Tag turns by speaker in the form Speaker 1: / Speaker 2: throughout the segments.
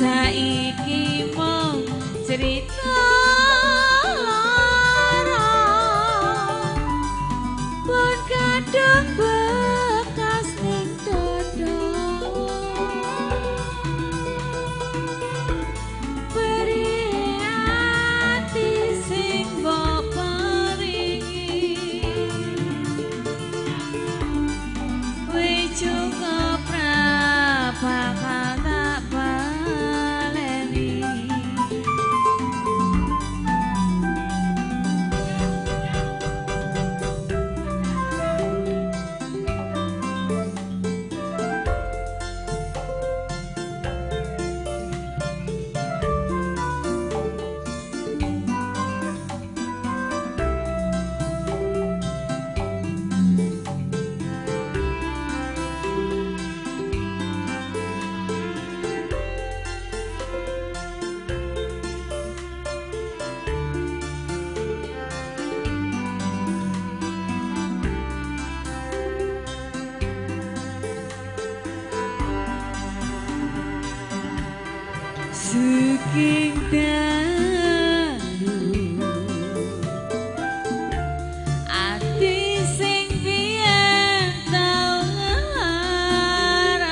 Speaker 1: Saiki mung cerita lara pun kadang bekas ning dodo beri ati sing mbok paringi wis cukup bakal tak baleni saking dalu ati sing biyen tau ngarani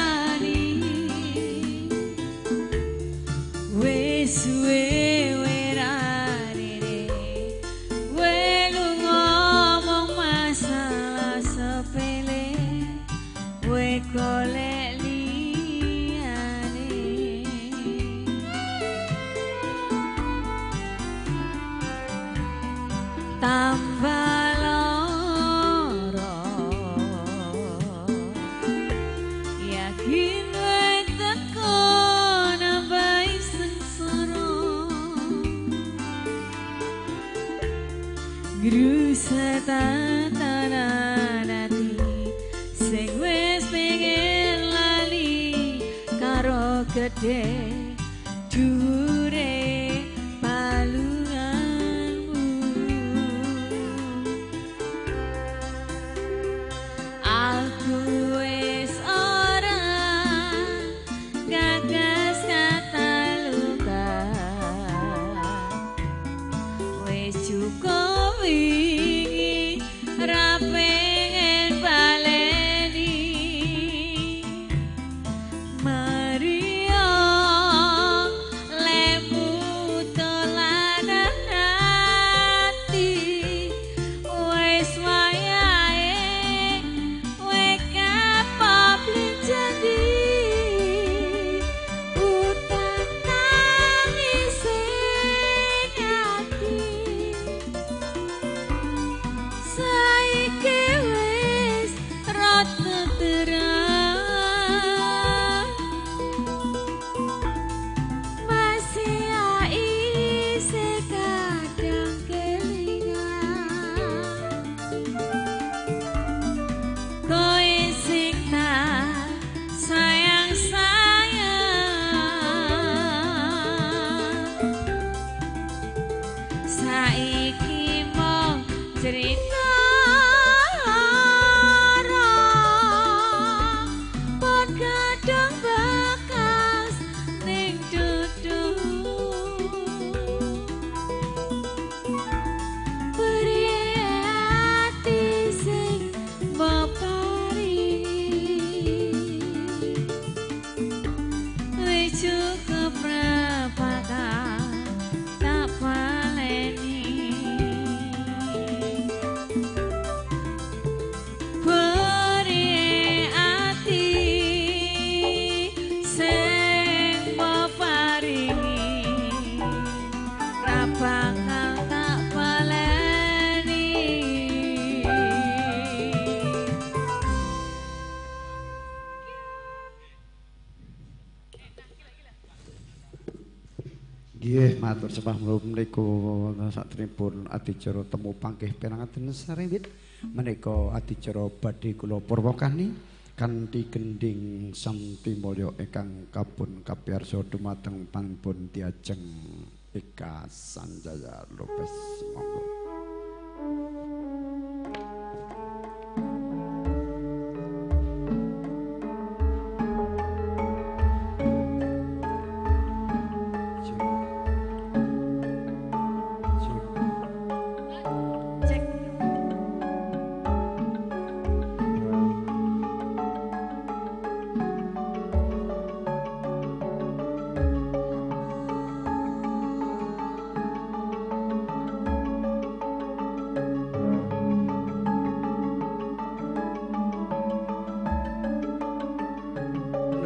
Speaker 1: wis suwe rarene welu ngomong masalah sepele we golek tambah loro yakin wae teko nambahi sengsara grusa tatanan ati sing wis pengen lali karo gedhe dure saiki mung cerita lara pun kadang bekas ning dodo beri ati sing mbok paringi wis cukup bakal tak baleni
Speaker 2: Nggih, matur sembah menika saktenipun adicara temu pangkih penangaten sarewit menika adicara badhe kula purwakani kanthi gending Santi Mulya ingkang kapun kapiyarsa dumateng panpun diajeng Eka Sanjaya Lopez monggo.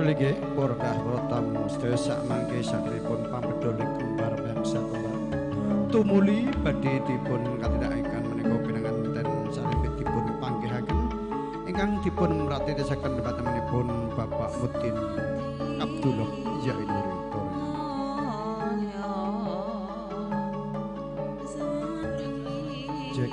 Speaker 2: Nggih, porkah tamu sedaya sak mangke sakripun pambedhole kembar bangsa kembar. Tumuli badhe dipun katindakaken menika pinangan ten sarempit dipun panggihaken ingkang dipun mratelaken depatemanipun Bapak Mutin Abdullah Zainur. Jack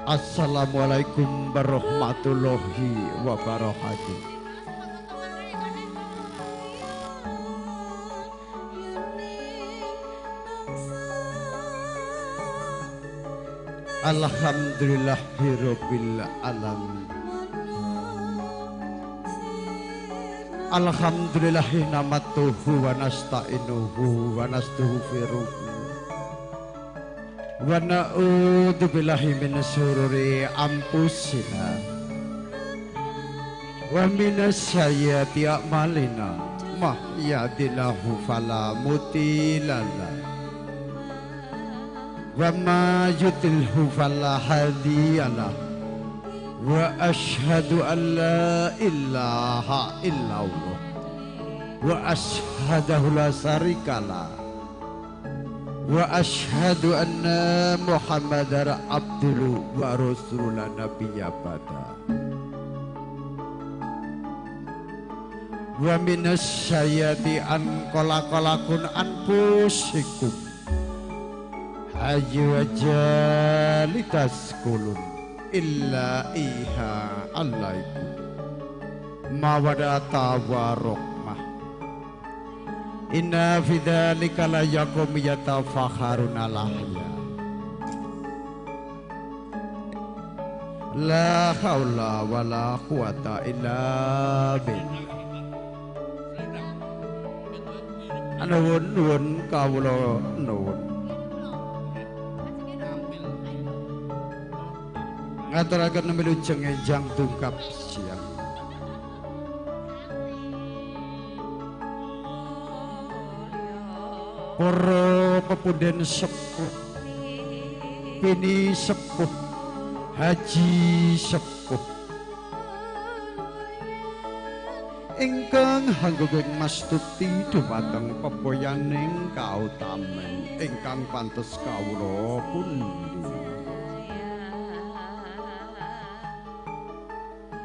Speaker 2: Assalamualaikum warahmatullahi wabarakatuh. Alhamdulillahirabbil alamin. Alhamdulillahi namatuhu wa nasta'inuhu wa nastaghfiruh. Wa na'udzu billahi min syururi anfusina wa minas sayyiati a'malina ma yahdihillahu fala mudilla lahu wa ma yudlilhu fala hadiya lahu wa asyhadu an la ilaha illallah wa asyhadu la syarika lahu wa asyhadu anna Muhammadar abduhu wa rasulullah nabiyya ba'da wa minas sayyiati an qalaqalakun anfusikum hayya jalitaskulun illa iha alaikum mawadata warahmah. Inna fi dzalika la yaqum yatafakharuna lahya la haula wala quwata illa billah. Nuwun kawula nuwun ngaturaken wilujeng enjang tungkap siang. Para pepunden sepuh, bini sepuh, haji sepuh, ingkang hangguging mastuti dhumateng pepoyaning kautamen ingkang pantes kawula pundi.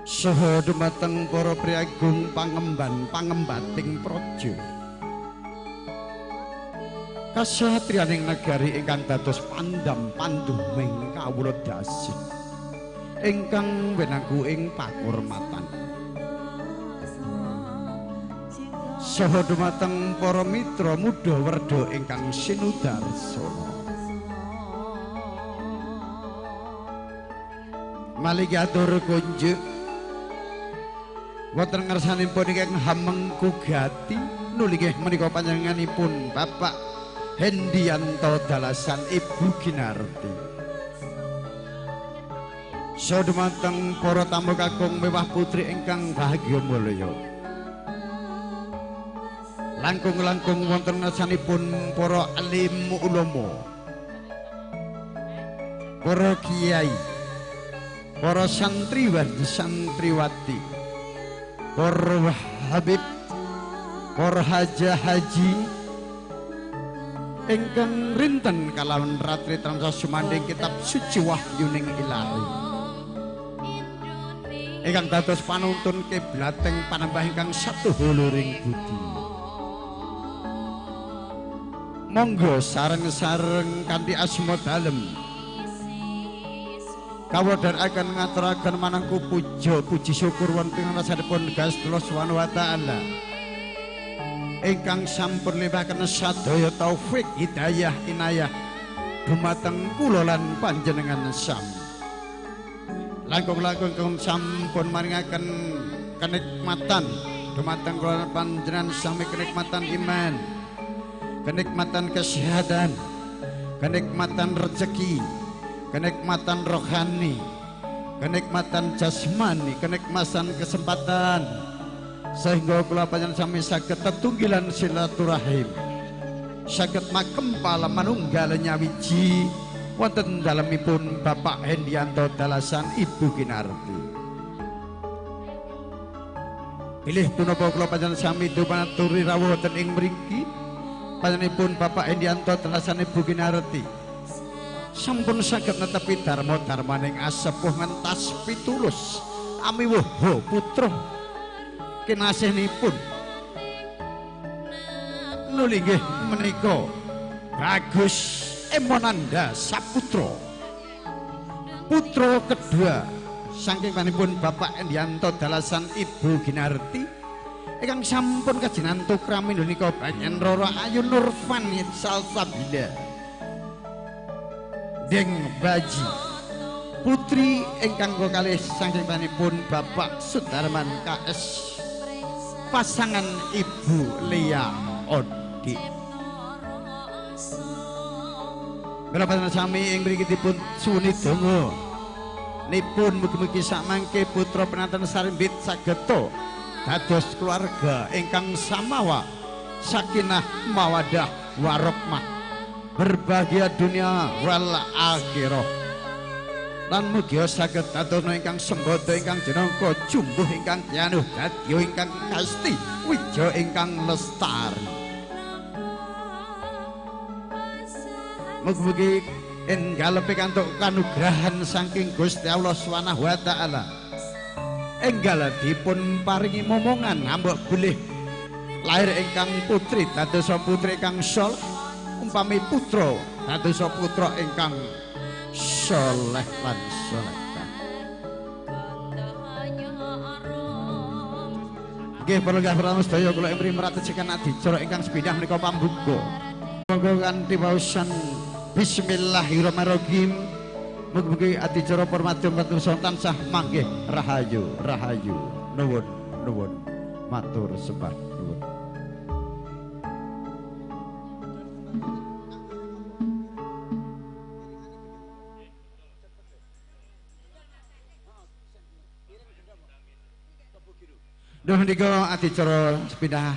Speaker 2: Saha dhumateng para priyagung pangembating praja. Kasatriyaning negari ingkang dados pandam panduming kawula dasih ingkang wenangku ing pakurmatan. Saha dumateng para mitra mudha werda ingkang sinudarsana. Malih atur kunjuk wonten ngarsanipun ingkang hamengku gati nulingih menika panjenenganipun Bapak Hendianto Dalasan Ibu Ginarti. Sadumateng para tamu kakung mewah putri ingkang bahagya mulya. Langkung-langkung wonten ngarsanipun para alim ulama, para kiai, para santriwan santriwati, para habib, para hajah haji ingkang rinten kalawan ratri tansah sumandhing kitab suci wahyuning ilahi ingkang dados panuntun kiblateng panembah ingkang satuhuluring budi. Monggo sareng-sareng kanthi asma dalem kawula dherekaken ngaturaken manangku puji syukur wonten rasanipun Gusti Allah Subhanahu wa taala ingkang sampun limpahaken sadaya taufik hidayah inayah dumateng kula lan panjenengan sami. Langkung-langkung kang sampun maringaken kenikmatan dumateng kula panjenengan sami, kenikmatan iman, kenikmatan kesehatan, kenikmatan rezeki, kenikmatan rohani, kenikmatan jasmani, kenikmatan kesempatan, sehingga kula panjenengan sami saged tetunggilan silaturahim, saged makempal manunggal nyawiji wonten dalemipun Bapak Hendianto Dalasan Ibu Kinarti. Pilih punapa kula panjenengan sami dumaturi rawuh wonten ing mriki panjenenganipun Bapak Hendianto Dalasan Ibu Kinarti sampun saged netepi dharma-dharmaning asepuh ngentas pitulus amiwuh putra kinasihipun nulinggih menika Bagus Emonanda Saputra, putra kedua saking panipun Bapak Hendianto Dalasan Ibu Ginarti ingkang sampun kajenantu krami menika Banyan Roro Ayu Nurfani Salsabila Deng Baji, putri ingkang kalih saking panipun Bapak Sudarman KS, pasangan Ibu Lia Odi. Kula panjenengan sami ing mriki dipun suwuni donga nipun mugi-mugi sakmangke putra penanten sarimbit sageta dados keluarga ingkang samawa sakinah mawaddah warahmah, berbahagia dunia wal akhirah, lan mugi saged aturna ingkang sembodo ingkang jenengka jumbuh ingkang januh dadya ingkang kasti wija ingkang lestari. Mugi-mugi enggal pikantuk kanugrahan saking Gusti Allah Subhanahu wa taala enggal dipun paringi momongan ambek bilih lahir ingkang putri dados putri ingkang saleh, umpami putra dados putra ingkang saleh lan salehah. Nggih para kawula sedaya kula ing mratasaken adicara ingkang sepindah menika pambuka. Monggo kanthi pausan Bismillahirrahmanirrahim. Mugi-mugi adicara permadyan patursa tansah manggih rahayu rahayu. Nuwun nuwun matur sembah nuwun. Duh menika adicara sepindah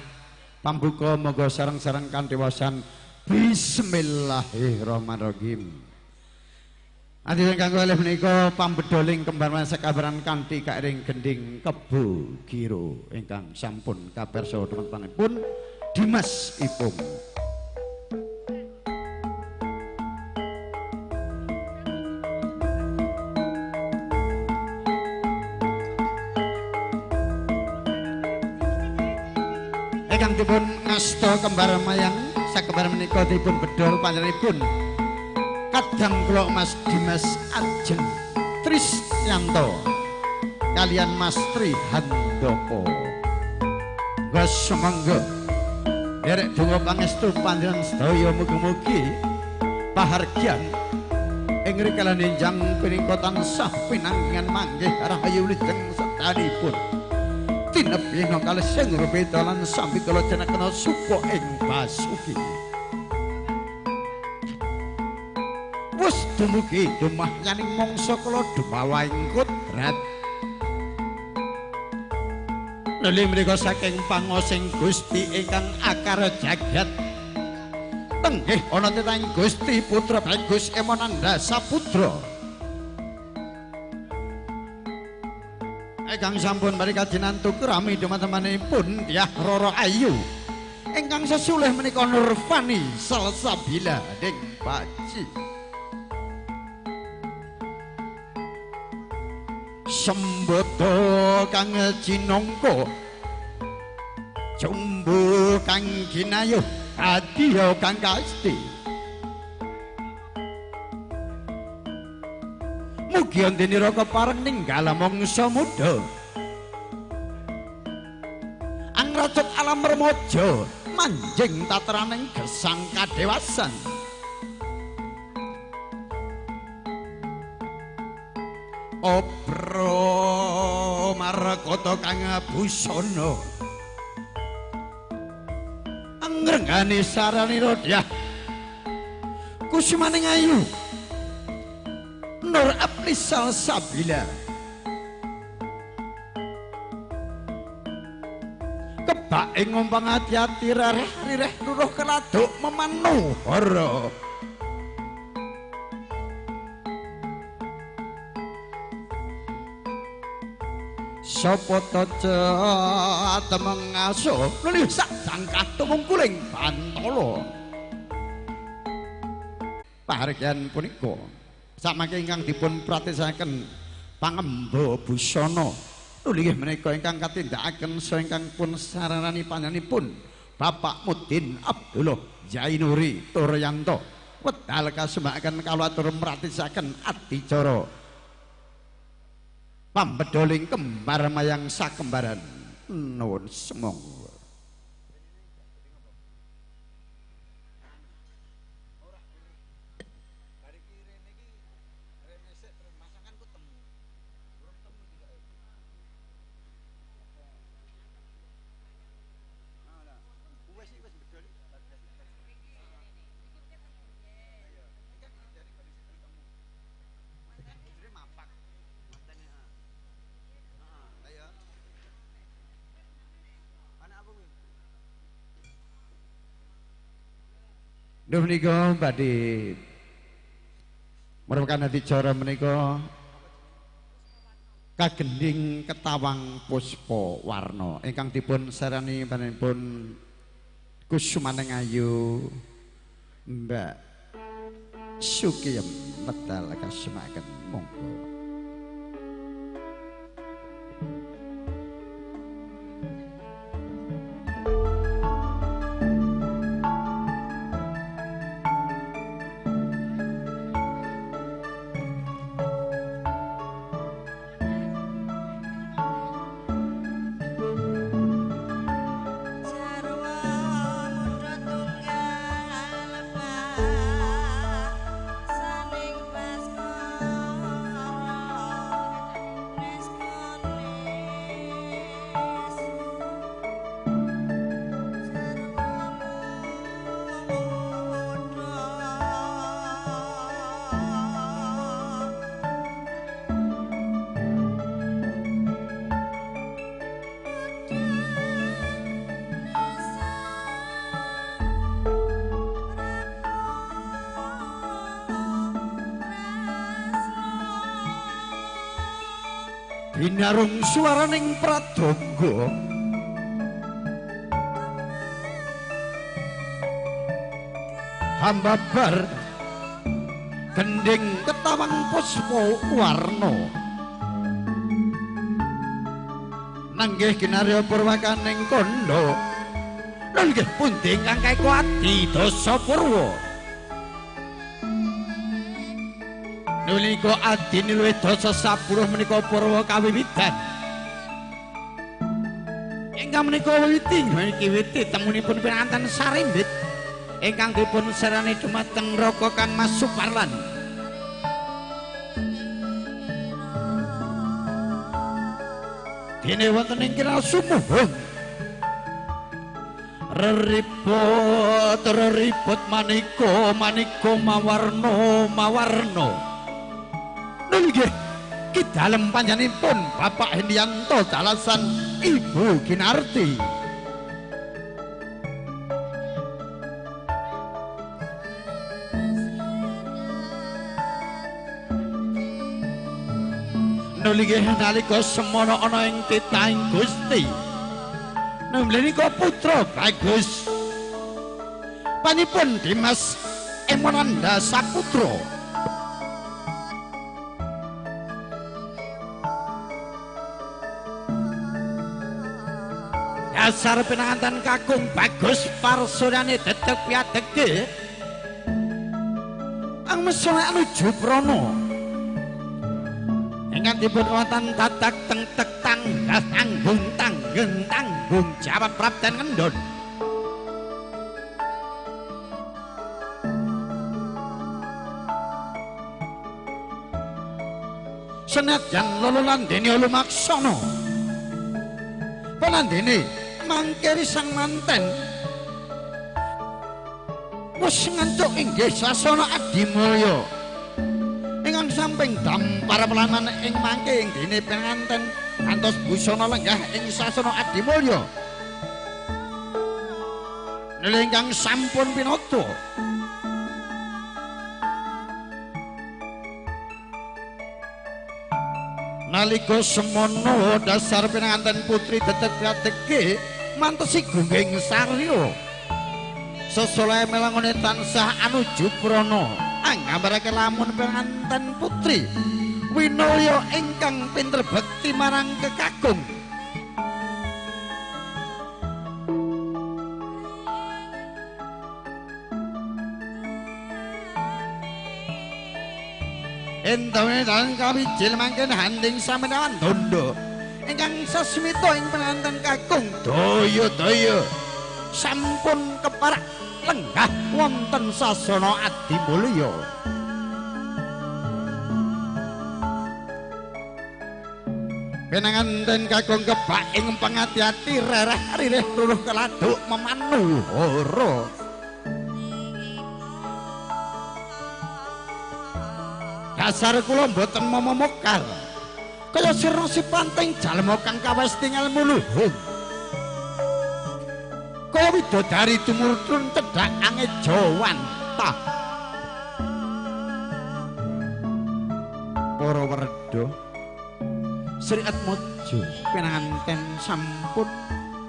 Speaker 2: pambuka monggo sareng-sareng kanthi wasan Bismillahirrahmanirrahim. Adicara kanggo kalih menika pambedoling kembar sekabaran kanthi kairing gending Kebo Giro ingkang sampun kapersa teman-temanipun Dimas Ipung. Ingkang dipun ngasta kembar mayang sakembar menika dipun bedol panjenenganipun kadang kula Mas Dimas Ajeng Trisnyanto kalian Mas Tri Handoko. Gas semangga derek donga pangestu panjenengan sedaya mugi-mugi pahargyan ing rikalan enjang punika tansah pinanggengan manggih rahayu lijeng setanipun tinepi no kalih sing rupita lan sambi kala jenengna suka ing Basuki. Wis dumugi dumah nyaning mangsa kala dumawa ing Kudrat. Lelih mriku saking pangosing Gusti ingkang akara jagat. Tenggih ana titahing Gusti Putra Bagus Emonanda Saputra. Ingkang sampun bari kadinantu krami teman-temanipun Dyah Roro Ayu ingkang sesulih menika Nurfani Salsabila Deng Baji. Sembodo kang jinangka jumbuh kang ginayuh adya kang kasti mugi andenira kepareng ninggal mangsa muda angracut alam remaja manjing tatraning gesang kadewasan Obro Marakata kang busana angrenggane saranira dyah kusumaning ayu Nur Aplisal Sabila kebak ing ngompang ati-ati rireh luruh keladuk memanuhara sapa taca atemeng aso nuli sak jangkah tumungkuling bantala pahargyan punika samangke ingkang dipun pratisaken pangemba busana nuli menika ingkang katindakaken saha ingkang pun saranani panjenenganipun Bapak Mudin Abdullah Jainuri Turyanto wedal kasumakaken kawula atur pratisaken adicara pambedoling kembar mayang sakembaran nuwun semonggo Duh menika badhe merupakan adicara menika kagending ketawang puspa warna ingkang dipun sarani panjenenganipun Kusumaning Ayu Mbak Sukiyem medal kasemaken monggo binarung swaraning pradonga hambabar gending ketawang puspa warna nanggih kinarya purwakaning kandha nanggih pundi ingkang kaekuati dasa purwa menika adine luwih dasa 10 menika purwa kawiwitan ingkang menika wiwiti niki witi temunipun pinanganten Sarimbit ingkang dipun serani dumateng Raka Kang Mas Suparlan dene wonten ing kira sumuhung reribut manika mawarna nggih ki dalem panjenenganipun Bapak Hendianto dalasan Ibu Kinarti nggih nalika semana ana ing titahing Gusti menika putra bagus panipun Dimas Emonanda Saputra dasar pinanganten kakung bagus parsurane dedeg piadege ang mesone anuju prana ingkang dipun wonten dadak teng-tek tanggas tanggung jawab Prapten Ngendon. Senadyan lululandene lumaksana pelandene mangkeri sang manten wis ngantuk inggih sasana Adimulya ingkang samping dampar pelanan ing mangke ing dene penganten antos busana lenggah ing sasana Adimulya nili ingkang sampun pinata nalika semono dasar penganten putri detek-deteke mantesi gungging sarya sesole melangone tansah anuju prana anggambarake lamun penganten putri winaya ingkang pinter bekti marang kekakung entone dalem kawijil mangken handing samenewan dondo ingkang sasmita ing penganten kakung daya-daya sampun keparak lenggah wonten sasana Adimulya penanganten kakung kebak ing pangati-ati rereh ririh luluh keladuk memanuhara dasar kula mboten momokar kaya sira si panting jalma kang kawesti ngelmu luhung kaya widodari tumurun cedhak angejawanta para werda Sri Atmaja pinanganten sampun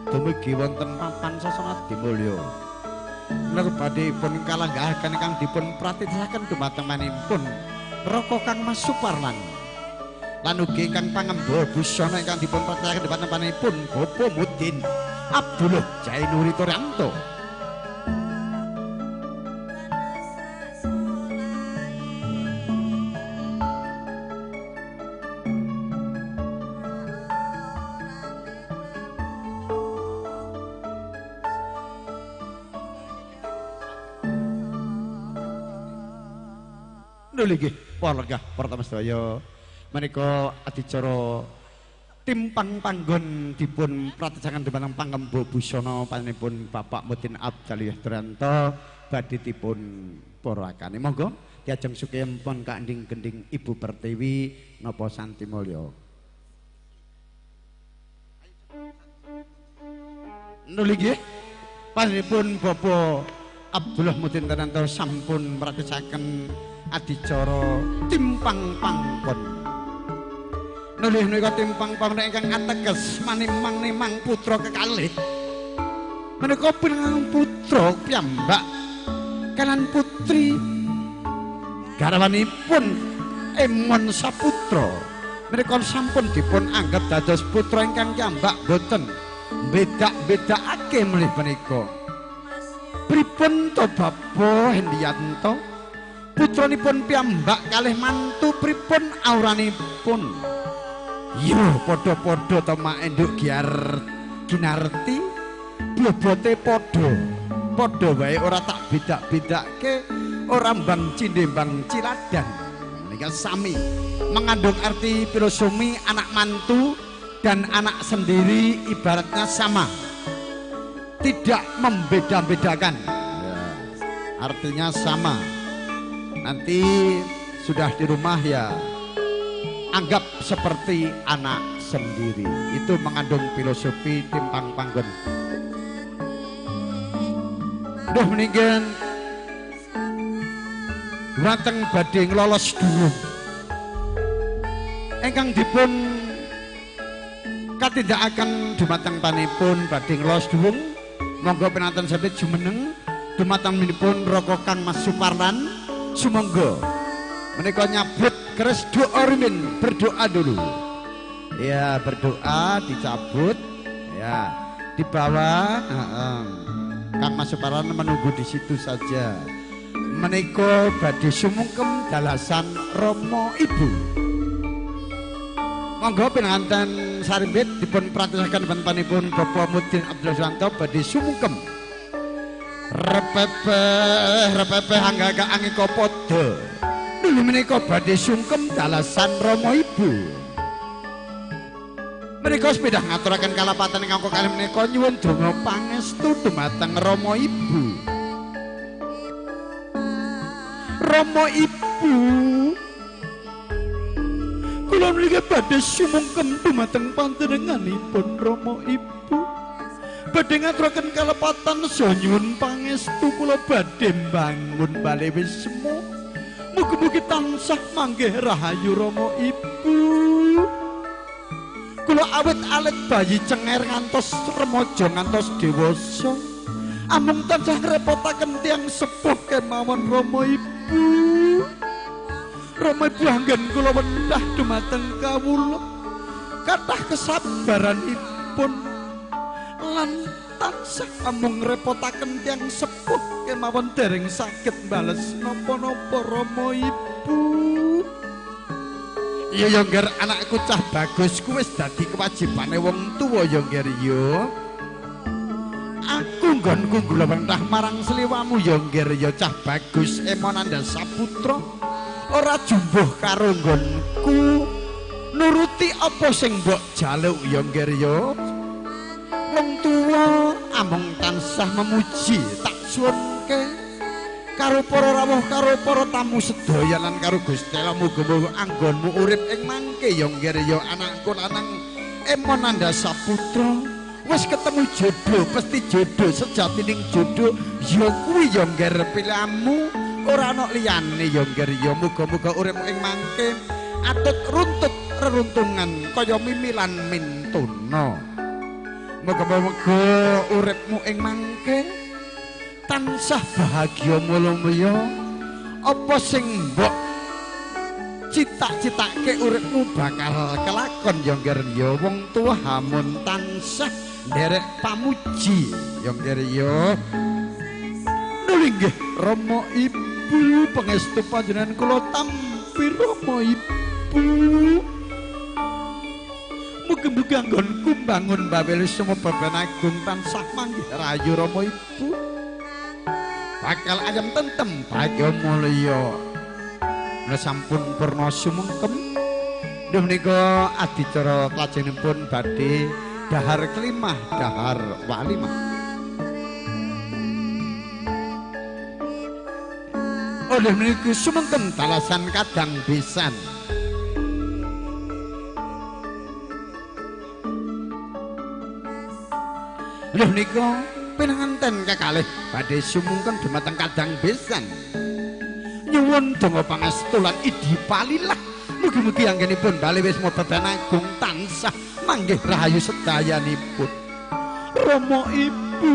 Speaker 2: dumugi wonten papan sasana Adimulya nerbade pun kalanggahaken kang dipun pratitasaken dumateng manipun Raka Kang Mas Suparlan lan ugi ingkang pangemba busana ingkang dipun pratitasaken dumateng panipun Bapak Mudin Abdullah Jainuri Torianto nggih para lenggah pertama sedaya menika adicara timpang panggon dipun pratitasaken dumateng pangemba busana panjenenganipun Bapak Mudin Abdullah Torianto badhe dipun porakane monggo diajeng sukiyempun kandhing gending Ibu Pertiwi napa Santi Mulya nggih panjenenganipun Bapak Abdullah Mudin Torianto sampun pratitasaken adicara timpang panggon nulih menika timpang panggon ingkang ateges manimang-nimang putra kekalih menika pinangang putra piyambak kalan putri garwanipun Emon Saputra menika sampun dipun anggap dados putra ingkang piyambak boten bedak-bedakake melih menika pripun to Bapak Hendiyanto putranipun piyambak kalih mantu pripun auranipun yo padha-padha to mak enduk ginarti bobote padha wae ora tak bedak-bedake ora mbang cindhe mbang ciladan menika sami mengandung arti filosofi anak mantu dan anak sendiri ibaratnya sama tidak membeda-bedakan ya, artinya sama nanti sudah di rumah ya anggap seperti anak sendiri itu mengandung filosofi timpang panggon duh meningen dumateng badhe nglolos dulung ingkang dipun katindakaken dumateng panipun badhe nglolos dulung monggo penanten saged jumeneng dumateng minipun Raka Kang Mas Suparlan sumangga menika nyabut keris doa rimin berdoa dulu ya berdoa dicabut ya di bawah Kang Mas Suparlan menunggu di situ saja menika badhe sumungkem dalasan Rama Ibu Monggo pinanganten sarimbit dipun pratosaken panjenenganipun Bapak Mudin Abdul Suwanto badhe sumungkem. Repepe angga angika padha. Nuli menika badhe sungkem dalasan Rama Ibu. Menika sepeda ngaturaken kalapatan ingkang kalih menika nyuwun donga pangestu dumateng Rama Ibu. Rama Ibu. Kula mriki badhe sumungkem dumateng panjenenganipun Rama Ibu. Badhe ngaturaken kalepatan saha nyuwun pangestu kula badhe mbangun bale wisma. Mugi-mugi tansah manggih rahayu Rama Ibu. Kula awit alit bayi cenger ngantos remaja ngantos dewasa. Amung tansah ngrepotaken tiyang sepuh kemawon Rama Ibu. Rama Ibu anggen kula wendah dumateng kawula kathah kesabaranipun lan tansah amung ngrepotaken tiyang sepuh kemawon dereng saged bales napa-napa Rama Ibu. Iya ya ngger anakku cah bagus ku wis dadi kewajibane wong tuwa ya ngger ya. Aku nggonku glawentah marang sliwamu ya ngger ya cah bagus Emonanda Saputra. Ora jumbuh karo nggonku nuruti apa sing mbok jaluk ya ngger ya. Wong tuwa amung tansah memuji tak suwunke karo para rawuh karo para tamu sedaya lan karo Gusti Allah muga-muga anggonmu urip ing mangke ya ngger ya anakku lanang Emonanda Saputra. Wis ketemu jodoh, pasti jodoh sejatining jodoh ya kuwi ya ngger pilihanmu. Ora ana liyane ya ngger ya muga-muga uripmu ing mangke atut runtut reruntungan kaya mimilan mintuna. Muga-muga uripmu ing mangke tansah bahagia mulya. Apa sing mbok cita-citake uripmu bakal kelakon ya ngger ya. Wong tuwa hamun tansah nderek pamuji ya ngger ya. Nuli nggih Rama Ibu pangestu panjenengan kula tampi Rama Ibu. Mugi-mugi anggonku mbangun bawel semua beban agung tansah manggih rayu Rama Ibu. Bakal ayam tentem bagya mulya. Nek sampun purna sumengkem nggih menika adicara lajengipun badhe dahar kelimah dahar walimah. Oleh menika sumengkem dalasan kadang besan. Lho nika pinanganten kekalih badhe sumungken dumateng kadang besan. Nyuwun donga pangestu lan idi palilah. Mugi-mugi anggenipun bali wisma beban agung tansah manggih rahayu sedayanipun. Rama Ibu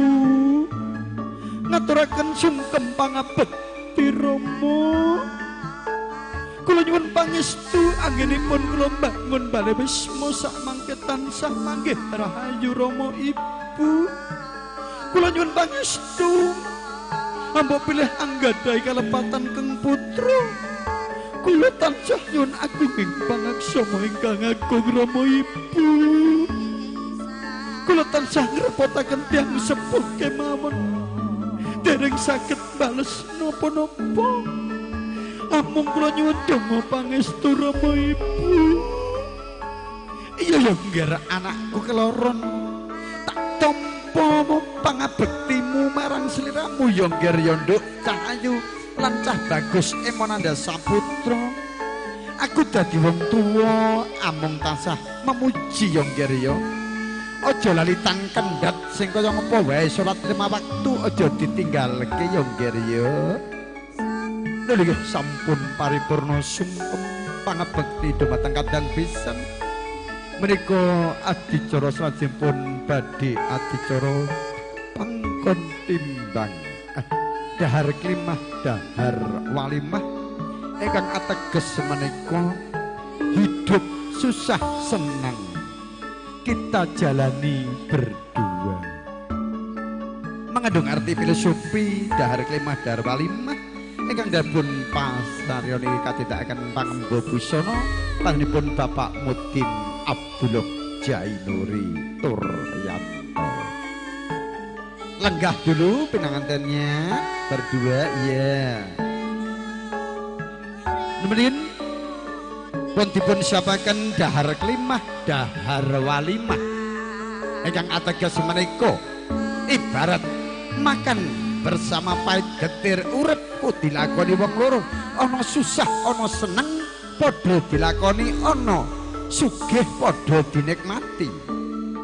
Speaker 2: ngaturaken sungkem pangabekti Rama. Kula nyuwun pangestu anggenipun kula mbangun bali wisma sak mangke tansah manggih rahayu Rama Ibu. Kula nyuwun pangestu ambok pilih anggadhahi kalepatan keng putra. Kula tansah nyuwun agunging pangaksama ingkang agung Rama Ibu. Kula tansah ngrepotaken tiyang sepuh kemawon dereng saged bales napa-napa. Amung kula nyuwun donga pangestu Rama Ibu. Iya ya ngger anakku keloron tak tampa pangabektimu marang sliramu ya ngger ya nduk Cahayu lan cah bagus Emonanda Saputra. Aku dadi wong tuwa amung tansah memuji ya ngger ya. Aja lali tang kendhat sing kaya ngapa wae salat 5 waktu aja ditinggalke ya ngger ya. Lha nggih sampun paripurna sungkem pangabekti dumateng kadang pisan. Menika adicara salajengipun badhe adicara pangkon timbang dahar kelimah dahar walimah ingkang ateges menika hidup susah senang kita jalani berdua. Mengandung arti filosofi dahar kelimah dahar walimah ingkang dipun pasaryani kadhedhakaken pangemba busana panjenenganipun Bapak Mudin Abdullah Jainuri Turyanto. Lenggah dulu penanganannya berdua ya. Kemudian pun dipun siapakan dahar kelimah, dahar walimah. Ingkang ateges menika ibarat makan bersama pahit getir urip kok dilakoni wong loro. Ana susah, ana seneng padha dilakoni, ana sugih padha dinikmati.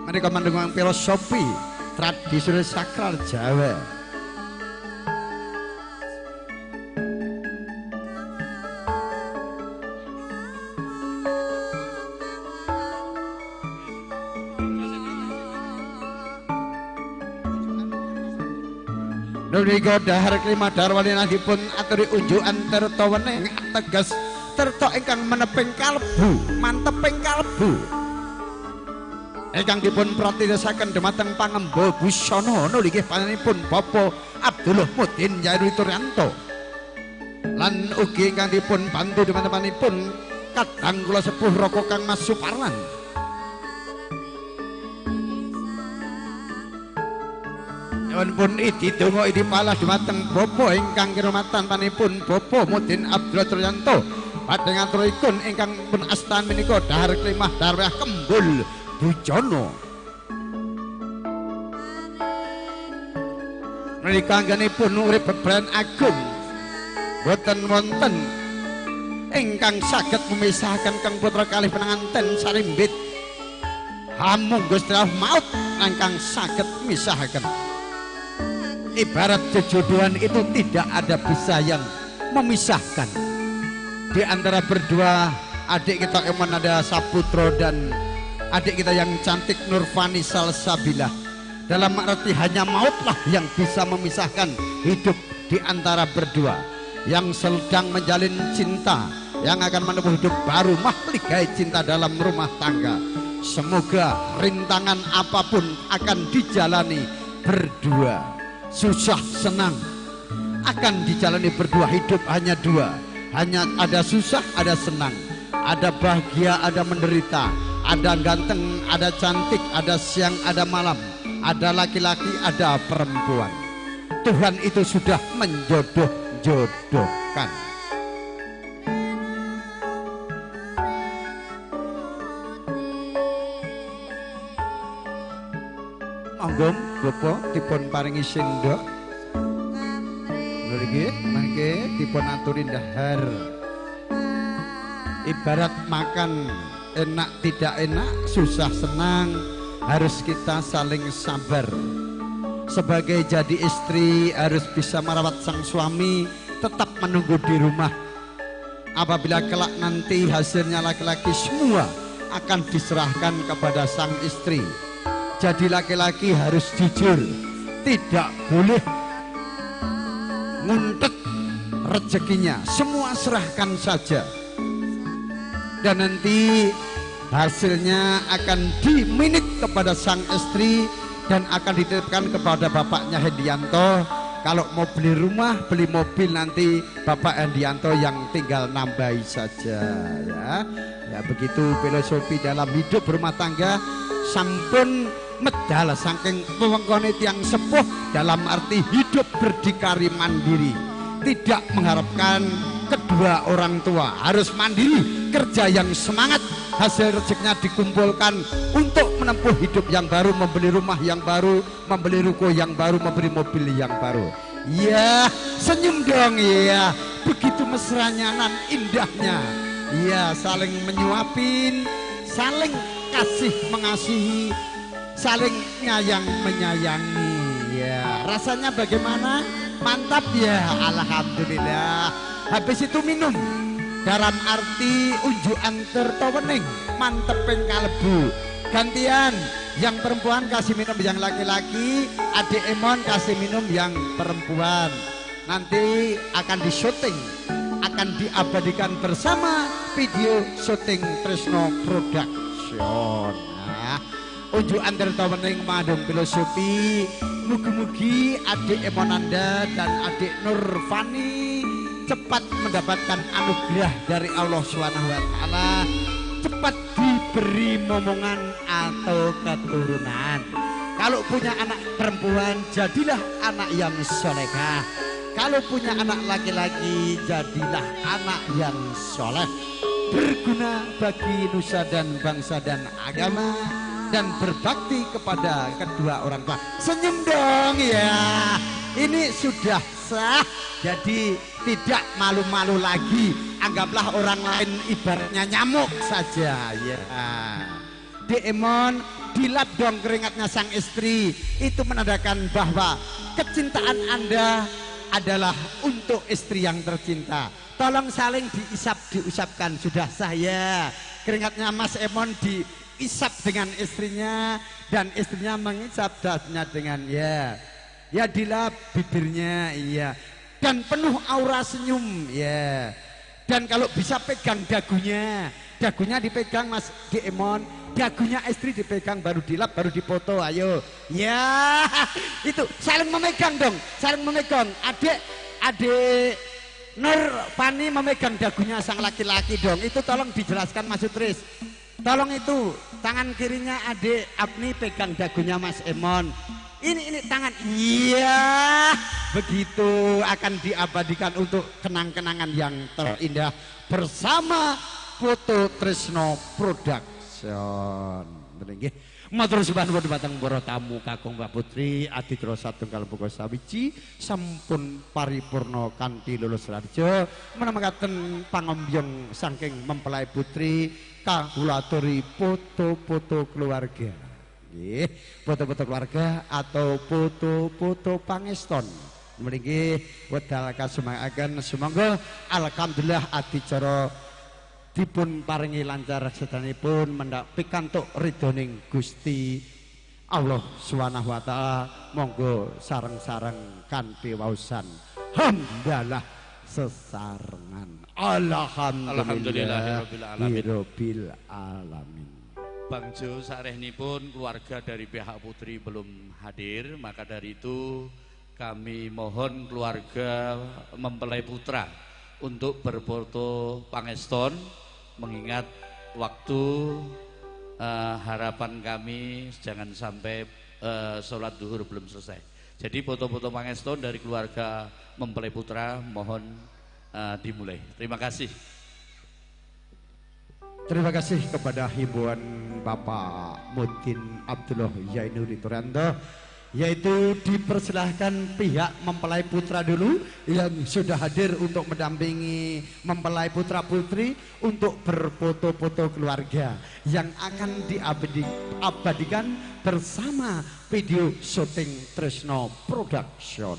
Speaker 2: Menika mendungang filosofi tradisional sakral Jawa. Nuriko dahar kelima darwalina dipun aturi unjukan terto weneng ateges terto ingkang meneping kalbu, manteping kalbu. Ingkang dipun pratidasaken dumateng pangemba busana nggih panjenenganipun Bapak Abdullah Mudin Jainuri Turyanto. Lan ugi ingkang dipun bantu dumateng kadang kula sepuh Raka Kang Mas Suparlan. Pun idi donga idi palah dumateng Bapa ingkang kiromatan panipun Bapa Mudin Abdullah Turyanto. Badhe ngaturipun ingkang pun astan menika dahar kelimah darwah kembul bujana. Menika anggenipun urip bebrayan agung. Boten wonten ingkang saged memisahkan kang putra kalih penanganten sarimbit. Hamung Gusti Allah maut ingkang saged memisahkan. Ibarat kejodohan itu tidak ada bisa yang memisahkan. Di antara berdua adik kita Eman ada Saputro dan adik kita yang cantik Nurfani Salsabilah. Dalam arti hanya mautlah yang bisa memisahkan hidup di antara berdua yang sedang menjalin cinta, yang akan menempuh hidup baru mahligai cinta dalam rumah tangga. Semoga rintangan apapun akan dijalani berdua. Susah senang akan dijalani berdua. Hidup hanya dua, hanya ada susah ada senang, ada bahagia ada menderita, ada ganteng ada cantik, ada siang ada malam, ada laki-laki ada perempuan. Tuhan itu sudah menjodoh-jodohkan. Monggo Bapak dipun paringi sendok. Nggih, mangke dipun aturi dahar. Ibarat makan enak tidak enak, susah senang, harus kita saling sabar. Sebagai jadi istri harus bisa merawat sang suami, tetap menunggu di rumah. Apabila kelak nanti hasilnya laki-laki, semua akan diserahkan kepada sang istri. Jadi laki-laki harus jujur, tidak boleh nguntet rezekinya, semua serahkan saja. Dan nanti hasilnya akan diminit kepada sang istri dan akan dititipkan kepada bapaknya Hendianto. Kalau mau beli rumah, beli mobil, nanti Bapak Hendianto yang tinggal nambahi saja ya. Ya begitu filosofi dalam hidup berumah tangga. Sampun medal saking wewengkone tiyang sepuh dalam arti hidup berdikari mandiri, tidak mengharapkan kedua orang tua, harus mandiri, kerja yang semangat, hasil rezekinya dikumpulkan untuk menempuh hidup yang baru, membeli rumah yang baru, membeli ruko yang baru, membeli mobil yang baru. Ya senyum dong ya, begitu mesranya nan indahnya ya, saling menyuapin, saling kasih mengasihi, saling nyayang menyayangi ya. Rasanya bagaimana? Mantap ya, alhamdulillah. Habis itu minum dalam arti unjukan tertawening, mantepin kalbu. Gantian, yang perempuan kasih minum yang laki-laki, adik Emon kasih minum yang perempuan. Nanti akan disyuting, akan diabadikan bersama video syuting Tresno Production. Nah, unjukan tertawening mandung filosofi. Mugi-mugi adik Emonanda dan adik Nurfani cepat mendapatkan anugerah dari Allah Subhanahu wa taala, cepat diberi diberi momongan atau keturunan. Kalau punya anak perempuan, jadilah anak yang solehah. Kalau punya anak laki-laki, jadilah anak yang soleh, berguna bagi nusa dan bangsa dan agama, dan berbakti kepada kedua orang tua. Senyum dong ya, ini sudah sah, jadi tidak malu-malu lagi. Anggaplah orang lain ibaratnya nyamuk saja ya. Demon, dilap dong keringatnya sang istri. Itu menandakan bahwa kecintaan Anda adalah untuk istri yang tercinta. Tolong saling diusapkan. Sudah saya keringatnya Mas Emon diisap dengan istrinya, dan istrinya mengisap dadanya dengan ya dilap bibirnya ya, dan penuh aura senyum ya. Dan kalau bisa pegang dagunya dipegang Mas Emon, dagunya istri dipegang, baru dilap, baru dipoto. Ayo ya, itu saling memegang dong, saling memegang. Adik Nur Fani memegang dagunya sang laki-laki dong. Itu tolong dijelaskan Mas Utris. Tolong itu tangan kirinya adik Abni pegang dagunya Mas Emon. Ini tangan, iya, begitu akan diabadikan untuk kenang-kenangan yang terindah bersama Foto Tresno Production. Bener. Matur suwun dhateng para tamu kakung Mbak Putri aditra satunggal buka sawiji sampun paripurna kanthi lulus raja menamakaken pangombyong saking mempelai putri kawulaturi foto-foto keluarga. Nggih, foto-foto keluarga atau foto-foto pangeston. Mriki wedal kasumakaken sumangga alhamdulillah adicara dipun paringi lancar sedanipun mendak pikantuk ridhoning Gusti Allah Subhanahu wa taala. Monggo sareng-sareng kanthi waosan hamdalah sesarengan. Alhamdulillahirabbil alamin.
Speaker 3: Bang Jo, sarehnipun keluarga dari pihak putri belum hadir, maka dari itu kami mohon keluarga mempelai putra untuk berfoto pangeston, mengingat waktu harapan kami jangan sampai sholat duhur belum selesai. Jadi foto-foto pangeston dari keluarga mempelai putra mohon dimulai. Terima kasih.
Speaker 2: Terima kasih kepada himbauan Bapak Mudin Abdullah Yainuri Turanto, yaitu dipersilahkan pihak mempelai putra dulu yang sudah hadir untuk mendampingi mempelai putra putri untuk berfoto-foto keluarga yang akan diabadikan bersama video syuting Tresno Production.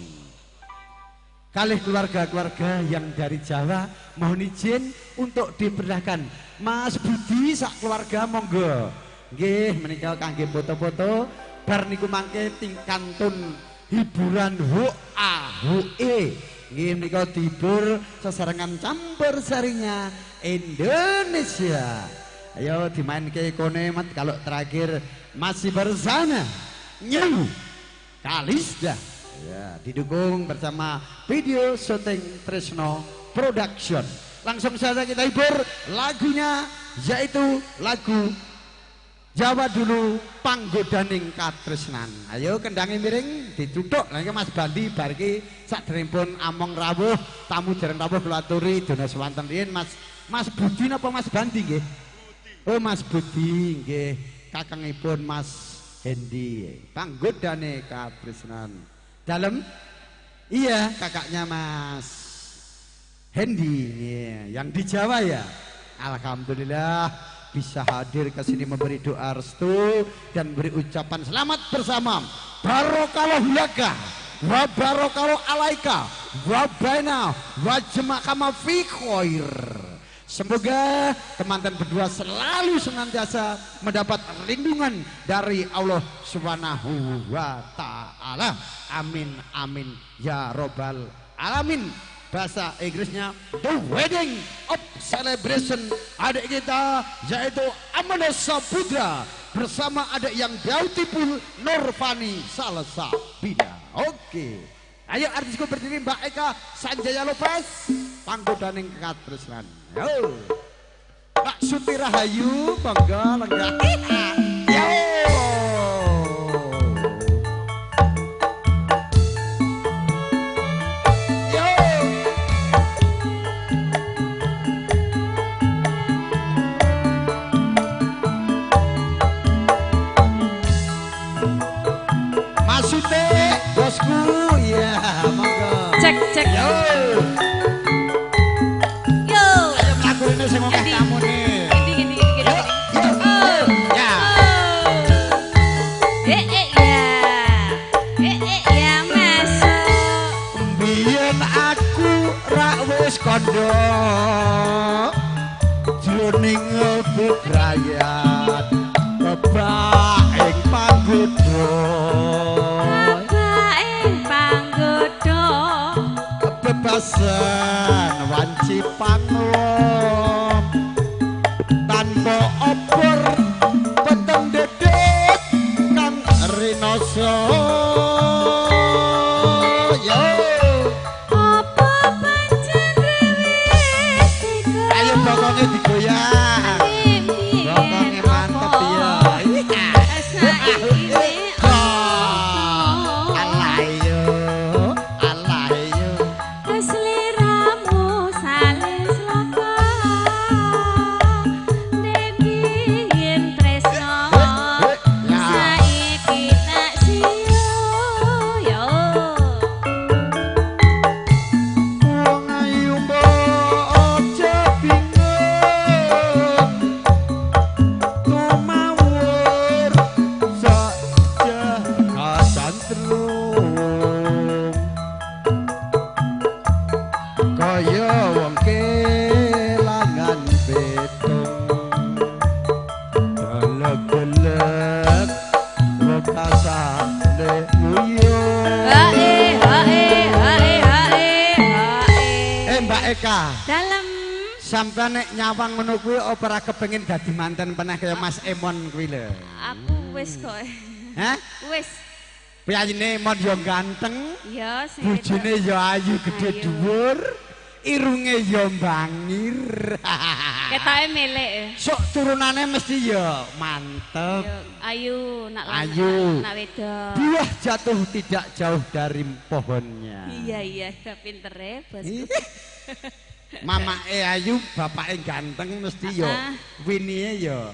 Speaker 2: Kalih keluarga-keluarga yang dari Jawa mohon izin untuk dipersilahkan Mas Budi sak keluarga monggo. Nggih menika kangge foto-foto bar niku mangke tingkantun hiburan HUE. Nggih menika dihibur sesarengan campur sarinya Indonesia. Ayo dimainke kone mat kalau terakhir masih bersama Nyu Kalisda. Ya, didukung bersama video syuting Tresno Production. Langsung saja kita hibur lagunya, yaitu lagu Jawa Dulu Panggodaning Katresnan. Ayo kendangi miring dituthuk lha Mas Bandi bariki sadèrèngipun among rawuh tamu dereng rawuh kula aturi dina swanten riyin Mas Budi napa Mas Bandi nggih? Oh Mas Budi nggih, kakangipun Mas Hendi Panggodane Katresnan. Dalam iya kakaknya Mas Hendi yang di Jawa ya. Alhamdulillah bisa hadir ke sini memberi doa restu dan beri ucapan selamat bersama. Barokallahu laka wa barokallahu alaika wa baina wa jamakama fi khair. Semoga teman-teman berdua selalu senantiasa mendapat lindungan dari Allah Subhanahu wa taala. Amin amin ya robbal alamin. Bahasa Inggrisnya The Wedding of Celebration adik kita yaitu Amanda Saputra bersama adik yang beautiful Nurfani Salsabila. Oke, ayo artisku berdiri Mbak Eka Sanjaya Lopez Panggodaning Katresnan. Yo. Mbak Suti Rahayu, monggo lenggah. Yo. Mas Suti, bosku, ya, monggo.
Speaker 1: Cek cek.
Speaker 2: Yo.
Speaker 1: Yo.
Speaker 2: Ayo mlaku rene sing akeh
Speaker 1: Endi?
Speaker 2: tamune.
Speaker 1: Gini. Oh.
Speaker 2: Ya.
Speaker 1: Ya masuk.
Speaker 2: Biyen aku rak wis kandha jroning bebrayan bebak ing panggoda
Speaker 1: Panggoda.
Speaker 2: kebebasan wanci pangulom tanpa obor peteng dedek kang rinoso yo
Speaker 1: Apa pancen wis dikono?
Speaker 2: ayo bokonge digoyang bokonge mantep ya alayo alayo
Speaker 1: Seliramu saling sloko Debiyen tresno Saiki tak siyo yo
Speaker 2: wong ayu mbok aja bingung tumawur saja kasantrum kaya wong kelangan betung daleg-deleg lokasane muyo Mbak Eka
Speaker 1: Dalam
Speaker 2: sampean nek nyawang ngono kuwi apa ora kepengin dadi manten peneh kaya Mas Emon kuwi lho
Speaker 1: aku wis kok
Speaker 2: hah
Speaker 1: wis
Speaker 2: piyayine Emon yo ganteng
Speaker 1: ya sing
Speaker 2: bojone yo ayu gedhe
Speaker 1: Ayu.
Speaker 2: dhuwur irunge yo bangir
Speaker 1: ketoke melek
Speaker 2: sok turunane mesti yo mantep
Speaker 1: Yo, ayu nak
Speaker 2: Ayu.
Speaker 1: nak wedok
Speaker 2: buah jatuh tidak jauh dari pohonnya
Speaker 1: iya pinter bosku
Speaker 2: Mama ayu, bapake ganteng mesti yo winie yo.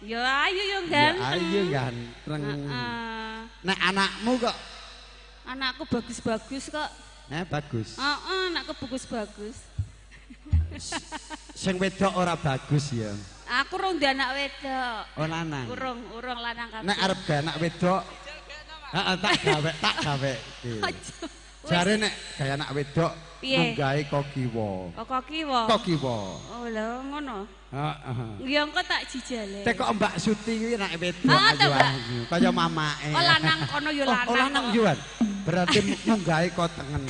Speaker 1: yo ayu yo
Speaker 2: Ya
Speaker 1: ganteng
Speaker 2: ayu ganteng. Nek anakmu kok
Speaker 1: anakku bagus-bagus kok
Speaker 2: bagus.
Speaker 1: anakku bagus-bagus
Speaker 2: Sing wedok ora bagus ya.
Speaker 1: aku rong duwe anak wedok
Speaker 2: Oh lanang.
Speaker 1: urung lanang kabeh
Speaker 2: Nek arep gawe anak wedok heeh tak gawe.
Speaker 1: Aja.
Speaker 2: Jare nek gawe anak wedok
Speaker 1: Piye?
Speaker 2: nggawe kokiwa.
Speaker 1: Oh kok kiwa
Speaker 2: Kokiwa.
Speaker 1: oh lho ngono
Speaker 2: Heeh.
Speaker 1: ya engko tak jijale
Speaker 2: Tek kok Mbak Suti kuwi anak wedok
Speaker 1: Ah, toh, Mbak?
Speaker 2: ayu. Kaya mamake.
Speaker 1: oh lanang kono yo lanang
Speaker 2: Oh lanang
Speaker 1: kok.
Speaker 2: Yuan. Berarti munggahe kok tengen.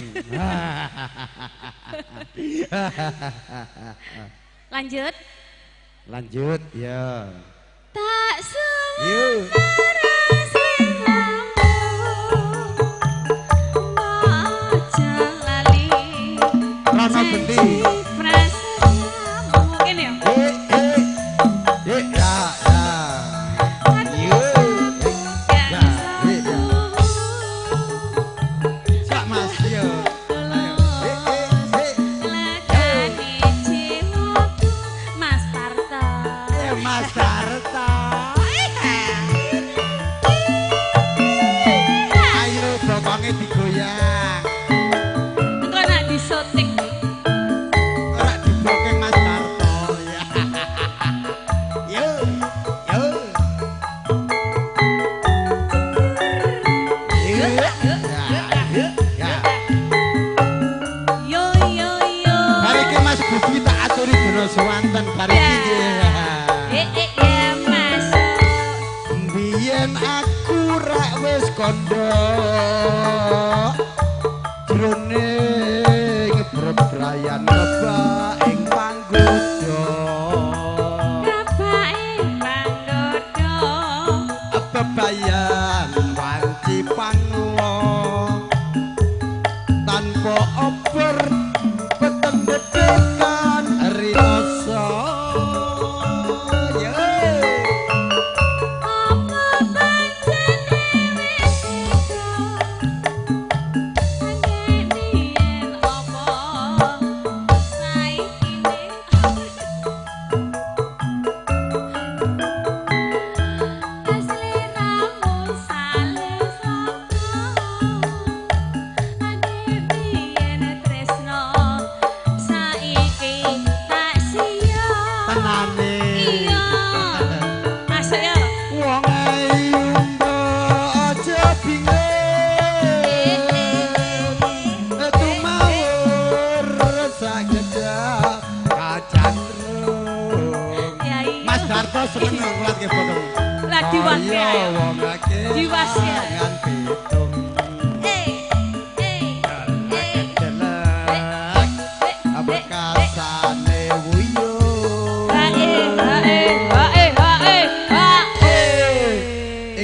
Speaker 1: lanjut
Speaker 2: Lanjut ya.
Speaker 1: tak suwe
Speaker 2: Yuk. Rana Benti.
Speaker 1: Mungkin ya.
Speaker 2: Ya ya. Yuk. Ya. Siap Mas yo.
Speaker 1: Mas Tarto.
Speaker 2: Mas Tarta. Ayo bokonge digoyang.
Speaker 1: Engko nak disotik.
Speaker 2: Ora dibokeng Mas Tarto ya. Yo. Yo. Yo. Ya. Ya.
Speaker 1: Yo yo yo.
Speaker 2: Bariki Mas Budi tak aturi dina sewanten bariki.
Speaker 1: Ya masuk.
Speaker 2: Biyen aku rak wis kandha jroning bebrayan kebak ing panggoda
Speaker 1: Bapake panggoda.
Speaker 2: bebayan wanci panguwa tanpa obor peteng dedekan rinoso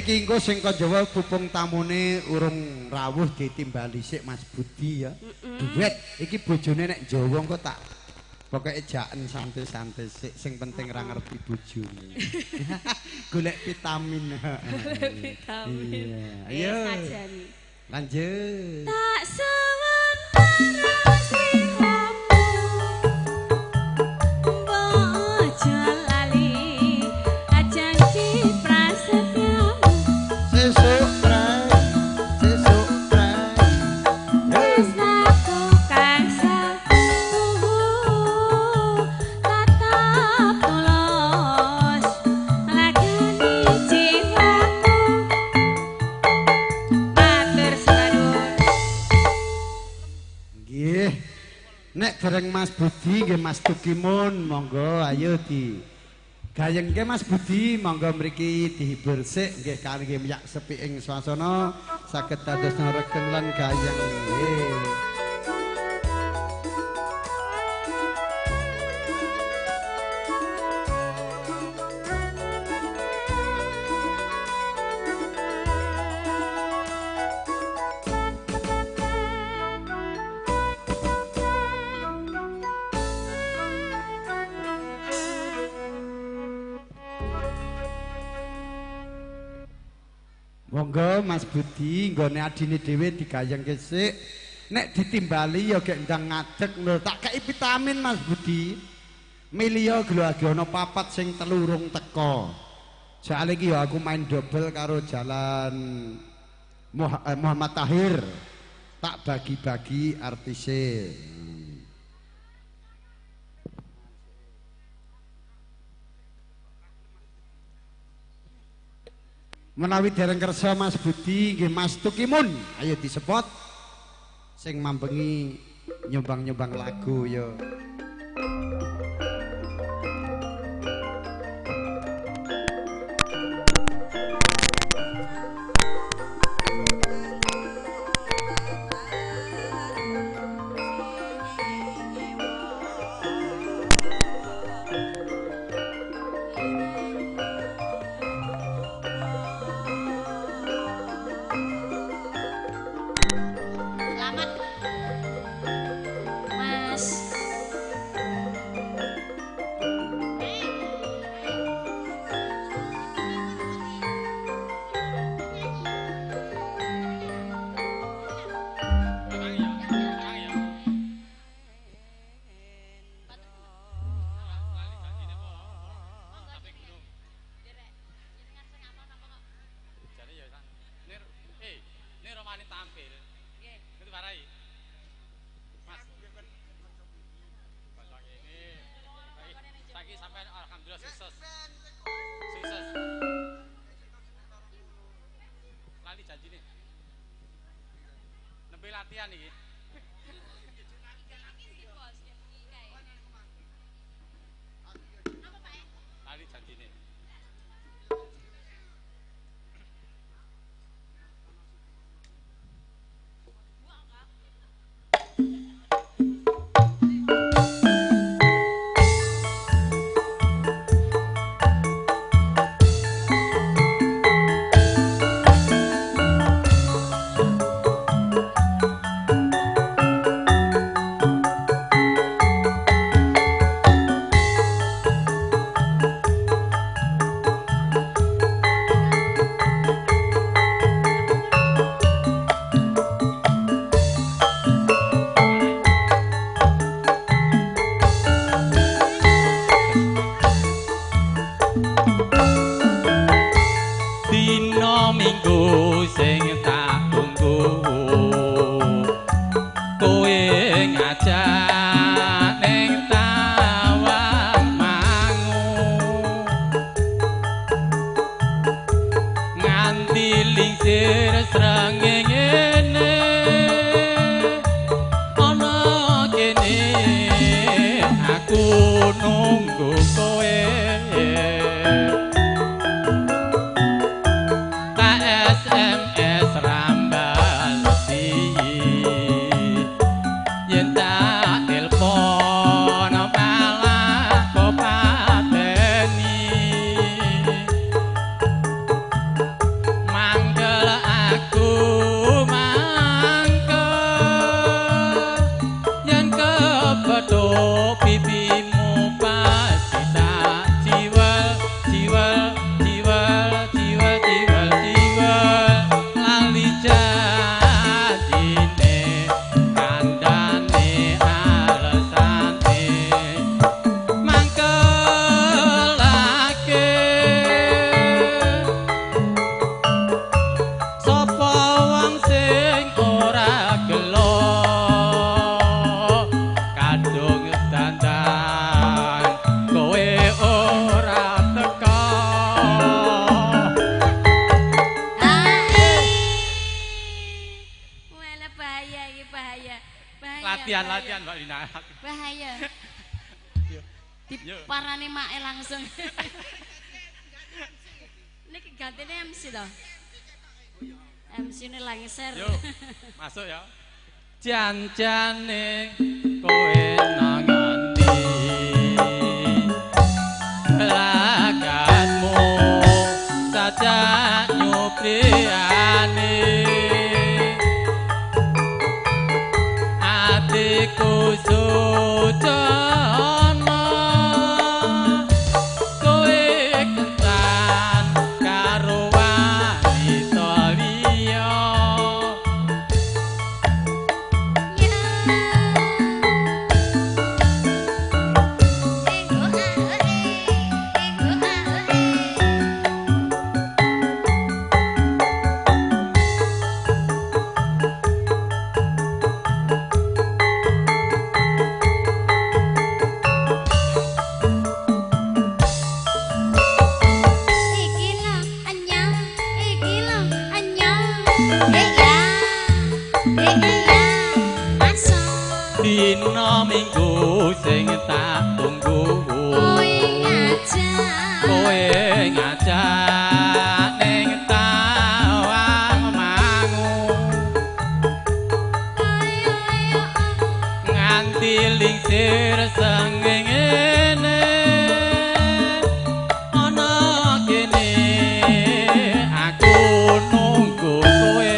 Speaker 2: Iki engko sing Jawa pupung tamune urung rawuh ditimbali sik Mas Budi ya. Duet iki bojone nek Jawa engko tak pokoke jaken santai-santai sik sing penting ra ngerti bojone. Golek vitamin.
Speaker 1: Vitamin.
Speaker 2: Iya. Ayo.
Speaker 1: Sajani.
Speaker 2: Lanjut.
Speaker 1: Tak sementara siramu bojo lali janji prasetyamu
Speaker 2: Sesuk prai.
Speaker 1: tresnaku kang sepuh tatap polos lagani jiwaku matur sepadul.
Speaker 2: Nggih. Nek dereng Mas Budi nggih Mas Tukimun monggo ayo di gayengke Mas Budi monggo mriki dihibur sik nggih kangge miyak sepi ing swasana saged dados regeng lan gayeng nggih. Monggo Mas Budi nggone adine dhewe digayengke sik. Nek ditimbali ya gek ndang ngadeg lho. Tak kei vitamin Mas Budi. Milio glagi ana papat sing telu urung teka. Soale iki ya aku main double karo jalan Muhammad Tahir. Tak bagi-bagi artise. Menawi dereng kersa Mas Budi nggih Mas Tukimun ayo disepot sing mambengi nyumbang-nyumbang lagu ya.
Speaker 1: Selamat Mas.
Speaker 3: Ini Romani tampil. Itu warai. Mas. Bacang ini. Saiki sampai alhamdulillah sukses. Sukses. Lali janji nih. Nembe latihan iki. Lali janji nih.
Speaker 1: bahaya iki bahaya. Bahaya.
Speaker 3: Latihan
Speaker 1: bahaya.
Speaker 3: latihan Mbak Lina.
Speaker 1: Bahaya.
Speaker 3: Yo.
Speaker 1: Diparani make langsung. Niki gantine MC to. MC ini lagi share.
Speaker 3: Yo. Masuk ya. Jan-jane kowe nang ngendi? Lagatmu saja nyupriane. Atiku sucana kowe kencan karo wanita liya. Dina minggu sing tak tunggu kowe ngajak ning tawang mangu nganti lingsir sengenge ana kene aku nunggu kowe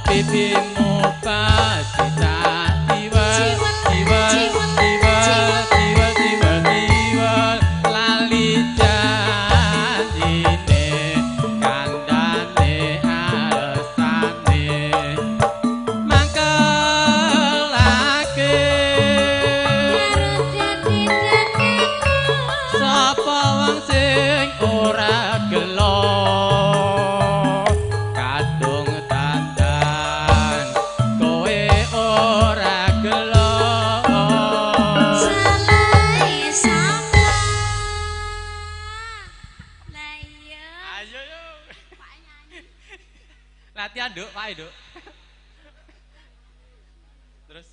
Speaker 3: pipimu pasti tak tiwal lali janjine kandhane alesane mangkelake sapa wong sing ora gelo latihan Duk, Pak Duk. Terus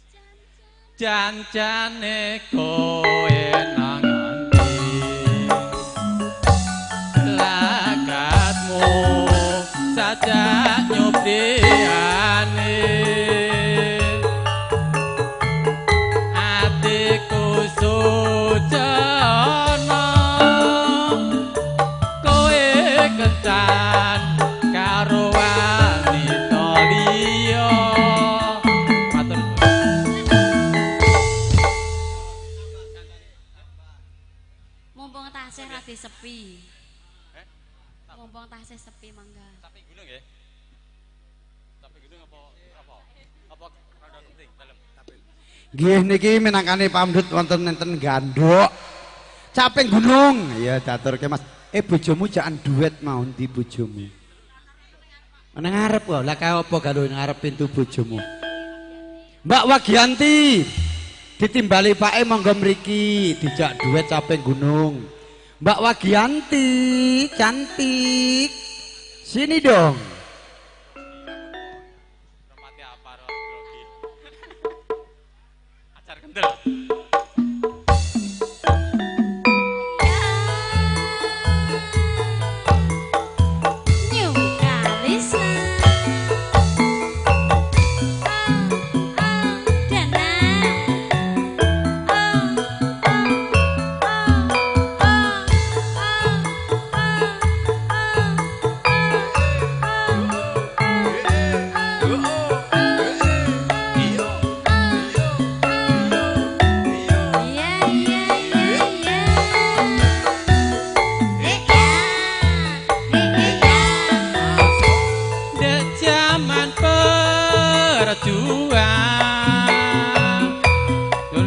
Speaker 3: jan-jane kowe nang ngendi? Lagatmu saja nyupriane. Atiku sucana kowe kencan karo
Speaker 1: tasih radi sepi. Mumpung tasih sepi mangga.
Speaker 3: Sapi gunung nggih. Sapi gunung apa? Apa rada penting dalem?
Speaker 2: Nggih niki minangkane pamdhut wonten enten Gandhok. Caping gunung. Ya daturke Mas. Bojomu jangan duet mau ndi bojomu. Nang ngarep kok. Lah kae apa karo ngarep pintu bojomu? Mbak Wagianti. Ditimbali pake monggo mriki dijak duet caping gunung. Mbak Wagianti cantik. Sini dong.
Speaker 3: Hormati apa grogi. Acar kendel. berjuang tur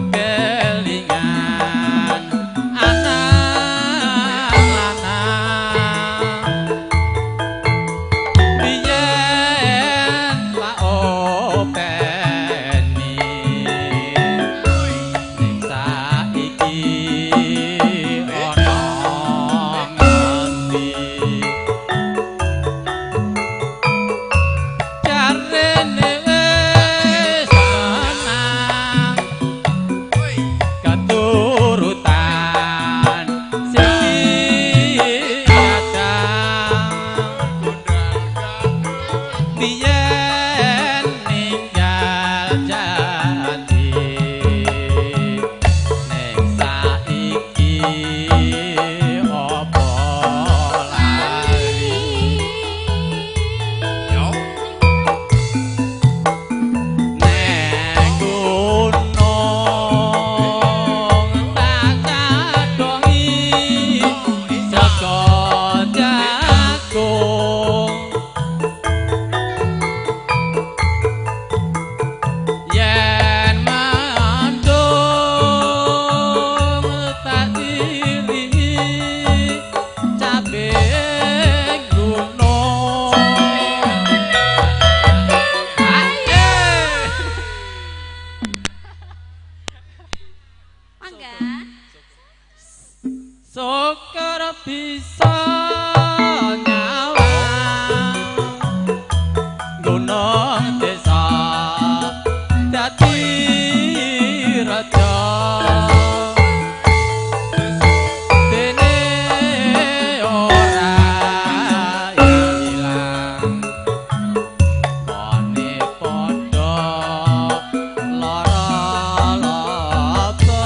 Speaker 4: bisa nyawang gunung desa dadi raja dene ora ilang kone padha lara laba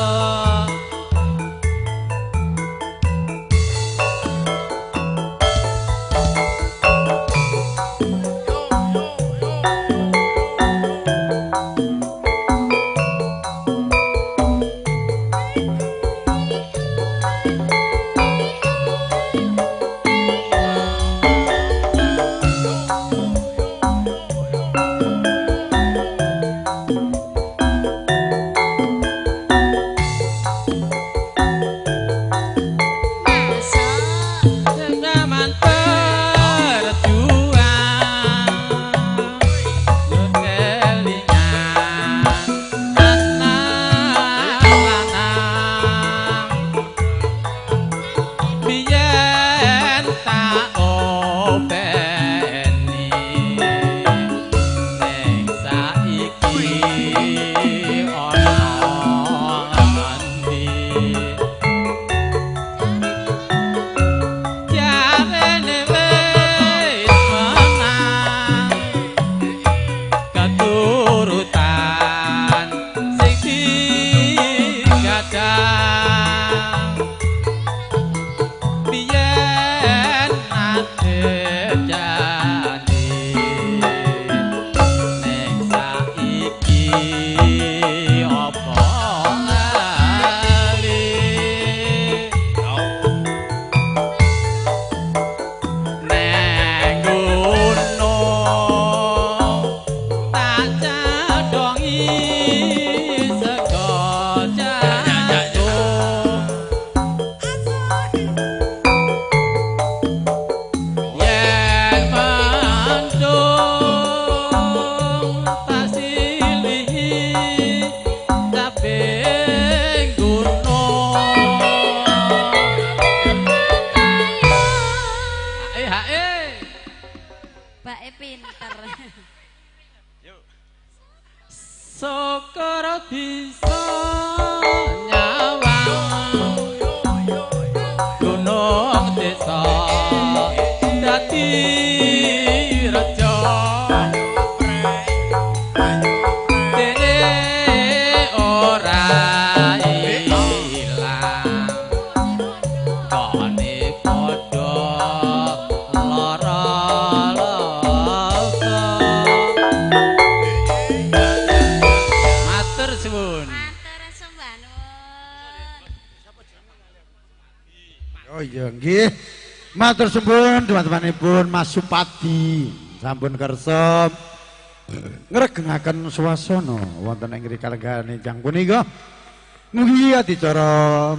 Speaker 4: zaman berjuang yo kelingan anak lanang biyen tak openi ning saiki ana ngendi jarene wis menang keturutan sing digadang biyen ate janji ning saiki apa lali neng gunung tak cadongi sego jantung yen mendung tak silihi kabeh gunung hae
Speaker 1: Bae pinter.
Speaker 4: Syukur bisa nyawang gunung desa dadi raja dene ora ilang kone padha lara laba matur suwun
Speaker 1: Matur sembah nuwun.
Speaker 2: Oh iya nggih. Matur suwun teman-temanipun Mas Supadi sampun kersa ngregengaken swasana wonten ing kalenggahan ingkang punika. Mugi adicara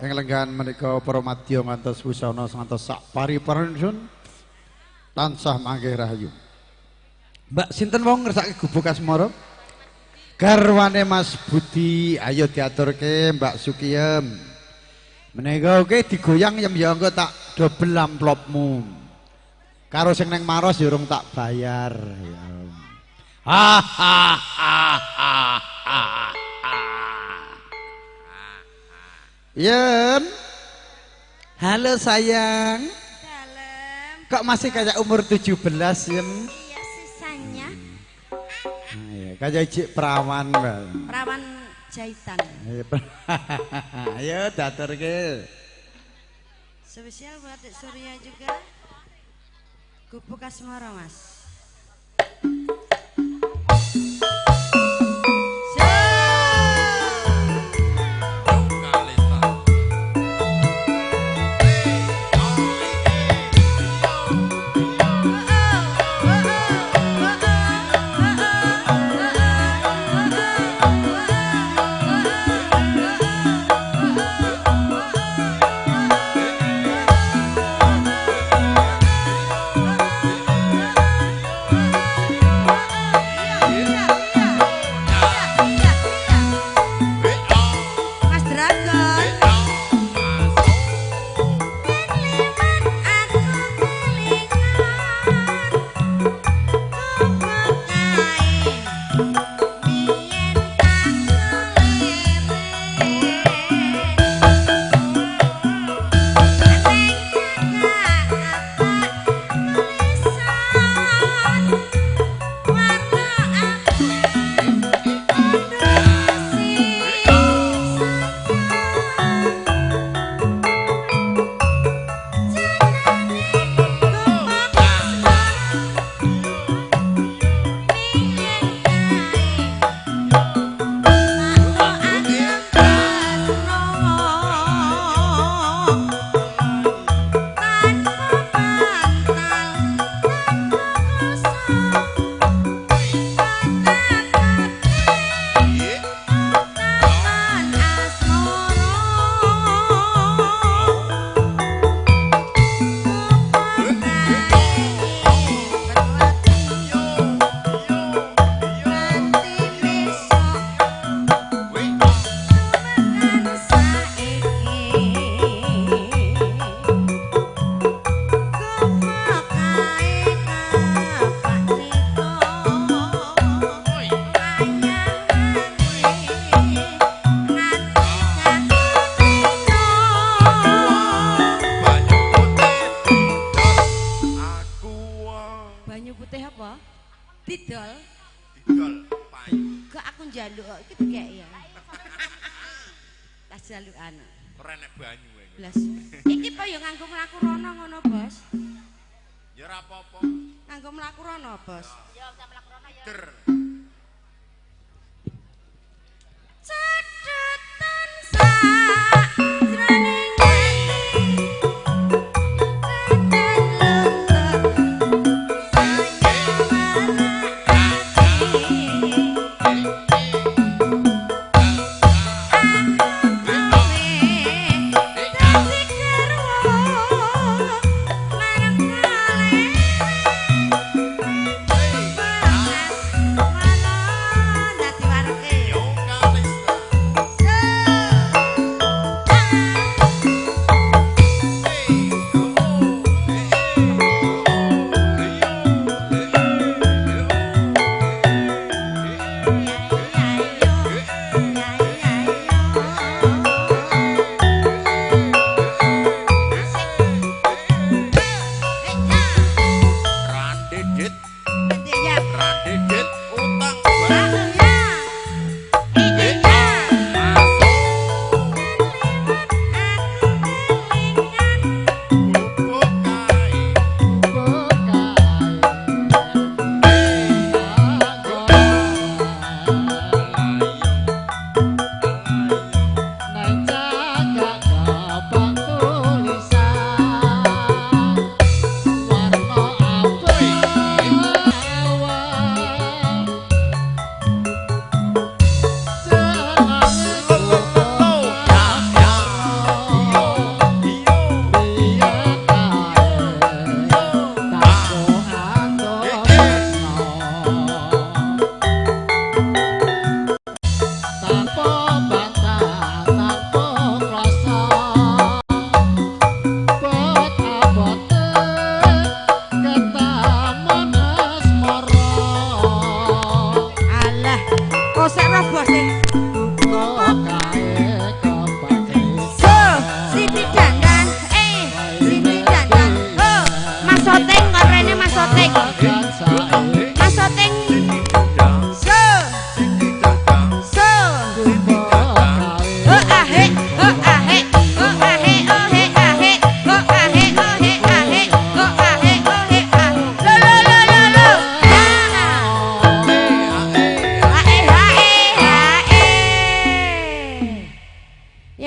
Speaker 2: ing lenggahan menika para madya ngantos wusana ngantos sak paripurnaipun tansah mangke rahayu. Mbak sinten wong ngersake gubuk asmara? Garwane Mas Budi, ayo diaturke Mbak Sukiem. Menika oke digoyang yem ya engko tak dobel amplopmu. Karo sing neng maros ya urung tak bayar. Ha ha ha ha ha. Yen. Halo sayang.
Speaker 1: Dalam.
Speaker 2: Kok masih kayak umur 17 Yen?
Speaker 1: Iya sisanya.
Speaker 2: Kayak cik perawan, Mbak.
Speaker 1: Perawan jahitan.
Speaker 2: Ayo daturke.
Speaker 1: Spesial buat Dek Surya juga. Gubuk asmara, Mas. jalukan.
Speaker 5: Ora enek banyu iki.
Speaker 1: Blas. Iki po ya nganggo mlaku rono ngono, Bos.
Speaker 5: Ya ora apa-apa.
Speaker 1: Nganggo mlaku rono, Bos.
Speaker 5: Ya usah mlaku rono ya. Der.
Speaker 1: Cedetan sajroning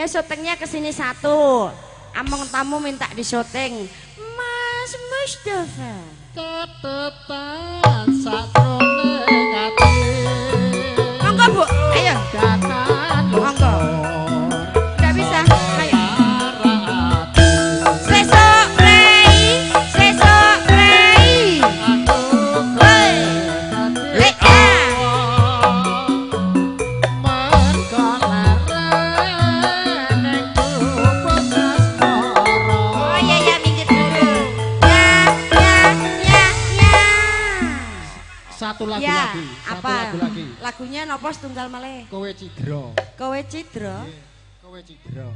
Speaker 1: syutingnya kesini satu. Among tamu minta di syuting. Mas Mustafa.
Speaker 6: Tetepan satrone ati.
Speaker 1: Monggo Bu, ayo. Monggo. Udah bisa, ayo. Sesok rei, sesok rei.
Speaker 6: Satu lagu
Speaker 1: ya,
Speaker 6: lagi.
Speaker 1: apa?
Speaker 6: Satu lagu lagi.
Speaker 1: Lagunya nopo setunggal malih?
Speaker 6: Kowe Cidro.
Speaker 1: Kowe Cidro.
Speaker 6: Kowe Cidro.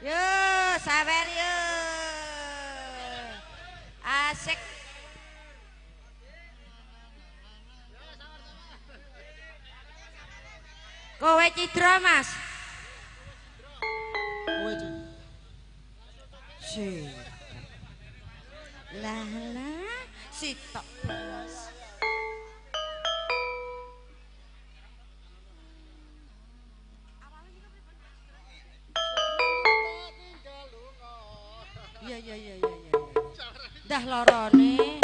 Speaker 1: Yo, sabar yo. Asik. Kowe Cidro, Mas.
Speaker 6: Kowe Cidro.
Speaker 1: Si. Lah sitok belas. Iya. Dah lorone.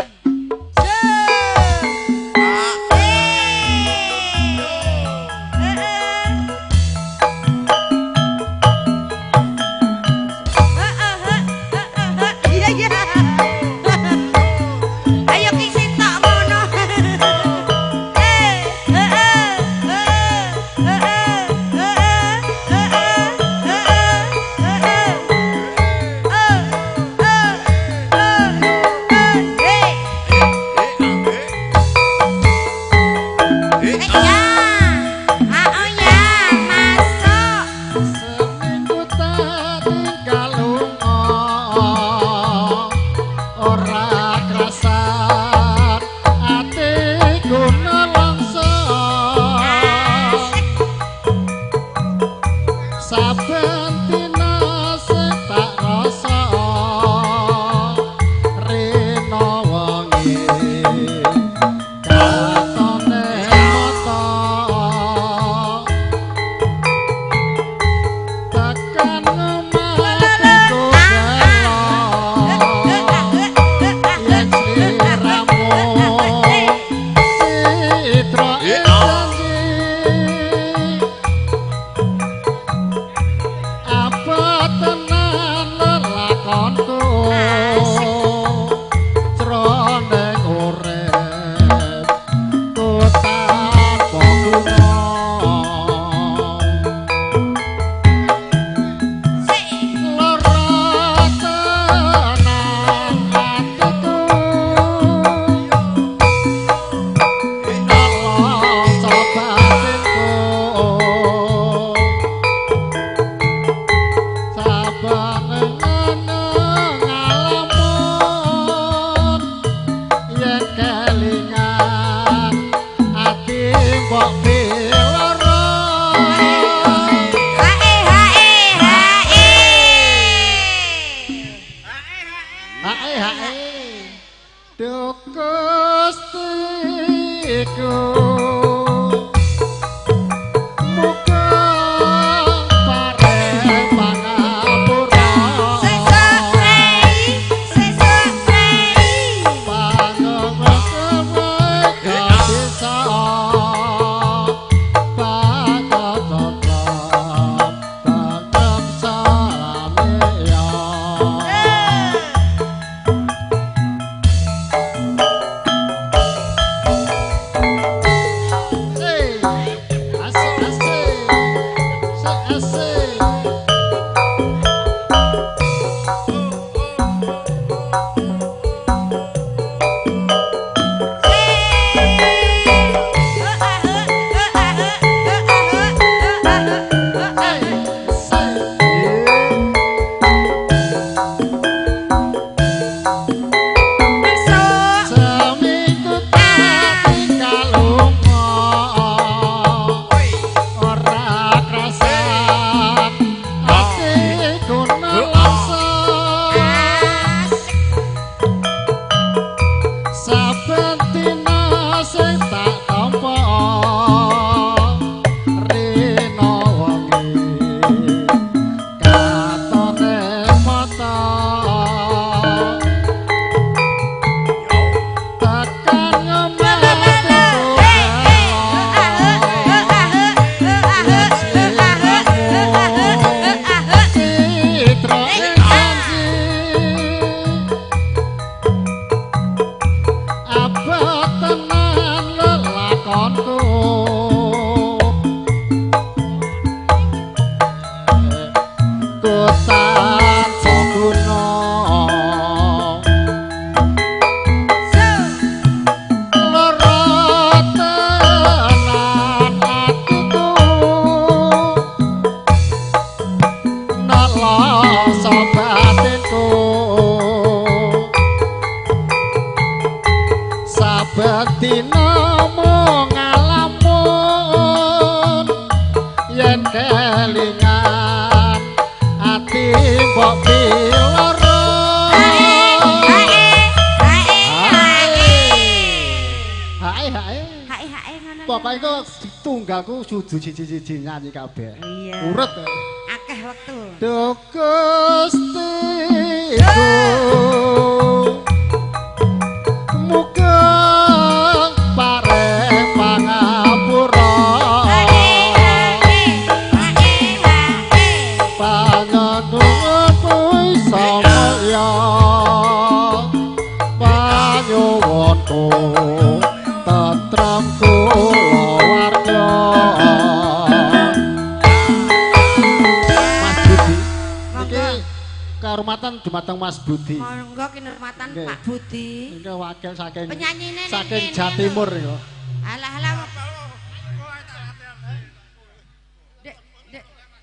Speaker 1: Hey!
Speaker 6: Tunggalku sudu siji-siji nyanyi kabeh.
Speaker 1: Iya.
Speaker 6: Urut.
Speaker 1: Akeh wektu.
Speaker 6: Duh Gustiku. Muga pareng pangapura. Panjenenganku isa mulya. Panyuwunku tentremku Kehormatan dumateng Mas Budi.
Speaker 1: Monggo kinurmatan Pak Budi.
Speaker 6: Nggih wakil saking
Speaker 1: penyanyine
Speaker 6: saking Jawa Timur niku.
Speaker 1: Alah-alah.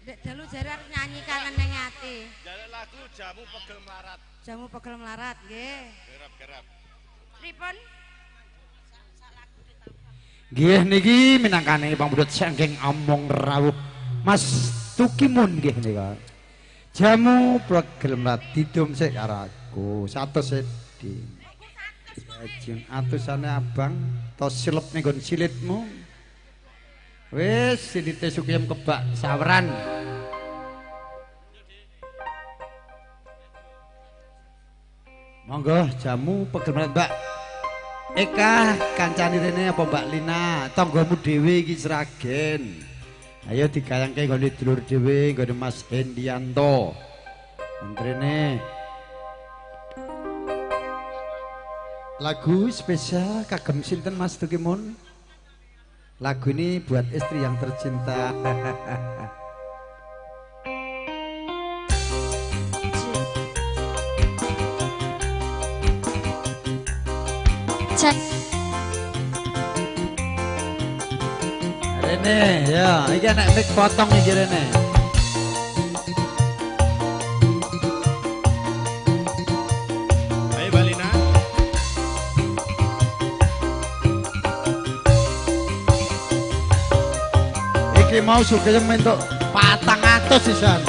Speaker 1: Dek dalu jare arep nyanyi kangen ning ati.
Speaker 5: Jaluk lagu Jamu Pegel Melarat.
Speaker 1: Jamu Pegel Melarat nggih.
Speaker 5: Gerap-gerap.
Speaker 1: Pripun?
Speaker 2: Nggih niki minangkane pambudut saking omong rawuh Mas Tukimun nggih nika. Jamu program didum sik karo aku. 100 sedi. Jajun atusane abang to silep ning nggon silitmu. Wis silite Sukiyam kebak saweran. Monggo jamu program Mbak Eka kancane rene apa Mbak Lina, tanggamu dhewe iki Sragen. Ayo digayangke nggone dulur dhewe, nggone Mas Hendianto. Antrene. Lagu spesial kagem sinten Mas Tukimun? Lagu ini buat istri yang tercinta.
Speaker 1: Cek.
Speaker 2: Rene, ya, iki nek mik potong iki rene.
Speaker 5: Ayo Balina.
Speaker 2: Iki mau Sukiyam entuk 400 sisan.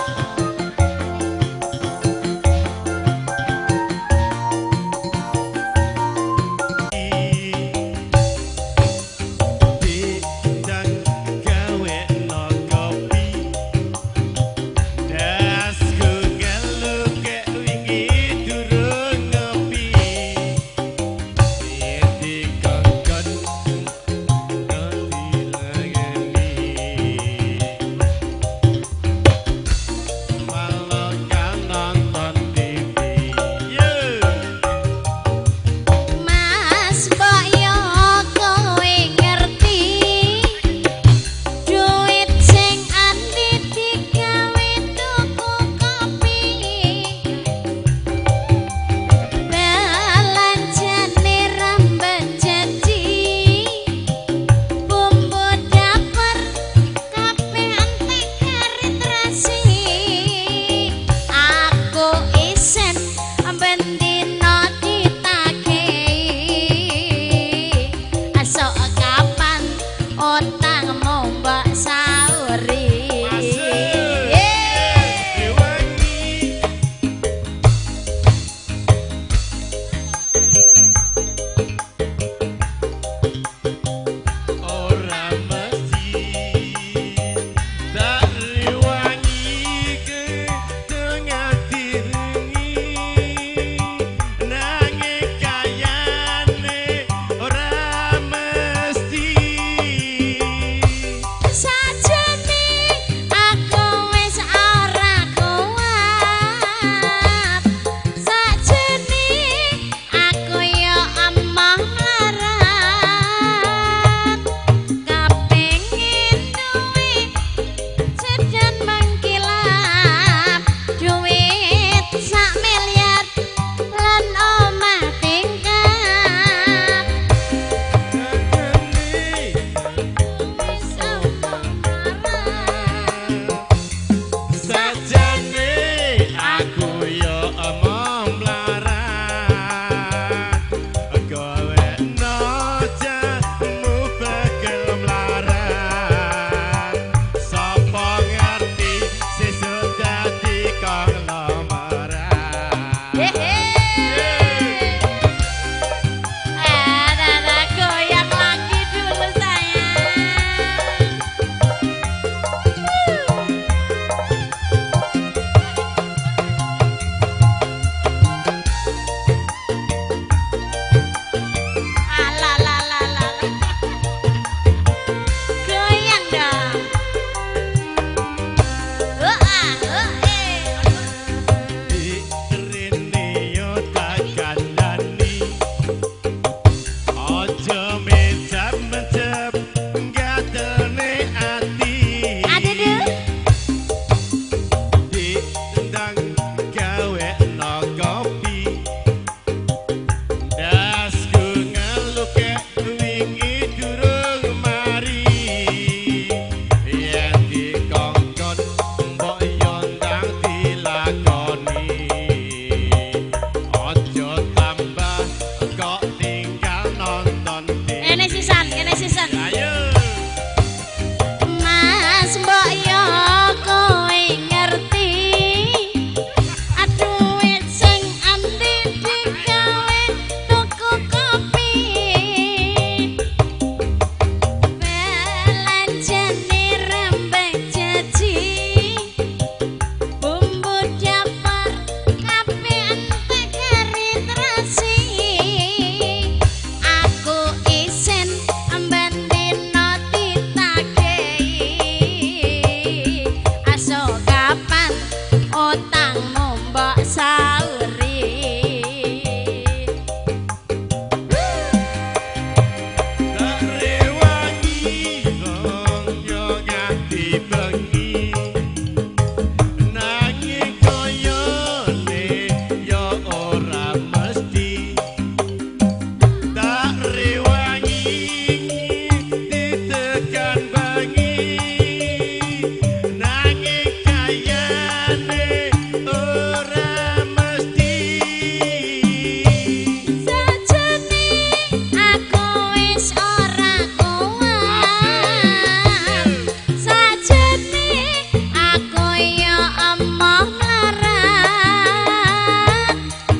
Speaker 1: kangmu mbok sauri
Speaker 5: Tak rewangi kaya nganti bengi nanging koyone ya ora mesti tak rewangi ditekan bengi nanging kayane ora mesti
Speaker 1: sajane aku wis ora kuat sajane aku ya omong larat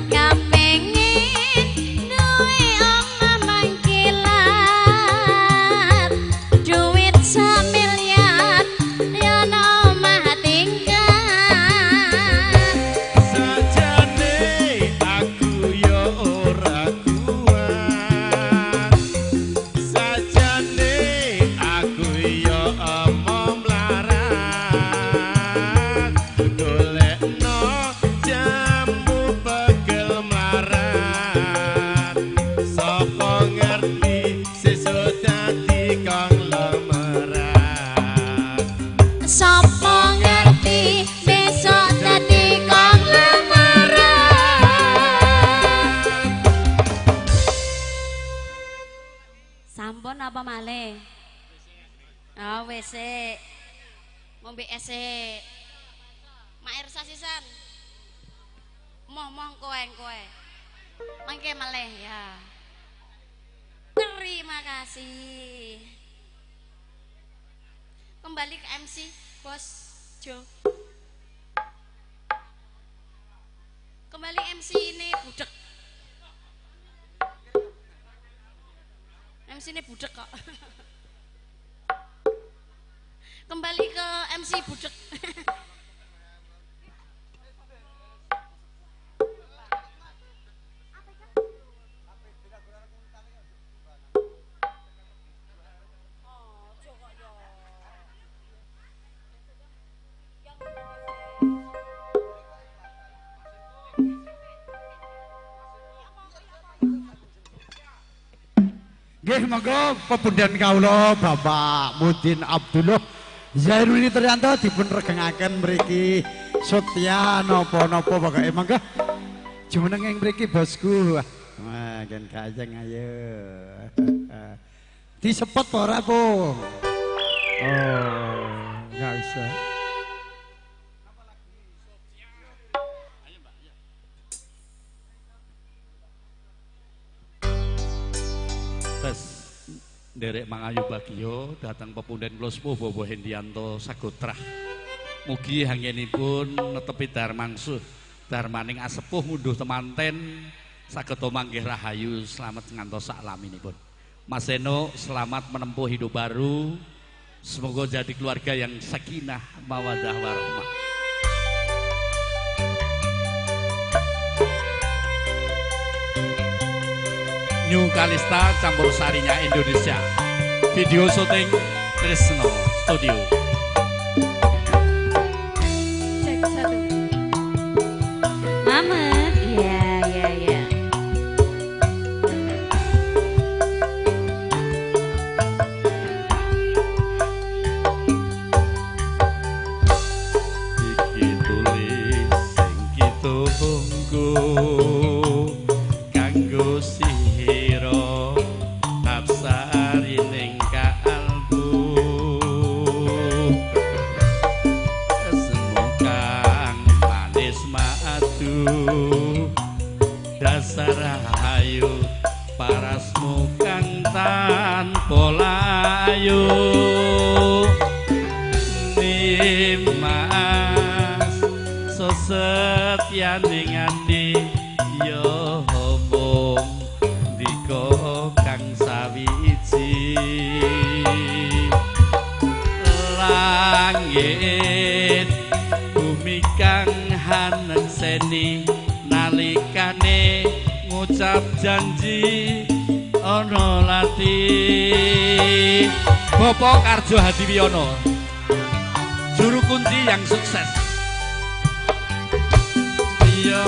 Speaker 1: kepengin duwe omah mangkilat duit samiliar ya omah tingkat
Speaker 5: sajane aku ya ora kuat sajane aku ya omong mlarat golekno jambu pegel marat sapa ngerti sesuk dadi konglomerat
Speaker 1: sapa ngerti besok dadi konglomerat sampun apa malih oh wis ngombe es mak Ersa sisan mong kowe mangke malih ya terima kasih kembali ke MC Bos Jo kembali MC ini budek MC ini budek kok kembali ke MC budek
Speaker 2: Nggih monggo pepundhen kawula Bapak Mudin Abdullah Zairuni Triyanto dipun regengaken mriki Setya napa-napa pokoke monggo jumeneng ing mriki bosku. Wah, kan kajeng ayo. Disepet apa ora, Po? Oh, enggak usah.
Speaker 3: Derek Mangayu Bagio datang pepunden kula sepuh Bobo Hendianto Sagotrah. Mugi hanggenipun netepi darmangsuh darmaning asepuh munduh temanten saged manggih rahayu selamat ngantos saklaminipun. Mas Eno selamat menempuh hidup baru. Semoga jadi keluarga yang sakinah mawaddah warahmah. New Kalista campur sarinya Indonesia. Video syuting Trisno Studio.
Speaker 1: cek satu Mamet ya
Speaker 3: Iki tulis sing kita tunggu kanggo sira absari ning kalbu semukang manis madu dasar rahayu parasmu kang tanpa layu Nimas sesetyaning ati yo omong diko kang sawiji langit bumi kang hanekseni nalikane ngucap janji ana lati Bapak Karjo Hadiwiono juru kunci yang sukses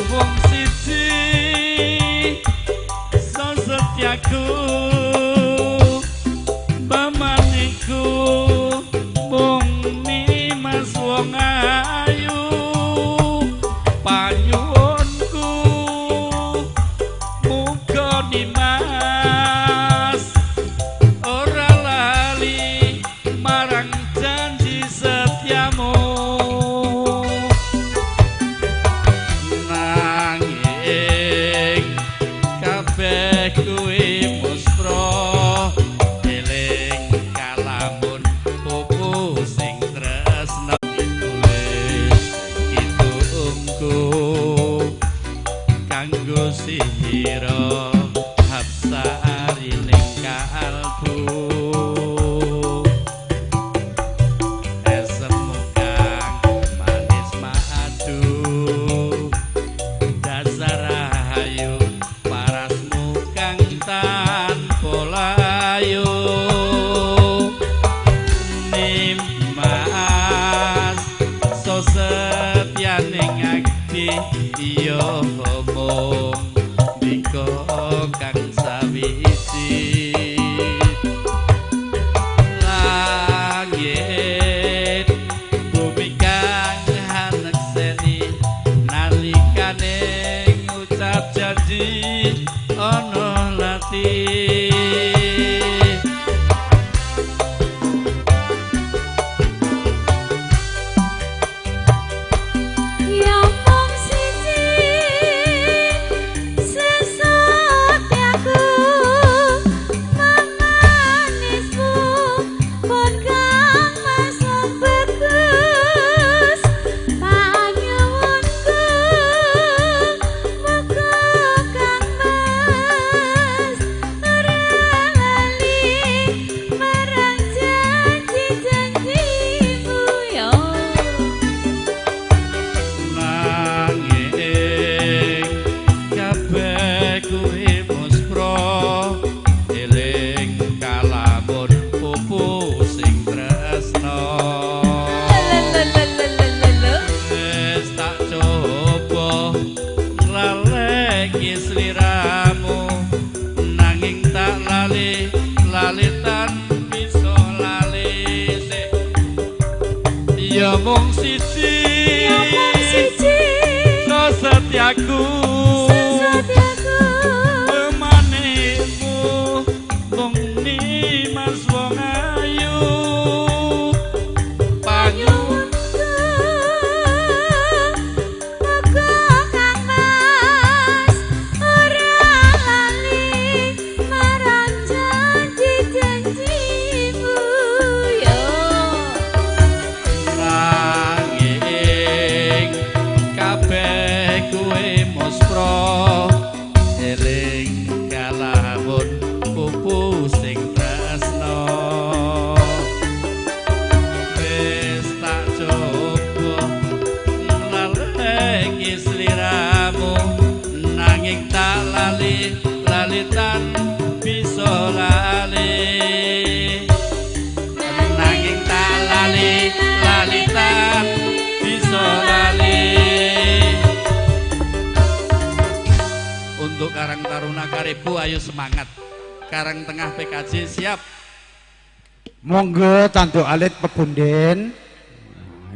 Speaker 7: wong siji so setiaku pamaniku mung nimas wong ayu panyuwunku muga nimas ora lali marang janji setiamu nanging kabeh kuwi muspro eling kalamun pupu sing tresna ditulis kidungku kanggo sihira hapsari ning kalbu esemu kang manis madu dasar rahayu parasmu kang tanpa layu nimas so setyaning akti iya omong diko kang sawiji langit bumi kang hanekseni nalikane ngucap janji ana latih
Speaker 1: Ya wong siji sesatiaku memanismu pun kang masuk bagus panyuwunku muga kang mas ora lali marang janji-janjimu ya
Speaker 7: nanging kabeh kuwi muspro eling kalamun pupu sing tresna wis tak coba nglaleki sliramu nanging tak lalitan bisa lali sik ya mung siji so setiaku pemanimu mung nimas wong ayu panyuwunku
Speaker 1: muga kang mas ora lali marang janji-janjimu ya
Speaker 7: nanging kabeh kuwi muspro eling kalamun pupu sing tresna wis tak coba nglaleki sliramu nanging tak lalitan bisa lali nanging tak lalitan bisa lali untuk Karang Taruna Karibu ayo semangat Karang Tengah PKJ siap
Speaker 2: Monggo Tanduk Alit Pebunden.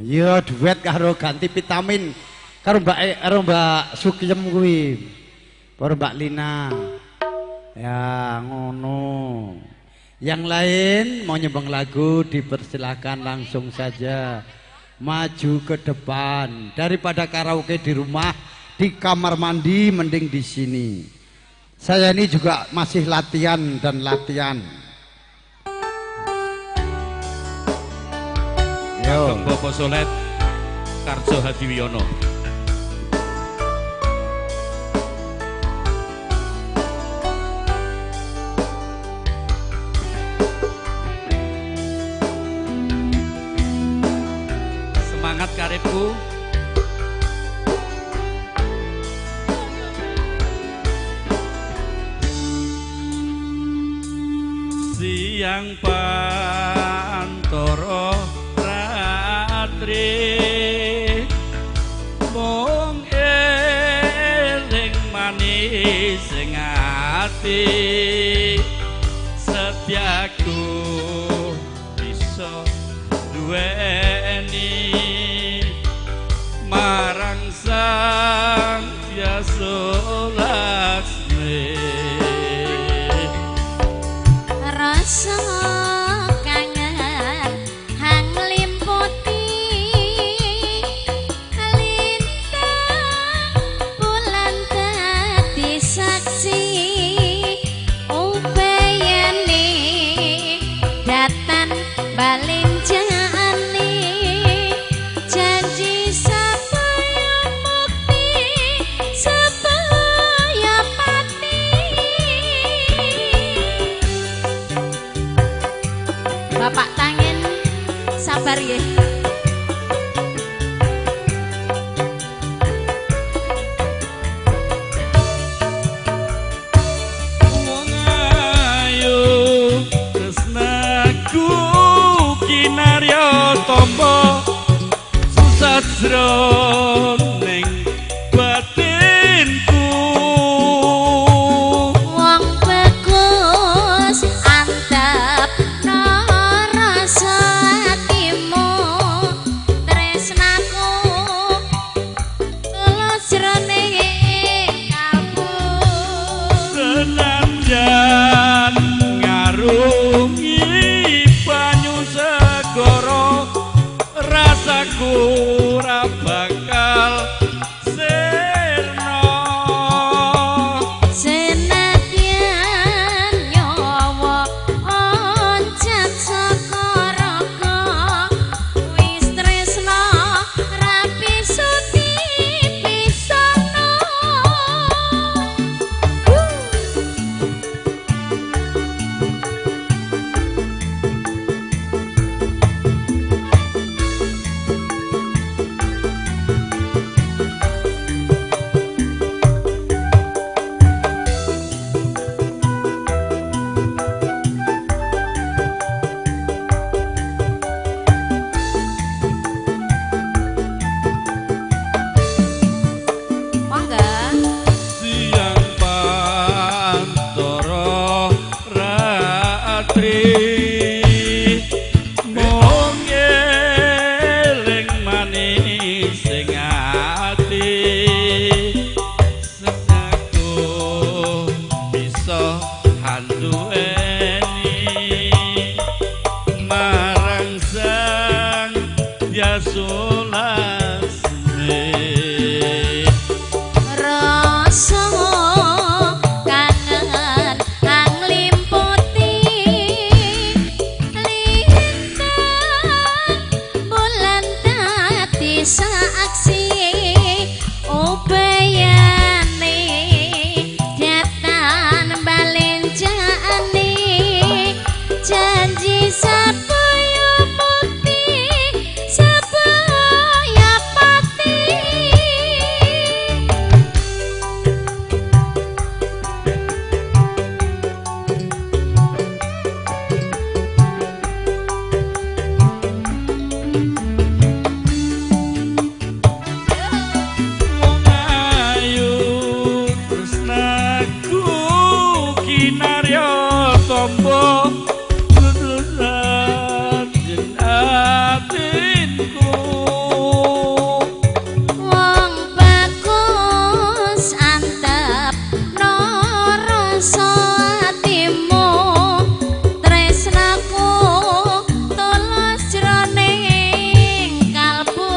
Speaker 2: Ya duet karo ganti vitamin karo Mbak Sukiyem kuwi. Karo Mbak Lina. Ya ngono. Yang lain mau nyembang lagu dipersilahkan langsung saja maju ke depan daripada karaoke di rumah di kamar mandi mending di sini. Saya ini juga masih latihan dan latihan. Yo.
Speaker 3: Ageng Bapak Solet Karjo Hadiwiono. Semangat karibku.
Speaker 7: Siang pantoro ratri mung
Speaker 3: sing ati setiaku bisa duweni marang Sang Hyang Laksmi
Speaker 1: rasa kangen hang limputi lintang bulan dadi saksi upayane datan balinjane janji supaya mukti supaya pati Bapak tangen sabar ya.
Speaker 3: wong ayu tresnaku kinarya tampa susah jroning batinku
Speaker 1: Wong bagus antep rasa atimu tresnaku tulus jroning kalbu
Speaker 3: senanjan ngarungi banyu segara rasaku ora bakal sirna
Speaker 1: senadyan nyawa oncat saka raga wis tresna rapi suti pisana mangga
Speaker 3: siang pantara ratri mung eling manis sing ati senengku bisa handueni marang Sang Hyang Laksmi
Speaker 1: rasa kangen hang limputi lintang bulan dadi saksi upayane datan balenjane janji supaya mukti supaya pati
Speaker 3: wong ayu tresnaku kinarya tampa tutusan atinku
Speaker 1: wong bagus antep rasa atimu tresnaku tulus jroning kalbu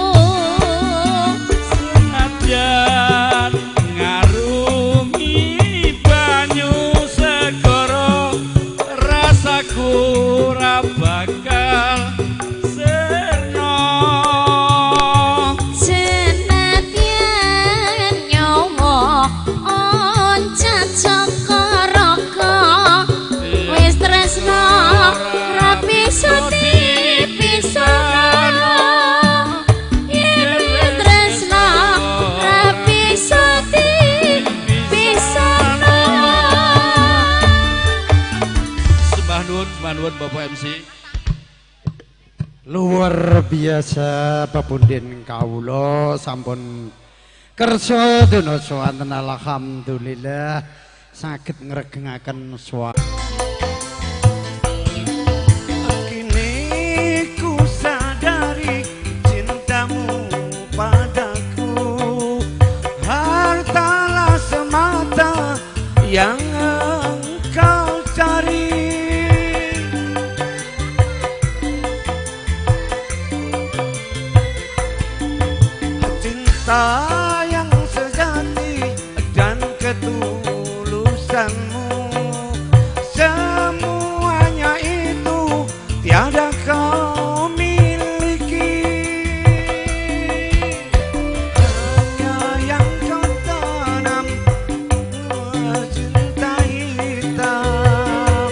Speaker 3: senadyan ngarungi banyu segara rasaku ora bakal sirna
Speaker 1: senadyan nyawa oncat saka raga wis tresna rapi suti pisana yen wis tresna rapi suti pisana
Speaker 3: sembah nuwun Bapak MC
Speaker 2: Luar biasa pepunden kawula sampun Kersa duna swanten alhamdulillah saged ngregengaken swara.
Speaker 5: Kini ku sadari cintamu padaku hartalah semata yang engkau cari. Cinta yang sejati dan ketulusanmu, semuanya itu tiada kau miliki. Hanya yang kau tanam cinta hitam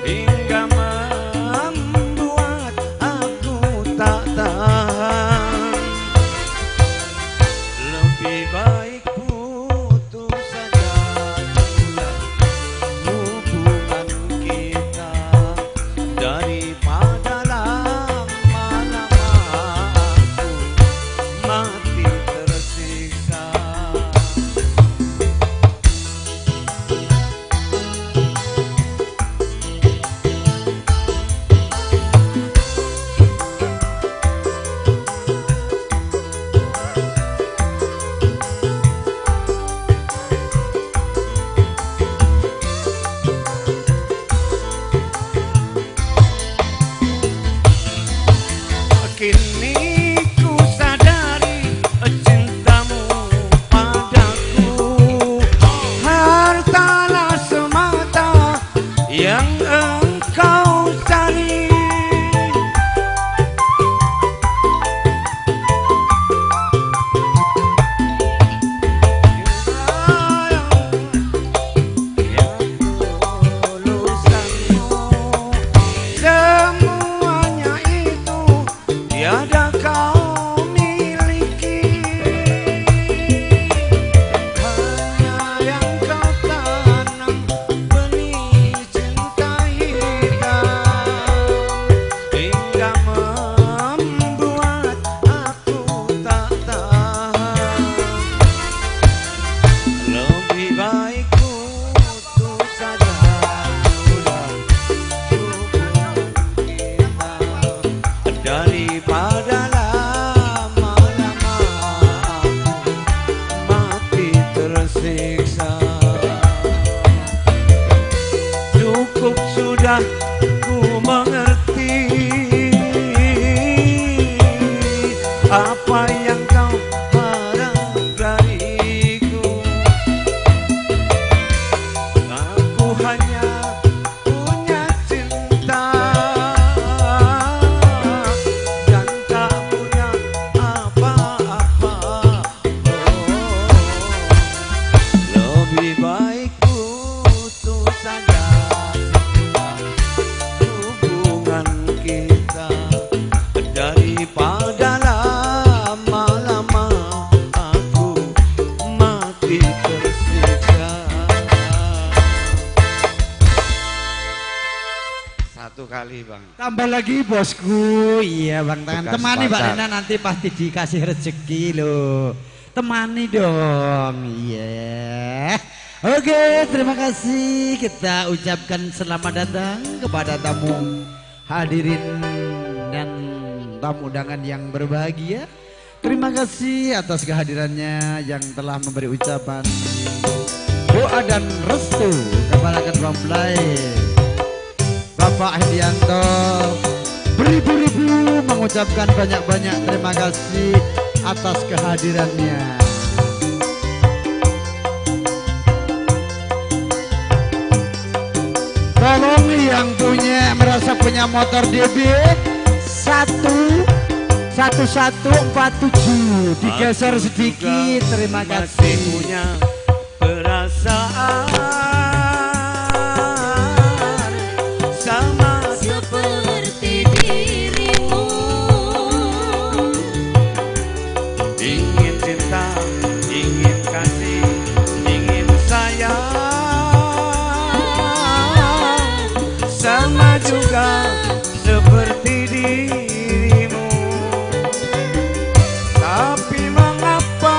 Speaker 5: hingga membuat aku tak tahan. Lebih baik putus saja hubungan kita daripada lama-lama aku mati tersiksa. Kini ku sadari cintamu padaku hartalah semata yang engkau cari. Semuanya itu tiada kau miliki. Hanya yang kau tanam benih cinta hitam hingga membuat aku tak tahan. Lebih baik putus saja sudah hubungan kita daripada lama-lama mati tersiksa. Cukup sudah ku mengerti apa yang kau harap dariku. Aku hanya punya cinta dan tak punya apa-apa. Lebih baik putus saja hubungan kita daripada lama-lama aku mati tersiksa. Satu kali bang.
Speaker 2: Tambah lagi bosku. Iya Bang Tangan.
Speaker 5: Bekas
Speaker 2: Temani Mbak
Speaker 5: pacar.
Speaker 2: Rina nanti pasti dikasih rezeki loh. Temani dong. Iya. Oke, terima kasih. Kita ucapkan selamat datang kepada tamu hadirin dan tamu undangan yang berbahagia. Terima kasih atas kehadirannya yang telah memberi ucapan doa dan restu kepada Ketua Mempelai Bapak Hedianto. Beribu-ribu mengucapkan banyak-banyak terima kasih atas kehadirannya. Tolong yang merasa punya motor DB 1147 digeser sedikit. Terima
Speaker 5: Masih
Speaker 2: kasih.
Speaker 5: punya perasaan sama
Speaker 1: Seperti dirimu,
Speaker 5: ingin cinta, ingin kasih, ingin sayang, sama juga seperti dirimu. Tapi mengapa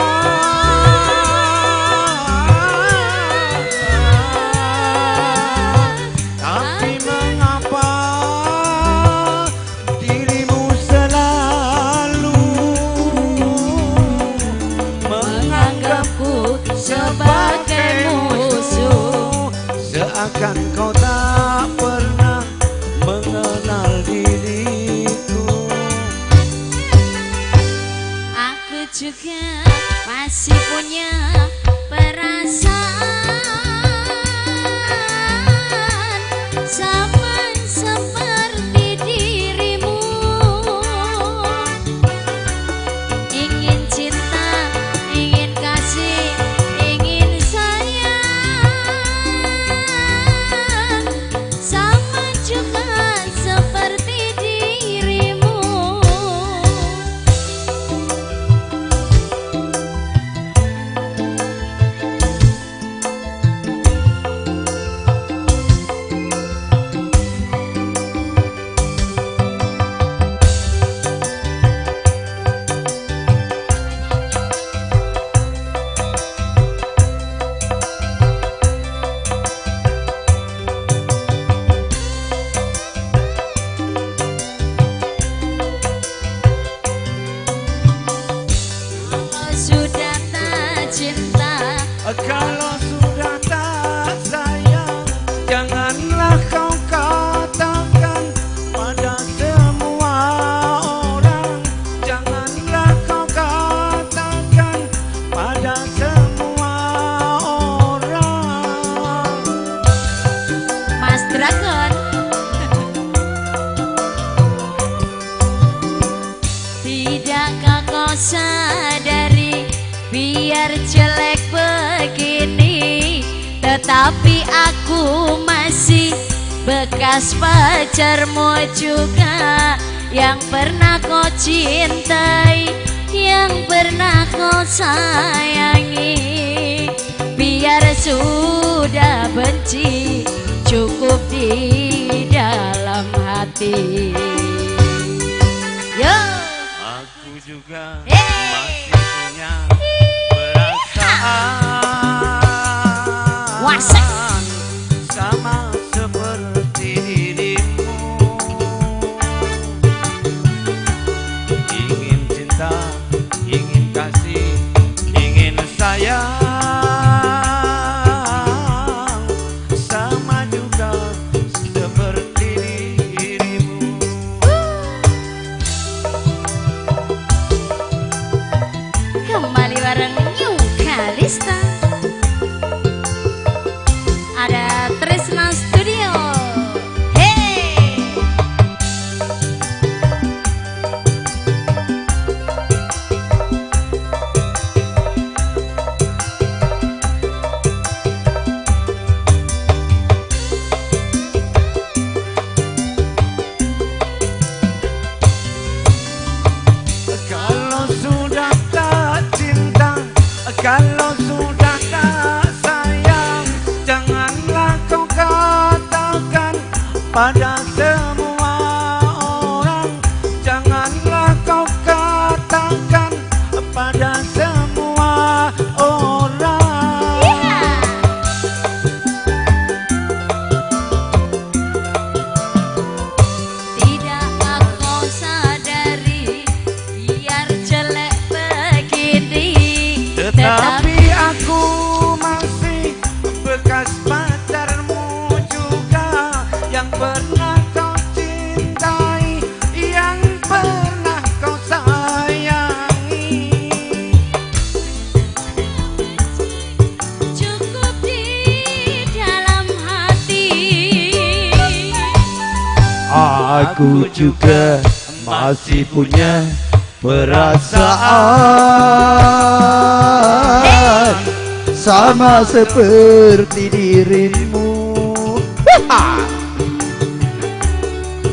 Speaker 5: Kan kau tak pernah mengenal diriku.
Speaker 1: Aku juga masih punya perasaan sama seperti dirimu. Ingin cinta, ingin kasih, ingin sayang sama juga seperti dirimu. Sudah tak cinta,
Speaker 5: Kalau sudah tak sayang, janganlah kau katakan pada semua orang. Janganlah kau katakan pada semua orang.
Speaker 1: Mas Dragon. Tidakkah kau sadari biar jelek begini, tetapi aku masih bekas pacarmu juga, yang pernah kau cintai, yang pernah kau sayangi. Biar sudah benci, cukup di dalam hati. Yo.
Speaker 5: Aku juga
Speaker 1: Hey.
Speaker 5: masih punya perasaan
Speaker 1: Wasak.
Speaker 5: sama seperti dirimu. Ingin cinta, ingin kasih, ingin sayang sama juga seperti dirimu.
Speaker 1: Kembali bareng New Kalista. Ada Trisna Studio. Hey.
Speaker 5: Kalau sudah tak cinta, kalau sudah tak sayang, janganlah kau katakan pada semua orang. Janganlah kau katakan pada semua orang.
Speaker 1: Yeah. Tidakkah kau sadari biar jelek begini,
Speaker 5: Tetapi aku masih bekas pacarmu juga, yang pernah kau cintai, yang pernah kau sayangi.
Speaker 1: cukup di dalam hati.
Speaker 5: Aku juga masih punya perasaan sama seperti dirimu.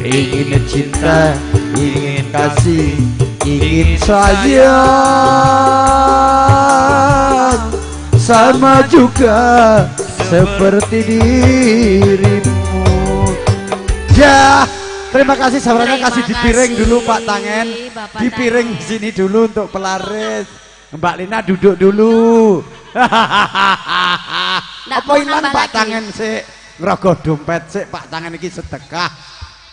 Speaker 5: Ingin cinta, ingin kasih, ingin sayang sama juga seperti dirimu. Ya, terima kasih sabarnya, kasih di piring dulu Pak Tangen.
Speaker 1: Bapak
Speaker 5: Di piring sini dulu untuk pelaris. Mbak Lina duduk dulu. Apa
Speaker 1: mau
Speaker 5: iman
Speaker 1: nambah
Speaker 5: Pak
Speaker 1: lagi?
Speaker 5: Tangen sik ngerogoh dompet sik, Pak Tangen iki sedekah.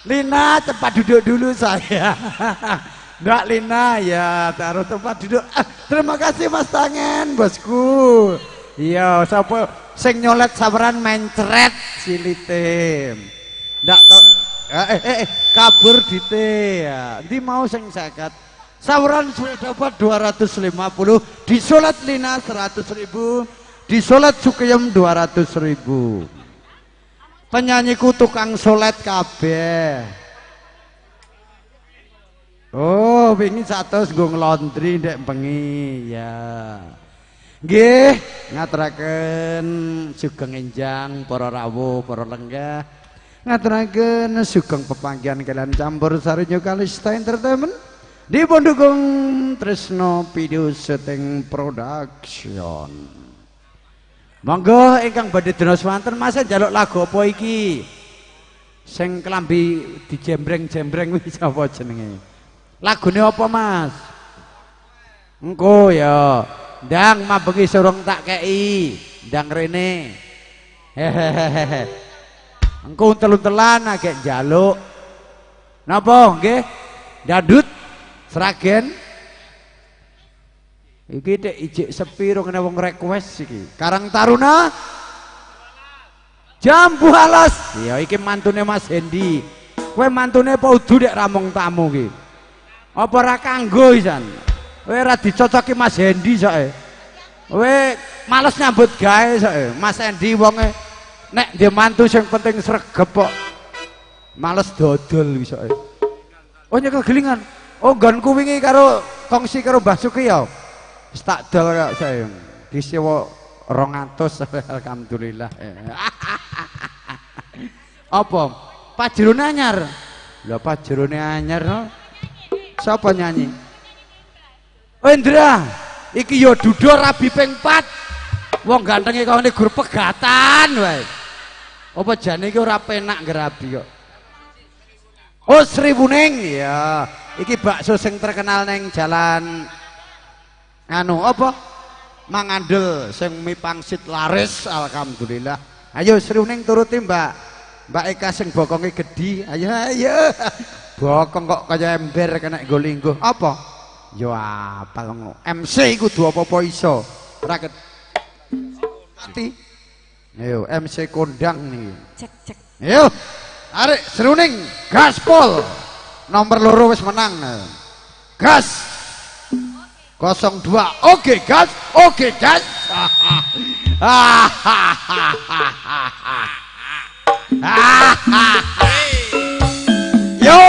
Speaker 5: Lina cepat duduk dulu saya. Mbak Lina ya taruh tempat duduk. Terima kasih Mas Tangen bosku. Iya, sapa sing nyolet sabaran mencret. Cilitim. Ndak to kabur dite ya. Ndi mau sing 50. Saweran sudah dapat 250, disolat Lina 100.000, disolat Sukiyem 200.000. Penyanyiku tukang solet kabeh. Oh, wingi 100 nggo nglondri ndek bengi ya. Nggih, ngaturaken sugeng enjang para rawuh, para lenggah. Ngaturaken sugeng pepanggihan kalian campur sari Kalista Entertainment. Dipun dukung Tresno Video Shooting Production. Monggo ingkang badhe dina swanten Mas njaluk lagu apa iki? Sing klambi dijembreng-jembreng kuwi sapa jenenge? Lagune apa Mas? Engko ya. Ndang mambengi surung tak kei. Ndang rene. Hehehe. Engko untel-untelan agek njaluk. Napa nggih? Dadut Sragen iki tek ijik sepi rong wong request iki. Karang Taruna Jambu Alas. Ya iki mantune Mas Hendi. Kowe mantune apa udu nek ramong tamu iki? Apa ora kanggo isan? Kowe ora dicocoki Mas Hendi soke. Kowe males nyambut gawe soke. Mas Hendi wonge nek ndek mantu sing penting sregep kok. Males dodol iki soke. Oh nyekel gelingan. Oh nggonku wingi karo kongsi karo Mbah Suki ya. Wis tak dol kok saya. Disewa 200 alhamdulillah. Apa? Pajrone anyar. Lah pajrone anyar no. Sapa nyanyi? Oh Indra, iki yo dudo rabi ping 4. Wong gantenge kene gur pegatan wae. Apa jane iki ora penak ngrabi kok. Oh Sri Wuning ya. Iki bakso sing terkenal neng jalan anu apa? Mangandel sing mie pangsit laris alhamdulillah. Ayo Sri Wuning turuti Mbak Eka sing bokonge gedhi. Ayo ayo. Bokong kok kaya ember kena nggo lingguh. Apa? Yo apal ngono. MC kudu apa-apa iso. Ora mati. Ayo MC kondang niki. Cek. Ayo. Arek Sri Wuning gaspol. Nomor loro wis menang. Gas. 02. Oke gas. Oke gas. Yo.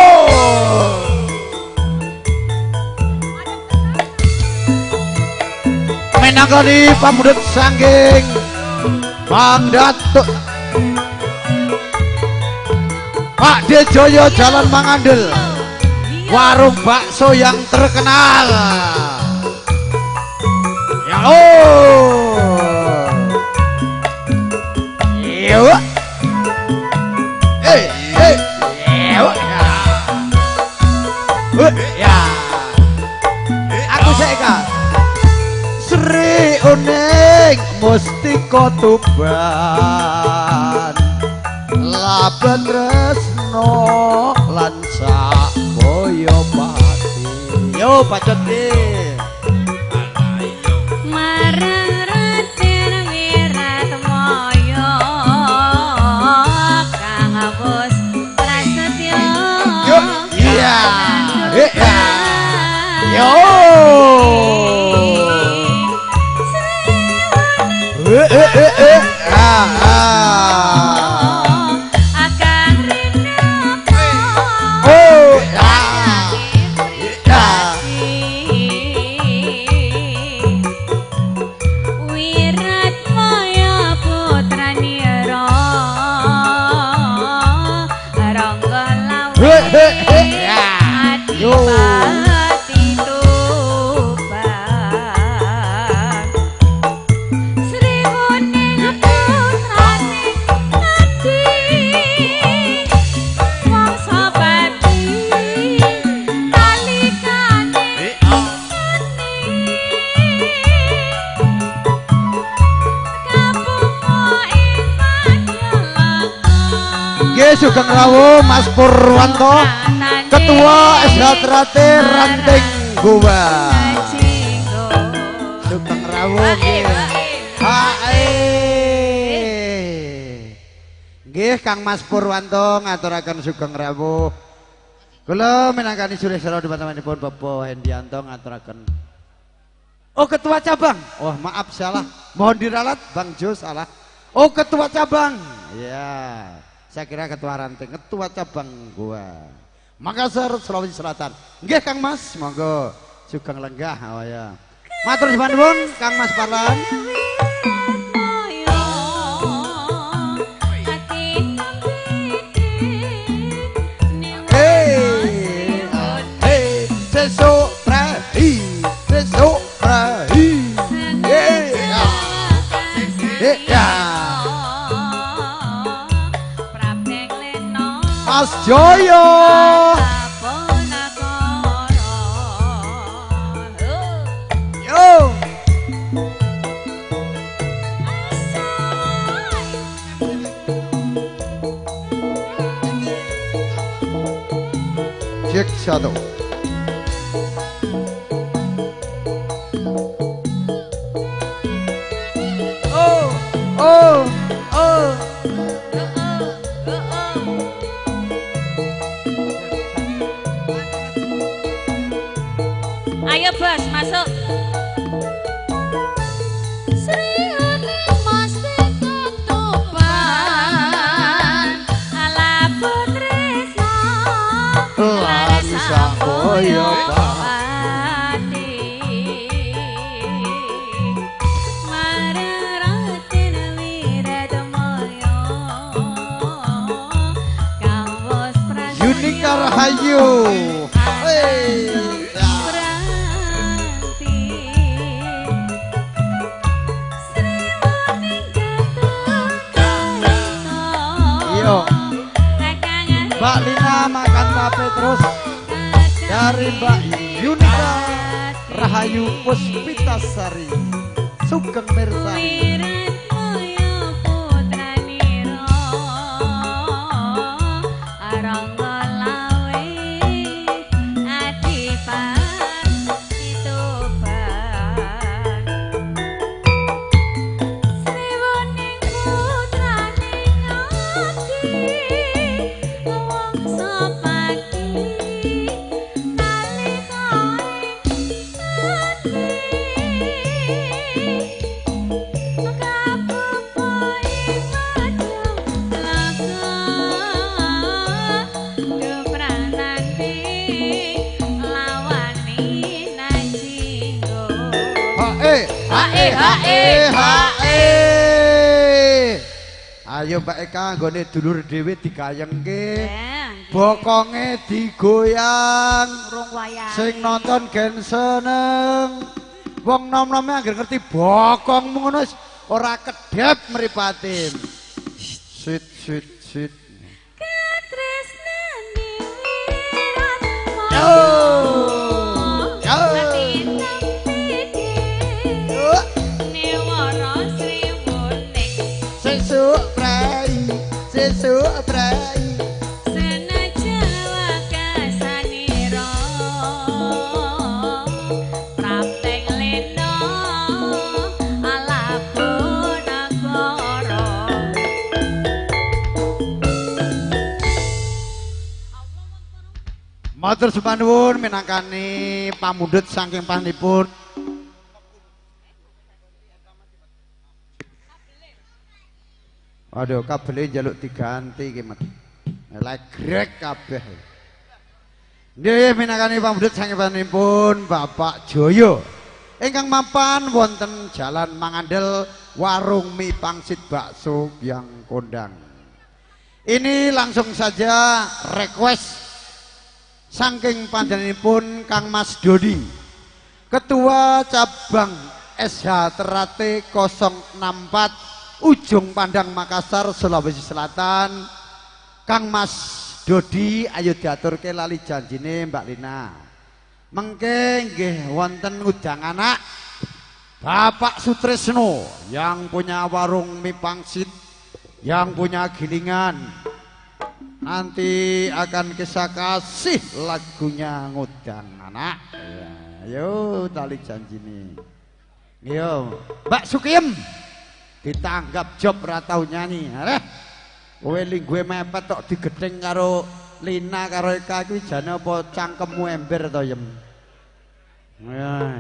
Speaker 5: Menangani pamudut sanggeng Bang Datuk Pak Dejoyo Jalan Mangandel, warung bakso yang terkenal. Ya yo. Ya. Aku Seka. Sri Uning Mustika Tuban. Laban Tresno lan sak Boyopati. Yo bacot iki.
Speaker 8: Marang Raden Wiratmaya Kang Bos Prasetyo.
Speaker 5: Yo iya. Yo. Sugeng Rawuh Mas Purwanto Ketua SHTRT Ranting Goa. Sugeng Rawuh Nggih Kang Mas Purwanto ngaturaken sugeng rawuh. Kula minangkani sulih sira departemenipun Bapak Hendianto ngaturaken. Oh ketua cabang. Oh maaf salah. Mohon diralat Bang Jo salah. Oh ketua cabang. Ya. Saya kira ketua ranting, ketua cabang gua. Makassar Sulawesi Selatan. Nggih Kang Mas, monggo sugeng lenggah. Oh ya. Matur nuwun Kang Mas Parlan. Sesuk prahi, sesuk prahi. Mas Joyo. Yo. Cek satu.
Speaker 8: Ayo bos, masuk.
Speaker 5: Yunika Rahayu. Mbak Lina makan tape terus dari Mbak Yunika Rahayu Puspitasari Sugeng Mirsani. Ayo Mbak Eka nggone dulur dhewe digayengke. Bokonge digoyang.
Speaker 8: Rung wayang.
Speaker 5: Sing nonton gen seneng. Wong nom-nome anggere ngerti bokongmu ngono ora kedhep mripatin. Sit sit sit.
Speaker 8: Katresnani wirat
Speaker 5: Yo. Yo. Sesuk prai, sesuk prai.
Speaker 8: Senajan wakasanira prapteng lena alapun nagara.
Speaker 5: Matur supanuwun minangkani pamundhut saking panipun. Aduh, kabele njaluk diganti iki, Mas. Legrek kabeh. Nggih, minangkani pamundhut saking Bapak Joyo ingkang mapan wonten Jalan Mangandel, warung mie pangsit bakso yang kondang. Ini langsung saja request saking panjenenganipun Kang Mas Dodi, Ketua Cabang SH Terate 064 Ujung Pandang Makassar Sulawesi Selatan. Kang Mas Dodi ayo diaturke lali janjine Mbak Lina. Mengke nggih wonten ngudang anak Bapak Sutresno yang punya warung mie pangsit, yang punya gilingan. Nanti akan kisah kasih lagunya ngudang anak. Ya, yo tali janjine. Yo, Mbak Sukiem ditanggap job ratau nyanyi. Kowe linggue mepet tok digething karo Lina karo Eka kuwi jane apa cangkemmu ember to, Yem? Ya.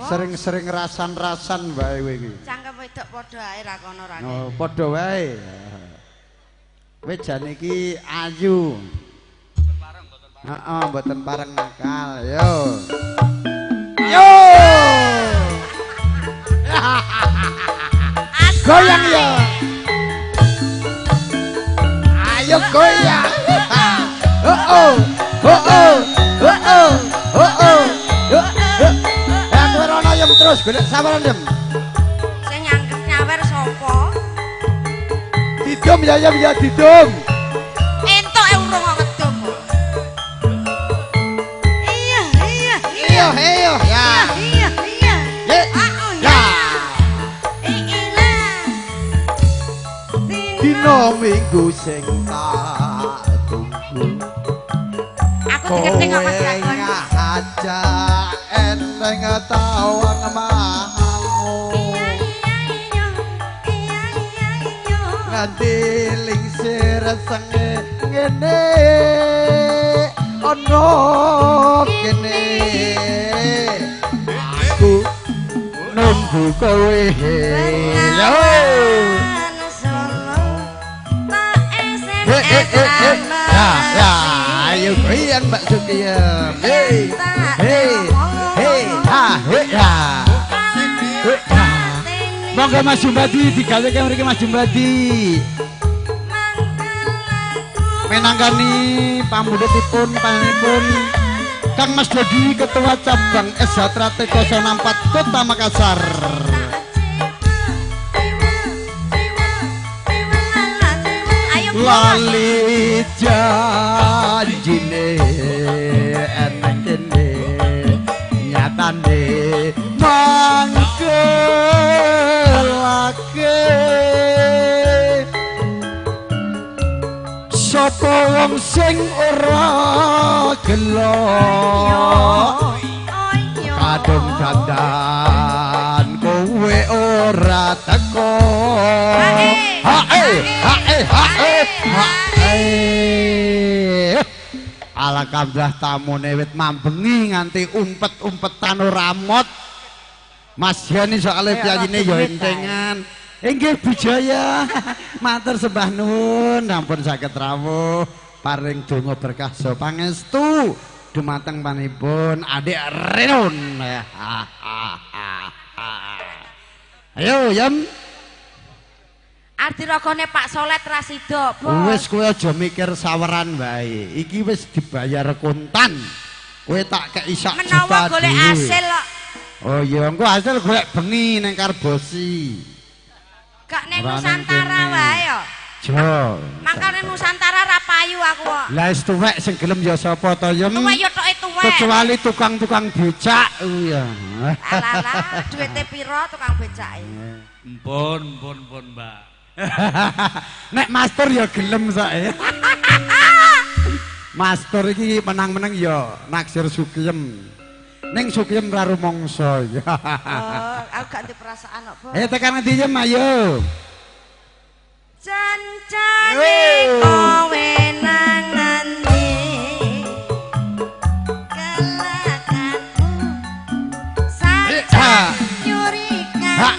Speaker 5: Sering-sering rasan-rasan wae kowe iki.
Speaker 1: Cangkem wedok padha ae ra kono ra.
Speaker 5: Oh, padha wae. Kowe jane iki ayu. Heeh, mboten pareng nakal. Yo. Yo. Goyang ya. Ayo goyang. Oh. Aku rono Yem terus golek sawaran Yem.
Speaker 1: Sing nyangkep nyawer sapa?
Speaker 5: Didum ya Yem ya didum.
Speaker 1: Entuk urung ngedum. Iya.
Speaker 5: Iya ya.
Speaker 1: Iya.
Speaker 5: Ya. Ya. Dino minggu sing tak tunggu.
Speaker 1: Aku diketing apa lakon?
Speaker 5: Aja enteng tawang mau.
Speaker 1: Iya.
Speaker 5: Nganti lingsir senge ngene ono kene aku nunggu kowe yo ya ayo goyang Mbak Sukiyem hey ha monggo Mas Jumbadi digaweke mriki Mas Jumbadi menanggani pambudhetipun panjenenganipun Kang Mas Dodi Ketua Cabang Esatra T04 Kota Makassar. Lali janjine eneng kene nyatane mangkelake sapa wong sing ora gelo kadung dandan kowe ora teko ala kabeh tamune wit mambengi nganti umpet-umpetan ora ramot. Mas Yani soalé piyayine ya entengan. Inggih Bijaya. Matur sembah nuwun ampun saged rawuh paring donga berkah saha pangestu dumateng panipun Adik Renon. Ayo Yem.
Speaker 1: Arti ragane Pak Solet ra sida, Bos.
Speaker 5: Wis kowe aja mikir saweran wae. Iki wis dibayar kontan. Kowe tak kei sak juta.
Speaker 1: Menawa golek hasil kok.
Speaker 5: Oh iya, engko hasil golek bengi ning Karbosi.
Speaker 1: Gak ning Nusantara wae ya.
Speaker 5: Jo.
Speaker 1: Makane Nusantara ra payu aku kok.
Speaker 5: Lah wis tuwek sing gelem ya sapa to, Yem?
Speaker 1: Tuwek ya toke tuwek.
Speaker 5: Kecuali tukang-tukang becak. Iya.
Speaker 1: Alah, duwite pira tukang becake?
Speaker 3: Mpun, Mbak.
Speaker 5: Nek master ya gelem sae. Master iki menang-menang ya naksir Sukiyem. Ning Sukiyem ra rumangsa ya.
Speaker 1: Oh, aku gak ndek perasaan kok, Bos.
Speaker 5: Tekan ngendi Yem ayo.
Speaker 1: Jancane kowe nang ngendi? Kelakanku saja nyurikan.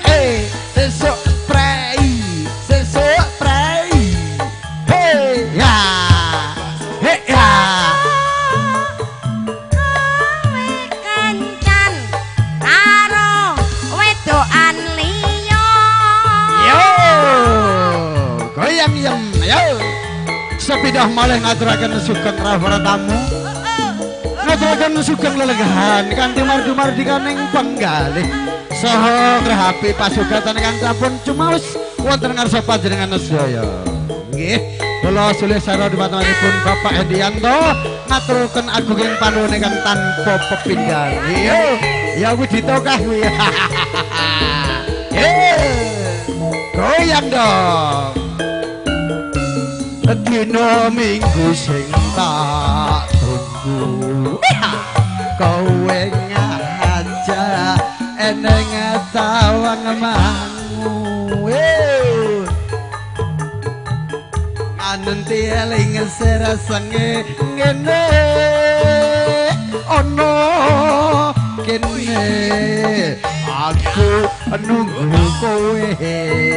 Speaker 5: Sesuk prei. Hey ya.
Speaker 1: Kowe kencan karo wedokan liya.
Speaker 5: Yo. Goyang Yem. Yo. Sepidah malih ngaturaken sugeng rawuh tamu. Ngaturaken sugeng lelegahan kanthi mardu-mardi kaning penggalih. Saha ngrehapi pasugatan ingkang sampun cumaos wonten ngarsa panjenengan sedaya. Nggih, kula sulih sareng dhumatengipun Bapak Hendianto ngaturaken agunging panuwun ingkang tanpa pepindhan. Yo, ya Widito kah kuwi. Goyang dong. Dino minggu sing tak tunggu. Kowe ngajak eneng tawang mangu
Speaker 2: nanti eling serasenge ngene ono kene aku nunggu kowe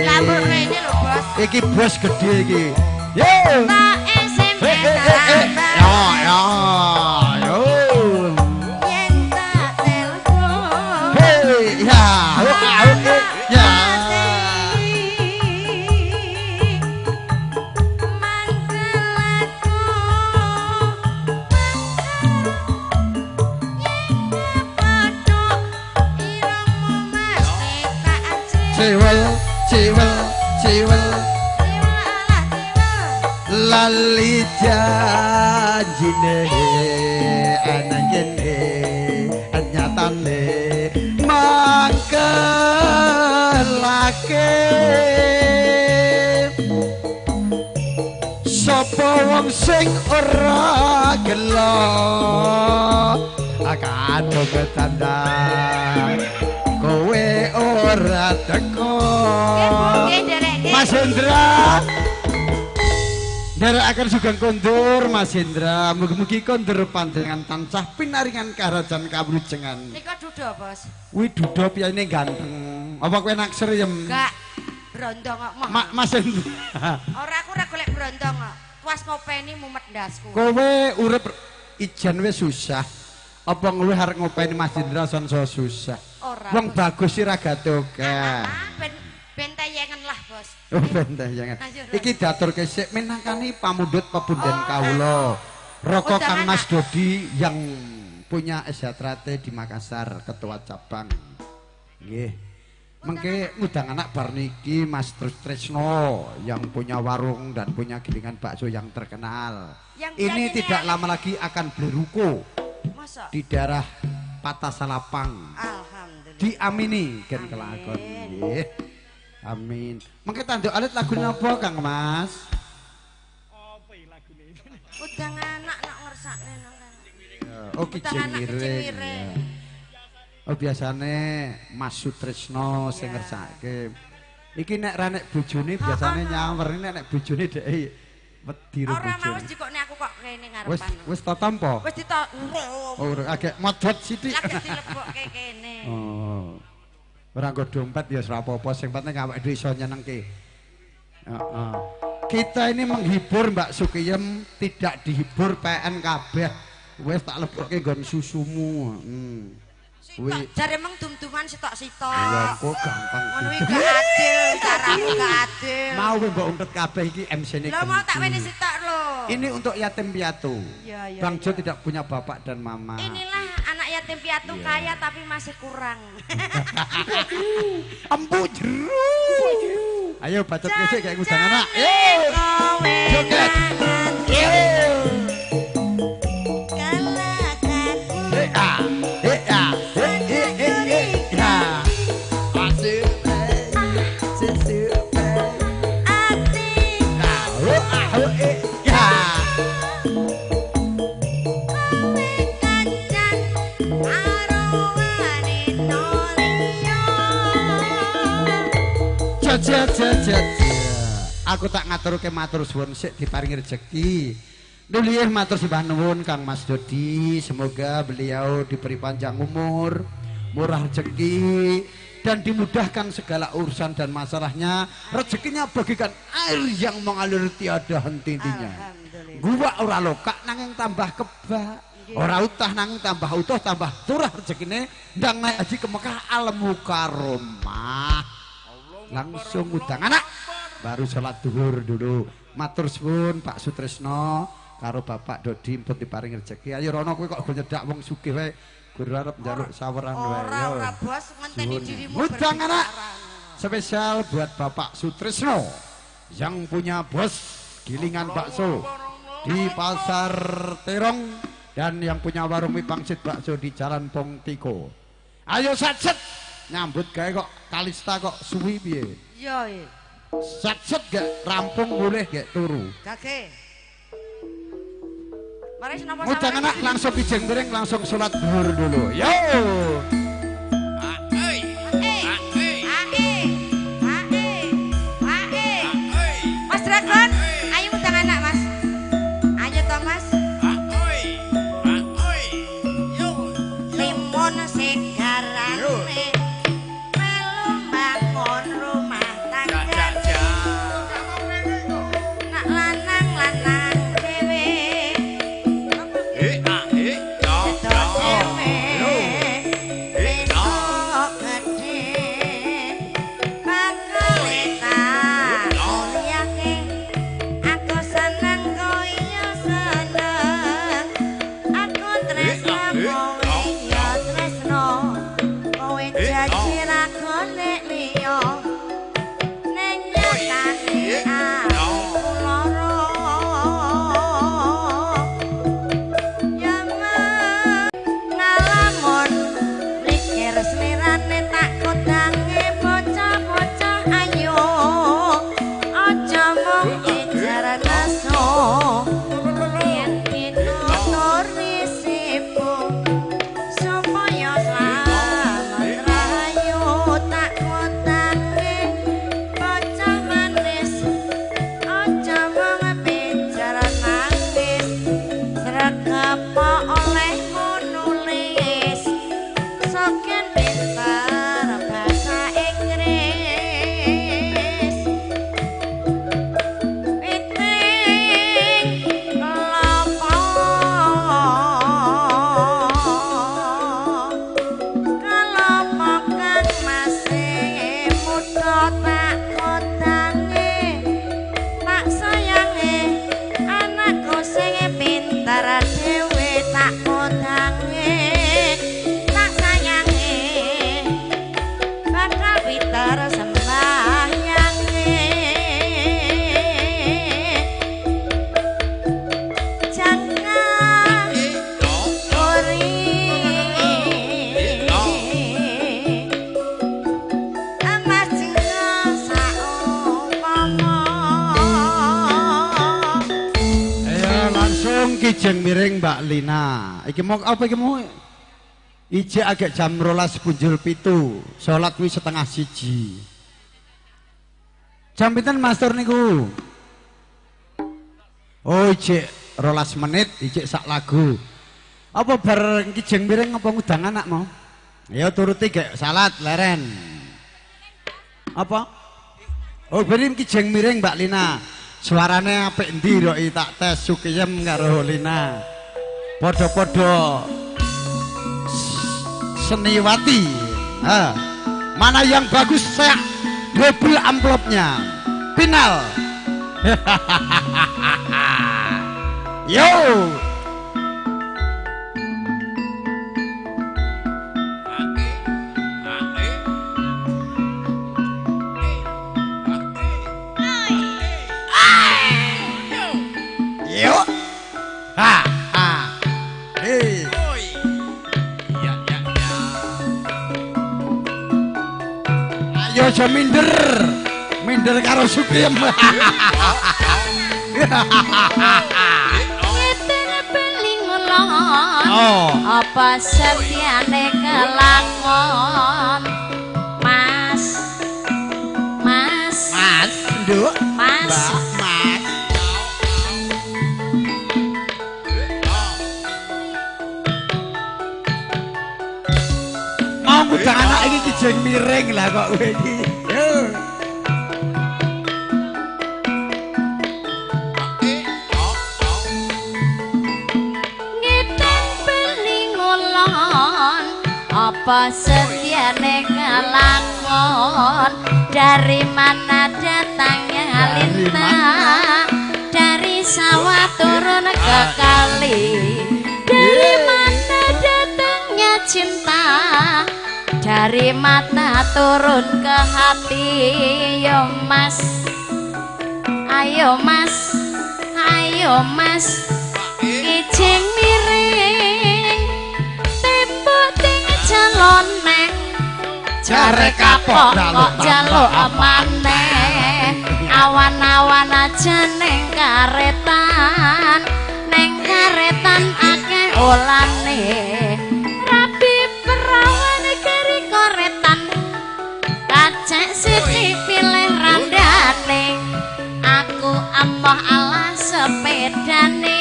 Speaker 1: Lambur rene lho, Bos.
Speaker 2: iki bos gede iki yo
Speaker 1: Tak SMP
Speaker 2: ya yo
Speaker 1: yen tak telepon.
Speaker 2: hey ya ya Cewel, cewel, cewel lali janjine ana kene nyatane mangkelake sapa wong sing ora gelo akan ketandang kowe ora teko Mas Hendra nderekaken sugeng kondur Mas Hendra mugi-mugi kondur panjenengan tansah pinaringan karajan kawrujengan
Speaker 1: Nika duda, Bos.
Speaker 2: kuwi duda piyane ganteng apa kowe naksir ya
Speaker 1: Enggak. Brondong kok mah.
Speaker 2: Mas Hendra
Speaker 1: Ora aku ora golek brondong kok. Tuas ngopeni mumet ndasku.
Speaker 2: kowe urip ijen wis susah apa ngeluh arep ngopeni Mas Hendra son susah
Speaker 1: Ora.
Speaker 2: wong bagus siragate oke
Speaker 1: Ben tayangan lah, Bos.
Speaker 2: oh bentah jangan iki diaturke sik minangkani pamundhut pepunden kawula Roko Kang Mas Dodi yang punya SHTRT di Makassar ketua cabang nggih mengke ngundang anak bar niki Mas Tresno yang punya warung dan punya gilingan bakso yang terkenal ini tidak lama lagi akan beruko
Speaker 1: Masa?
Speaker 2: di daerah Patah Salapang
Speaker 1: Alhamdulillah.
Speaker 2: diamini kan kelakon nggih amin mengke tanduk alit lagune apa Kang Mas
Speaker 1: Udang anak nak ngersakne nang kene.
Speaker 2: oh Kijemire oh biasane Mas Sutresno sing ngersake iki nek ra nek bojone biasane nyawer nek bojone dhek wedi ro
Speaker 1: Ora mau
Speaker 2: bojone
Speaker 1: wis dikokne aku kok kene
Speaker 2: wis
Speaker 1: ngarepan.
Speaker 2: wis tatampa
Speaker 1: Wis ditok.
Speaker 2: oh agak modot sithik
Speaker 1: Lagi dilebokke kene.
Speaker 2: oh ora nggo dompet ya ora apa-apa sing penting awake dhewe iso nyenengke heeh kita ini menghibur Mbak Sukiyem tidak dihibur PN kabeh wis tak lebokke nggon susumu
Speaker 1: Sitok jare meng dum-duman sitok-sitok.
Speaker 2: ya kok gampang
Speaker 1: Ngono iki gak adil, caramu gak adil.
Speaker 2: mau mbok untet kabeh iki MC-ne
Speaker 1: Lah mau tak wene sitok lho.
Speaker 2: ini untuk yatim piatu
Speaker 1: Ya, ya,
Speaker 2: Bang Jo
Speaker 1: ya.
Speaker 2: tidak punya bapak dan mama
Speaker 1: Inilah anak yatim piatu kaya tapi masih kurang.
Speaker 2: empu jeru ayo bacot kesik kayak ngundang anak
Speaker 1: Kowe
Speaker 2: joget aku tak ngaturke matur suwun sik diparingi rezeki. Nulih matur sembah nuwun Kang Mas Dodi, semoga beliau diberi panjang umur, murah rezeki dan dimudahkan segala urusan dan masalahnya. Rezekinya bagikan air yang mengalir tiada henti-hentinya. Gua ora lokak nanging tambah kebak. Ora utah nanging tambah utuh tambah turah rezekine ndang naik haji ke Mekah al mukarramah. Langsung udang anak baru sholat duhur dulu matur suwun Pak Sutresno karo Bapak Dodi mpun diparing rezeki ayo rono kowe kok go nyedak wong sugih wae gur arep njaluk saweran wae
Speaker 1: Ora bos ngenteni dirimu
Speaker 2: udang anak spesial buat Bapak Sutresno yang punya bos gilingan bakso di Pasar Terong dan yang punya warung mie pangsit bakso di Jalan Pongtiko ayo satset nyambut gawe kok Kalista kok suwi piye
Speaker 1: iya iya
Speaker 2: set gak rampung boleh gak turu
Speaker 1: gage mari senapa
Speaker 2: udang anak langsung kijeng dereng langsung sholat duhur dulu yo
Speaker 1: Mas Dragon ayo udang anak
Speaker 2: kijeng miring Mbak Lina. Iki mau apa iki mau? Ijek agak jam 12 punjul 7. Salat kuwi setengah 1. Jam pinten Master niku? Oh, ijek 12 menit, ijek sak lagu. Apa bar kijeng miring apa ngundang anak mau? Ya turuti gek salat leren. Apa? Oh, beri kijeng miring Mbak Lina. Suarane apik endi kok tak tes Sukiyem karo Lina. Podo-podo seniwati. Mana yang bagus saya double amplopnya. Final. Yo. Yo. Ha ha. Hey.
Speaker 3: Ya ya ya.
Speaker 2: Ayo aja minder. Minder karo Sukiyem.
Speaker 8: Ngeten beling ngulon
Speaker 2: Oh.
Speaker 8: apa setiane kelangon Mas
Speaker 2: Nduk.
Speaker 8: Mas
Speaker 2: Mas. Mau ngundang anak iki kijeng miring lah kok kowe iki. Yo.
Speaker 8: ngeten beling ngulon apa setiane kelangon dari mana datangnya lintang dari sawah turun ke kali dari mana datangnya cinta dari mata turun ke hati yo mas ayo mas ayo mas kijeng miring tembok ting jalone jare kapok kok jaluk maneh awan-awan aja neng karetan akeh olane rapi perawan keri koretan kacek sithik pilih randane aku ampoh ala sepedane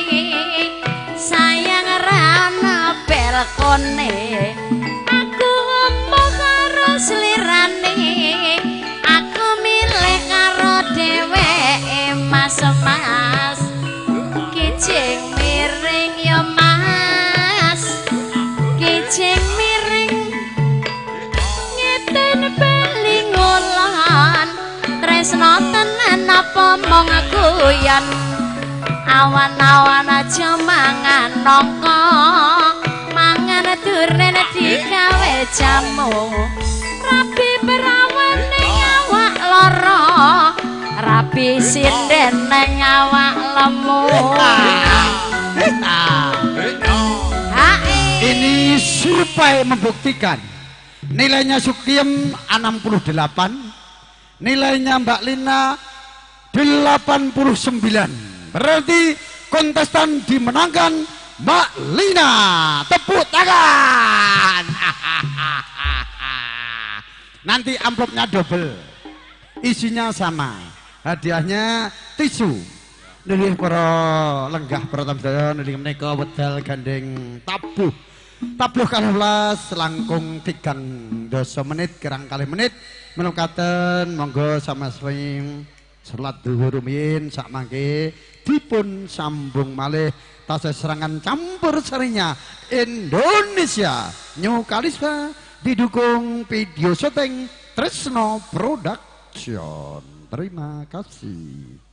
Speaker 8: sayang rana belkone aku ampoh karo slirane aku milih karo dheweke mas-mas kijeng miring yo mas kijeng miring ngeten beling ngulon tresno tenan apa mong guyon awan-awan aja mangan nongko mangan duren digawe jamu rapi perawan ning awak loro rapi sinden ning awak lemu
Speaker 2: Ini survei membuktikan nilainya Sukiyem 68, nilainya Mbak Lina 89. Berarti kontestan dimenangkan Mbak Lina. Tepuk tangan. Nanti amplopnya double. Isinya sama. Hadiahnya tisu. Nilih para lenggah para tamu nilih menika wedal gandeng tabuh. Tabuh 12 langkung 3 menit kirang kali menit menukaten monggo sama sering salat dhuwur rumiyin sak mangke dipun sambung malih tasih serangan campur sarinya Indonesia New Kalisma didukung video syuting Tresno Production. Terima kasih.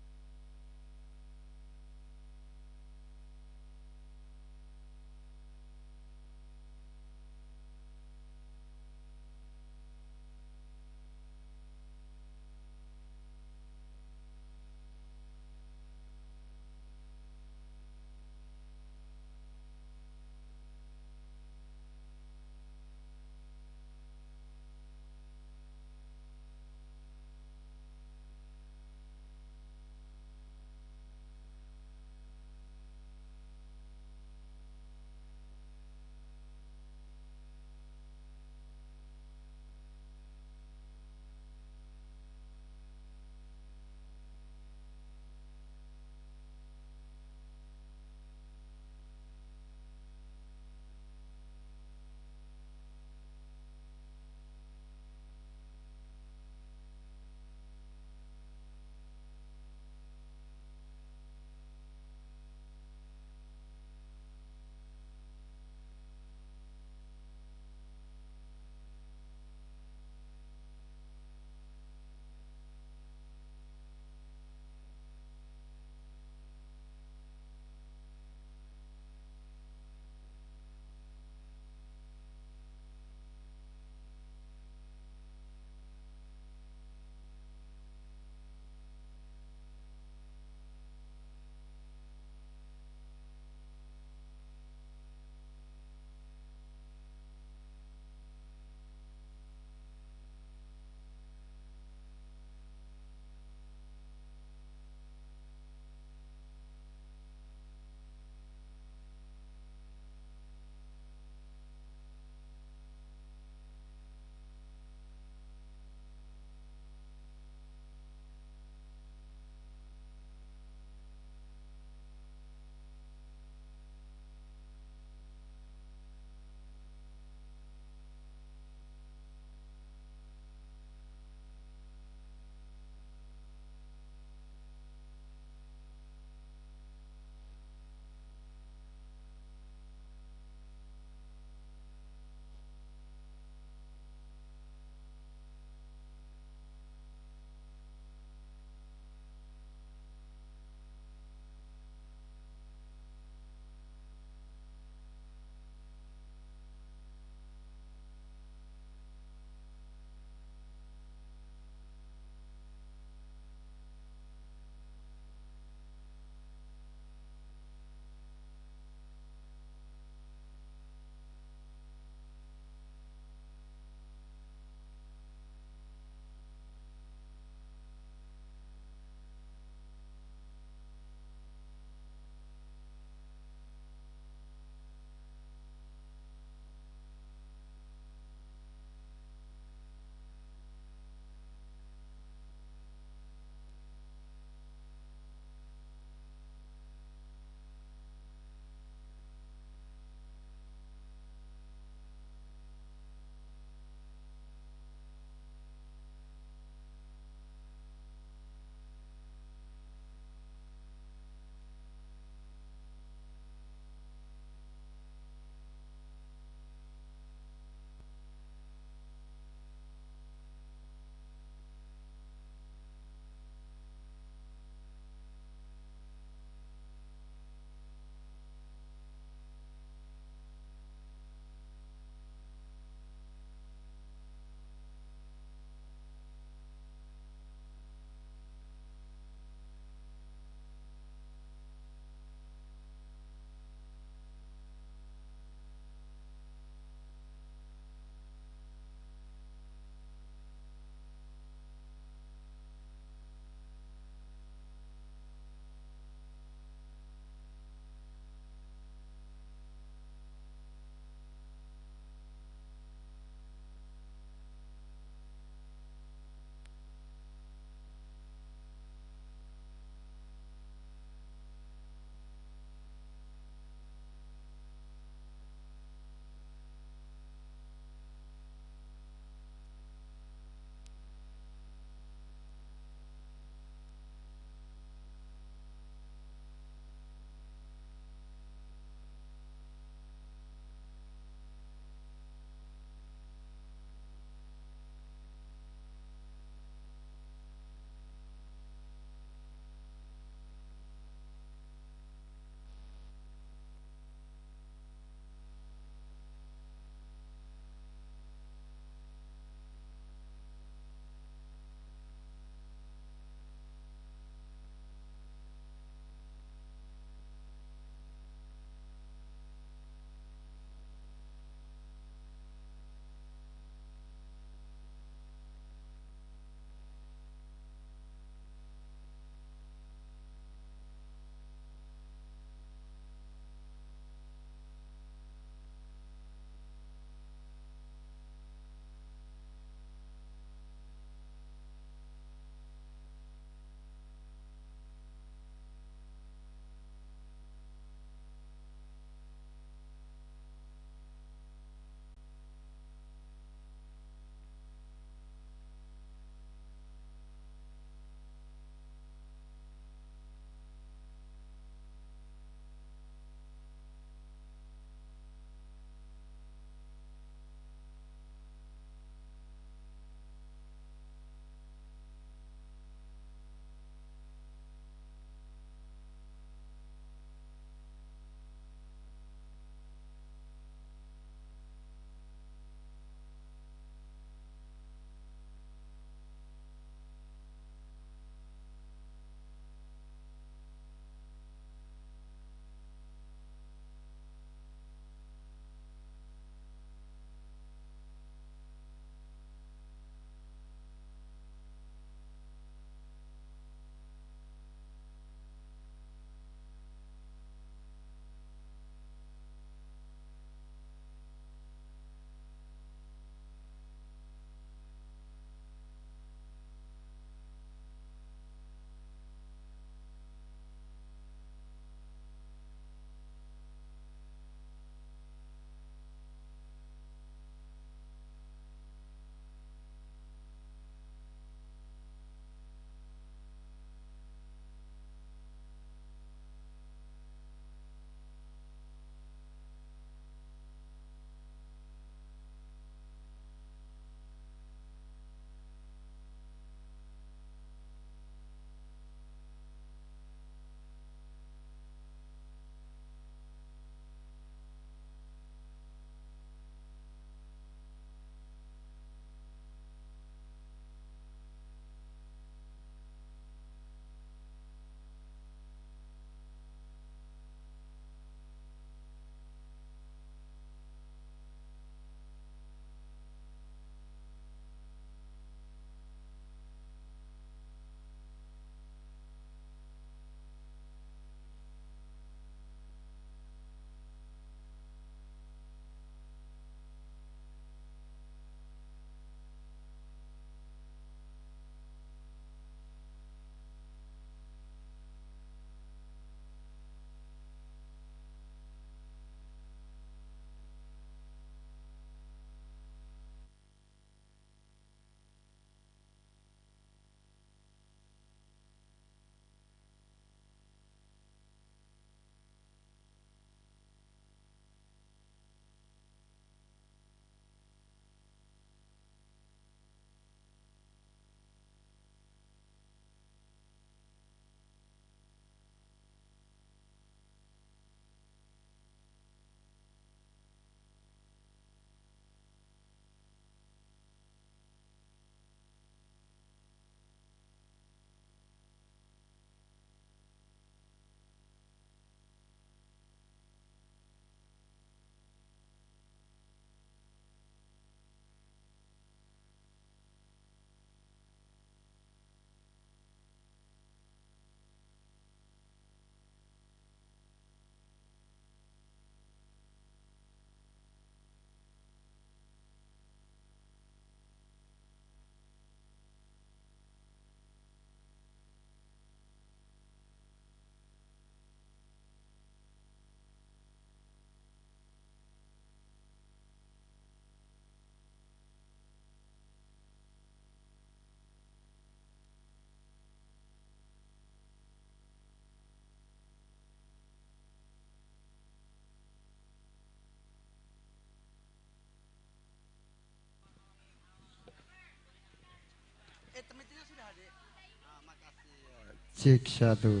Speaker 2: Cek satu.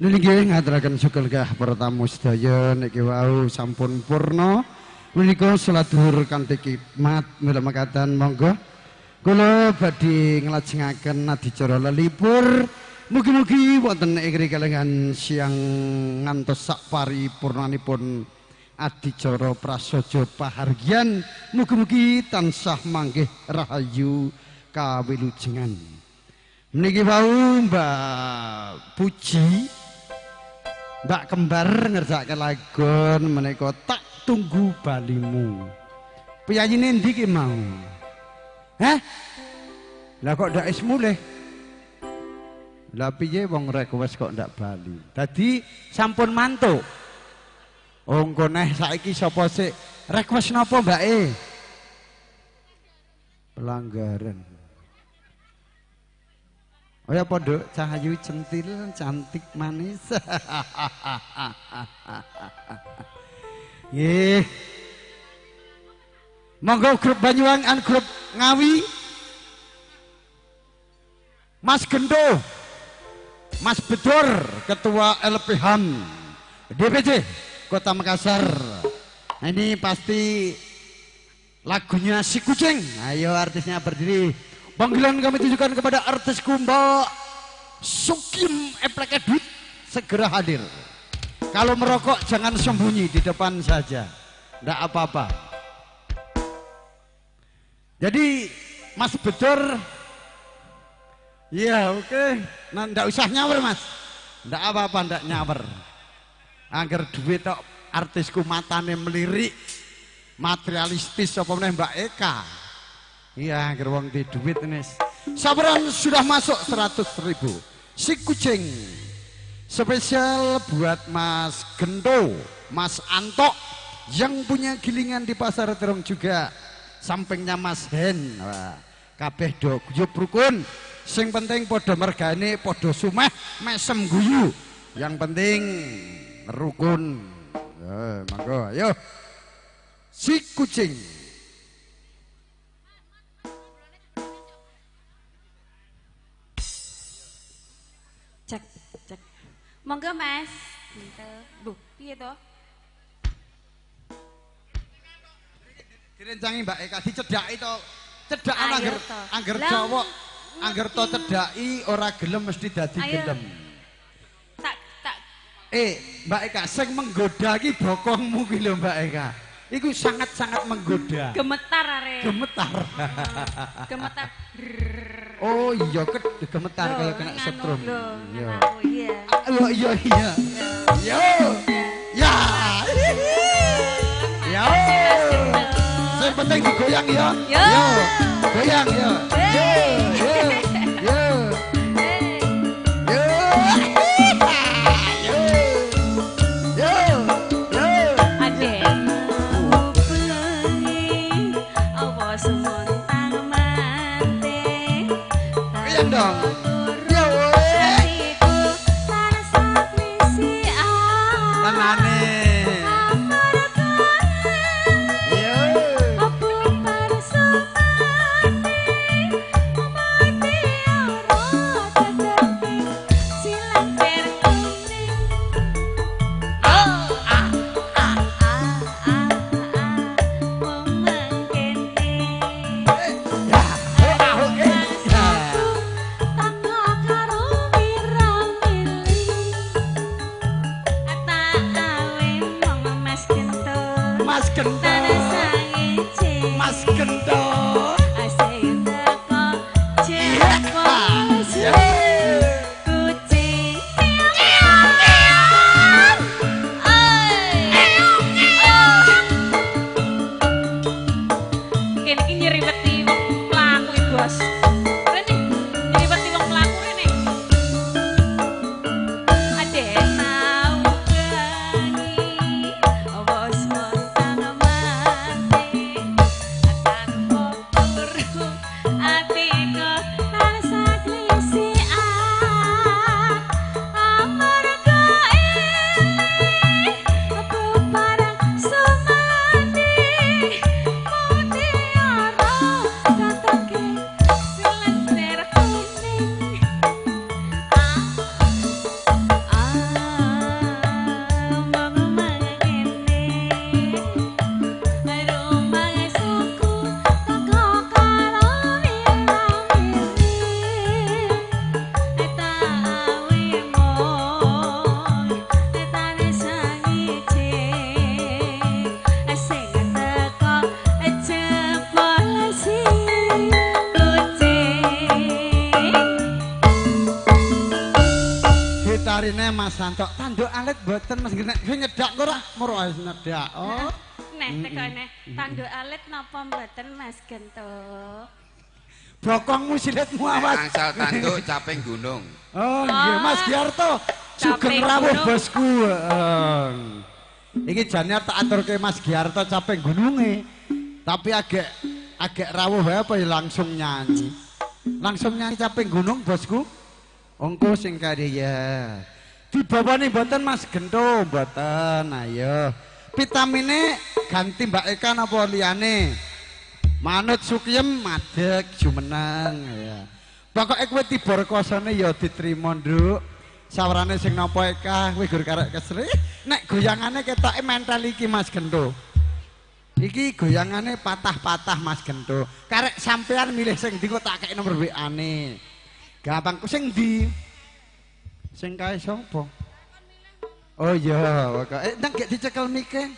Speaker 2: Niki ngaturaken syukurgah para tamu sedaya niki wau sampun purna. Menika salat dhuwur kanthi khidmat mila mekaten monggo kula badhe nglajengaken adicara lelipur. Mugi-mugi wonten ing kalengan siang ngantos sak paripurnanipun adicara prasaja pahargyan. Mugi-mugi tansah manggih rahayu kawilujengan. Niki wau Mbak Puji Mbak Kembar ngerjakan lagon menika tak tunggu balimu. Piyayine ndi ki mau? Hah? Lah kok ndak is mulih? Lah piye wong request kok ndak bali? Dadi sampun mantuk. Oh engko neh saiki sapa sik request napa mbake? Pelanggaran. Oh ya pondok cahayu centil cantik manis. Nggih. Monggo grup Banyuwangi grup Ngawi. Mas Gendo. Mas Bedor Ketua LPHAM DPC Kota Makassar. Nah, ini pasti lagunya Si Kucing. Ayo artisnya berdiri. Panggilan kami tujukan kepada artis Mbak Sukim Eplekedut segera hadir. Kalau merokok jangan sembunyi di depan saja, tidak apa-apa. Jadi Mas Bedor, ya oke, nah tidak usah nyawer Mas, tidak apa-apa, tidak nyawer. Agar duit tok artisku matane melirik, materialistis apa meneh Mbak Eka. Iya, gerwong di duit ini. Sabaran sudah masuk 100.000. Si Kucing spesial buat Mas Gendo, Mas Anto yang punya gilingan di Pasar Terong juga. Sampingnya Mas Hen. Wah, kabeh do guyub rukun. Sing penting podo mergane, podo sumeh, mesem guyu. Yang penting rukun. Monggo, ayo. Si Kucing.
Speaker 1: Cek. Monggo Mas. Bu, piye to?
Speaker 2: Direncangi Mbak Eka dicedhaki to. Cedhakan angger cowok, angger to cedhaki ora gelem mesti dadi gelem.
Speaker 1: Tak.
Speaker 2: Mbak Eka sing menggoda iki bokongmu ki lho Mbak Eka. Iku sangat-sangat menggoda.
Speaker 1: Gemetar are.
Speaker 2: Gemetar.
Speaker 1: Gemetar.
Speaker 2: Oh iya gemetar kalau kena setrum.
Speaker 1: Iya.
Speaker 2: Iya. Yo. Ya. Yo. Sing penting digoyang ya. Yo. Goyang ya. Yo. Dong. Yo. Tenane. Mas Gendo. Mas Santo, tanduk alit mboten Mas nek nyedak ora moro nyedak. Oh.
Speaker 1: Neh tekone tanduk alit napa mboten Mas Gento?
Speaker 2: Bokongmu silitmu awas.
Speaker 9: Angsal tanduk caping gunung.
Speaker 2: Oh nggih Mas Giarto. Sugeng rawuh bosku. Iki jane tak aturke Mas Giarto caping gununge. Tapi agak rawuh wae apa ya langsung nyanyi. Langsung nyanyi caping gunung bosku. Ongko sing karya. Dibawani mboten Mas Gento mboten. Ayo. Vitamine ganti Mbak Eka napa liyane? Manut sukiyem madeg jumeneng ya. Pokoke kowe tiba rekosane ya diterima, Nduk. Sawarane sing napa Eka kowe gur karek kesri. Nek goyangane ketoke mental iki Mas Gento. Iki goyangane patah-patah Mas Gento. Karek sampean milih sing ndi kok tak kei nomor WA-ne. Gampang ku sing ndi? Sing kae sapa? Oh iya, pokoke nang gek dicekel mike.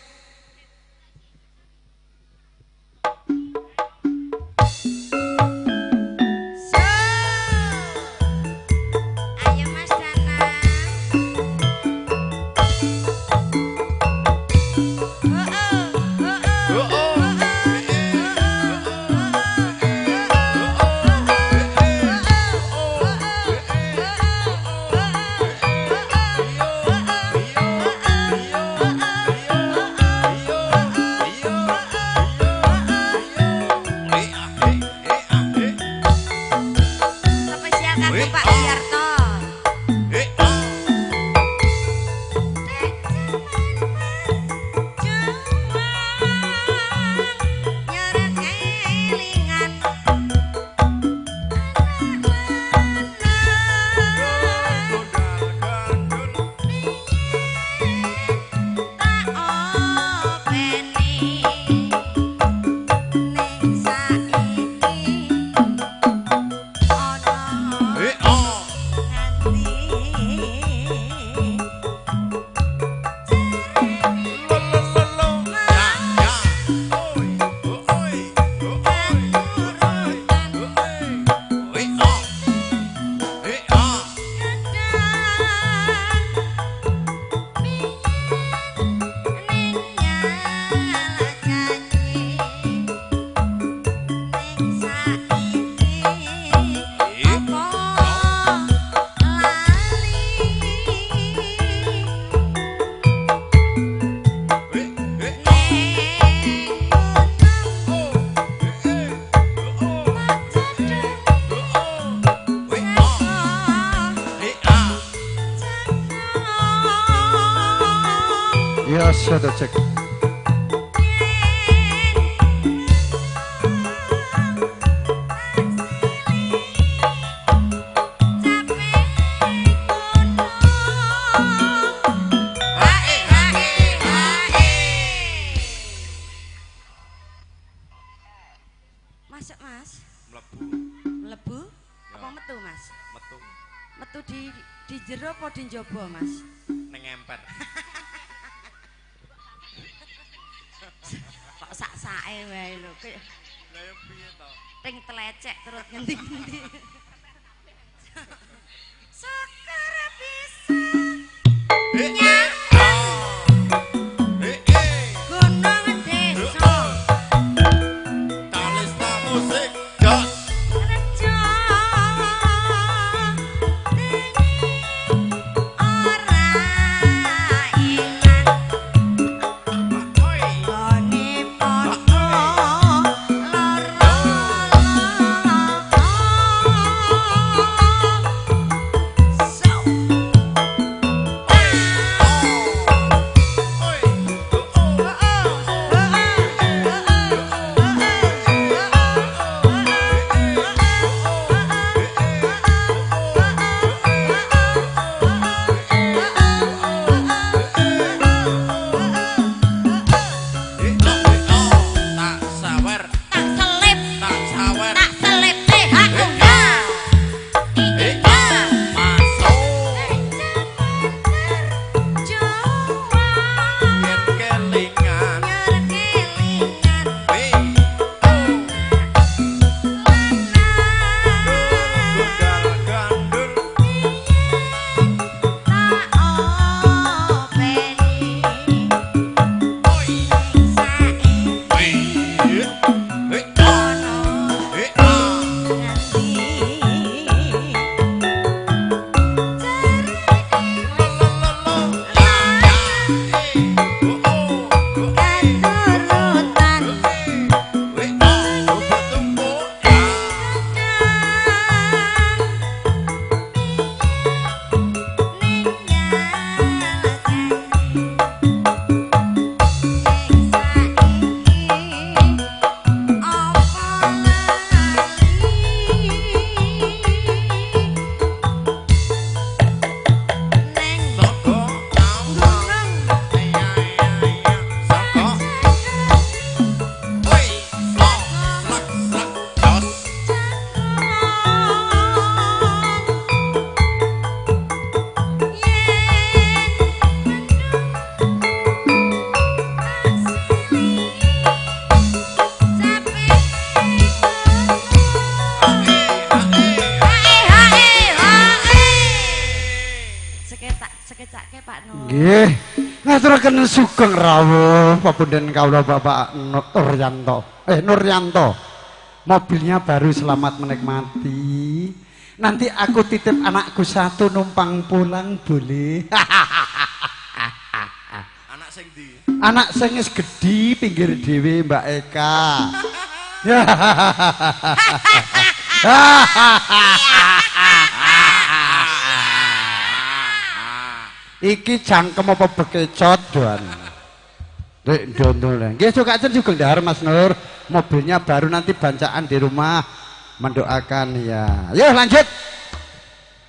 Speaker 2: Ya sudah cek.
Speaker 1: Masuk Mas.
Speaker 9: Mlebu.
Speaker 1: Mlebu? Apa metu Mas?
Speaker 9: Metu.
Speaker 1: Metu di jero apa di njaba Mas?
Speaker 9: Ning emper.
Speaker 1: Kok sak-sake wae lho.
Speaker 9: Lah ya piye to?
Speaker 1: Ting telecek terus ngendi-ngendi. Sekar bisa. Gunung desa.
Speaker 9: Talista musik jos.
Speaker 1: Rejo. Ora ilang. Gone padha lara.
Speaker 5: Nggih. Ngaturaken sugeng rawuh papunten kawula Bapak Nuryanto. Mobilnya baru, selamat menikmati. Nanti aku titip anakku satu numpang pulang boleh.
Speaker 9: Anak sing ndi?
Speaker 5: Anak sing wis gedhi pinggir dhewe Mbak Eka. Iki jangkem apa bekecot doan. Rek ndondol. Nggih sok ajen juga ndahar Mas Nur. Mobilnya baru, nanti bancaan di rumah. Mendoakan ya. Yuk lanjut.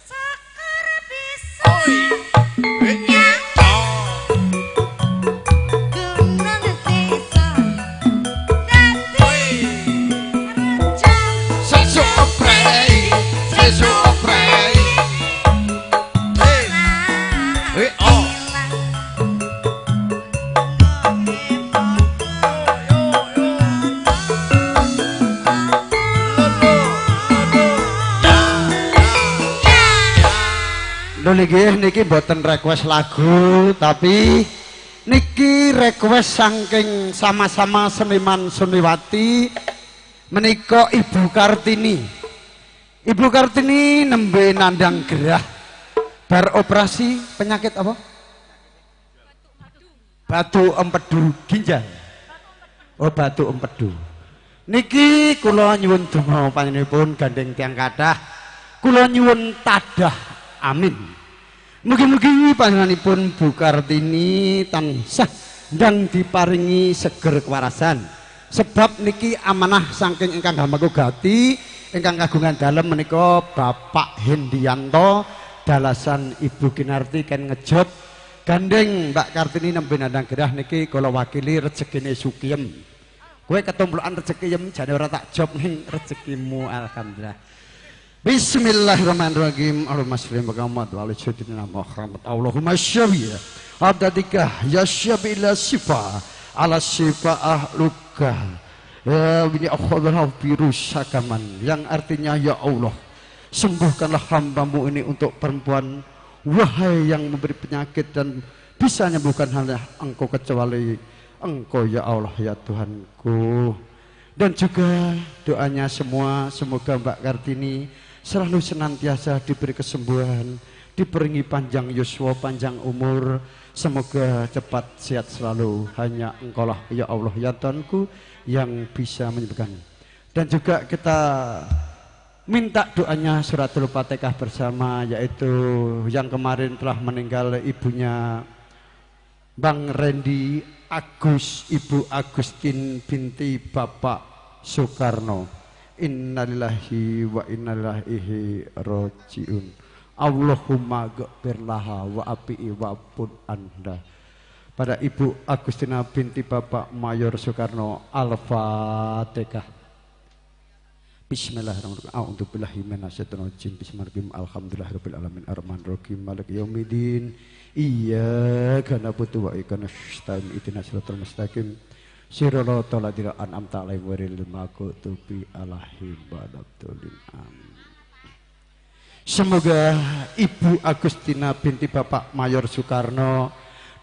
Speaker 8: Sekar bisa gunung desa dadi rencang
Speaker 9: Sesuk oprei, sesuk oprei. Oh.
Speaker 5: Lho niki mboten request lagu, tapi niki request saking sama-sama seniman seniwati menika Ibu Kartini. Ibu Kartini nembe nandang gerah bar operasi penyakit apa? Batu empedu ginjal. Oh, batu empedu. Niki kula nyuwun donga panjenenganipun gandeng tiyang kathah. Kula nyuwun tadah. Amin. Mugi-mugi panjenenganipun Bu Kartini tansah ndang diparingi seger kewarasan. Sebab niki amanah saking ingkang Hamaku Gati, ingkang kagungan dalem menika Bapak Hendianto, dalasan Ibu Kinarti ken ngejob gandeng Mbak Kartini nembe nandang gerah niki kula wakili rezekine sukiyem. Kowe ketumplukan rezeki yem jane ora tak job ning rezekimu alhamdulillah. Bismillahirrahmanirrahim. Allahumma sholli Muhammad wa ala sayyidina Muhammad. Allahumma sholli adadika ya syabila sifa ala sifa ahluka. Ya bini akhadha virus sakaman, yang artinya ya Allah, sembuhkanlah hambamu ini untuk perempuan, wahai yang memberi penyakit dan bisa menyembuhkan hanya engkau kecuali engkau ya Allah ya Tuhanku. Dan juga doanya semua, semoga Mbak Kartini selalu senantiasa diberi kesembuhan, diberi panjang yuswa, panjang umur, semoga cepat sehat selalu. Hanya engkaulah ya Allah ya Tuhanku yang bisa menyembuhkan. Dan juga kita minta doanya suratul Fatihah bersama, yaitu yang kemarin telah meninggal ibunya Bang Randy Agus, Ibu Agustin binti Bapak Soekarno. Innalillahi wa innalillahi rojiun. Allahumma ghfirlaha wa api'i wa pun anda. Pada Ibu Agustina binti Bapak Mayor Soekarno. Al-Fatihah. Bismillahirrahmanirrahim. A'udzu billahi minasyaitonir rajim. Bismillahirrahmanirrahim. Alhamdulillahirabbil alamin arrahmanirrahim maliki yaumiddin. Iyyaka na'budu wa iyyaka nasta'in. Ihdinas siratal mustaqim. Siratal ladzina an'amta 'alaihim ghairil maghdubi 'alaihim waladdallin. Amin. Semoga Ibu Agustina binti Bapak Mayor Soekarno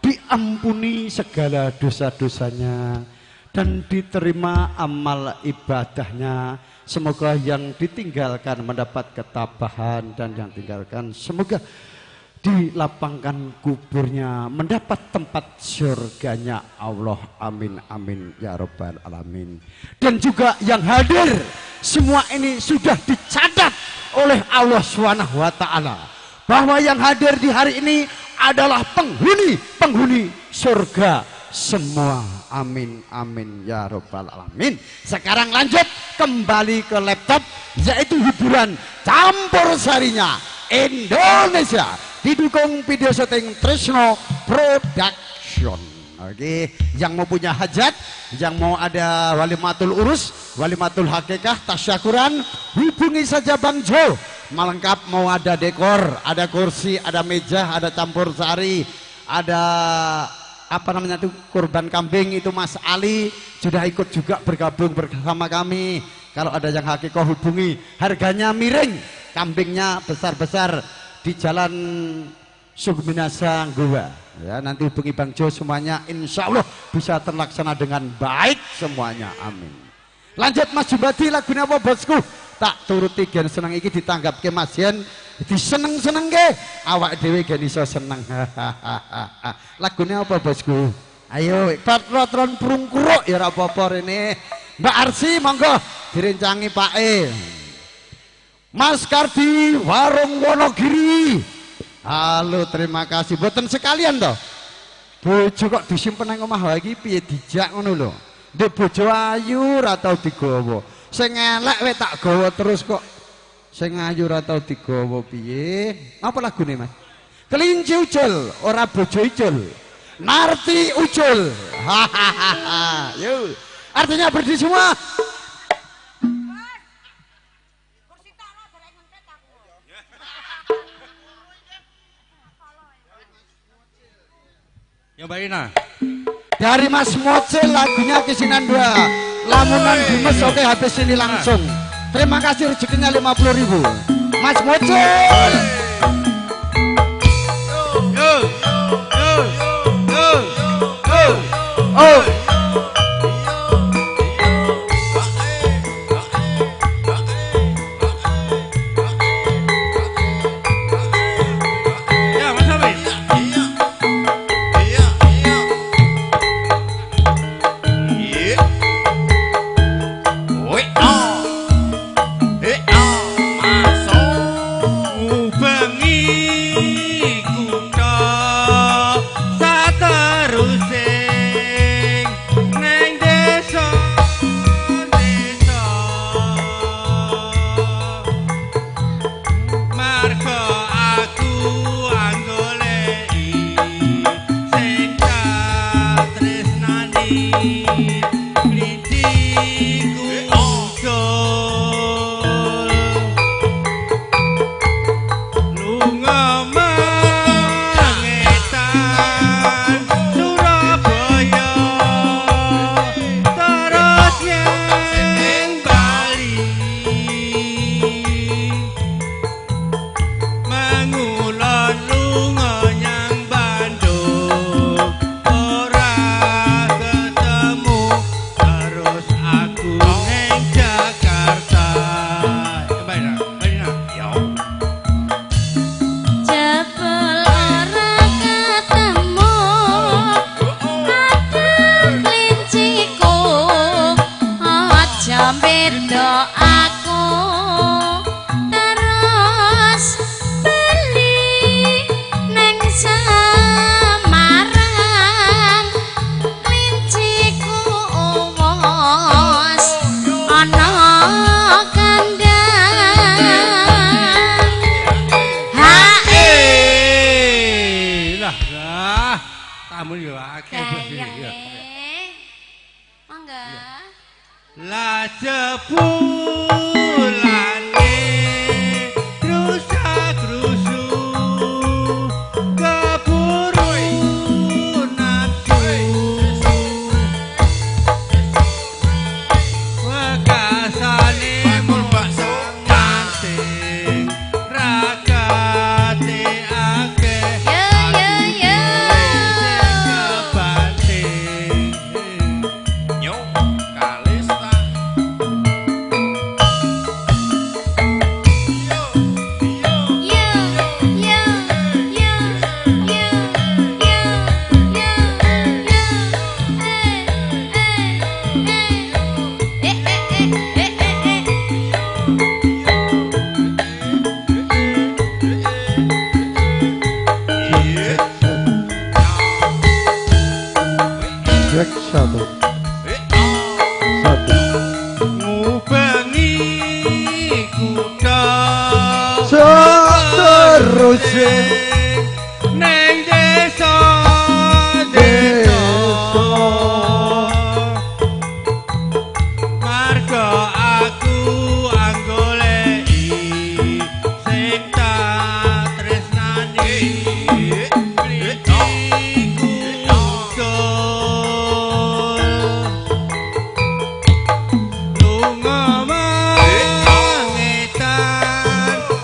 Speaker 5: diampuni segala dosa-dosanya dan diterima amal ibadahnya. Semoga yang ditinggalkan mendapat ketabahan dan yang tinggalkan semoga dilapangkan kuburnya, mendapat tempat surganya Allah. Amin amin ya rabbal alamin. Dan juga yang hadir, semua ini sudah dicatat oleh Allah Subhanahu wa taala bahwa yang hadir di hari ini adalah penghuni surga semua. Amin amin ya rabbal alamin. Sekarang lanjut kembali ke laptop, yaitu hiburan campur sarinya Indonesia, didukung video syuting Trisno Production. Oke, yang mau punya hajat, yang mau ada walimatul urus, walimatul hakikah, tasyakuran, hubungi saja Bang Jo. Melengkap, mau ada dekor, ada kursi, ada meja, ada campur sari, ada apa namanya itu kurban kambing, itu Mas Ali sudah ikut juga bergabung bersama kami. Kalau ada yang hakikah hubungi, harganya miring, kambingnya besar-besar di Jalan Sugminasa Goa. Ya, nanti hubungi Bang Jo semuanya insya Allah bisa terlaksana dengan baik semuanya. Amin. Lanjut Mas Jumbadi, lagunya apa bosku? Tak turuti gen seneng iki ditanggap ke Mas Yen diseneng-seneng ke awak dewe gen iso seneng. Lagunya apa bosku? Ayo Patrotron Prungkuruk ya apa-apa rene. Mbak Arsi monggo direncangi Pak E. Mas Kardi Warung Wonogiri. Halo, terima kasih. Boten sekalian toh. Bojo kok disimpen nang omah wae iki piye dijak ngono lho. Ndek bojo ayu ora tau digawa. Sing elek wek tak gawa terus kok. Sing ayu ora tau digawa piye? Apa lagune, Mas? Kelinci ucul, ora bojo icul. Narti ucul. Hahaha. Yo. Artinya berdiri semua.
Speaker 3: Ya Mbak Ina.
Speaker 5: Dari Mas Mocil lagunya Kisinan 2. Lamunan Dimes oke habis ini langsung. Terima kasih rezekinya 50.000. Mas Mocil. Oh.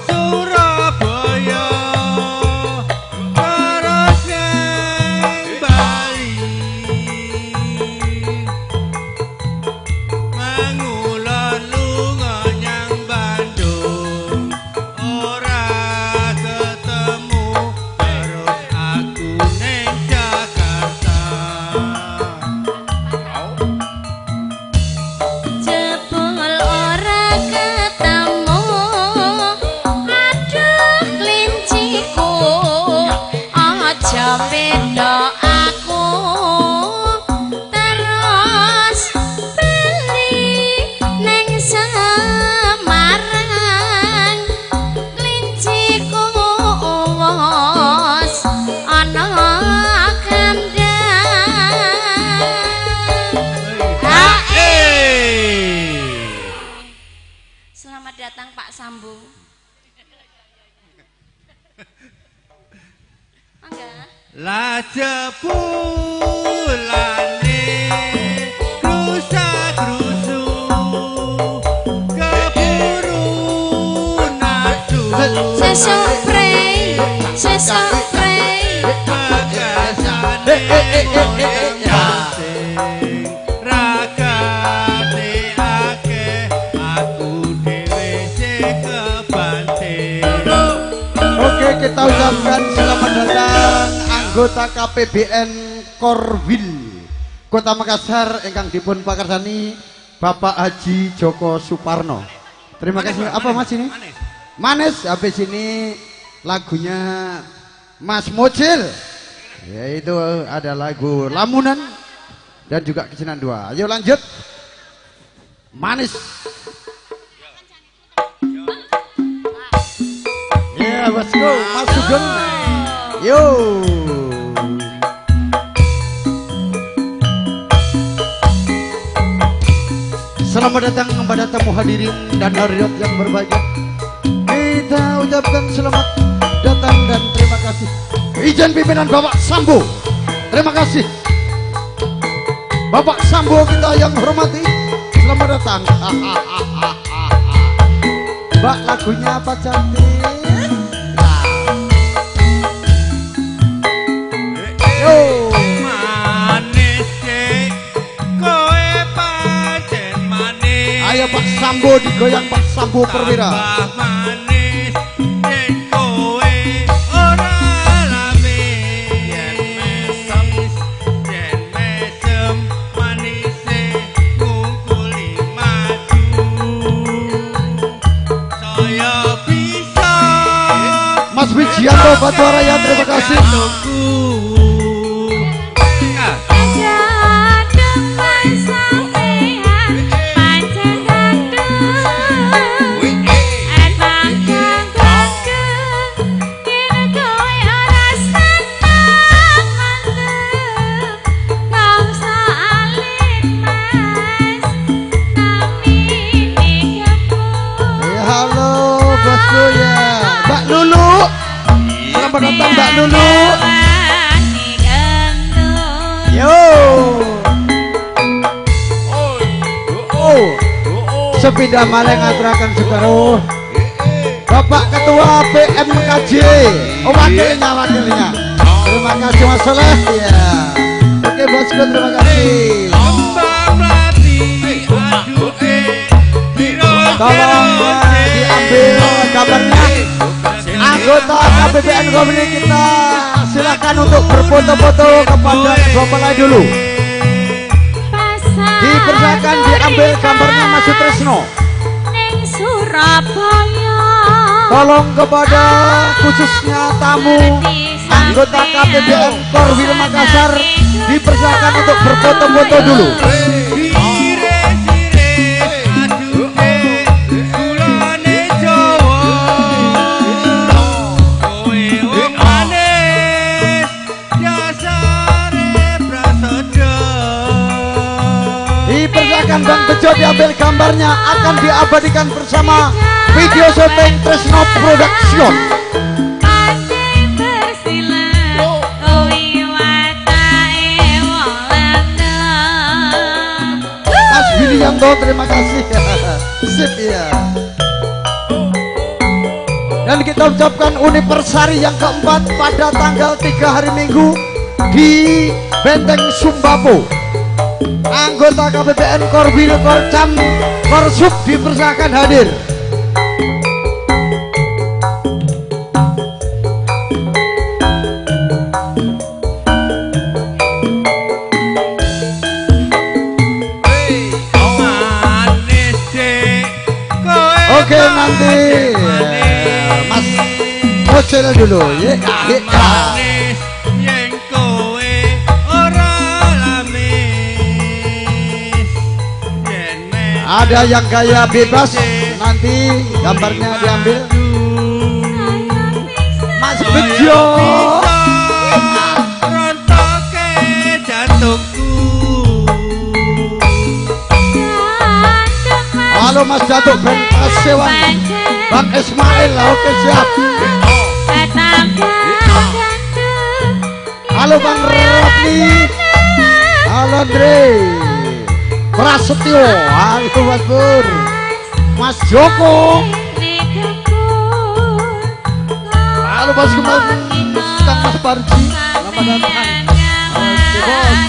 Speaker 10: Surabaya
Speaker 4: La jebulane rusak rusu keburu nafsu
Speaker 8: Sesuk prei, sesuk prei.
Speaker 4: bagasane ragate akeh aku dhewe sing kebanting.
Speaker 5: Oke, kita ucapkan selamat datang anggota KPBN Korwil Kota Makassar ingkang dipun pakarsani Bapak Haji Joko Suparno. Terima kasih. Apa Mas ini? Manis. Habis ini lagunya Mas Mocil, yaitu ada lagu Lamunan dan juga Kesinan 2. Ayo lanjut. Manis. Ya, let's go. Mas Sugeng. Yo. Selamat datang kepada tamu hadirin dan hadirat yang berbahagia. Kita ucapkan selamat datang dan terima kasih. Izin pimpinan Bapak Sambo. Terima kasih. Bapak Sambo kita yang hormati. Selamat datang. Mbak, lagunya apa cantik? Yo.
Speaker 4: Manis sih, kowe pancen manis.
Speaker 5: Ayo Pak Sambo digoyang Pak Sambo Perwira.
Speaker 4: Tambah manis, yen kowe ora lamis. Yen mesem manise ngungkuli madu. Saya bisa
Speaker 5: Mas Wijianto Batuaraya, terima kasih. Halo bosku ya, Mbak Lulu. Selamat datang Mbak Lulu. Yo. Oh. Sepeda maleng aturakan separuh. Bapak Ketua PMKJ. Oh, wakilnya. Terima kasih Mas Soleh. Ya. Oke bosku, terima kasih. Tolong diambil gambarnya. Anggota KPBN Komuni kita silakan untuk berfoto-foto kepada Ketua Pelai dulu. Dipersilakan diambil gambarnya Mas Sutrisno. Tolong kepada khususnya tamu anggota KPBN Korwil Makassar dipersilakan untuk berfoto-foto dulu. Dipersilakan Bang Bejo diambil gambarnya, akan diabadikan bersama video syuting Tresno Production. Mas Wilianto, terima kasih. Sip ya. Dan kita ucapkan anniversary yang keempat pada tanggal 3 hari Minggu di Benteng Sumbapo. Anggota KPBN Korwil Korcam Korsub dipersilakan hadir. Oke, nanti Mas Mocil dulu ya. Ada yang gaya bebas, nanti gambarnya diambil. Mas Bejo. Halo Mas Datuk Ben Pasewan, Bang Ismail, oke siap. Halo Bang Rafli. Halo Andre. Prasetyo. Halo Mas Pur. Mas Joko. Halo Mas Kemal. Kang Mas Parji. Selamat datang. Oke bos.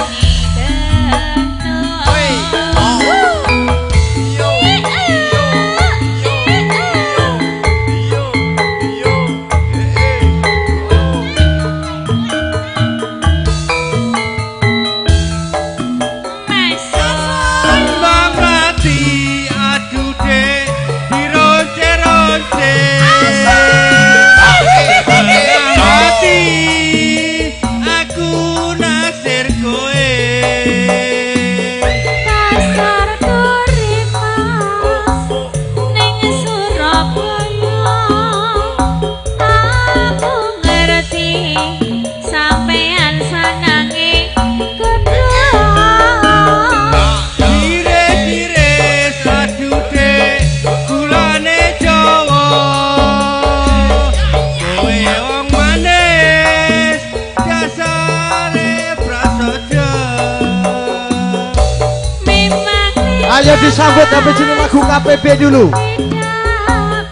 Speaker 5: Ayo disambut sampai sini lagu KPB dulu.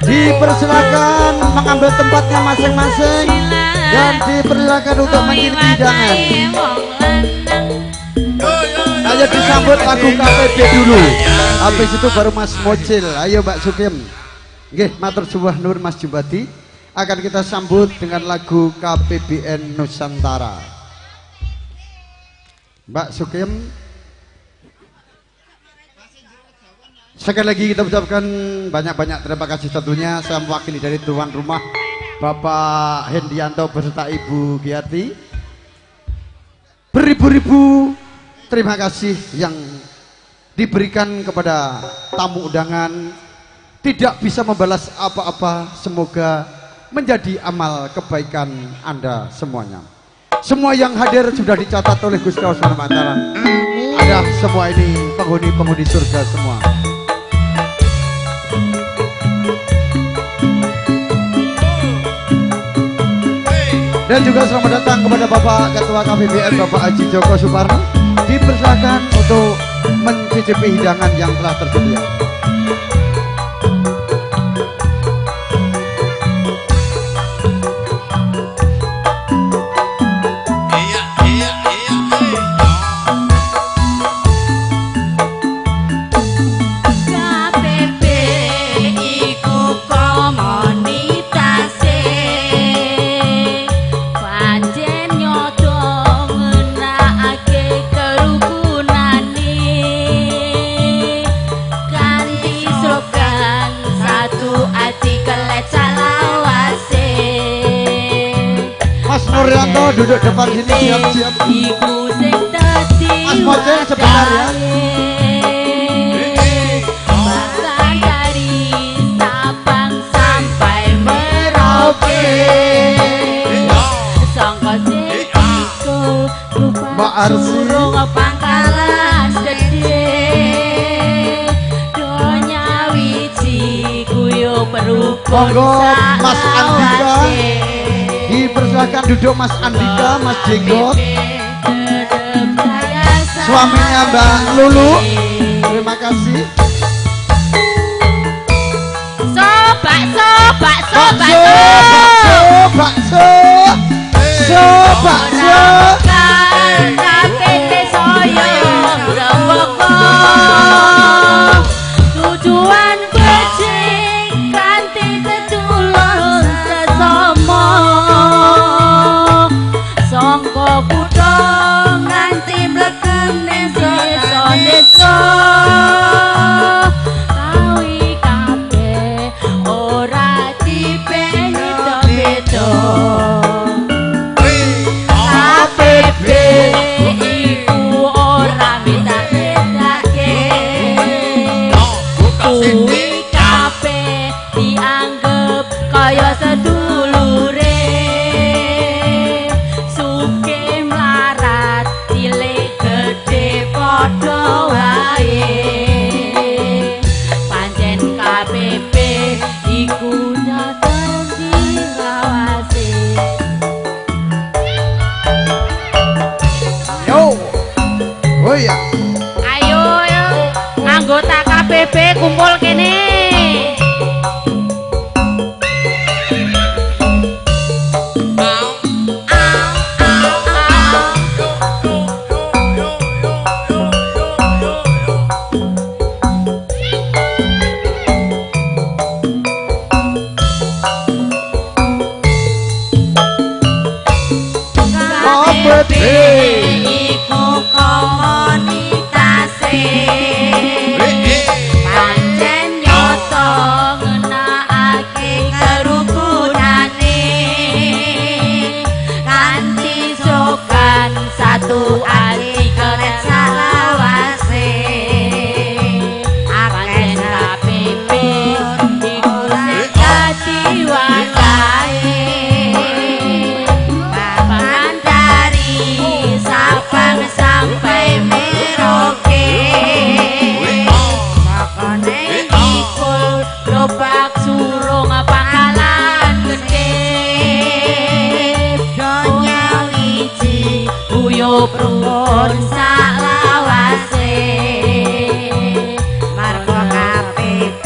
Speaker 5: Dipersilakan mengambil tempatnya masing-masing dan dipersilakan untuk mengikuti hidangan. Ayo disambut lagu KPB dulu. Habis itu baru Mas Mocil. Ayo Mbak Sukim. Nggih, matur suwah nur Mas Jumbati. Akan kita sambut dengan lagu KPBN Nusantara. Mbak Sukim. Sekali lagi kita ucapkan banyak-banyak terima kasih tentunya. Saya mewakili dari tuan rumah Bapak Hendianto beserta Ibu Giati. Beribu-ribu terima kasih yang diberikan kepada tamu undangan. Tidak bisa membalas apa-apa. Semoga menjadi amal kebaikan Anda semuanya. Semua yang hadir sudah dicatat oleh Gusti Allah Subhanahu wa Ta'ala. Ada semua ini penghuni-penghuni surga semua. Dan juga selamat datang kepada Bapak Ketua KPBN Bapak Haji Joko Suparno. Dipersilakan untuk mencicipi hidangan yang telah tersedia. Nuryanto duduk depan sini siap-siap. Mas Mocel sebentar ya.
Speaker 8: Bahkan dari Sabang sampai Merauke, sangka seko
Speaker 5: Mbak Arsi
Speaker 8: Pangkalan Gede, donya wiji kuyo perukun.
Speaker 5: monggo Mas Andika. Dipersilakan duduk Mas Andika, Mas Jenggot, suaminya Mbak Lulu. Terima kasih.
Speaker 8: Bakso, tujuan becik kanthi tetulung sesama, sangka kutha nganti mlekeng desa-desa. Kawi kabeh ora dipeni beda. KPB
Speaker 5: ya.
Speaker 8: Ayo anggota KPP kumpul kene. Iku komunitase pancen nyoto ngenakake kerukunane kanthi sokan satu ati keret salawase pancen KPP iku sing dadi wadahe Sabang sampai Merauke makane ikul lobak surung pangkalan gede donya wiji uyup rukun salawase marko KPP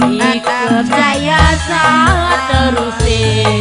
Speaker 8: ikut saya salah terusin.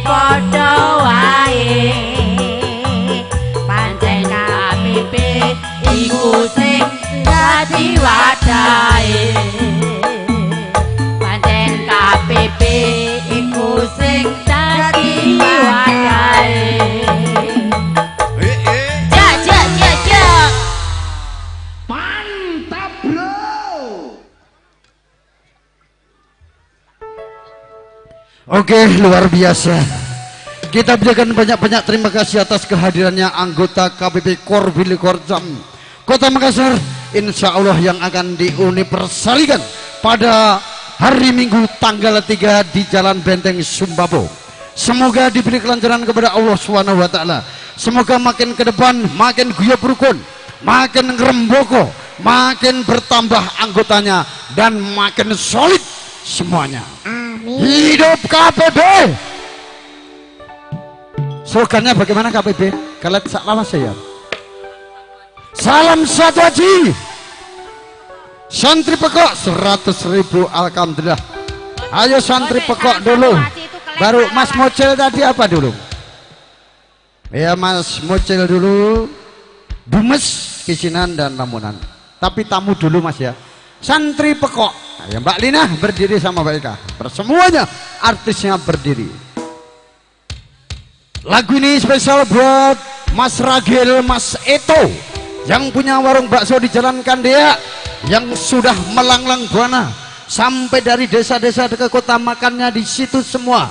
Speaker 8: Padha wae pancen KPP iku sing dadi wadahe pancen KPP iku sing dadi wadahe jak
Speaker 5: Mantap, Bro. Oke, luar biasa. Kita berikan banyak-banyak terima kasih atas kehadirannya anggota KPP Korwil Korjam Kota Makassar, insya Allah yang akan diuniversalikan pada hari Minggu tanggal 3 di Jalan Benteng Sumbawa. Semoga diberi kelancaran kepada Allah SWT. Semoga makin ke depan makin guyub rukun, makin ngeremboko, makin bertambah anggotanya dan makin solid semuanya. Hidup KPP. Slogannya bagaimana KPP? Kalian salah saya. Salam satu haji. Santri pekok 100.000 alhamdulillah. Ayo santri pekok dulu. Baru Mas Mocel tadi apa dulu? Ya Mas Mocel dulu. Bumes, Kisinan dan Lamunan. Tapi tamu dulu Mas ya. Santri pekok. Ya Mbak Lina berdiri sama Mbak Eka. Semuanya artisnya berdiri. Lagu ini spesial buat Mas Ragil, Mas Eto yang punya warung bakso di Jalan Kandea, yang sudah melanglang buana sampai dari desa-desa ke kota makannya di situ semua.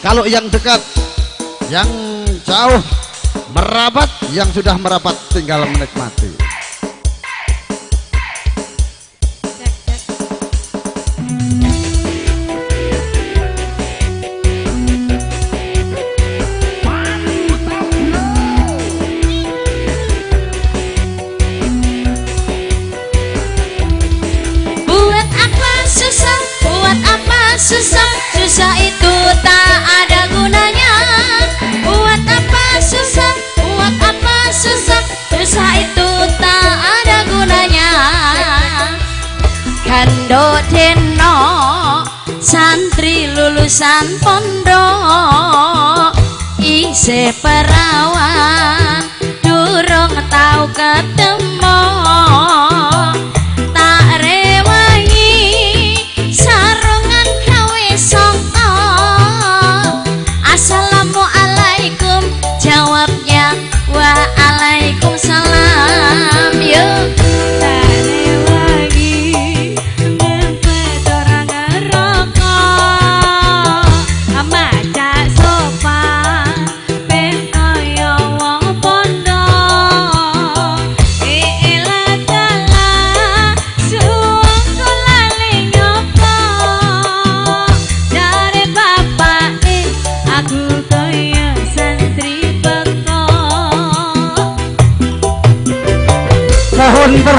Speaker 5: Kalau yang dekat, yang jauh merapat, yang sudah merapat tinggal menikmati.
Speaker 8: Susah, susah itu tak ada gunanya. Buat apa susah, buat apa susah, susah itu tak ada gunanya. Kando deno santri lulusan pondok isi perawan durung tau ketemu tak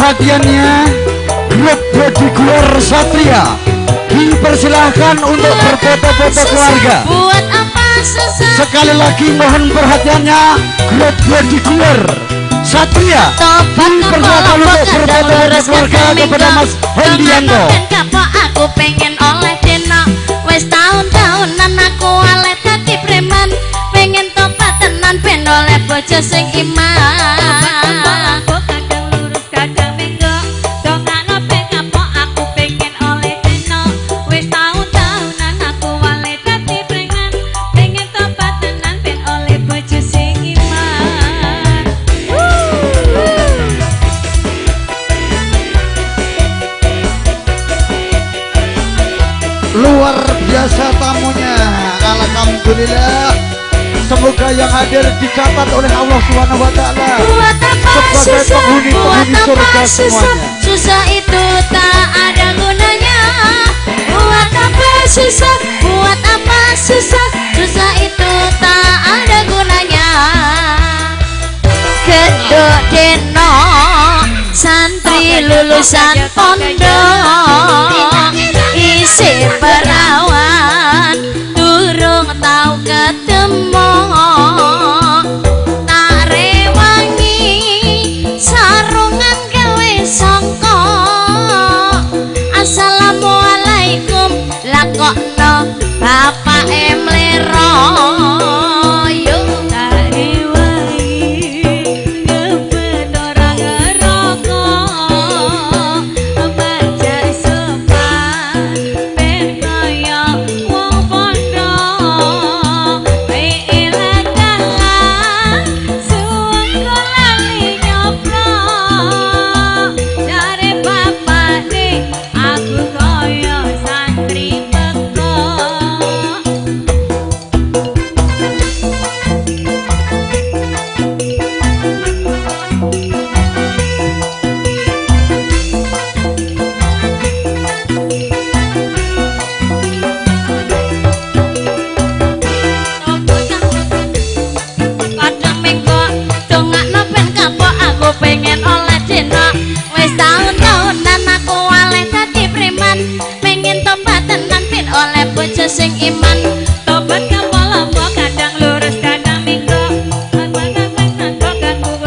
Speaker 5: perhatiannya grup Body Guer Satria dipersilahkan untuk berfoto-foto keluarga.
Speaker 8: Buat apa susah?
Speaker 5: Sekali lagi mohon perhatiannya grup Body Guer Satria dipersilahkan untuk berfoto-foto keluarga kepada Mas Hendianto.
Speaker 8: Kapok aku pengen oleh deno, wes tahun-tahunan aku oleh dadi preman, pengen tobat tenan ben oleh bojo sing iman. Kadang lurus kadang minggu, dongakno ben kapok aku pengen oleh deno, wes tahun-tahunan aku oleh dadi preman, pengen tobat tenan ben oleh bojo sing iman.
Speaker 5: Luar biasa tamunya, alhamdulillah. Semoga yang hadir dicatat oleh Allah Subhanahu wa taala
Speaker 8: Buat apa
Speaker 5: sebagai
Speaker 8: susah? Buat
Speaker 5: penghuni surga
Speaker 8: apa susah?
Speaker 5: semuanya.
Speaker 8: Susah itu tak ada gunanya. Buat apa susah? Buat apa susah? Susah itu tak ada gunanya. Kedok deno santri lulusan pondok, isi perawan durung tau ketemu, tak rewangi sarungan gawe sangka. Assalamualaikum lakokno bapak emlero, yuk tak rewangi ngepet orang ngerokok, baca sopan ben kaya wong pondok, ilang dalan suwung lali nyoplok, jare bapakne aku kaya santri bekok. Kadang minggu dongakno ben kapok aku pengen oleh deno, wis tahun-tahunan aku oleh dadi preman, pengen tobat tenan ben oleh bojo sing iman. Tobat kapok lombok kadang lurus kadang minggu, aku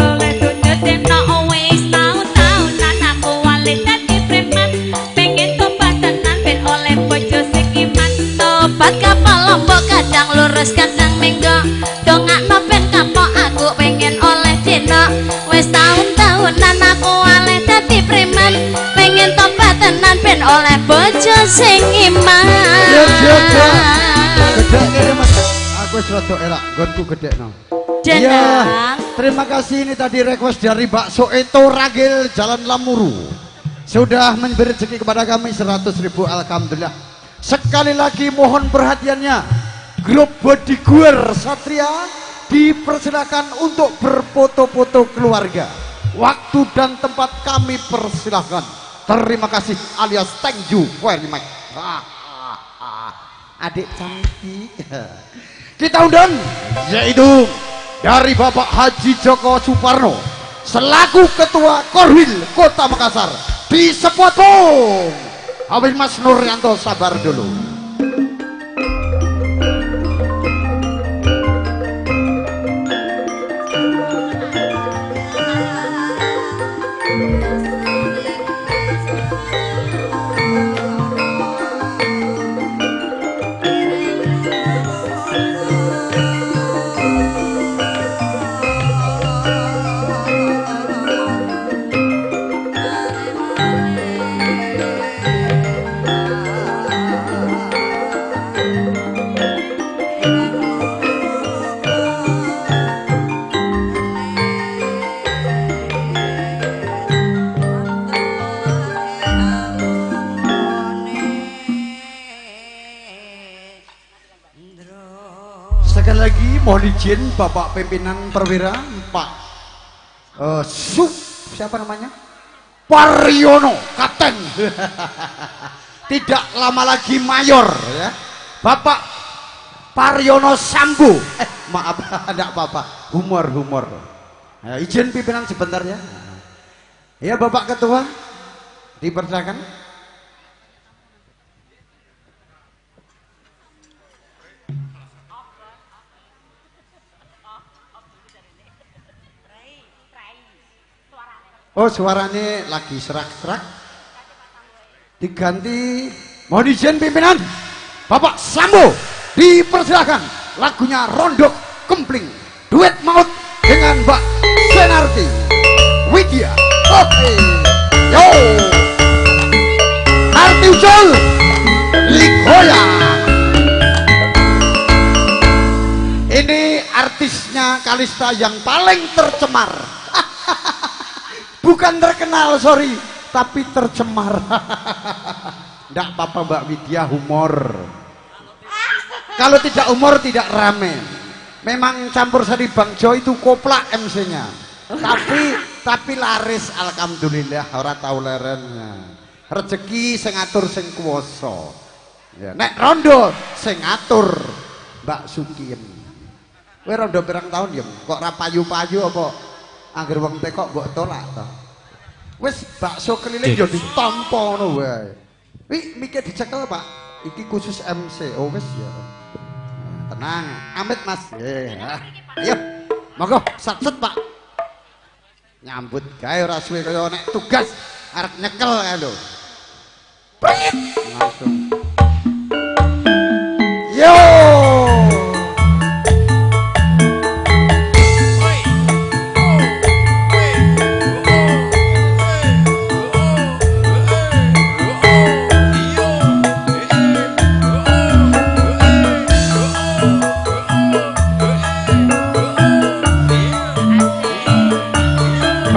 Speaker 8: oleh dunya deno, wis tahun-tahunan aku oleh dadi preman, pengen tobat tenan ben oleh bojo sing iman. Tobat kapok lombok kadang lurus kadang minggu, dongakno ben kapok aku pengen oleh deno, wis tahun-tahunan aku oleh dadi preman, pengen tobat tenan ben oleh bojo sing iman.
Speaker 5: Gede ini mas, aku rada elak, gonku gede no.
Speaker 8: Denang.
Speaker 5: Terima kasih, ini tadi request dari Mbak Soeto Ragil Jalan Lamuru. Sudah memberi rezeki kepada kami 100.000, alhamdulillah. Sekali lagi mohon perhatiannya, grup Body Guer Satria dipersilakan untuk berfoto-foto keluarga. Waktu dan tempat kami persilahkan. Terima kasih alias thank you very much. Adik cantik. Kita undang yaitu dari Bapak Haji Joko Suparno selaku Ketua Korwil Kota Makassar. Disepotong. Habis Mas Nuryanto sabar dulu. Sekali lagi mohon izin Bapak Pimpinan Perwira Pak siapa namanya? Paryono Kapten. Tidak lama lagi Mayor ya. Bapak Paryono Sambu. Maaf, tidak apa-apa. Humor. Izin pimpinan sebentar ya. Ya Bapak Ketua, dipersilakan. Oh suaranya lagi serak-serak. Diganti. Mohon izin pimpinan, Bapak Sambo dipersilakan. Lagunya Rondo Kempling, duet maut dengan Mbak Senarti Widya. Oke, yo, Arti Ucul Likoya. Ini artisnya Kalista yang paling tercemar. Bukan terkenal, sorry, tapi tercemar. Nggak apa-apa Mbak Widya, humor. Kalau tidak humor tidak rame. Memang campur sari Bang Jo itu koplak MC-nya. Tapi laris alhamdulillah, ora tau lerennya. Rezeki sing ngatur sing kuwasa. Ya, nek rondo sing ngatur Mbak Sukien. Kowe rondo pirang tahun ya? Kok ra payu-payu apa angger wong tekok mbok tolak to? Wis bakso keliling yo ditampa ngono wae. Wi mikir dicekel Pak. Iki khusus MC. Oh wis ya. Tenang, amit Mas. Ayo. Monggo satset Pak. Nyambut gawe ora suwe kaya nek tugas arep nyekel kae lho. Langsung. Yo.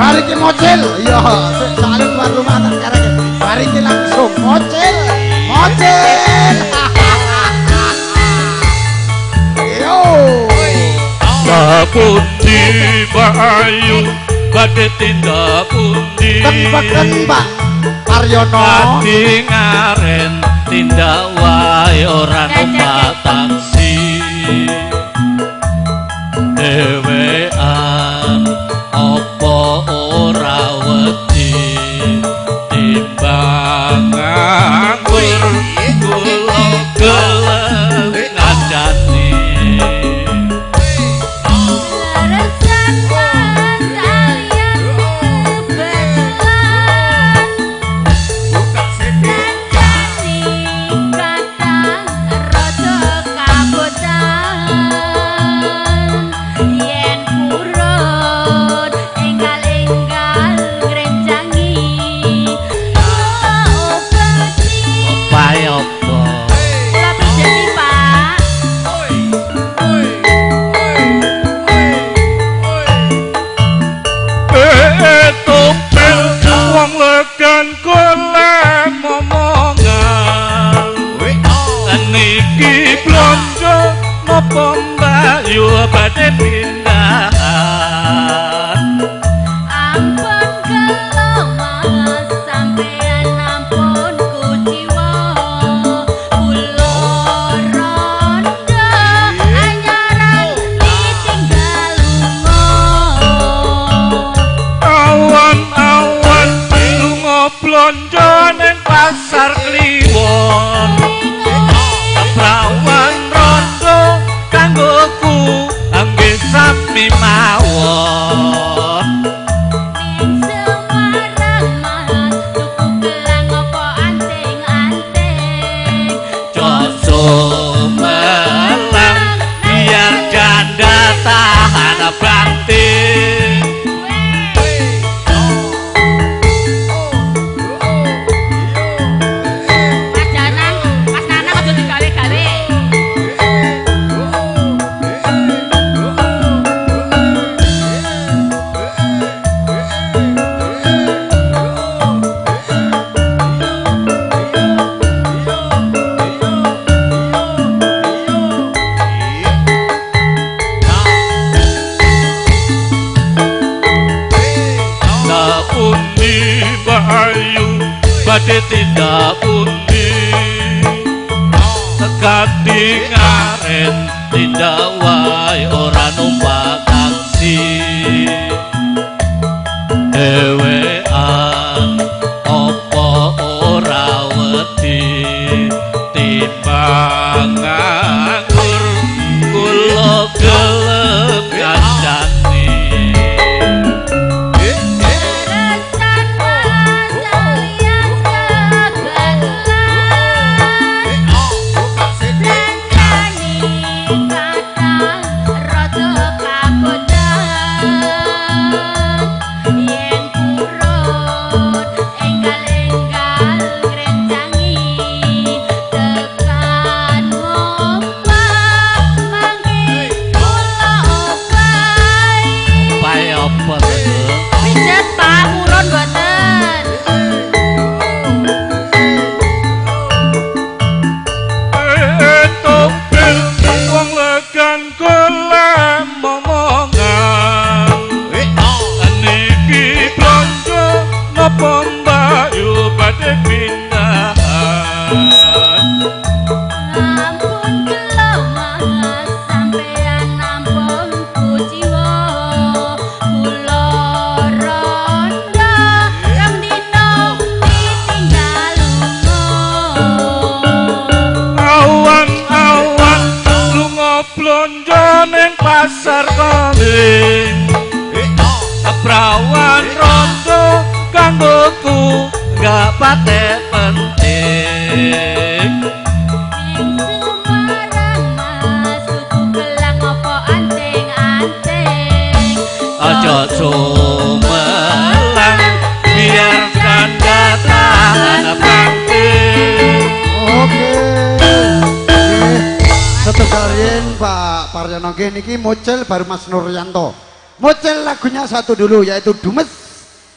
Speaker 5: Bariki mocil, iya, soalnya tuan rumah tak karek. Bariki langsung mocil, mocil. Yo.
Speaker 4: Pundi Bayu badhe tindak pundi
Speaker 5: Tembak Paryono
Speaker 4: ati ngaren tindak wae ora numpak taksi dhewean apa ora wedi timbang nganggur kula gelem ngajani Pembayu badhe pindahan
Speaker 8: ampun kelo mas sampean ampun kuciwa kula rondo anyaran ditinggal lunga
Speaker 4: awan-awan lunga blonjo ning pasar Kliwon prawan rondo kanggoku angge sami mawon
Speaker 8: ning Semarang mas tuku gelang apa anting-anting
Speaker 4: coso melang biar janda tahan banting
Speaker 8: Mas Nanang aja digawe-gawe
Speaker 4: pundi Bayu badhe tindak pundi tekati ngaren tindak wae ora numpak taksi dhewean biar kami perawan rondo kanggoku gak patek penting. Aja sumelang biarkan datang penting.
Speaker 5: Oke. Setegarin Pak Paryono niki mocel baru Mas Nuryanto. Mocel lagunya satu dulu yaitu Dumes.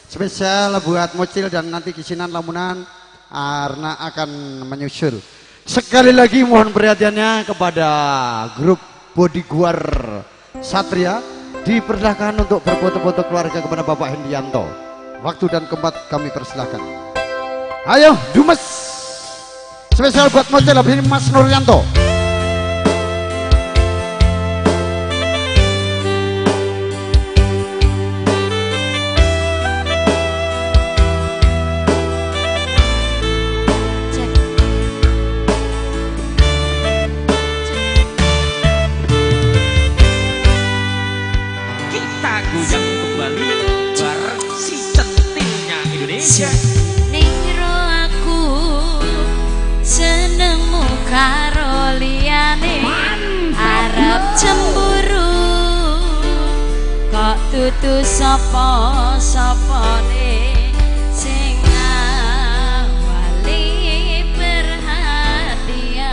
Speaker 5: Spesial buat Mocil dan nanti Kisinan Lamunan Arna akan menyusul. Sekali lagi mohon perhatiannya kepada grup Bodyguard Satria. Dipersilahkan untuk berfoto-foto keluarga kepada Bapak Hendianto. Waktu dan tempat kami persilahkan. Ayo Dumes. Spesial buat Mocil ini Mas Nuryanto.
Speaker 8: Ningro aku senengmu karo liyane arep cemburu kok tutu sapa-sapane sing awali perhatian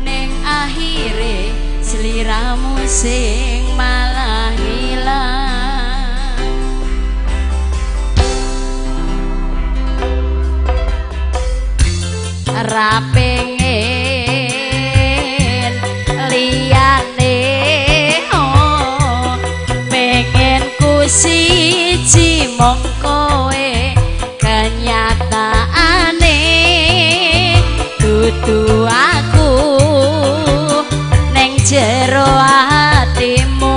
Speaker 8: ning akhire sliramu sing malah hilang. Rapengin liyane pengen ku siji mong kowe kenyataane dudu aku neng jero atimu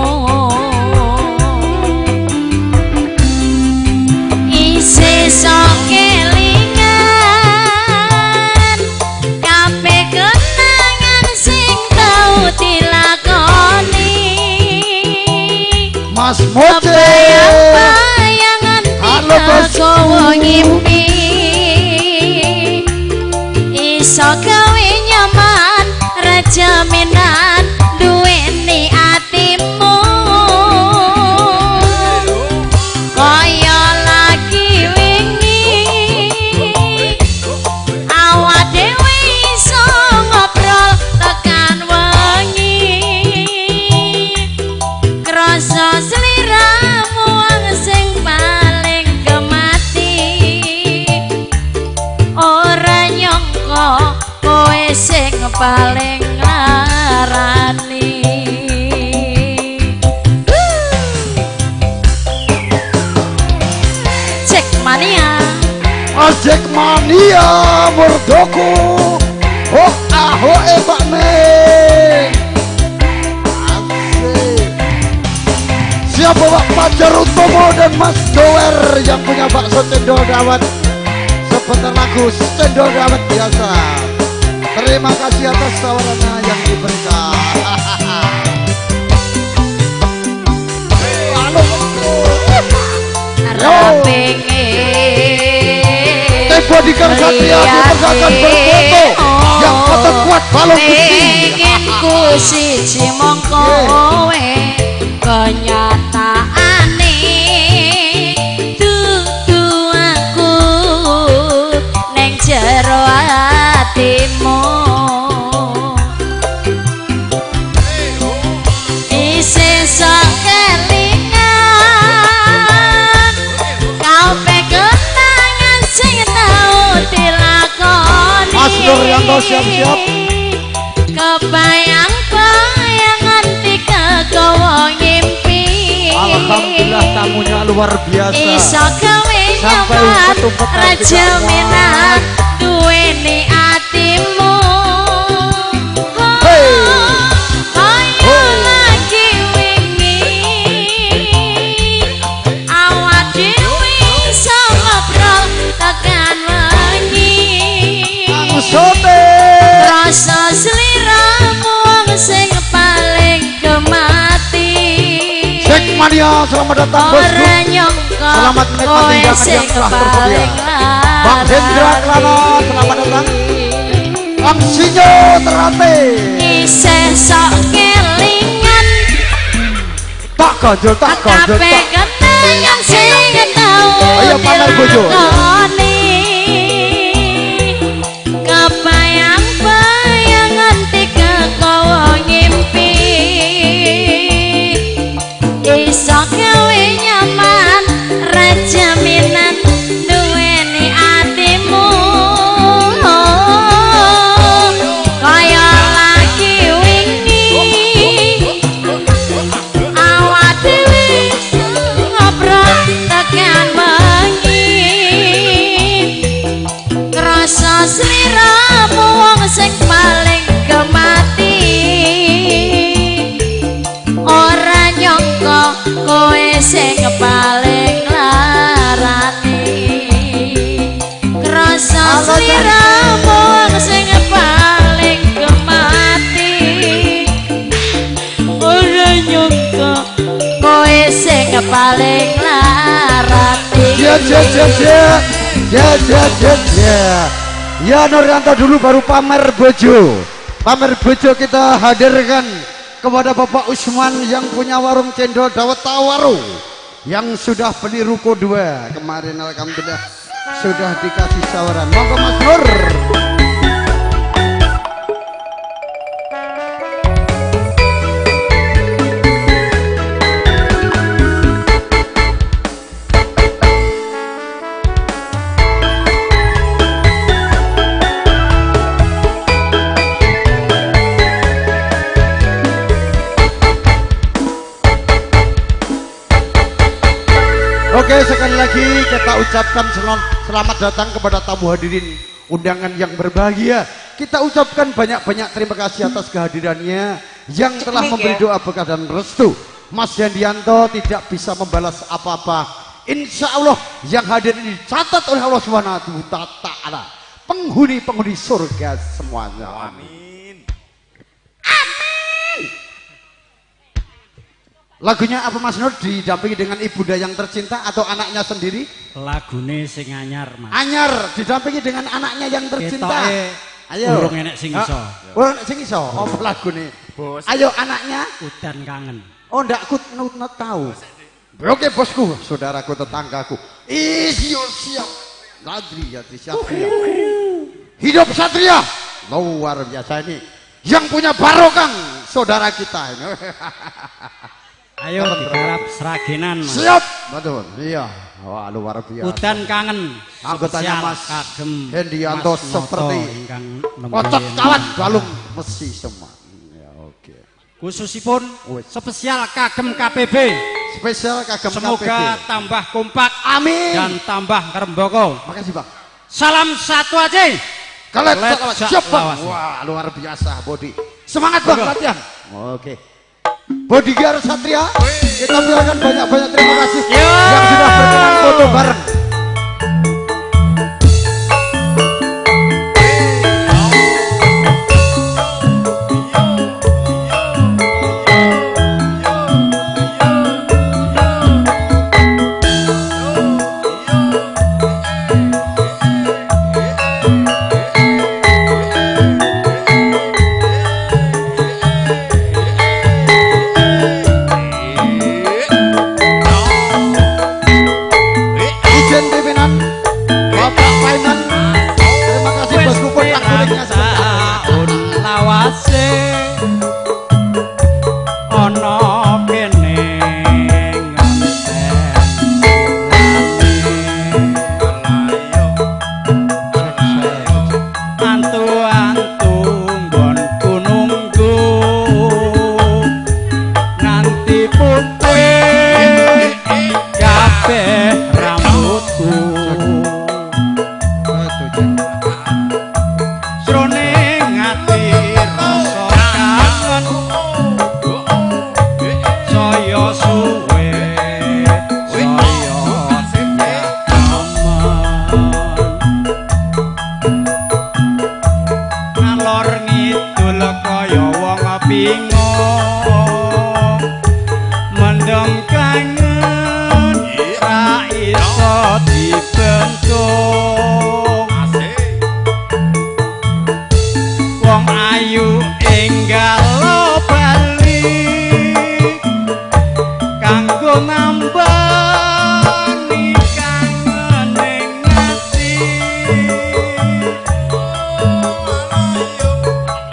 Speaker 8: isih sok
Speaker 5: Mas Moce
Speaker 8: bayangan kowe ngimpi iso gawe nyaman rejaminan duweni atimu kaya lagi wingi awak dhewe iso ngobrol tekan wengi krasa sliramu sing paling gemati ora nyangka kowe sing paling ngarani Cek mania
Speaker 5: Ojek mania murdoku oh aho Pak Meng siapa Pak Fajar Utomo dan Mas Dower yang punya bakso cendol dawet sebentar lagu cendol dawet biasa. Terima kasih atas tawarannya yang diberikan. Bodyguard Satria dipersilakan berfoto yang foto kuat balon putih.
Speaker 8: Pengen ku siji mong kowe kenyataane dudu aku neng jero atimu isih sok kelingan kau pengen tangan sing tau dilakoni
Speaker 5: Mas Nuryanto siap-siap
Speaker 8: kebayang-bayangan dikegawa ngimpi
Speaker 5: alhamdulillah tamunya luar biasa
Speaker 8: iso gawe nyaman rejaminan duweni atimu kaya lagi wingi awak dhewe iso ngobrol tekan wengi
Speaker 5: sote
Speaker 8: rasa sliramu sing paling gemar
Speaker 5: Mania, selamat datang bosku.
Speaker 8: Ora nyangka
Speaker 5: Selamat menikmati hidangan yang telah tersedia. Bang Hendra Klana, selamat datang. Bang Sinyo Terate.
Speaker 8: Isih sok kelingan.
Speaker 5: Tak ganjol, tak ganjol.
Speaker 8: Kabeh ketengan sing tau.
Speaker 5: Ayo pamer bojo.
Speaker 8: Kebayang-bayang nganti kekowo ngimpi. Iso gawe nyaman rejaminan duweni atimu. Kaya lagi wingi awak dhewe ngobrol tekan bengi. Krasa sliramu wong sing paling gemati. Ora nyangka kowe sing paling larani. Krasa sliramu wong sing paling gemati. Ora nyangka kowe sing paling larani.
Speaker 5: Ya Nurianto dulu baru pamer bojo. Pamer bojo kita hadirkan kepada Bapak Usman yang punya warung cendol dawet tawaru, yang sudah beli ruko 2 kemarin, alhamdulillah sudah dikasih sawaran. Monggo Mas Nur. Oke, sekali lagi kita ucapkan selamat datang kepada tamu hadirin undangan yang berbahagia. Kita ucapkan banyak-banyak terima kasih atas kehadirannya yang telah memberi doa berkah dan restu. Mas Yandianto tidak bisa membalas apa-apa. Insya Allah yang hadir ini dicatat oleh Allah Subhanahu wa Ta'ala, penghuni-penghuni surga semuanya. Amin. Lagunya apa Mas Nur, didampingi dengan ibunda yang tercinta atau anaknya sendiri?
Speaker 10: Lagune sing anyar, Mas.
Speaker 5: Anyar didampingi dengan anaknya yang tercinta. Ayo.
Speaker 10: Urung enek sing iso.
Speaker 5: Urung enek sing iso. Apa lagune? Bos. Ayo anaknya.
Speaker 10: Udan kangen.
Speaker 5: Oh ndak tahu. Oke bosku, saudaraku, tetanggaku. Siap. Satria. Hidup Satria. Luar biasa ini. Yang punya barokah saudara kita ini.
Speaker 10: Ayo digarap seragenan, Mas.
Speaker 5: Siap. Betul. Iya. Wah, luar biasa.
Speaker 10: Udan kangen.
Speaker 5: Anggotanya Mas
Speaker 10: kagem
Speaker 5: Hendianto
Speaker 10: Mas
Speaker 5: seperti
Speaker 10: ingkang
Speaker 5: kocok kawan balung mesi semua. Ya, oke.
Speaker 10: Khususipun spesial kagem KPB.
Speaker 5: Spesial kagem
Speaker 10: Semoga
Speaker 5: KPB.
Speaker 10: tambah kompak.
Speaker 5: Amin.
Speaker 10: Dan tambah keremboko.
Speaker 5: Makasih, Bang.
Speaker 10: Salam satu aja.
Speaker 5: Kelet siap, Bang.
Speaker 10: lawas.
Speaker 5: Wah, luar biasa body. Semangat, Bang, latihan. Oke. Bodyguard Satria, kita berikan banyak-banyak terima kasih yang sudah berkenan foto bareng.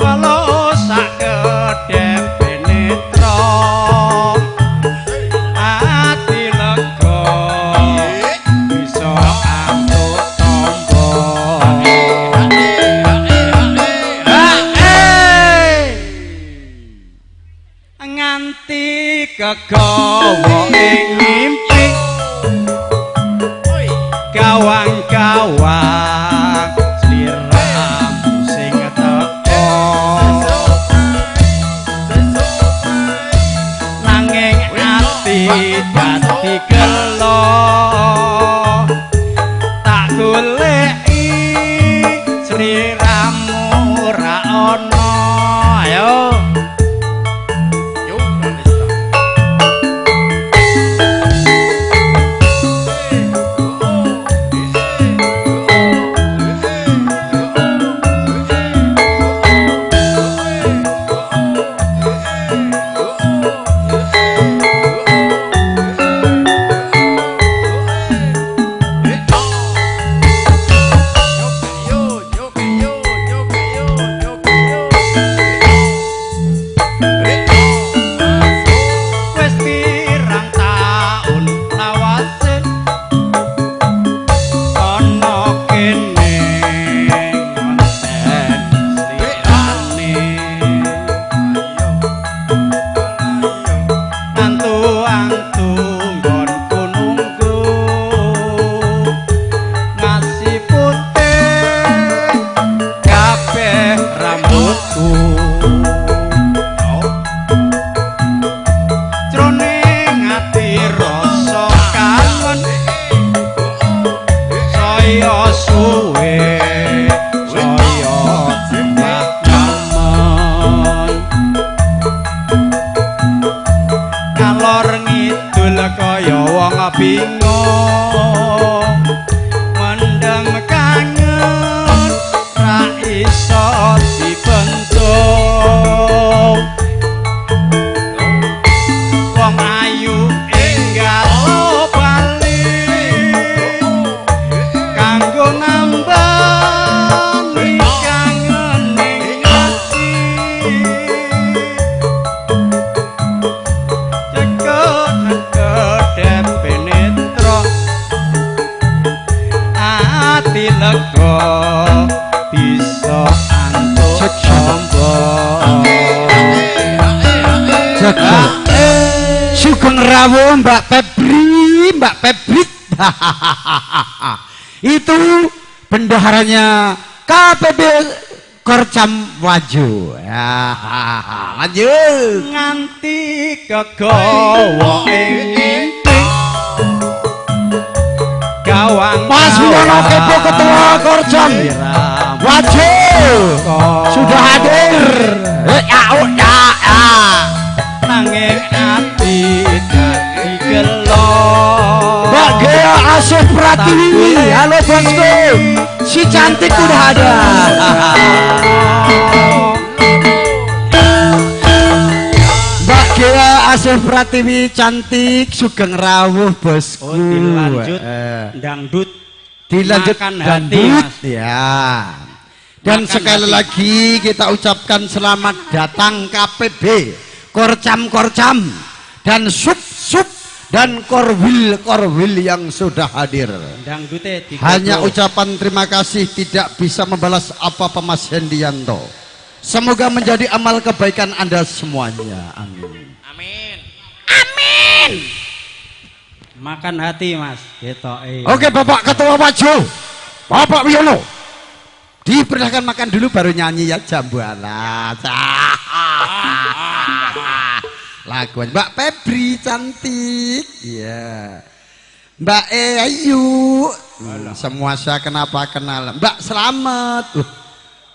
Speaker 10: walau sak kedep netra ati lega bisa antuk tombo nganti kegawa ing mimpi gawang-gawang sliramu sing teko nanging ati dadi gelo tak goleki sliramu ra ono ayo bingung mendem kangen ra iso dibentuk wong ayu enggal bali kanggo nambah kangen ning ati ati lega bisa antuk tombo
Speaker 5: Sugeng rawuh Mbak Febri itu bendaharanya KPB Korcam Waju ya lanjut
Speaker 10: nganti kegawa ing gawang
Speaker 5: Mas Wiono Kepo Ketua Korcam Waju sudah hadir
Speaker 10: nanging ati dadi gelo
Speaker 5: Mbak Gea Asif Pratiwi halo bosku si cantik udah ada Mbak Gea Asif Pratiwi cantik sugeng rawuh bosku
Speaker 10: dilanjut dangdut
Speaker 5: dilanjut
Speaker 10: makan
Speaker 5: dangdut
Speaker 10: hati,
Speaker 5: ya dan
Speaker 10: makan
Speaker 5: sekali
Speaker 10: hati.
Speaker 5: lagi kita ucapkan selamat datang KPB Korcam dan sub dan korwil yang sudah hadir. Hanya ucapan terima kasih tidak bisa membalas apa-apa Mas Hendianto. Semoga menjadi amal kebaikan Anda semuanya. Amin.
Speaker 10: Amin. Makan hati Mas.
Speaker 5: Oke Bapak Ketua Waju, Bapak Wiono, dipersilahkan makan dulu baru nyanyi ya Jambuana. Lagu Mbak Febri cantik ya Mbak Ayu semua saya kenapa kenal Mbak Selamat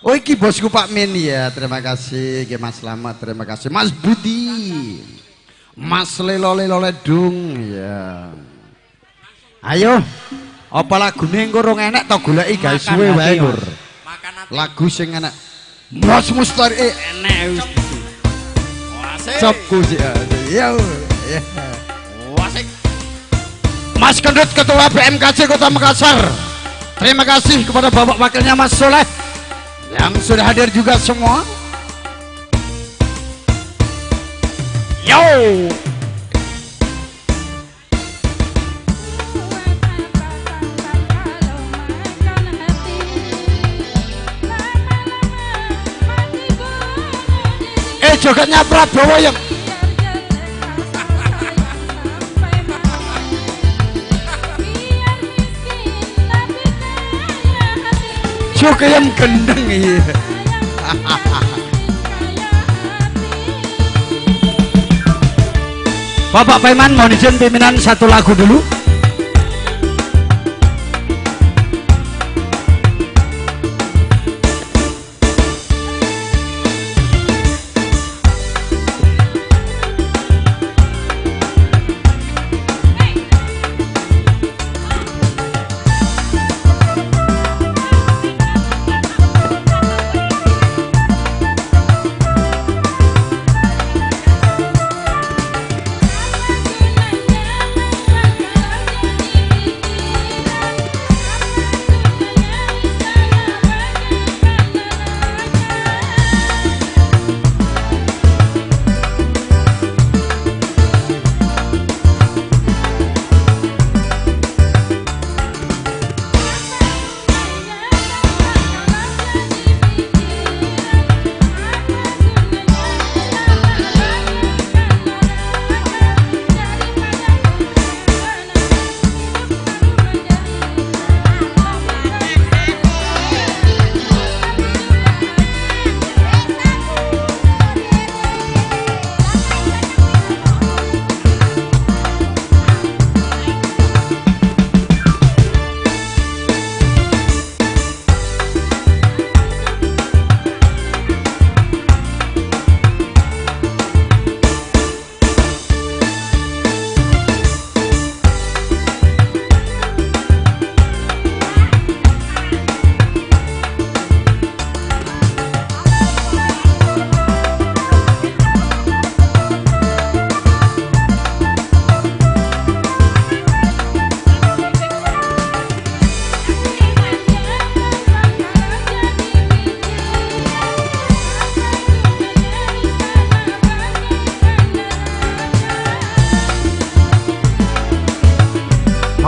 Speaker 5: oh iki bosku Pak Min ya terima kasih Mas Selamat terima kasih Mas Budi Mas Lelo Ledung ya ayo apa lagune engko rong enek to goleki guys suwe wae lur lagu sing enek Mas Mustari
Speaker 10: enek
Speaker 5: Copku sih ya Mas Kendut Ketua BMKC Kota Makassar Terima kasih kepada Bapak Wakilnya Mas Soleh yang sudah hadir juga semua. Yo. Jogetnya Prabowo yang joget yang gendeng iya. Bapak Paiman mohon izin pimpinan satu lagu dulu.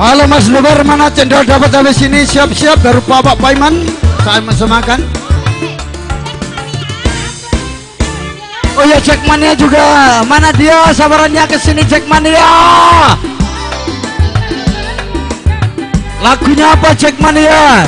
Speaker 5: Halo Mas Lubar, mana cendol dapat dari sini? Siap-siap dari Bapak Paiman. Saya mesemakan. Oh ya, Jackmania juga. Mana dia? Sabarannya ke sini Jackmania. Lagunya apa Jackmania?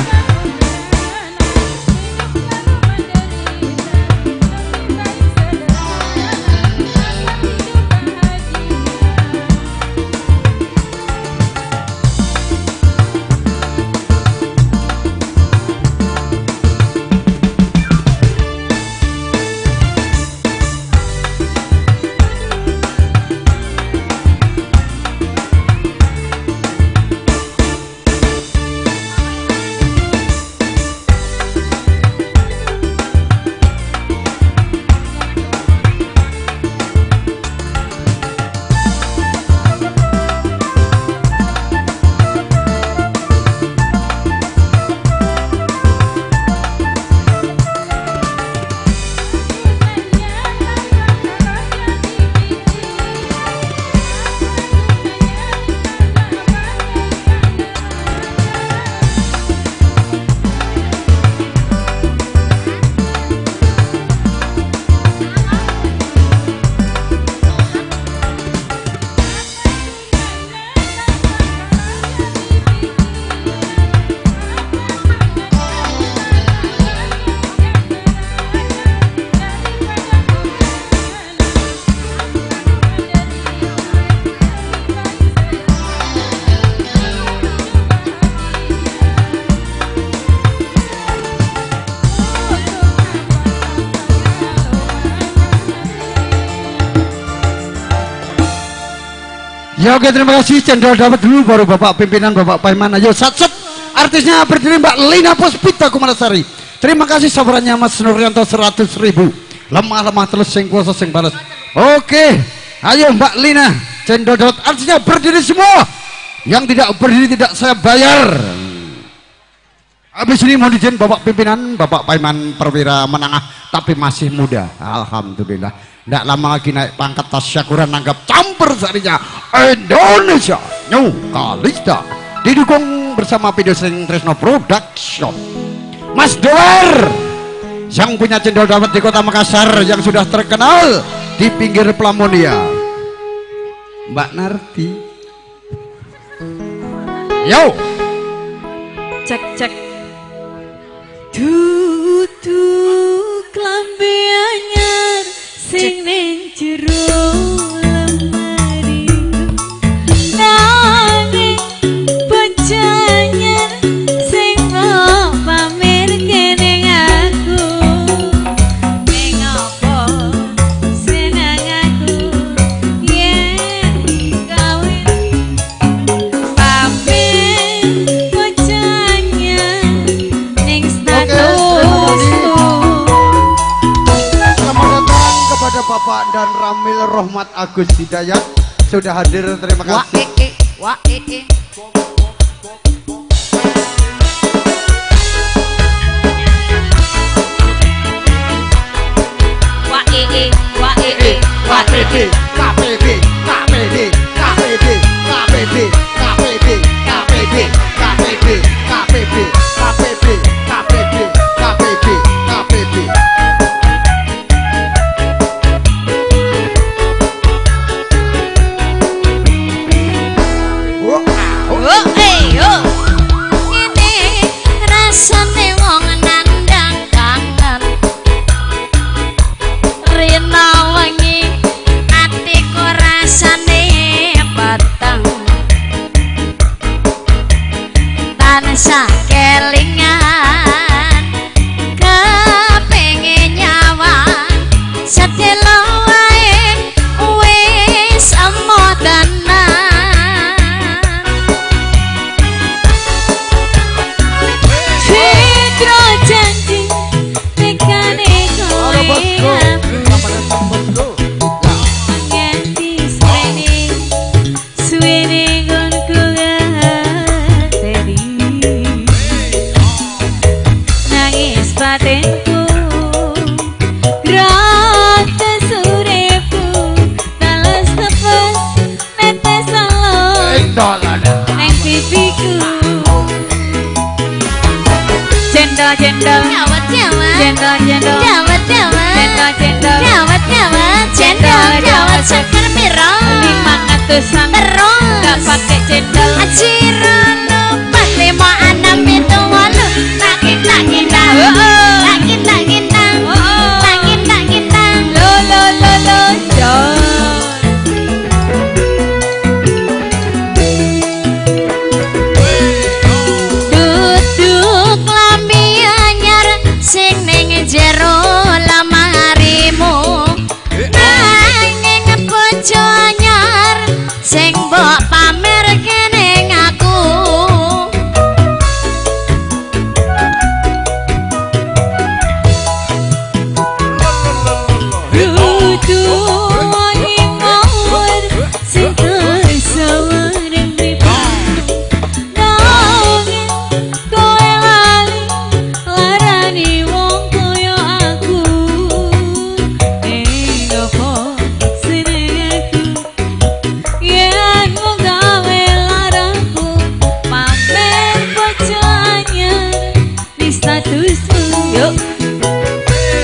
Speaker 5: Ya oke, terima kasih. Cendol dapat dulu baru Bapak pimpinan Bapak Paiman. Ayo sat-sat. Artisnya berdiri Mbak Lina Puspita Kumalasari. Terima kasih sabarannya Mas Nuryanto 100.000. Lemah-lemah terus sing kuasa sing balas. Oke, ayo Mbak Lina. Cendol dapat artisnya berdiri semua. Yang tidak berdiri tidak saya bayar.
Speaker 2: Habis ini mohon izin Bapak Pimpinan, Bapak Paiman Perwira Menengah tapi masih muda. Alhamdulillah. Tidak lama lagi naik pangkat tasyakuran nanggap campur sarinya Indonesia New Kalista. Didukung bersama Video Sing Tresno Production. Mas Doer yang punya cendol dawet di Kota Makassar yang sudah terkenal di pinggir Plamonia. Mbak Narti. Yo.
Speaker 8: Cek cek. Tutuk klambi anyar sing ning jero lemari. Nanging bocahnya sing mau pamer kene aku. Ning apa seneng aku yen kawin pamer bocahnya ning statusku.
Speaker 2: Selamat datang kepada Bapak dan Ramil Rohmat Agus Hidayat sudah hadir, terima kasih.
Speaker 8: Wah kelingan kepengin nyawan sedelo wae wis emodanan Citra janji tekane kowe nganti suwene gonku gateri nangis batinku gratis uripku talas tepes netes solo neng pipiku cendol cendol jawat jawat cendol cendol jawat jawat cendol cendol jawat jawat cendol jawat seker piro 500-an terus gak pake cendol acirono pas 5-6 itu walu tak kita lo John duduk lambi anyar sing ning jero lemarimu nanging bojo anyar sing mbok pamer kene aku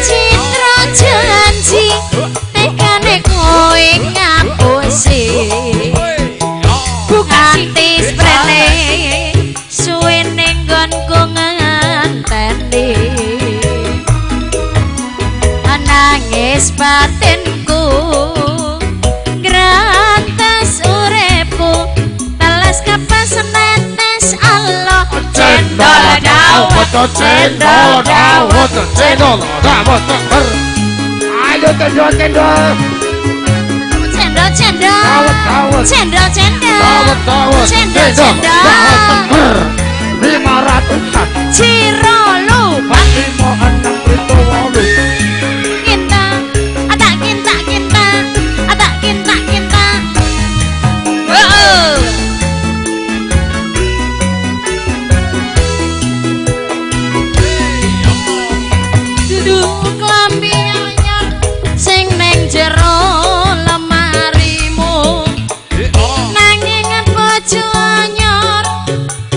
Speaker 8: Citra janji tekane kowe ngapusi bukanti sprene suwe ning nggonku nganteni nangis batinku gratis uripku telas kapas netes Allah cendol dawet cendol dawet cendol dawet ayo cendol cendol cendol cendol cendol cendol cendol cendol
Speaker 2: 500-an
Speaker 8: Ciro lupa
Speaker 2: 5-6 itu walu
Speaker 8: kita ada kita klambi anyar sing ning jero lemarimu nanging bojo anyar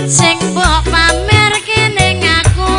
Speaker 8: sing mbok pamerke ning aku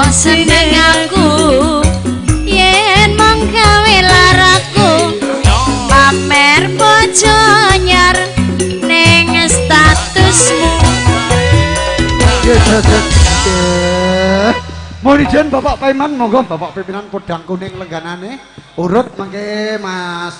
Speaker 8: seneng aku yen mong gawe laraku pamer bojo anyar ning statusmu
Speaker 5: mohon izin Bapak Paiman, monggo Bapak pimpinan podang kuning lengganane urut mangke Mas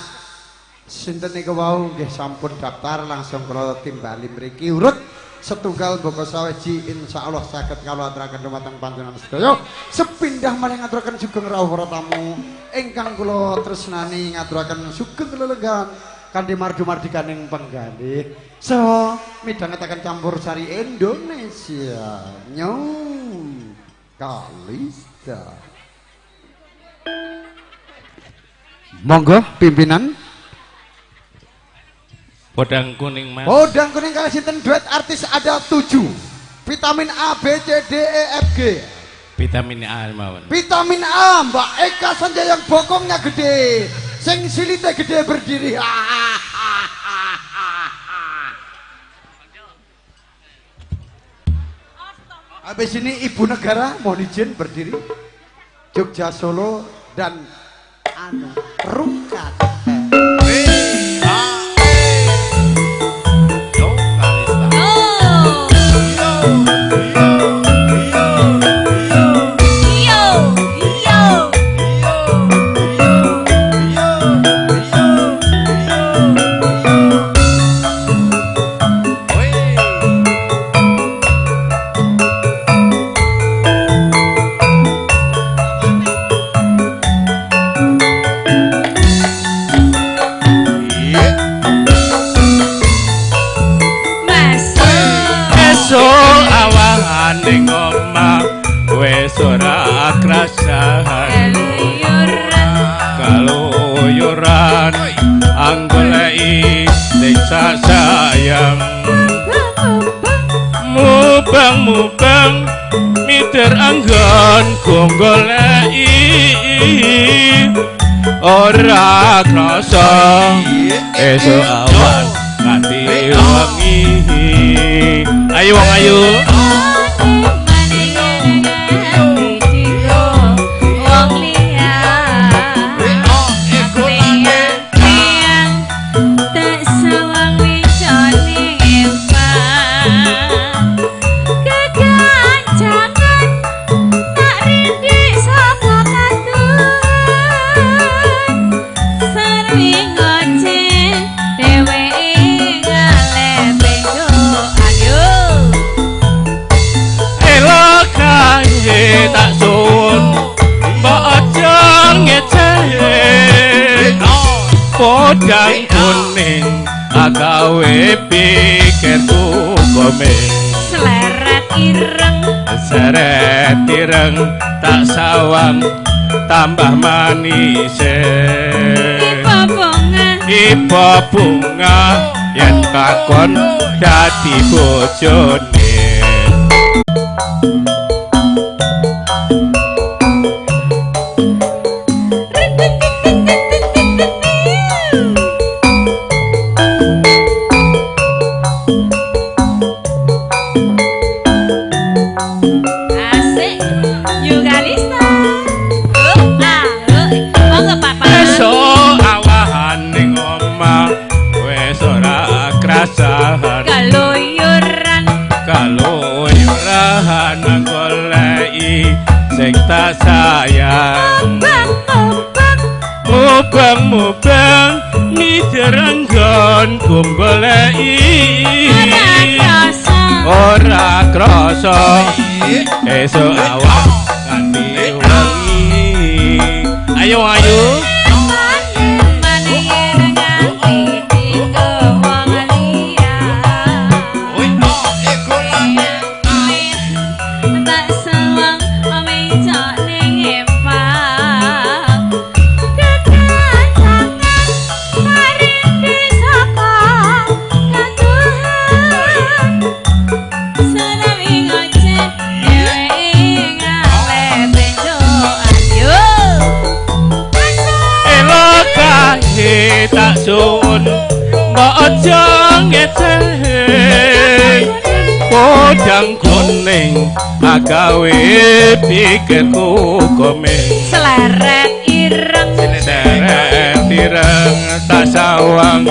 Speaker 5: sinten niku wau nggih sampun daftar langsung kula timbali mriki urut setunggal boko saweji insyaallah saged kula aturaken dumateng panjenengan sedaya sepindah malih ngaturaken sugeng rawuh para tamu ingkang kula tresnani ngaturaken sugeng lelenggan kanthi mardu-mardikaning penggalih so midhangetaken campur sari Indonesia nyong Kalista monggo pimpinan
Speaker 4: Podang kuning Mas.
Speaker 5: Podang kuning kali sinten duet artis ada 7. Vitamin A, B, C, D, E, F, G.
Speaker 4: Vitamin A mawon.
Speaker 5: Vitamin A, Mbak Eka Sanjaya yang bokongnya gede, sing silite gede berdiri. Habis ini ibu negara mohon izin berdiri. Jogja, Solo dan Rukat.
Speaker 4: Ning omah wis ora krasahan kaluyuran anggoleki desa sayang mubang-mubang mider anggon goleki ora krasa esuk awan nganti wengi ayo wong ayo tak sun mbok aja ngeceh podang kuning agawe pikirku komeng seret ireng tak sawang tambah manis ipo bunga yen takon dadi bojone kaluyuran goleki sing tak sayang mubang-mubang derenggon goleki ora krasa esuk awak nganti wengi ayo ayo tak sun mbok aja ngeceh podang kuning agawe pikirku komeng
Speaker 8: seleret ireng
Speaker 4: tak sawang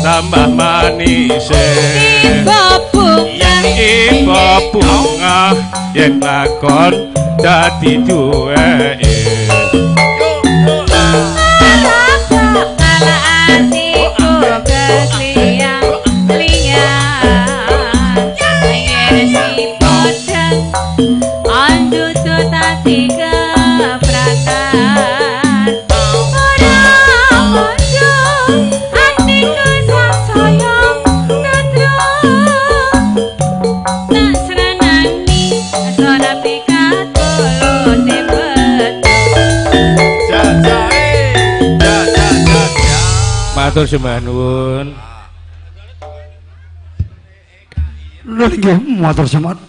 Speaker 4: tambah manis iba bunga yen lakon dadi duweke matur sembah nuwun.
Speaker 5: Nuwun nggih, matur sembah.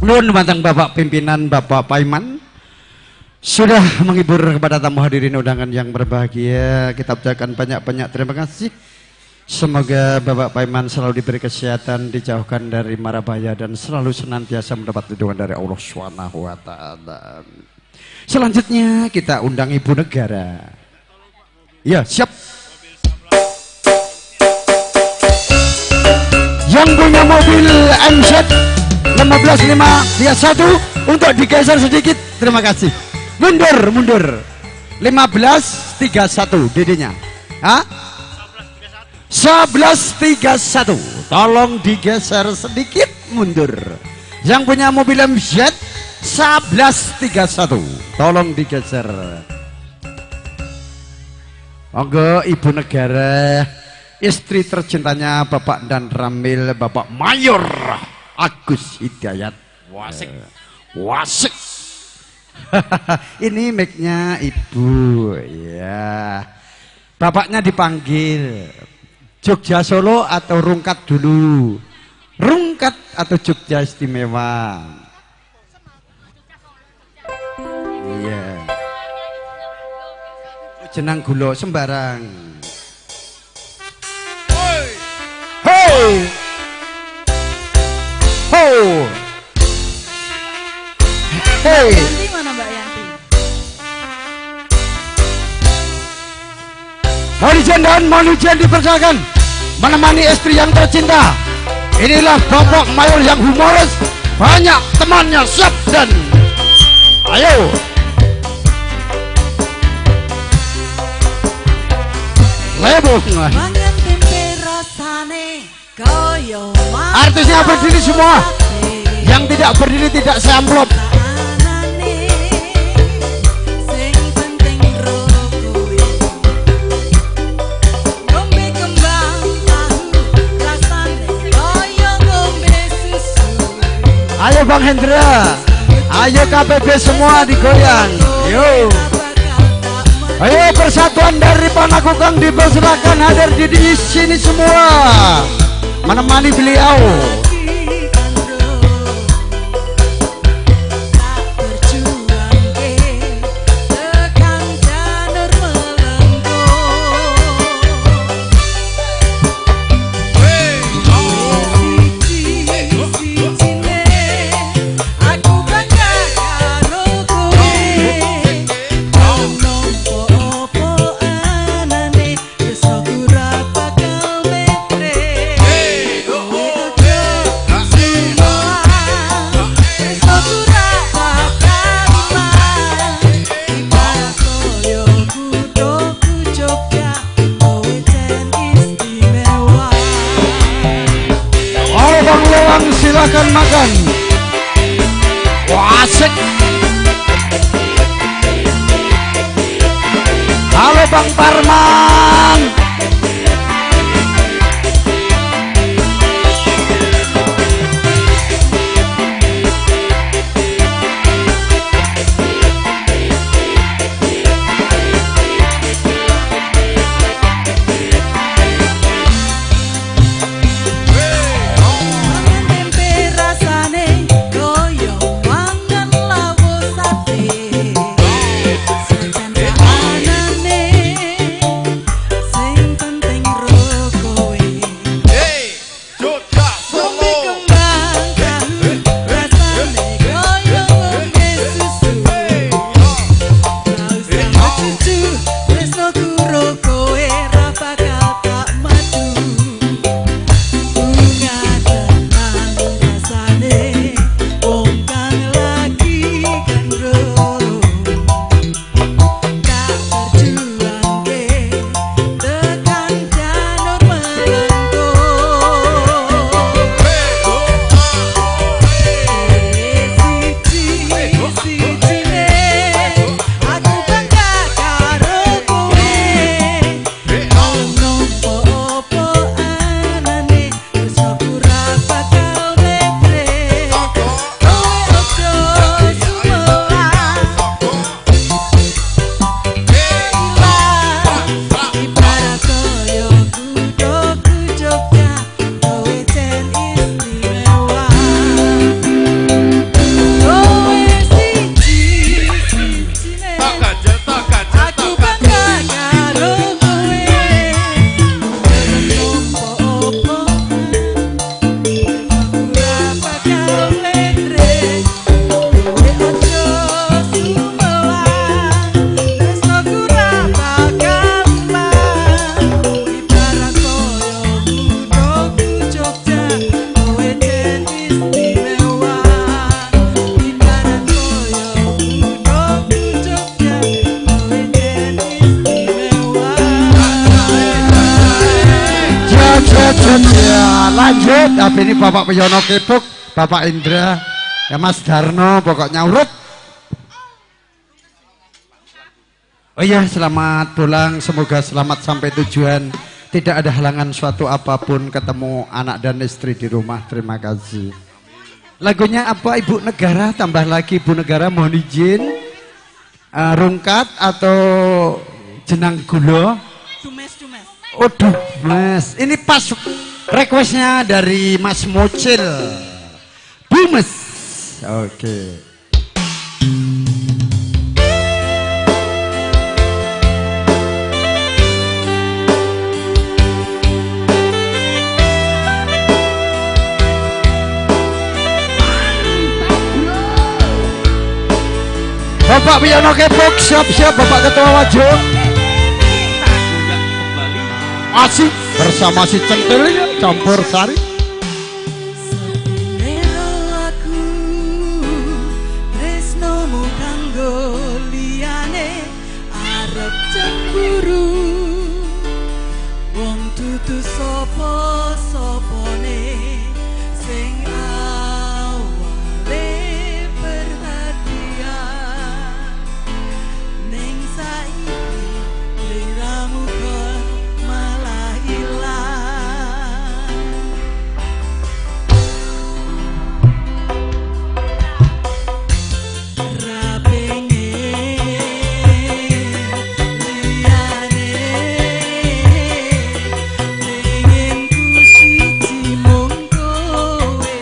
Speaker 5: Nuwun dumateng Bapak pimpinan Bapak Paiman sudah menghibur kepada tamu hadirin undangan yang berbahagia. Kita ucapkan banyak-banyak terima kasih. Semoga Bapak Paiman selalu diberi kesehatan, dijauhkan dari mara bahaya dan selalu senantiasa mendapat lindungan dari Allah Subhanahu wa taala. Selanjutnya kita undang Ibu Negara. Ya, siap. Yang punya mobil MZ 15531 untuk digeser sedikit, terima kasih. Mundur 1531 DD-nya. 1131 tolong digeser sedikit, mundur. Yang punya mobil MZ 1131 tolong digeser. Monggo Ibu Negara, istri tercintanya Bapak dan Ramil, Bapak Mayor Agus Hidayat. Wasik. Ini mic-nya Ibu, ya. Bapaknya dipanggil. Jogja Solo atau Rungkat dulu? Rungkat atau Jogja Istimewa? Iya. Jenang gulo sembarang. Hey! Hey!
Speaker 1: Yanti mana Mbak Yanti?
Speaker 5: Monijen dan Monijen dipersilakan menemani istri yang tercinta. Inilah Bapak Mayor yang humoris, banyak temannya, siap dan ayo. Lebung. Artisnya berdiri semua. Yang tidak berdiri tidak saya amplop. Ayo Bang Hendra, ayo KPB semua digoyang. Yo. Ayo persatuan dari Panakukang dipersilakan hadir di sini semua menemani beliau. silahkan makan. Wah, asik. Halo Bang Parman. Ya lanjut, tapi ini Bapak Piyono Kepuk, Bapak Indra, ya Mas Darno, pokoknya urut. Oh iya, selamat pulang, semoga selamat sampai tujuan. Tidak ada halangan suatu apapun, ketemu anak dan istri di rumah. Terima kasih. Lagunya apa Ibu Negara? Tambah lagi Ibu Negara, mohon izin. Rungkat atau jenang gulo?
Speaker 11: Dumes.
Speaker 5: Waduh, Mas, ini pas requestnya dari Mas Mocil. Dumes. Oke. Bapak Piyono Kepuk, siap-siap Bapak Ketua Wajib. Asik bersama si Centil campur sari.
Speaker 11: Aku tresnomu kanggo liyane arep cemburu. Wong dudu sapa-sapane sing awale perhatian ning saiki liramu kon malah ilang. Ra pengen liyane pengen ku siji mung kowe.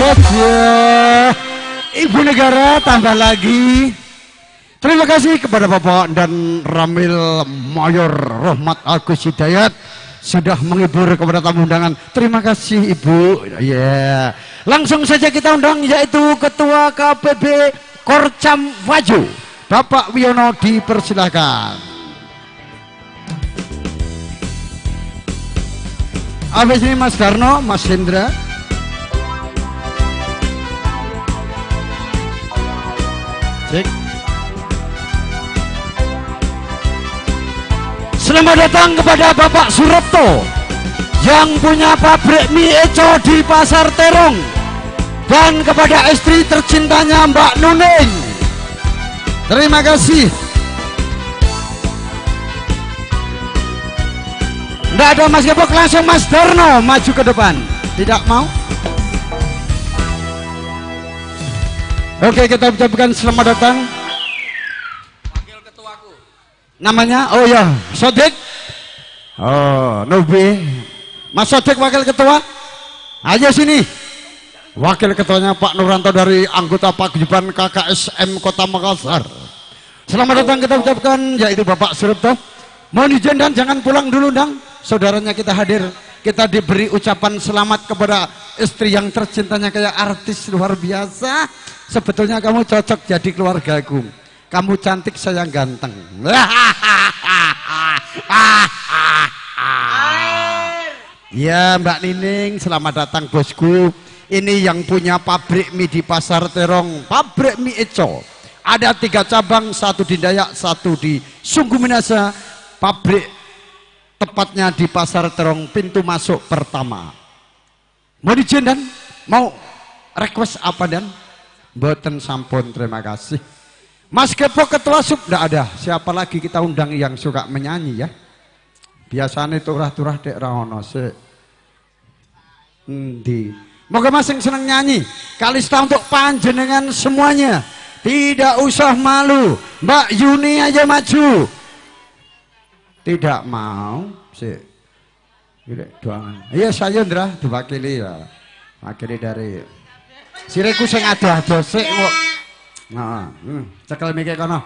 Speaker 5: Wajah Ibu Negara tambah lagi. Terima kasih kepada Bapak dan Ramil Mayor Rahmat Agus Hidayat sudah menghibur kepada tamu undangan. Terima kasih Ibu. Ya, langsung saja kita undang yaitu Ketua KPB Korcam Waju, Bapak Wiono, dipersilakan. Habis ini Mas Darno, Mas Hendra. Cek. Selamat datang kepada Bapak Suropto yang punya pabrik mie Eco di Pasar Terong, dan kepada istri tercintanya Mbak Nuning. Terima kasih. Tidak ada Mas Gepok, langsung Mas Darno maju ke depan. Tidak mau? Oke, kita ucapkan selamat datang.
Speaker 9: Wakil ketuaku.
Speaker 5: Namanya, oh ya, Sodik. Oh, Nubi. Mas Sodik wakil ketua. Ayo sini. Wakil ketuanya Pak Nuranto dari anggota Paguyuban KKSM Kota Makassar. Selamat datang kita ucapkan, yaitu Bapak Suropto. Mohon izin dan jangan pulang dulu, Dang. Saudaranya kita hadir. Kita diberi ucapan selamat kepada istri yang tercintanya kayak artis luar biasa. Sebetulnya kamu cocok jadi keluargaku. Kamu cantik, saya ganteng. Ya Mbak Nining, selamat datang bosku. Ini yang punya pabrik mie di Pasar Terong, pabrik mie Eco. Ada 3 cabang, 1 di Dayak, 1 di Sungguh Minasa. Pabrik tepatnya di Pasar Terong, pintu masuk pertama. Mau izin dan mau request apa dan? Boten sampun, terima kasih. Mas Kepo ketua sub tidak ada. Siapa lagi kita undang yang suka menyanyi ya? Biasanya turah-turah dek rawono se. Ndi. Moga mas yang senang nyanyi. Kalista untuk panjenengan semuanya. Tidak usah malu. Mbak Yuni aja maju. Tidak mau sih. Doangan. Iya saya Indra diwakili ya. Wakili dari sireku sing ado-ado sik kok. Nah, cekel mikir kono.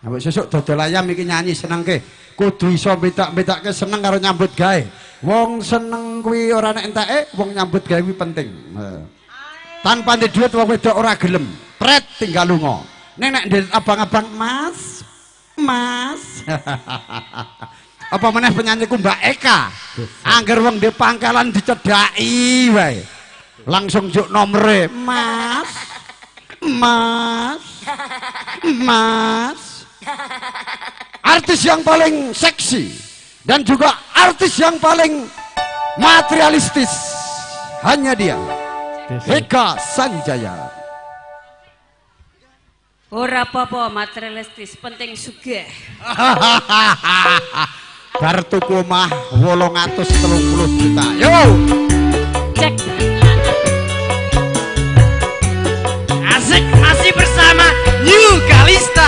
Speaker 5: Ambek sesuk dodol ayam iki nyanyi senengke. Kudu iso bedak-bedake seneng karo nyambut gawe. Wong seneng kuwi ora nek enteke, wong nyambut gawe kuwi penting. Tanpa ndek duit wong wedok ora gelem. Pret tinggal lunga. Nek abang-abang Mas. Apa meneh penyanyiku Mbak Eka. Angger wong ndek pangkalan dicedhaki wae. Langsung juk nomere Mas. Artis yang paling seksi dan juga artis yang paling materialistis hanya dia, Eka Sanjaya.
Speaker 1: Ora apa-apa materialistis, penting sugih.
Speaker 5: Bar tuku omah 830 juta. Yo.
Speaker 1: Cek.
Speaker 12: Asik masih bersama New Kalista.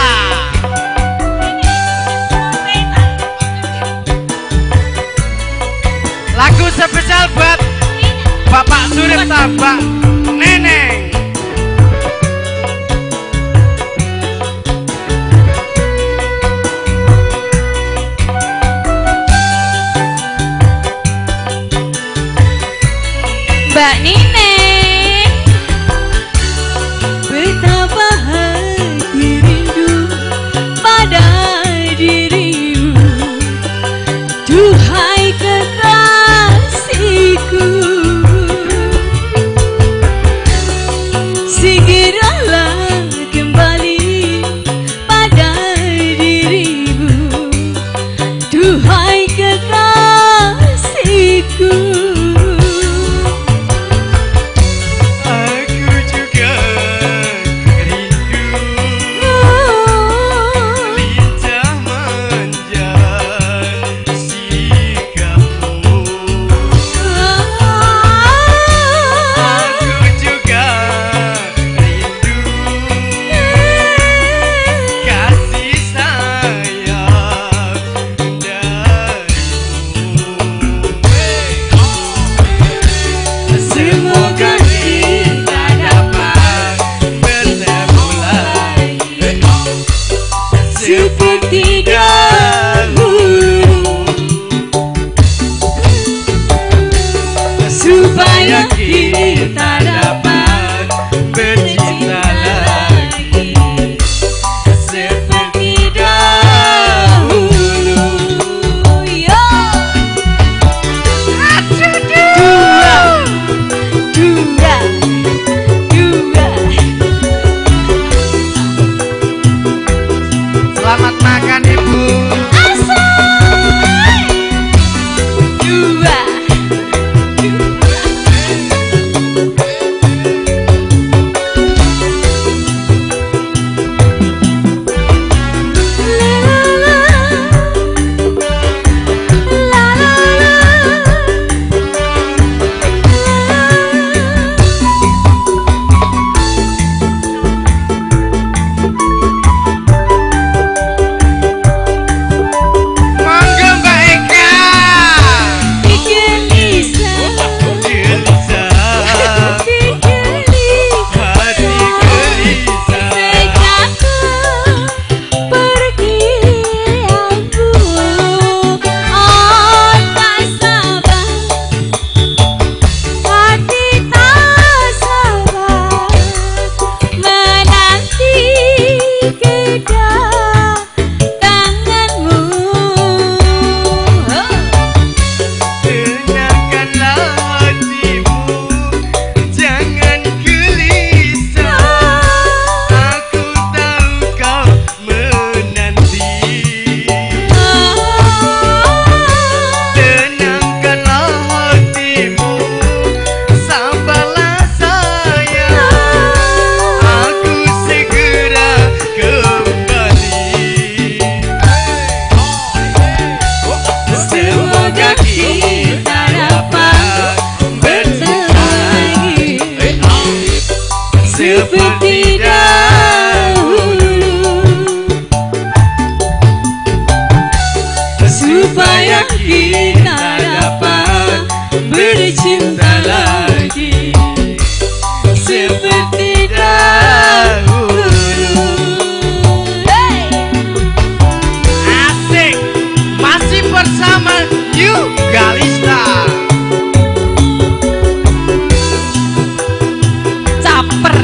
Speaker 12: Lagu spesial buat Bapak Surip Mbak Neneng.
Speaker 8: Mbak Nining, betapa hati rindu pada dirimu, duhai kekasihku. Segeralah kembali pada dirimu, duhai kekasihku.
Speaker 11: kita dapat bercinta lagi seperti dahulu.
Speaker 12: Asik, masih bersama New Galista.
Speaker 8: Caper.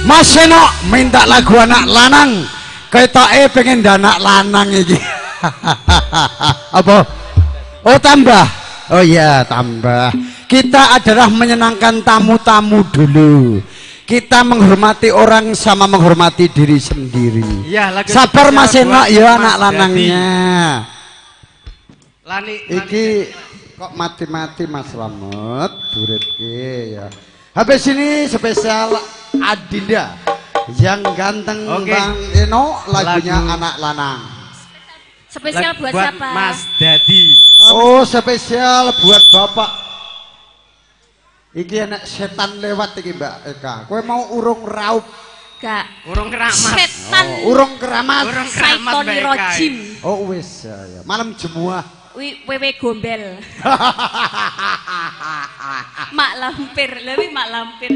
Speaker 5: Mas Seno minta lagu anak lanang, ketoke pengen anak lanang iki. Apa? Oh tambah. Oh iya tambah. Kita adalah menyenangkan tamu-tamu dulu. Kita menghormati orang sama menghormati diri sendiri.
Speaker 12: Ya, lagu
Speaker 5: sabar Mas Seno ya anak
Speaker 12: Mas
Speaker 5: lanangnya.
Speaker 12: Iki
Speaker 5: kok mati-mati Mas Slamet duritke ya. Habis ini spesial Adinda yang ganteng Bang Eno, lagunya anak lanang.
Speaker 1: Spesial buat siapa?
Speaker 12: Mas Dadi.
Speaker 5: Oh spesial buat bapak. Iki anak setan lewat iki Mbak Eka. Kowe mau urung raup?
Speaker 1: Gak.
Speaker 12: Urung keramat.
Speaker 1: Setan.
Speaker 5: Oh, urung keramat.
Speaker 12: Urung keramat Mbak Eka.
Speaker 5: Oh wis ya. Malam jemuah.
Speaker 1: Wewe gombel. Mak lampir, lebih mak lampir.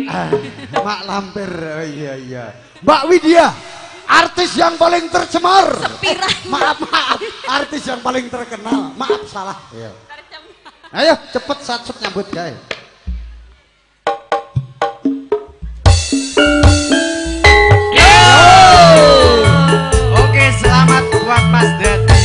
Speaker 5: Mak lampir, oh, iya. Mbak Widya, artis yang paling tercemar. Maaf, artis yang paling terkenal. Maaf salah. Ayo cepet satsup nyambut guys.
Speaker 12: Oke, selamat buat Mas Dadi.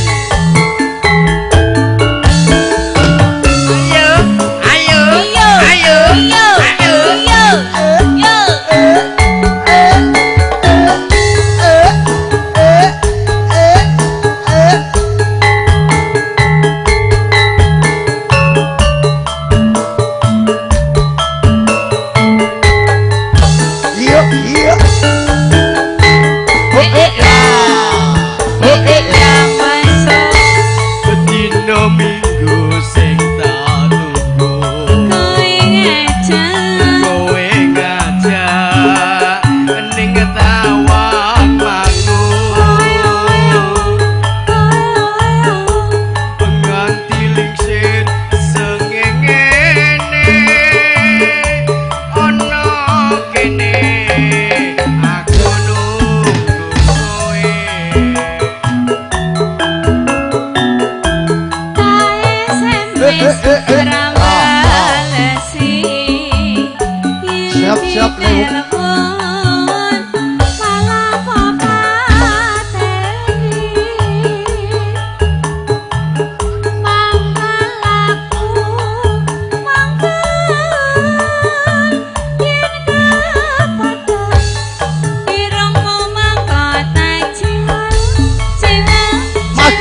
Speaker 5: Siap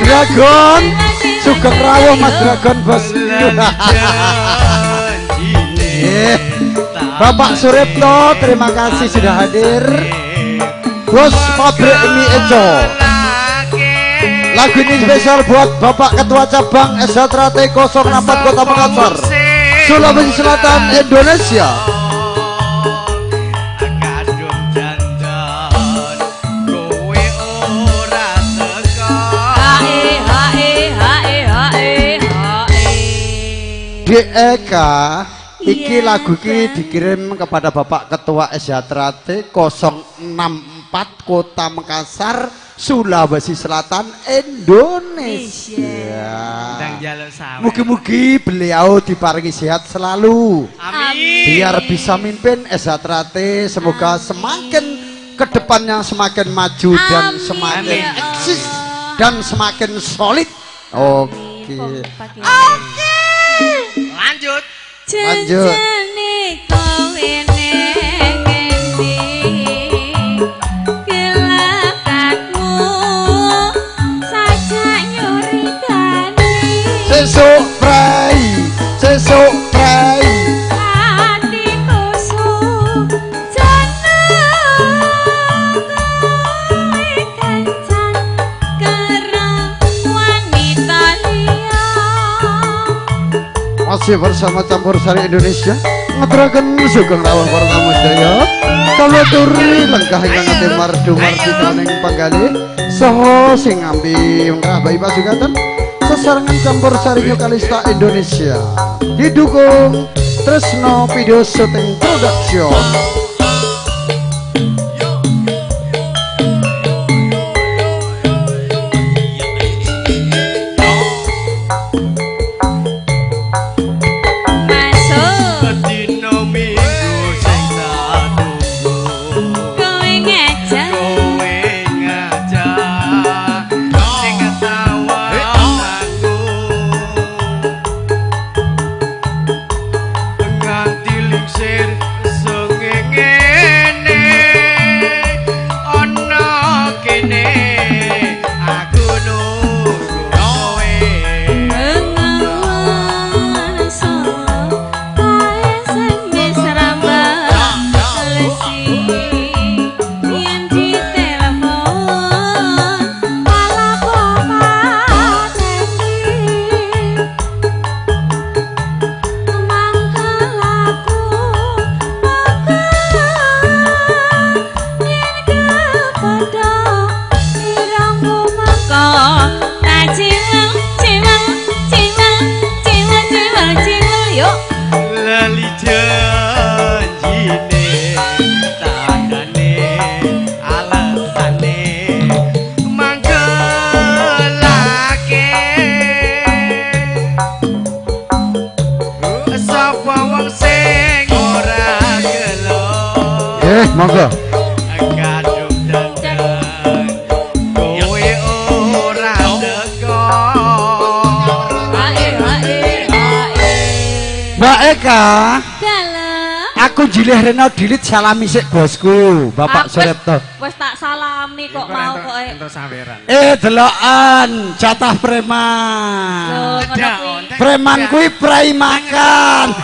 Speaker 5: Dragon Sugeng rawuh Mas Dragon bos. Bapak Suripto terima kasih sudah hadir. Bos pabrik mie Eco. Lagu ini spesial buat Bapak Ketua Cabang SHT 04 Kota Makassar, Sulawesi Selatan, Indonesia. Eka, iki lagu ki dikirim kepada Bapak Ketua SHT 04 Kota Makassar, Sulawesi Selatan, Indonesia. Mugi-mugi beliau diparingi sehat selalu.
Speaker 12: Amin.
Speaker 5: Biar bisa mimpin SHT, semoga semakin kedepannya semakin maju dan semakin eksis dan semakin solid. Oke.
Speaker 12: Lanjut.
Speaker 5: Lanjut. Sesuk prai, sesuk prai.
Speaker 11: Hatiku sujana kowe kencan karo wanita liya.
Speaker 5: Masih bersama Campur Sari Indonesia ngeteraken sugeng rawuh para tamu sedaya. Kula turi lengkah ingkang ate mardu-mardi dening panggalih saha sing ngambi ngrawuhi pasugaten sesarengan Campur Sari Kalista Indonesia didukung Tresno Video Shooting Production. Monggo. Mbak Eka, aku jilih Reno dilit salami sik bosku, Bapak Suripto.
Speaker 1: Wes tak salami kok mau kok.
Speaker 5: Delokan jatah preman. Preman kuwi prai makan.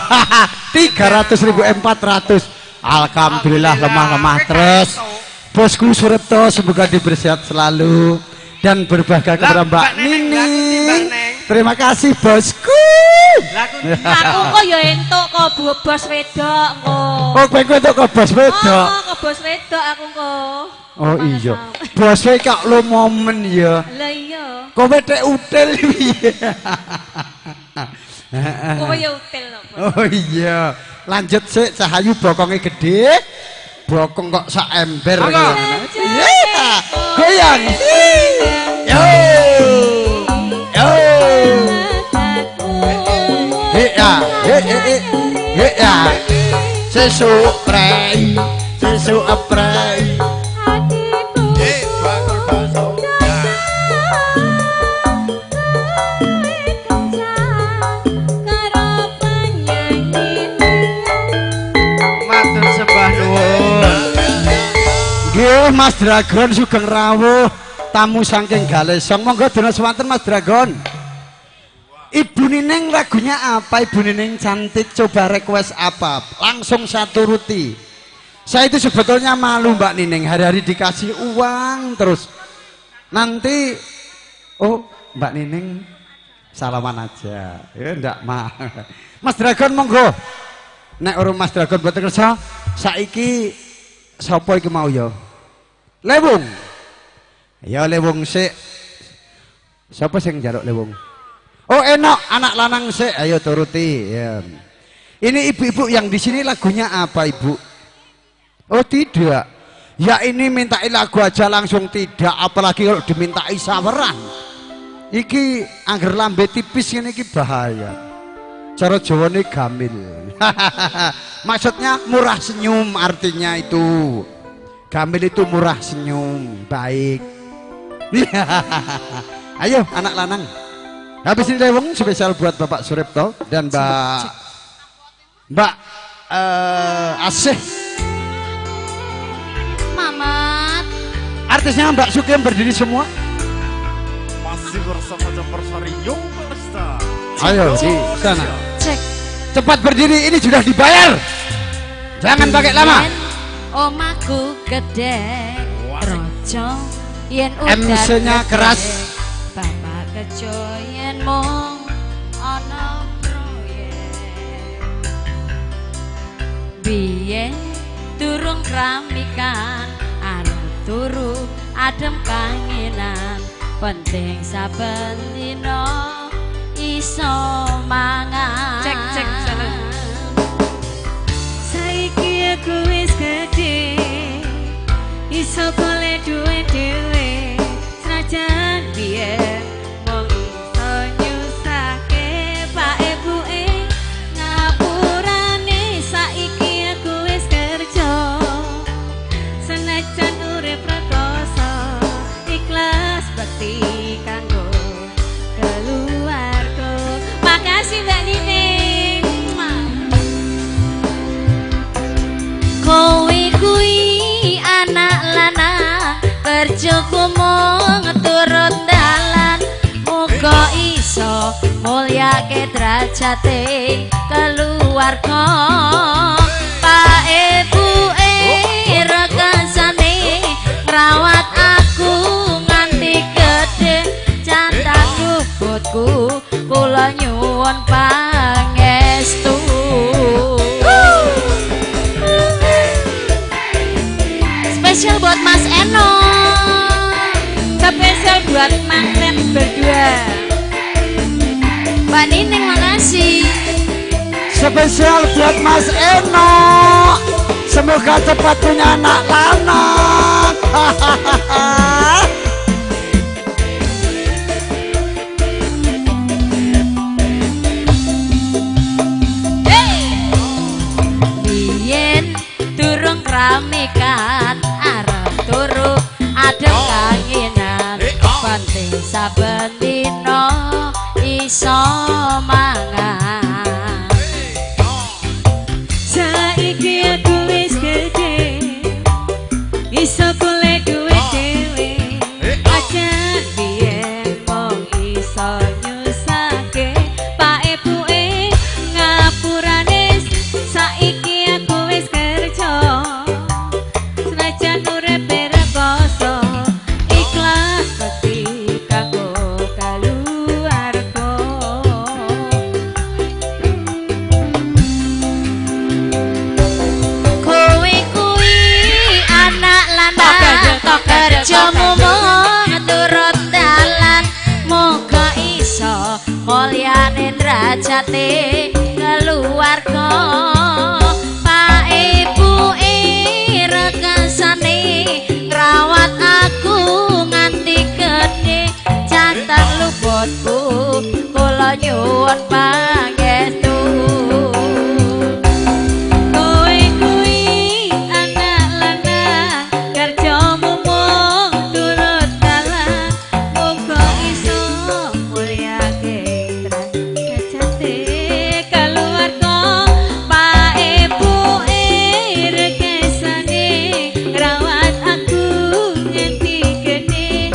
Speaker 5: 300.000 400. Alhamdulillah lemah-lemah terus. Bosku Suripto semoga diberi sehat selalu dan berbahagia kepada Mbak Nining. Terima kasih bosku.
Speaker 1: Aku kok ya entuk kok bos wedok kok.
Speaker 5: Oh, kowe entuk kok bos wedok.
Speaker 1: Oh, kok bos wedok aku kok.
Speaker 5: Oh iya. Bos wedok lo momen ya.
Speaker 1: Lah iya.
Speaker 5: Kowe tek util piye?
Speaker 1: Kowe ya util kok.
Speaker 5: Oh iya. Lanjut sik Cahayu bokonge gede. Bokong kok sak ember ngono. Iya. Goyang. Yo. Yo. Ya. Sesuk prai, sesuk prai.
Speaker 12: Matur sembah nuwun.
Speaker 5: Nggih Mas Dragon sugeng rawuh. tamu saking Galesong. Monggo dono sewanten Mas Dragon. Ibu Nining lagunya apa? Ibu Nining cantik, coba request apa? Langsung saya turuti. Saya itu sebetulnya malu Mbak Nining, hari-hari dikasih uang terus. Nanti oh Mbak Nining salaman aja. Ya ndak mah. Mas Dragon monggo. Nek urung Mas Dragon boten kersa, saiki sapa iki mau ya? Lewung. Ya lewung sik. Sapa sing njaluk lewung? Oh enak, anak lanang sik, ayo turuti. Ya. Ini ibu-ibu yang di sini lagunya apa ibu? Oh tidak. Ya ini mintai lagu aja langsung tidak, apalagi kalau dimintai saweran. Iki angger lambe tipis ini iki bahaya. Cara Jawa ini gamil. Maksudnya murah senyum artinya itu. Gamil itu murah senyum, baik. Ayo anak lanang. Habis ini leweng spesial buat Bapak Suripto dan Mbak Asih.
Speaker 8: Mamat.
Speaker 5: Artisnya Mbak Sukim berdiri semua.
Speaker 13: Masih bersama Jember Sari Young Pesta.
Speaker 5: Ayo di sana.
Speaker 8: Cek.
Speaker 5: Cepat berdiri, ini sudah dibayar. Jangan pakai lama.
Speaker 8: Omaku gede, rojo, yen udah
Speaker 5: MC-nya keras.
Speaker 8: Bapak kejo yen mong ana proyek. Biyen durung kramikan, arep turu adem kangenan. Penting saben dina iso mangan.
Speaker 11: Cek sana. Saiki aku wis gede, iso golek duwe dhewe. Senajan biyen mung iso nyusake pak ibuke, ngapurane saiki aku wis kerja. Senajan urip rekoso, ikhlas bakti kanggo keluarga. Makasih Mbak Nining.
Speaker 8: Kowe kuwi anak lanang kerjaku mung turut dalan. Muga iso mulyake derajate keluarga. Pak ibuke rekasane ngrawat aku nganti gede. Cantang luputku kula nyuwun pangestu. Spesial buat Mas Eno.
Speaker 11: Spesial buat manten berdua.
Speaker 8: Mbak Nining makasih.
Speaker 5: Spesial buat Mas Eno. Semoga cepat punya anak lanang.
Speaker 8: Biyen durung kramikan, arep turu adem kangenan. Penting saben dina iso mangan.
Speaker 11: Saiki aku wis gede, iso golek duwe dhewe. Aja biyen mung iso nyusake pak ibuke, ngapurane saiki aku wis kerja. Senajan urip rekoso, ikhlas bakti kanggo keluarga.
Speaker 8: Kowe kuwi anak lanang tok kerjamu mung turut dalan. Muga iso mulyane derajate keluarga. Pak ibuke rekasane ngrawat aku nganti gede. Cantang luputku kula nyuwun pangestu.
Speaker 11: Kowe kuwi anak lanang kerjamu mung turut dalan. Muga iso mulyake derajate keluarga. Pak ibuke rekesane ngrawat aku nganti gede.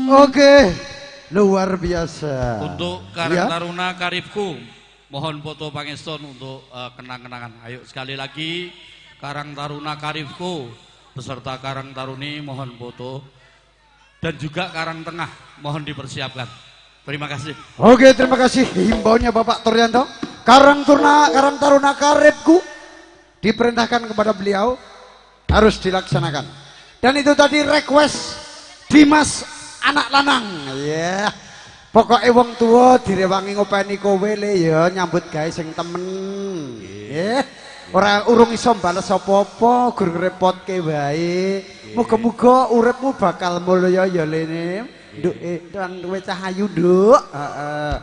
Speaker 5: Oke, luar biasa.
Speaker 3: Untuk Karang Taruna Karibku, mohon foto pangeston untuk kenang-kenangan. Ayo sekali lagi, Karang Taruna Karibku beserta Karang Taruni mohon foto. Dan juga Karang Tengah mohon dipersiapkan. Terima kasih.
Speaker 5: Oke, terima kasih himbauannya Bapak Turyanto. Karang Taruna Karibku diperintahkan kepada beliau harus dilaksanakan. Dan itu tadi request Dimas anak lanang. Ya. Pokoknya wong tua direwangi ngopeni kowe le ya nyambut gawe sing temen. Nggih. Ora urung iso bales apa-apa, gur repotke wae. Muga-muga uripmu bakal mulya ya lene. Nduk dan kowe cahayu, Nduk. Heeh.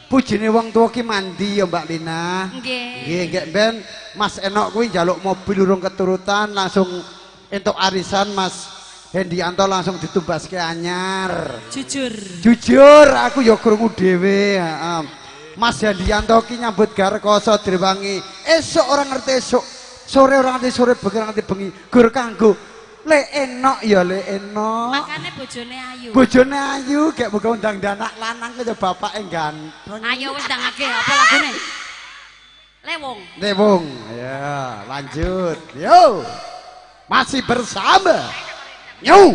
Speaker 5: Pujine wong tua ki mandi ya Mbak Lina. Nggih. Nggih, ben Mas Enok kuwi njaluk mobil urung keturutan langsung entuk arisan Mas Hendianto langsung ditumbaske anyar. Jujur aku ya krungu dhewe, heeh. Mas Hendianto ki nyambut garkoso direwangi. Esuk orang ngerti esuk, sore orang ngerti sore, bengi orang ngerti bengi. Gur kanggo le enok ya le enok.
Speaker 1: Makane bojone ayu.
Speaker 5: Bojone ayu gek muga undang anak lanang kaya bapake ganteng.
Speaker 1: Ayo wis ndangake apa lagune? Lewung.
Speaker 5: Lewung. Ya, lanjut. Yo. Masih bersama New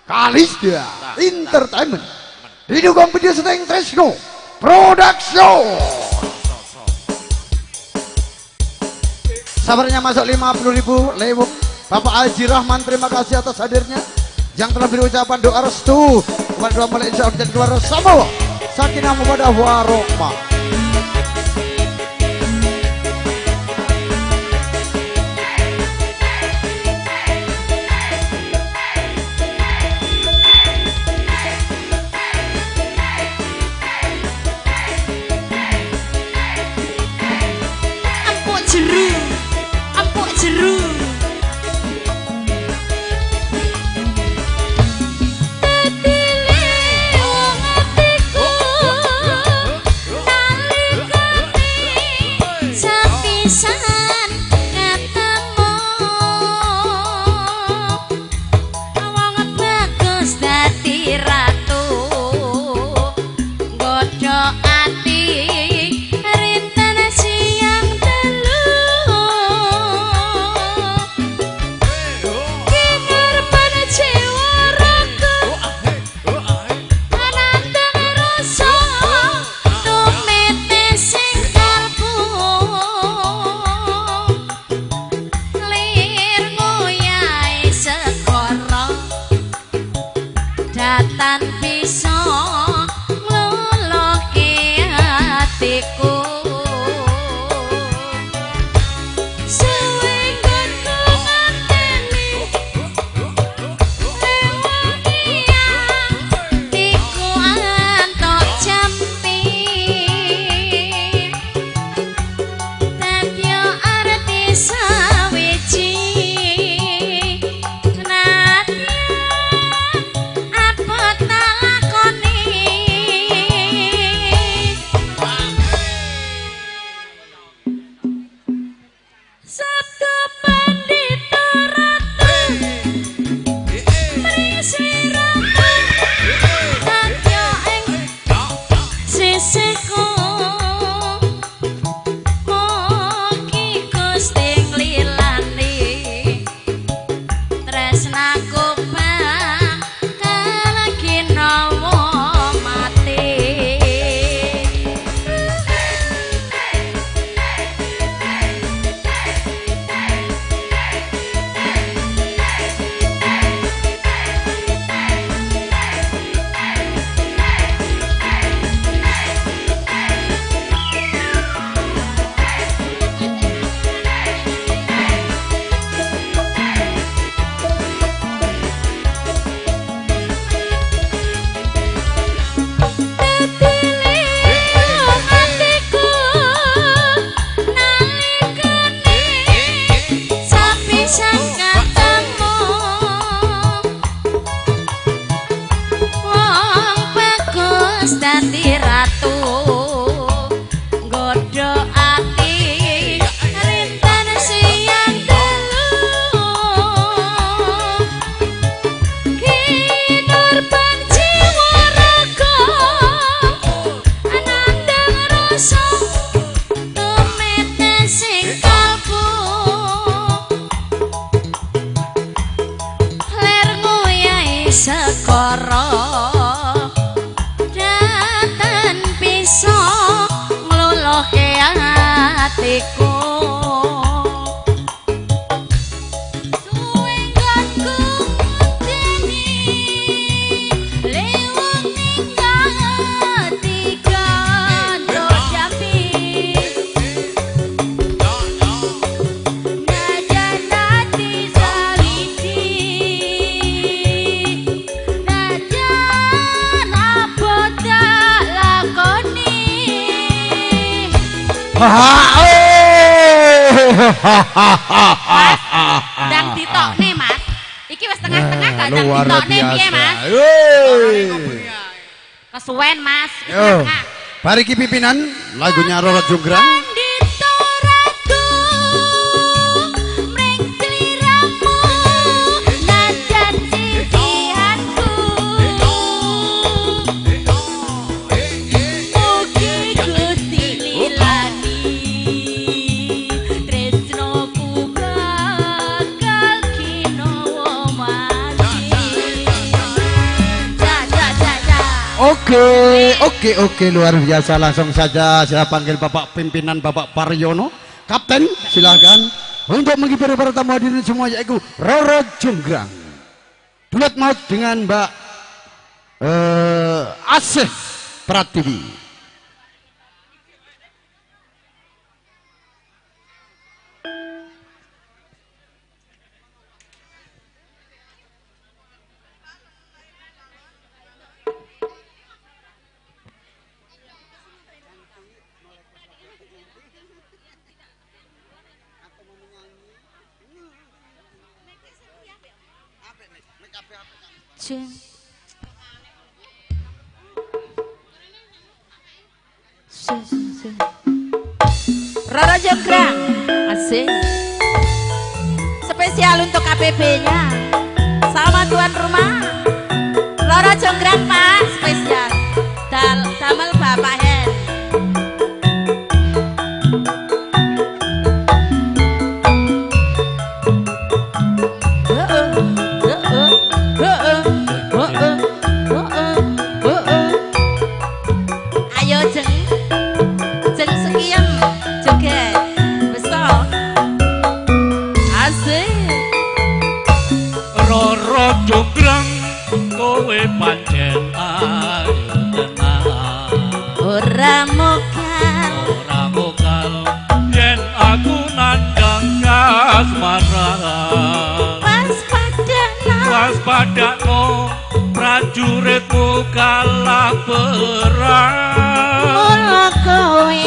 Speaker 5: Kalista Entertainment didukung video syuting Tresno Production. Sabarnya masuk 50.000 lewung. Bapak Haji Rahman terima kasih atas hadirnya yang telah beri ucapan doa restu kepada dua malik insya Allah dan keluarga semua sakinah mawaddah warahmah.
Speaker 11: Empuk jeru
Speaker 1: Ndang ditokne, Mas. Iki wis tengah-tengah gak ndang
Speaker 2: luar
Speaker 1: ditokne piye,
Speaker 2: biasa.
Speaker 1: Mas? Kesuwen, Mas. Iki
Speaker 2: Yo,
Speaker 1: tengah-tengah.
Speaker 2: bariki pimpinan lagunya Roro Jonggrang. Oke, luar biasa. Langsung saja saya panggil Bapak Pimpinan Bapak Paryono, Kapten, silahkan untuk menghibur para tamu hadirin semua, yaitu Roro Jonggrang. Duet maut dengan Mbak Asih Pratiwi.
Speaker 1: Roro Jonggrang, asik. Spesial untuk KPB-nya. Sama tuan rumah. Roro Jonggrang, Pak, spesial. Damel Bapak Hen. Ayo jeng sekian joget besok asik.
Speaker 3: Roro Jonggrang kowe pancen ayu tenan,
Speaker 1: ora mokal
Speaker 3: yen aku nandang kasmaran. Waspadakno prajuritmu kalah perang.
Speaker 1: Mula kowe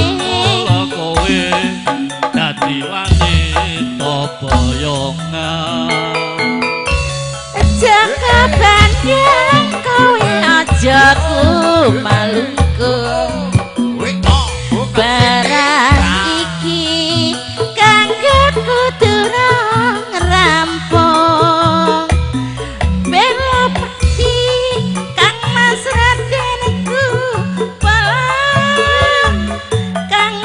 Speaker 3: dadi wanita boyongan.
Speaker 1: jaga bandang kowe aja maluku. Barang iki kanggo kudu rampung. Bela pati kang Mas Raden ku palang kang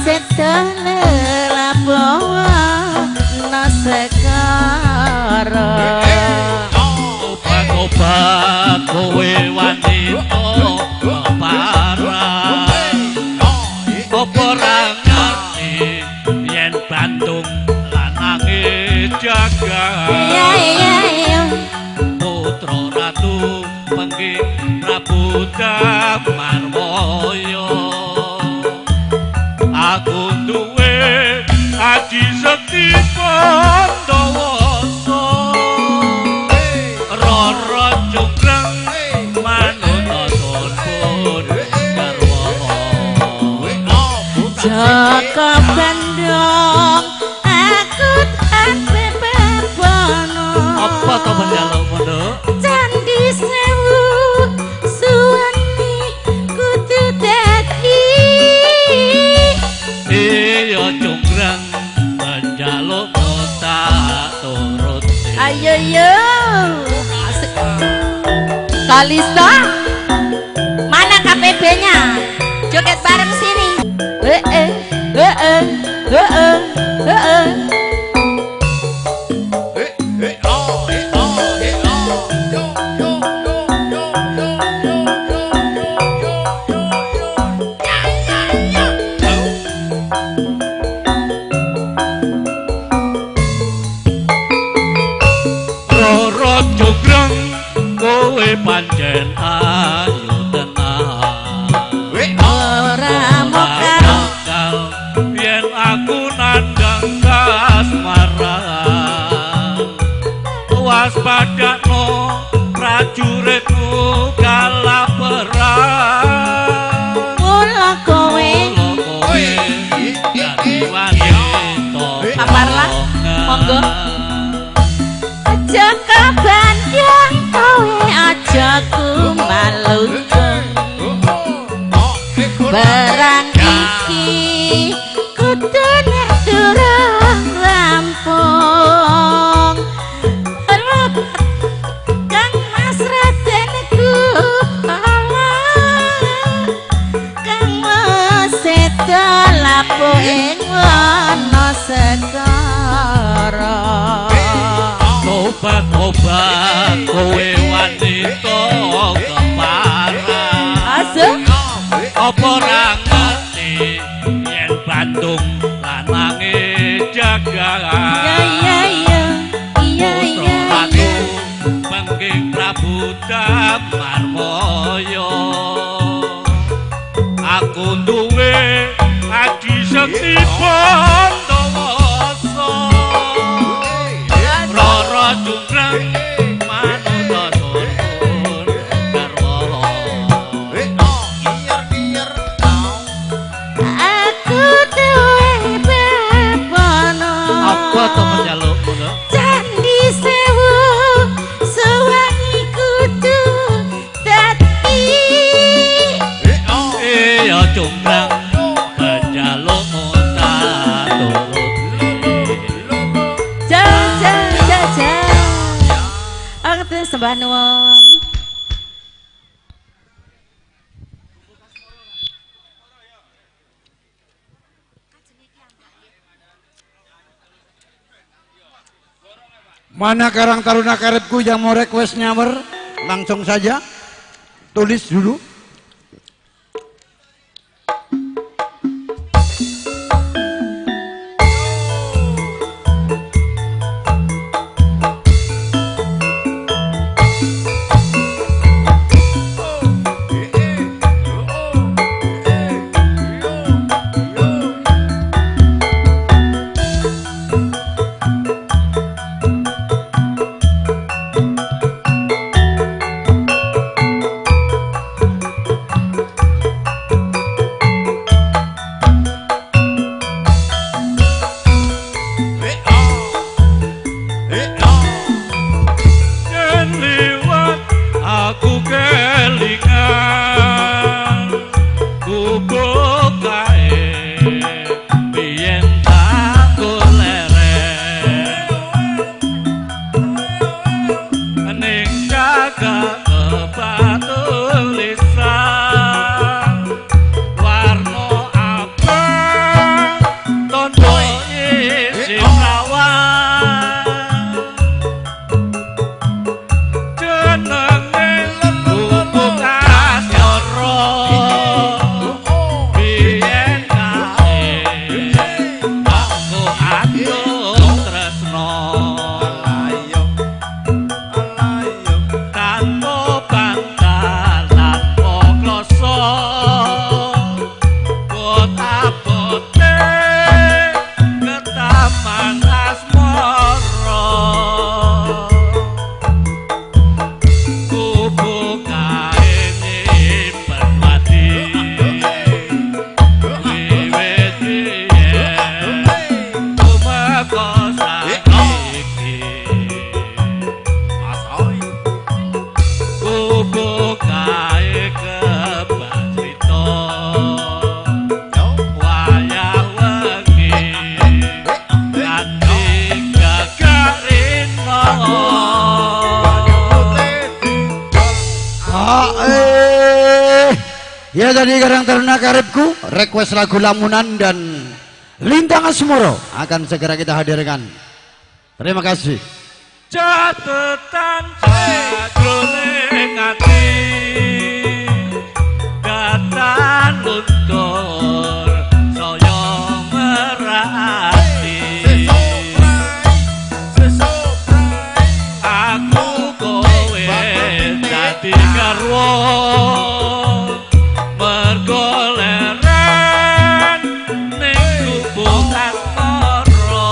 Speaker 1: setan labuh no sekara.
Speaker 3: Obat kowe wanita parah, apa ra ngerti yen Bandung lanange jagat. Putra ratu penggih Prabu Damarwaya, aku duwe aji sekti Pandawasa. Roro Jonggrang manut atur pun garwa.
Speaker 1: Jaka bandong aku tanpa bebono.
Speaker 3: Apa to penjaluk mondo?
Speaker 1: Candi sewu suwani kudu dadi.
Speaker 3: Iya Jonggrang penjaluk tak turut.
Speaker 1: Ayo yo. Asik. Kalista. Mana KPB-nya? Joget bareng sini.
Speaker 3: Roro Jonggrang kowe pancen ayu tenan,
Speaker 1: ora mokal
Speaker 3: yen aku nandang kasmaran. Waspadakno prajuritmu kalah perang.
Speaker 1: mula kowe ing wana segara
Speaker 3: Tobat-tobat kowe wanita keparang
Speaker 1: Asuk
Speaker 3: apa ora ngerti yen Bandung lanange jagaan Putrane Bangking Prabu Damarwaya aku duwe adi sekti Pandawasa Rara Junggrang manut nuwun garwa
Speaker 1: aku duwe bebono
Speaker 3: apa to menjaluk ngono
Speaker 1: Candi Sewu suwangi kudu dadi
Speaker 3: ya Junggrang menjaluk tak turut
Speaker 1: Jajah aku sembah nuwun
Speaker 5: Mana Karang Taruna Karibku yang mau request nyawer? Langsung saja tulis dulu. Ya tadi Karang Taruna Karibku request lagu Lamunan dan Lintang Asmoro akan segera kita hadirkan. Terima kasih.
Speaker 3: Catetan jroning ati datan luntur saya merati aku kowe dadi garwa mergo leren ning tubuh asmara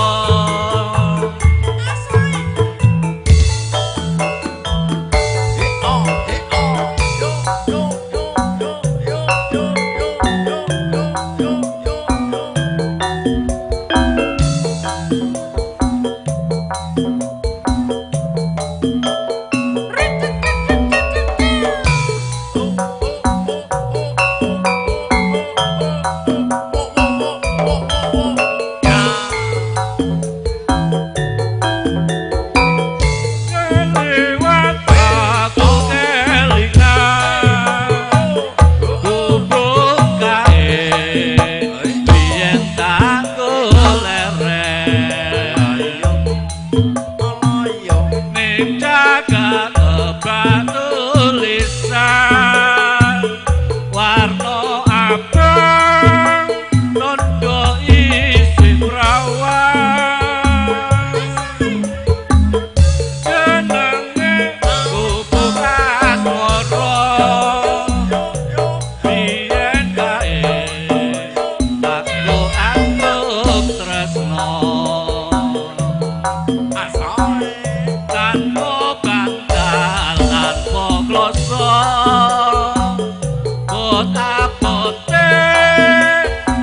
Speaker 3: Pot-apote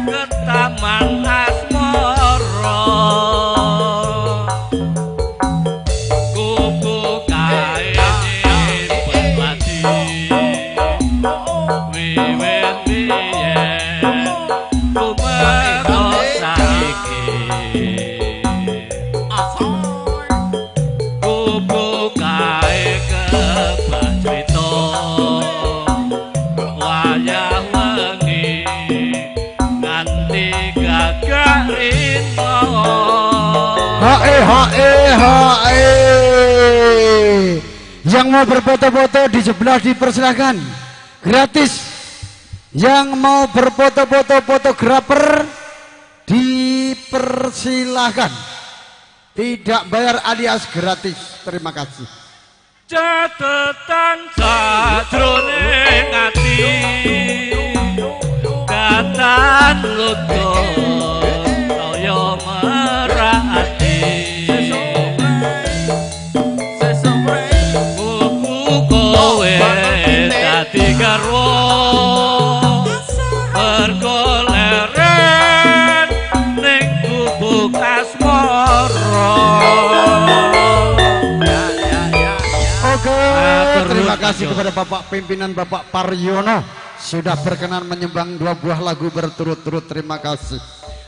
Speaker 3: ke taman asmara kubu kae pati wiwit biyen kumerto saiki kubu kae kebacrita wayah wengi nganti gagak rina
Speaker 5: Hae. Yang mau berfoto-foto di sebelah dipersilahkan gratis. Yang mau berfoto-foto fotografer dipersilahkan, tidak bayar alias gratis. Terima kasih.
Speaker 3: catetan sajroning ati katan luto kaya merati buku kowe dadi garwa pergoleren ning gubuk asmara.
Speaker 5: Terima kasih kepada Bapak Pimpinan Bapak Paryono sudah berkenan menyumbang 2 buah lagu berturut-turut. Terima kasih.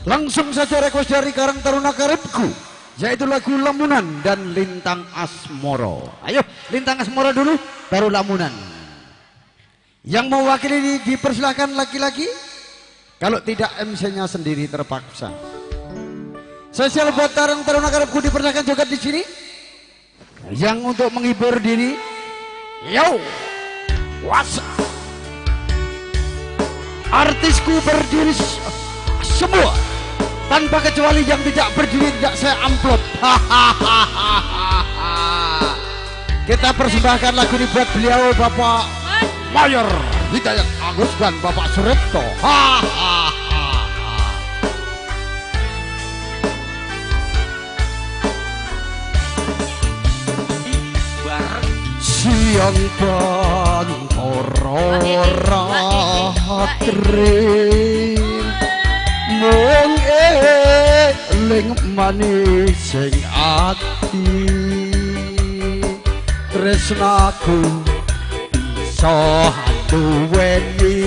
Speaker 5: Langsung saja request dari Karang Taruna Karibku, yaitu lagu Lamunan dan Lintang Asmoro. Ayo Lintang Asmoro dulu baru Lamunan. Yang mewakili dipersilahkan laki-laki, kalau tidak MC-nya sendiri terpaksa. Sosial buat Karang Taruna Karibku dipersilahkan juga di sini. Yang untuk menghibur diri, yo, what's up? Artisku berdiri semua tanpa kecuali, yang tidak berdiri tidak saya amplop. Kita persembahkan lagu ini buat beliau Bapak Mayor Hidayat Agus dan Bapak Suretto. Siang pantoro ratri mung eling manis sing ati tresnaku bisa duweni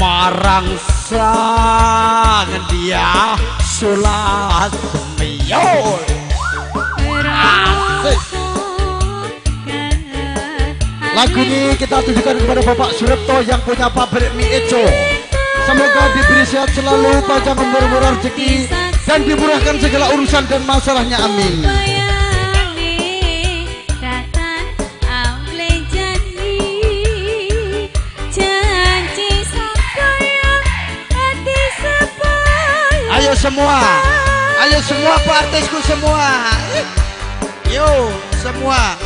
Speaker 5: marang sang dia sulat semiyo. Lagu ini kita tujukan kepada Bapak Suretto yang punya pabrik mie eco. Semoga diberi sehat selalu, panjang umur, murah rezeki, dan dimurahkan segala urusan dan masalahnya. Amin. Ayo semua artisku semua. Yo semua.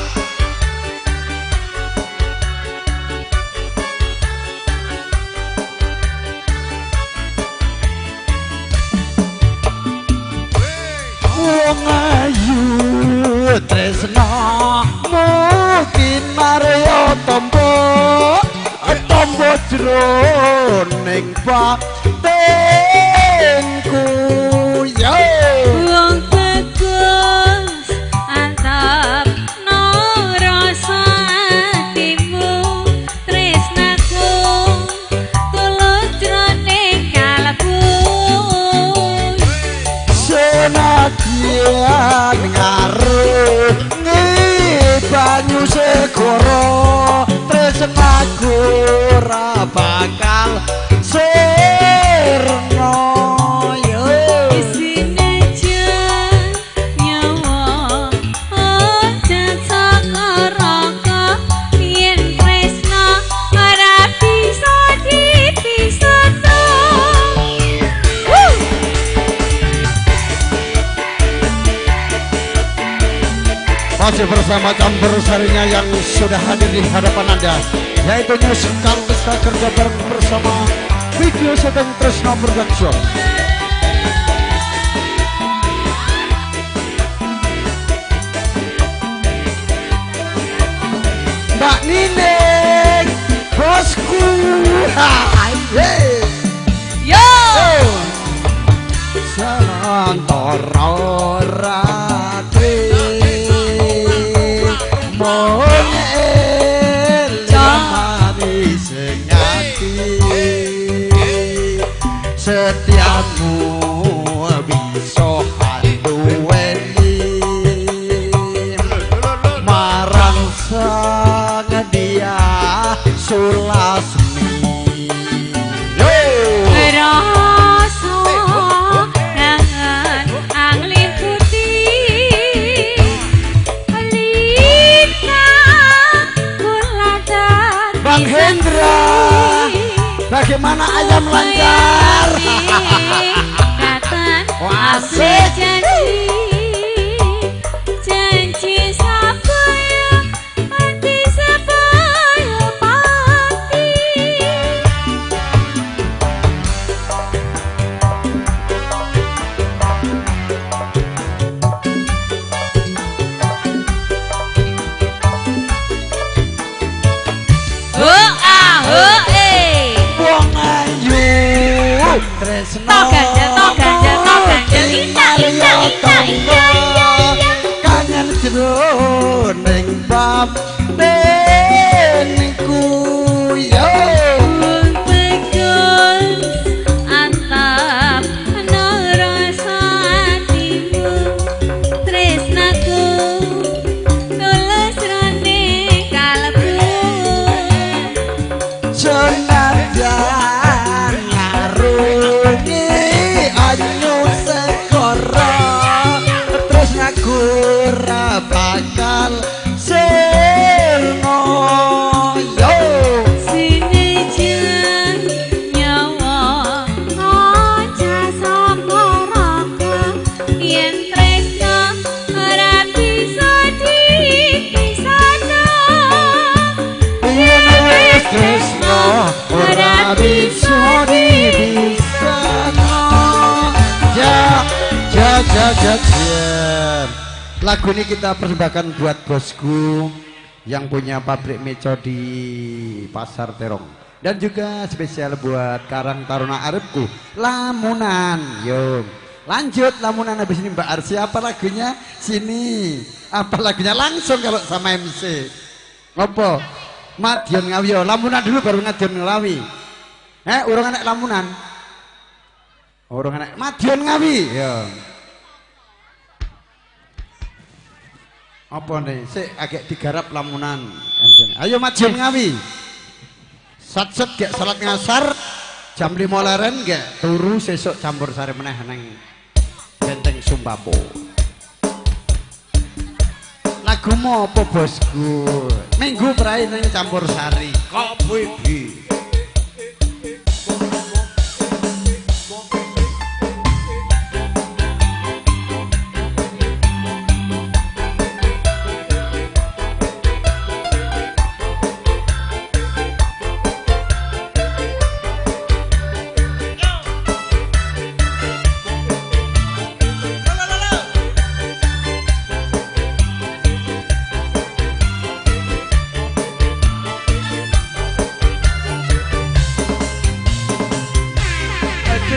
Speaker 5: Wong ayu tresna mungkin Mario tombo jroning batinku yo.
Speaker 11: Wong tegas antap no rasa atimu tresnaku tulus jroning kalbu
Speaker 5: senadyan ngarungi banyu segoro tresnaku ora bakal sirna yo.
Speaker 11: isine jan nyawa aja sakaraka yen tresna ora bisa dipisahno.
Speaker 5: Masih bersama campur sarinya yang sudah hadir di hadapan Anda, yaitu Musikal Pesta Kerja bareng bersama Video Setting Tresna Production. Mbak Nining bosku.
Speaker 1: Yo
Speaker 5: Santara rati monyel jamani sengati setiamu bisa handuweni marang sang dia sulasmi.
Speaker 11: Rasa nangan angling putih lika kuladan
Speaker 5: Bang Hendra, bagaimana ayam lancar?
Speaker 11: Katan
Speaker 5: Asik.
Speaker 11: janji sapaya hati sapaya pati.
Speaker 5: Wong ayu tresno
Speaker 11: Ganjel, Ina,
Speaker 5: kangen jroning bambeniku yo
Speaker 11: Pegel antap narasa hatimu tresnaku tulus rane kalbu
Speaker 5: senajan ngarungi anyu segara terus aku ora bakal sirna yo
Speaker 11: sinejan nyawa aja samaraka yen tresna ora bisa dipisahno
Speaker 5: yen wis tresno ora bisa dibisano ja. Lagu ini kita persembahkan buat bosku yang punya pabrik meco di Pasar Terong dan juga spesial buat Karang Taruna Arepku Lamunan. Yo lanjut Lamunan habis ini Mbak Arsi apa lagunya sini apa lagunya langsung kalau sama MC ngopo Madiun Ngawi yo Lamunan dulu baru Madiun Ngawi urung anak Lamunan urung anak Madiun Ngawi yo apa nih sik agak digarap Lamunan ayo Madiun Ngawi sat-set gak salat ngasar jam 5 leren gak turu sesuk campur sari meneh neng Benteng Sumbapo lagu mau apa bosku minggu prai neng campur sari kok wibi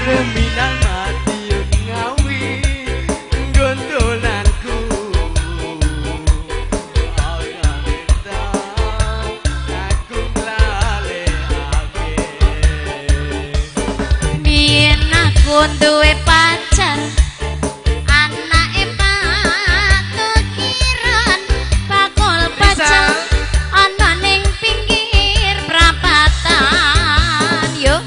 Speaker 12: Terminal Madiun Ngawi gondolanku aku nglalekake
Speaker 8: Biyen aku duwe pacar anake patukiran bakul pacel ana ning pinggir prapatan yo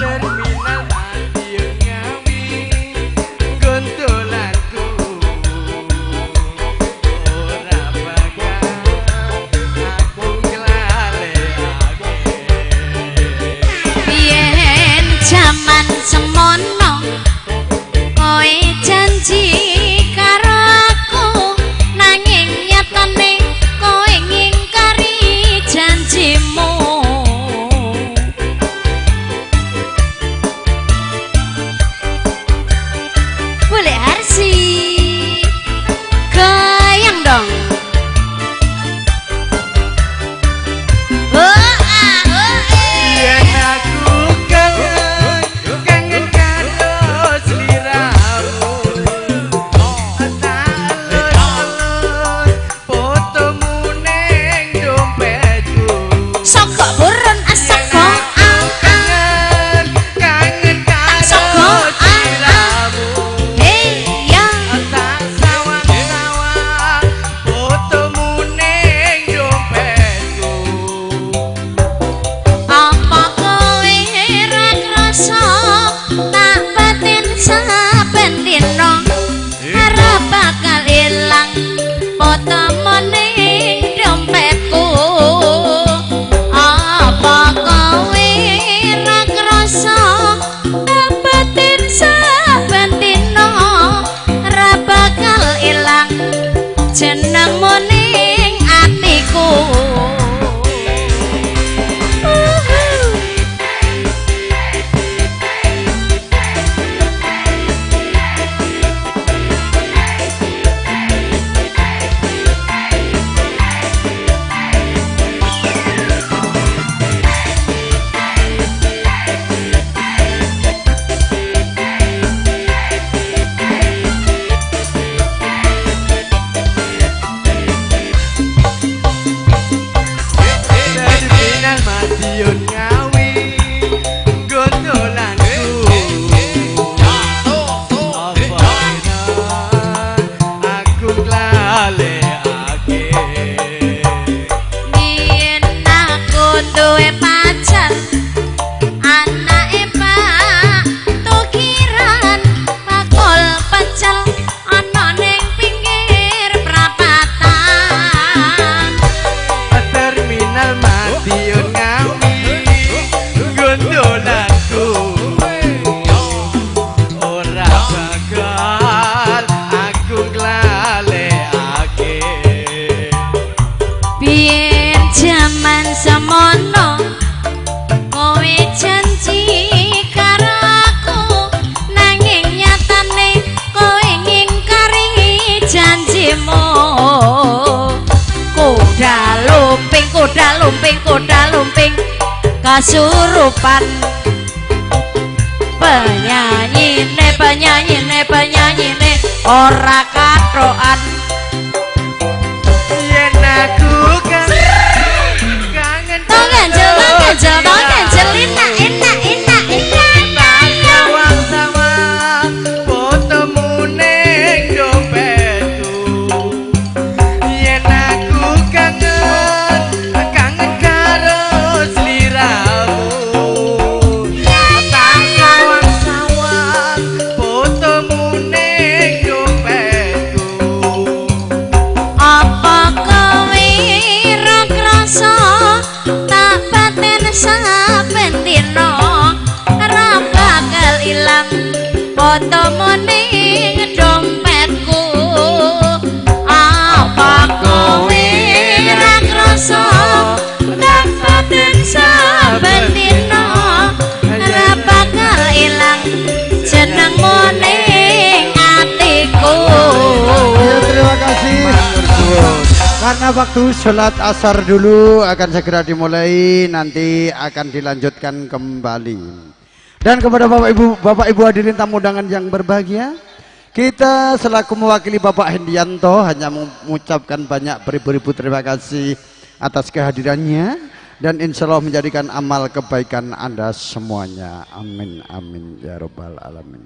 Speaker 12: Terminal Madiun Ngawi gondolanku ora bakal aku nglalekake
Speaker 8: Biyen jaman semono
Speaker 12: Madiun Ngawi gondolanku apa aku nglalekake
Speaker 8: Yen aku duwe pacar anake Pak Tukiran bakul pecel ana ning pinggir prapatan
Speaker 12: terminal Madiun Ngawi gondolanku ora bakal aku nglalekake
Speaker 8: biyen jaman semono kowe janji karo aku nanging nyatane kowe ngingkari janjimu kuda lumping kasurupan penyanyine ora katokan
Speaker 12: yen aku kangen
Speaker 8: ganjel enak
Speaker 12: sawang-sawang fotomu ning dompetku yen aku kangen karo sliramu sawang-sawang fotomu ning dompetku
Speaker 8: apa kowe ra krasa tak paten saben dina ra bakal ilang fotomu ning dompetku apa kowe ra krasa tak paten saben dina ra bakal ilang jenengmu ning atiku.
Speaker 5: Ya, terima kasih. Karena waktu sholat asar dulu akan segera dimulai, nanti akan dilanjutkan kembali. Dan kepada Bapak Ibu hadirin tamu undangan yang berbahagia, kita selaku mewakili Bapak Hendianto hanya mengucapkan banyak beribu-ribu terima kasih atas kehadirannya dan insya Allah menjadikan amal kebaikan Anda semuanya. Amin amin ya robbal alamin.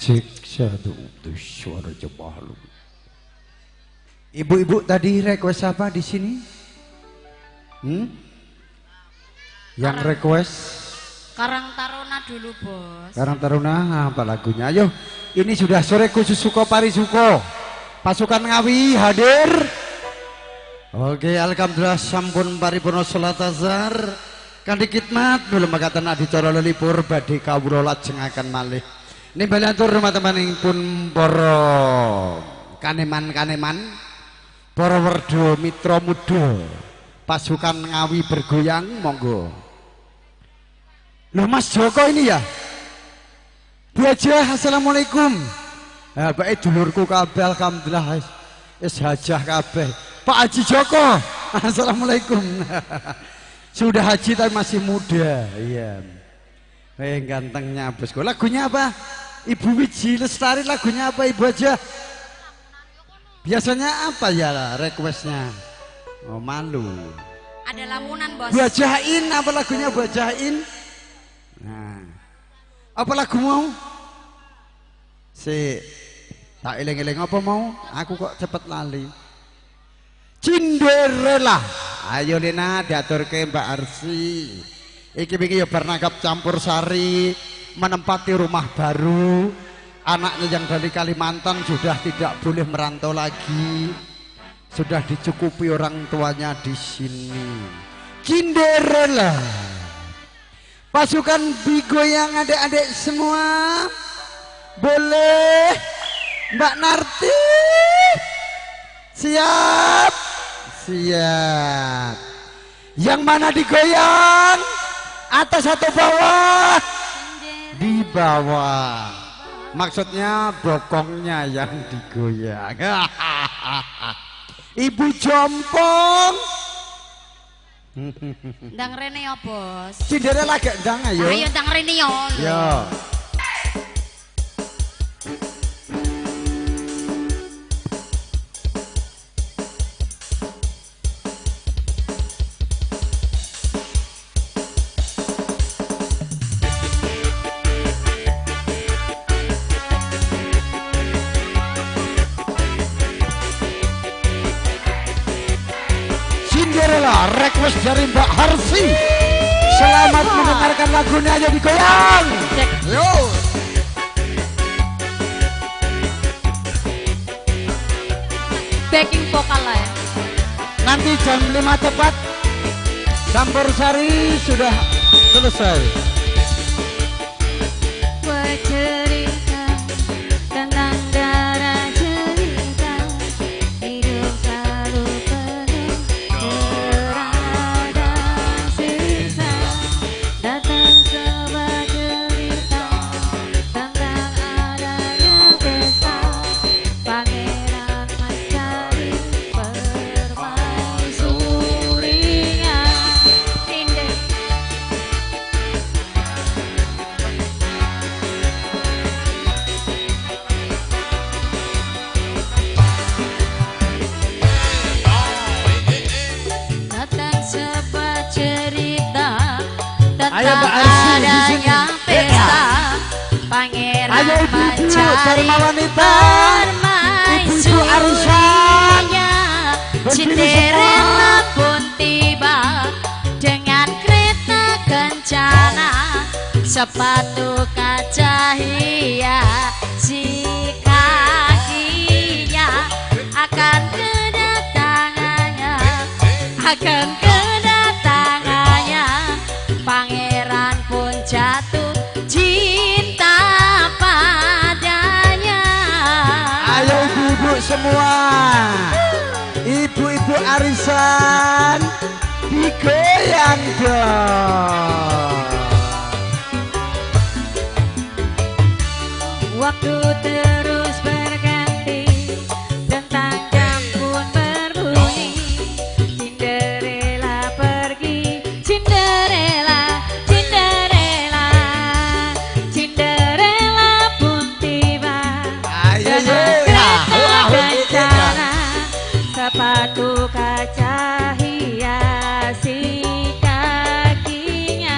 Speaker 5: Cek satu suara jebalu. Ibu-ibu tadi request apa di sini? Yang request
Speaker 1: Karang Taruna dulu, Bos.
Speaker 5: Karang Taruna apa lagunya? Ayo, ini sudah sore khusus Suko Parisuko. Pasukan Ngawi hadir. Oke, alhamdulillah sampun paripurna salat azhar. Kanthi khidmat belum makatan adicara lelipur badhe kawula lajengaken malih. Nimbali atur teman-teman pun para kaneman-kaneman, para werda mitra muda. Pasukan Ngawi bergoyang, monggo. Loh Mas Joko ini ya? Bu Hajah, assalamualaikum. Baik dulurku kabeh, alhamdulillah. Is hajah kabeh. Pak Haji Joko, assalamualaikum. Sudah haji tapi masih muda. Iya. Gantengnya bosku. Lagunya apa? Ibu Wiji Lestari, lagunya apa Ibu Hajah? Biasanya apa ya requestnya? Oh malu.
Speaker 1: Ada lamunan, Bos.
Speaker 5: Bu Hajahin, apa lagunya Bu Hajahin? Nah, apa lagu mau? Tak eling-eling apa mau? Aku kok cepet lali. Cinderella. Ayo Lena diaturke Mbak Arsi. Iki wingi ya bar nangkap campur sari, menempati rumah baru. Anaknya yang dari Kalimantan sudah tidak boleh merantau lagi. Sudah dicukupi orang tuanya di sini. Cinderella. Pasukan Bigoyang adik-adik semua. Boleh Mbak Narti. Siap. Siap. Yang mana digoyang? Atas atau bawah? Di bawah. Maksudnya bokongnya yang digoyang. Ibu Jompong.
Speaker 1: Ndang rene ya, Bos.
Speaker 5: Cinderella gak ndang ayo.
Speaker 1: Ayo ndang rene ya.
Speaker 5: Yo. Request dari Mbak Harsi. Selamat mendengarkan lagunya, aja digoyang. Yo.
Speaker 1: Backing vokal lah ya.
Speaker 5: Nanti jam 5 tepat campur sari sudah selesai.
Speaker 11: Bercerita tentang darah cerita, hidup selalu penuh berada sisa. Datang sebuah cerita tentang adanya pesta, pangeran mencari permaisurinya. Indah. Datang sebuah cerita
Speaker 5: Ayo,
Speaker 11: tentang
Speaker 5: Mbak Arsi, di sini.
Speaker 11: adanya pesta, pangeran
Speaker 5: Ayo, ibu-ibu,
Speaker 11: mencari
Speaker 5: Dharma Wanita, ibu-ibu
Speaker 11: permaisurinya.
Speaker 5: Berdiri
Speaker 11: Cinderella pun tiba dengan kereta kencana, sepatu kaca hiasi kakinya. Akan kedatangannya pangeran pun jatuh cinta padanya.
Speaker 5: Ayo ibu-ibu semua, ibu-ibu arisan digoyang dong.
Speaker 11: Waktu terus berganti, bentang jam pun berbunyi. Cinderella pergi, Cinderella, Cinderella, Cinderella pun tiba dengan kereta kencana, sepatu kaca hiasi kakinya.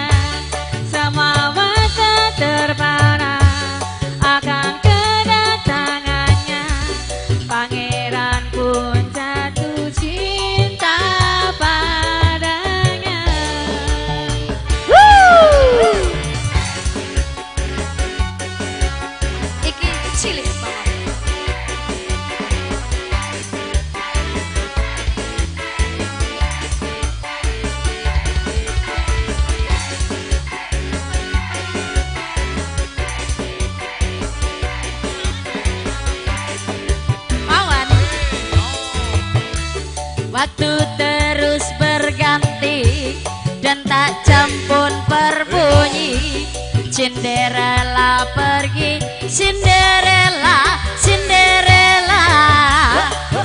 Speaker 8: Waktu terus berganti dan tak jam pun berbunyi. Cinderella pergi, Cinderella, Cinderella.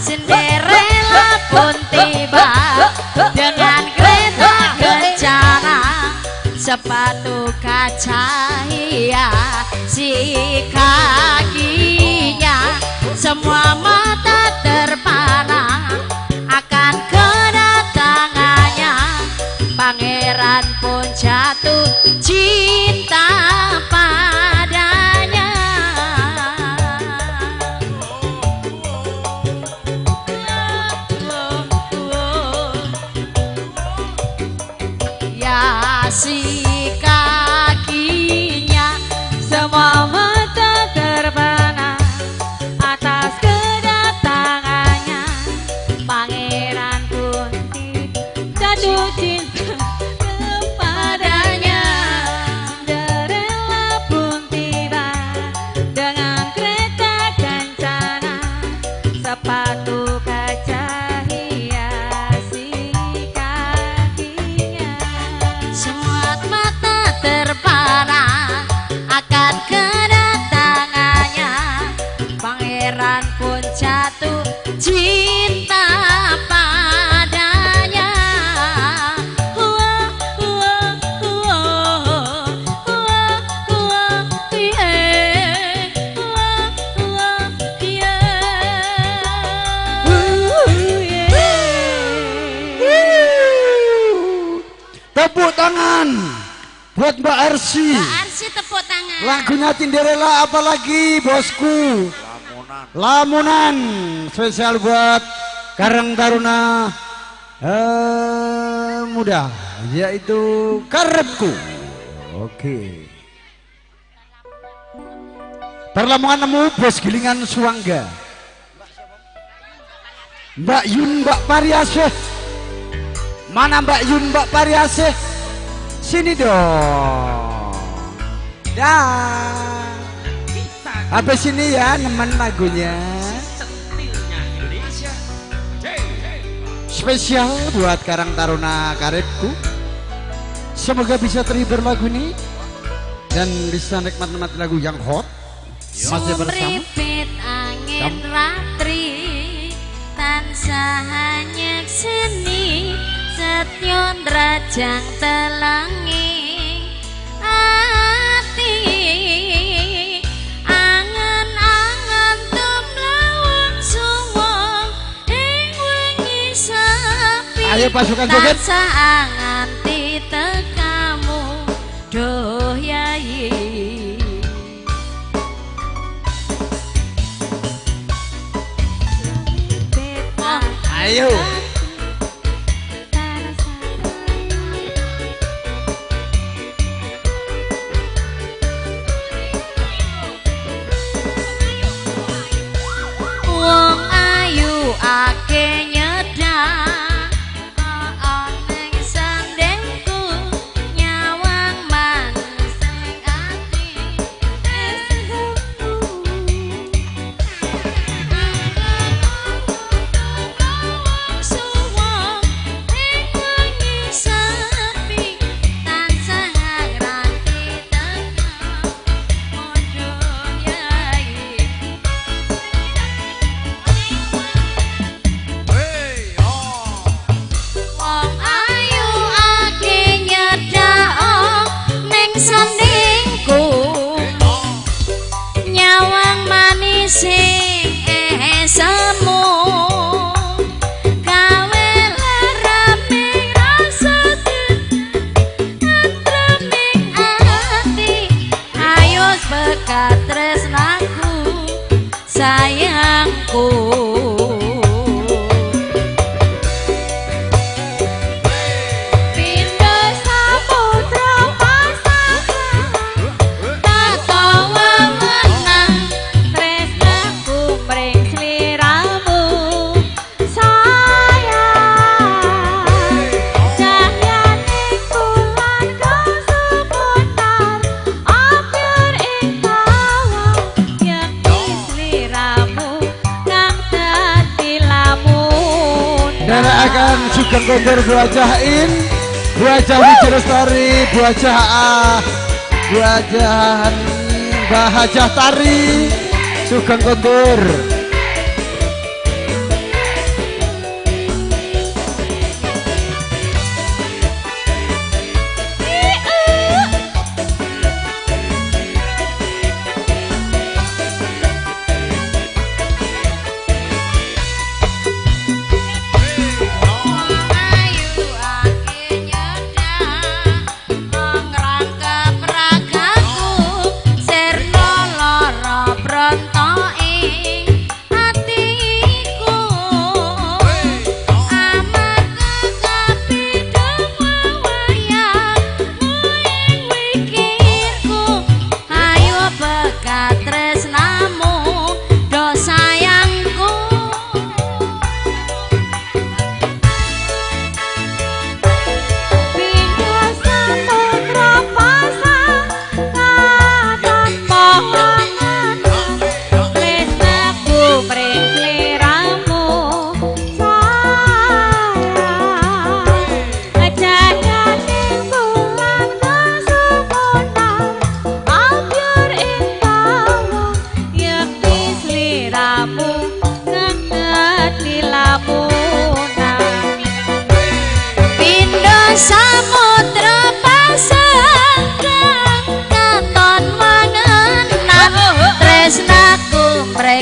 Speaker 8: Cinderella pun tiba dengan kereta kencana, sepatu kaca hiasi kakinya. Semua mata terpana akan kedatangannya. Pangeran pun jatuh cinta padanya. Ya si kakinya,
Speaker 11: Semua mata terpana atas kedatangannya. Pangeran pun jatuh cinta kepadanya. Cinderella pun tiba dengan kereta kencana, sepatu kaca hiasi kakinya.
Speaker 8: Semua mata terpana akan kedatangannya. Pangeran pun jatuh cinta padanya.
Speaker 5: Tepuk tangan buat Mbak Arsi.
Speaker 8: Arsi tepuk tangan.
Speaker 5: Lagunya Cinderella apalagi bosku? Lamunan. Spesial buat Karang Taruna muda, yaitu Karepku. Oke. Perlamongan nemu bos gilingan Suwangga. Mbak Yun, Mbak Pariasih. Mana Mbak Yun, Mbak Pariasih? Sini dong. Dah. Habis ini ya nemen lagunya. Spesial buat Karang Taruna Karepku. Semoga bisa terhibur lagu ini dan bisa nikmat-nikmat lagu yang hot. Masih bersama
Speaker 8: Sumripit angin ratri tansah hanyek seni, setyon rajang telanging ati. Angen-angen tumlawang suwung ing wengi sepi.
Speaker 5: Ayo pasukan joget.
Speaker 8: Tansah anganti tekamu doh yayi.
Speaker 5: Ayo.
Speaker 8: Wong ayu ake nyedak ning sandengku, nyawang manis ning ati.
Speaker 5: Sugeng Kondur Bu Hajah In, Bu Hajah Wijalestari, Bu Hajah Bu Hajah Mbah Hajah Tari, Sugeng Kondur.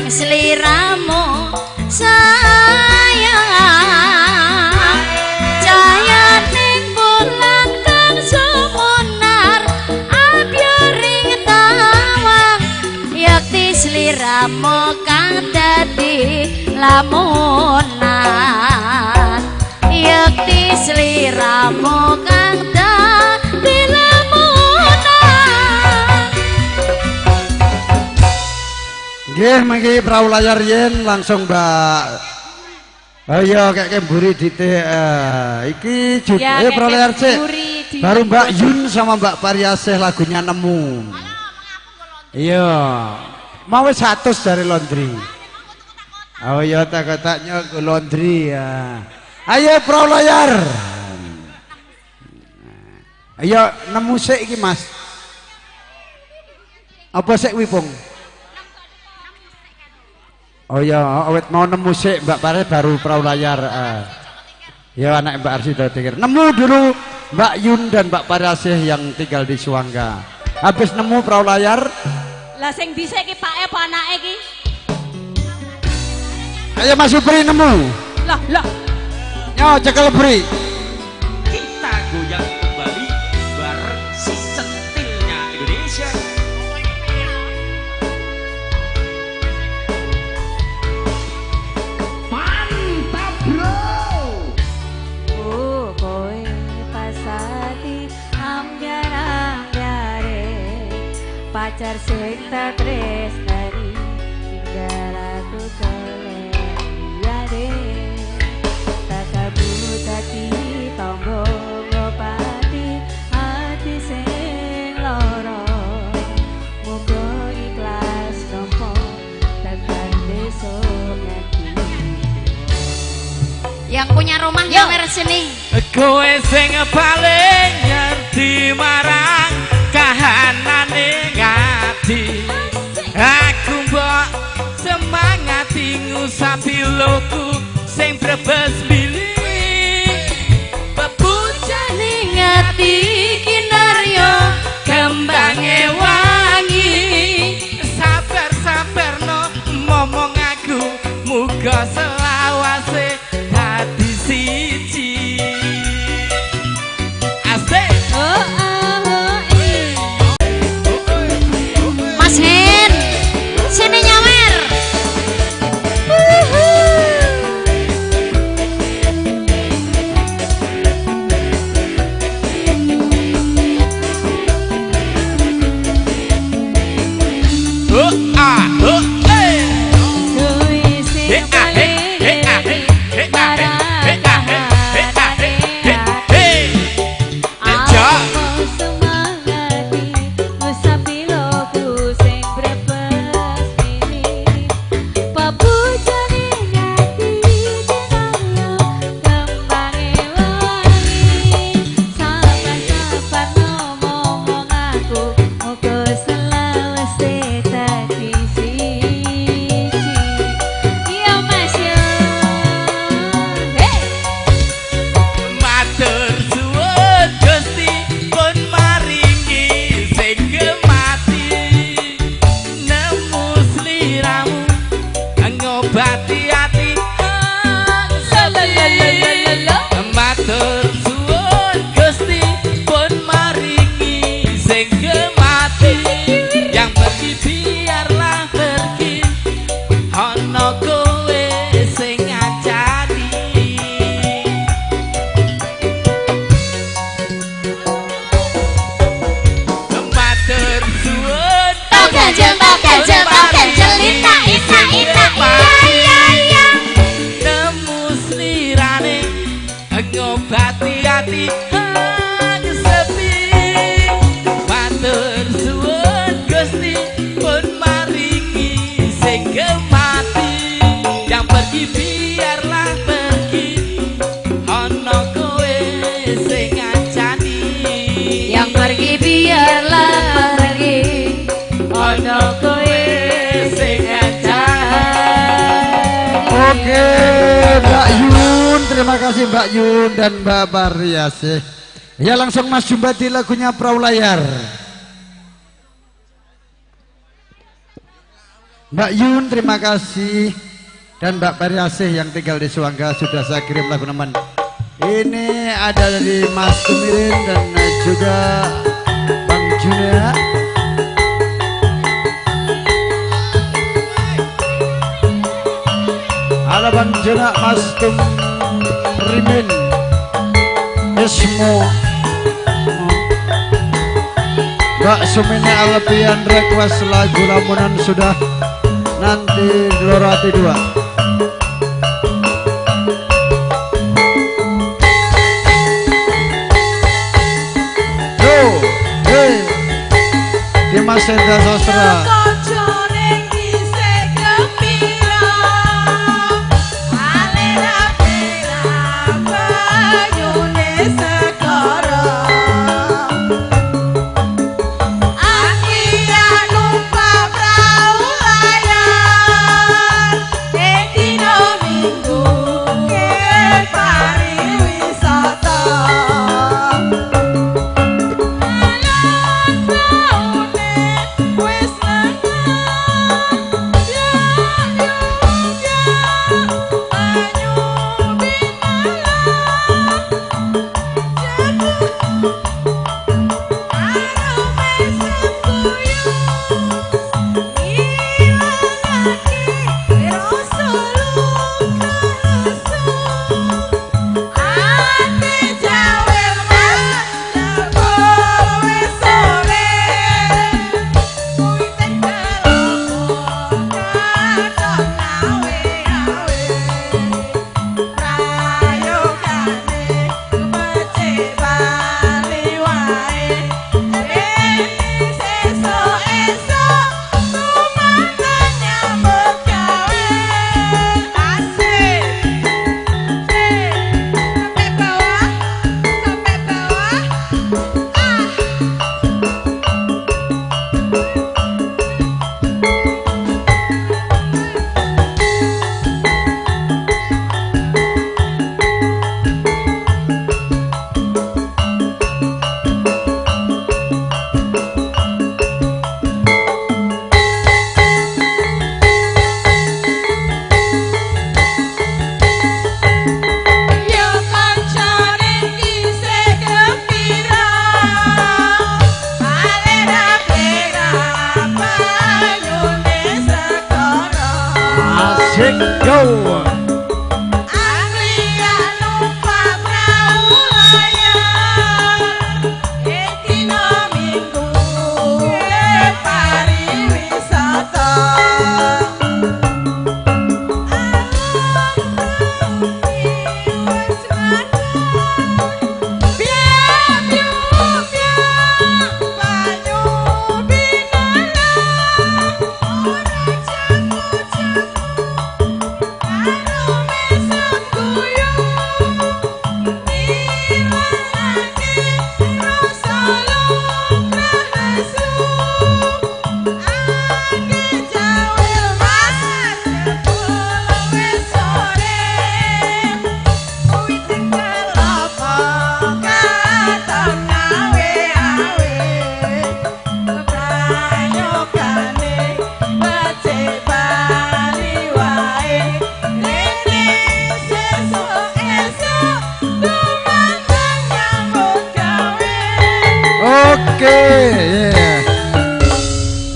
Speaker 8: Sliramu sayang cahayaning bulan kang sumunar abyaring tawang yakti sliramu kang dadi lamunan yakti sliramu kang dadi
Speaker 5: Nggih mangke prau layar yen langsung Mbak. Ayo kayak mburi ditik iki judulnya prau layar sik. Baru Mbak Yun sama Mbak Pariasih lagunya Nemu. Iya. Mau 100 dari laundry. Oh iya tak-taknya ke laundry ya. Ayo prau layar. Ayo nemu sik iki Mas. Apa sik wipung? Oh ya, awet mau nemu sik Mbak Pare baru perahu layar. Ya anak Mbak Arsi udah denger. Nemu dulu Mbak Yun dan Mbak Parasih yang tinggal di Suwangga. Habis nemu perahu layar.
Speaker 11: Lah sing dhisik iki pake apa anake iki?
Speaker 5: Ayo Mas Supri nemu.
Speaker 11: Lah.
Speaker 5: Yo cekel Bri.
Speaker 14: Kita goyang kembali bareng si centilnya Indonesia.
Speaker 11: Pacar sing tak tresnani tinggal aku keleyane tak kabut hati tonggo ngopati hati sing loro muga ikhlas nompo tekan besok nanti.
Speaker 8: Yang punya rumah yang sini
Speaker 12: kowe sing paling ngerti marang kahanane ngati aku mbok semangati ngusapi loku sing brebes bilih bebujane ngati kinaryo kembange wangi sabar no momong aku muga selawase hati siji asik.
Speaker 8: Mas Hen sini nyawer.
Speaker 12: hati-hati sepi matur suwun Gusti pun maringi sing kemati yang pergi biarlah pergi ono kowe sing ngancani
Speaker 8: yang pergi biarlah pergi ono kowe sing ngancani.
Speaker 5: Oke, Mbak Yun, terima kasih Mbak Yun dan Mbak Pariasih. Ya langsung Mas Jumbati lagunya Perahu Layar. Mbak Yun terima kasih dan Mbak Pariasih yang tinggal di Suangga sudah saya kirim lagu teman. Ini ada dari Mas Tumirin dan juga Bang Junia. Halo Bang Juna, Mas Tumirin, Ismo, Mbak Sumini Alpian request lagu Lamunan sudah nanti Lorati 2. Dimas Hendra Sastra.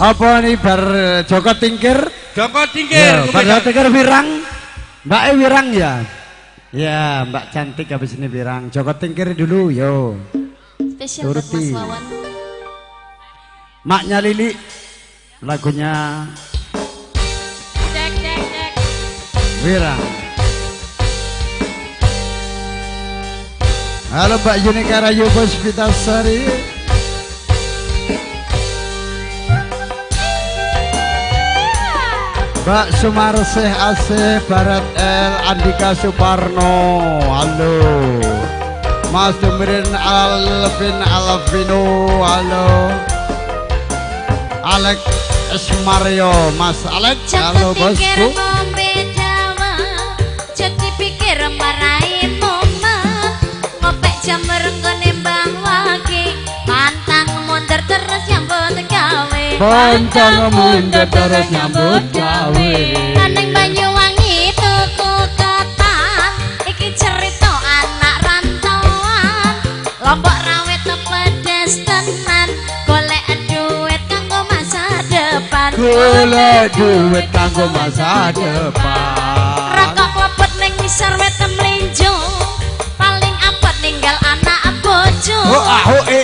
Speaker 5: Apa nih bar Joko Tingkir?
Speaker 7: Joko Tingkir.
Speaker 5: Bar Joko Tingkir Wirang. Mbak Wirang ya? Ya, Mbak cantik habis ini Wirang. Joko Tingkir dulu, yo.
Speaker 8: Spesial buat Mas Wawan.
Speaker 5: Maknya Lili. Lagunya
Speaker 8: Cek cek cek.
Speaker 5: Wirang.
Speaker 2: Halo Mbak Yunika Rayu Puspitasari. Mbak Sumarsih Asih Barat L Andika Suparno. Halo Mas Demirin Alvino. Halo Alex Esmario. Mas Alex. Halo bosku.
Speaker 8: Jadi pikir marahi momen ngopek jamur kenembang wagi pantang mundur terus nyambut gawe
Speaker 5: Pantang mundur terus nyambut gawe
Speaker 8: Kaneng Banyuwangi tuku ketan iki cerita anak rantauan Lombok rawit pedes tenan golek duit kanggo masa depan
Speaker 5: golek duit kanggo masa depan
Speaker 8: Ngisor wetem melinjo paling apot ninggal anak bojo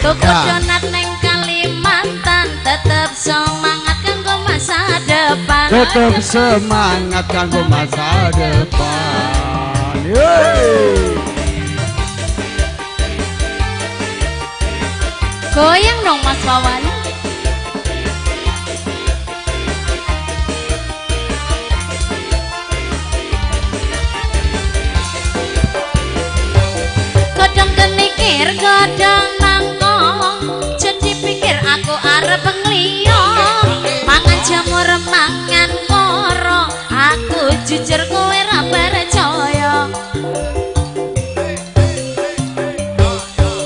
Speaker 8: tuku donat neng Kalimantan tetep semangat kanggo masa depan
Speaker 5: tetep semangat kanggo masa depan
Speaker 8: goyang dong Mas Wawan godang nangkong jadi pikir aku arep ngliyo mangan jamur mangan koro aku jujur kowe ra percaya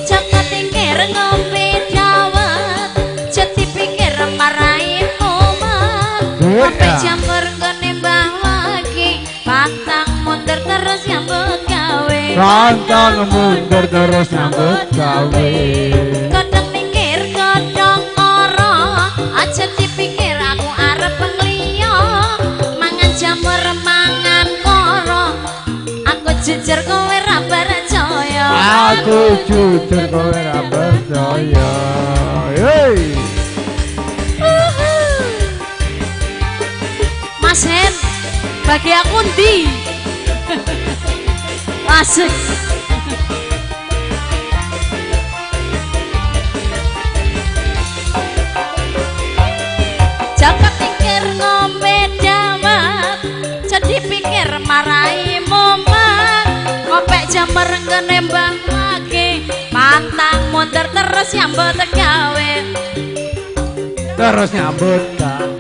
Speaker 8: jagat tingkir ngombe dawet jadi pikir marahi momen ngombe jamur kenembang lagi pantang mundur terus nyambut gawe
Speaker 5: pantang mundur terus nyambut gawe
Speaker 8: kodong mikir kodong ora aja dipikir aku arep ngliyo mangan jamur mangan koro aku jujur kowe ra percaya
Speaker 5: aku jujur kowe ra percaya
Speaker 8: Mas Hen bagi aku ndi asik jagat pikir ngombe dawet jadi pikir marahi momen ngopek jamur kenembang lagi pantang mundur terus nyambut gawe
Speaker 5: terus nyambut gawe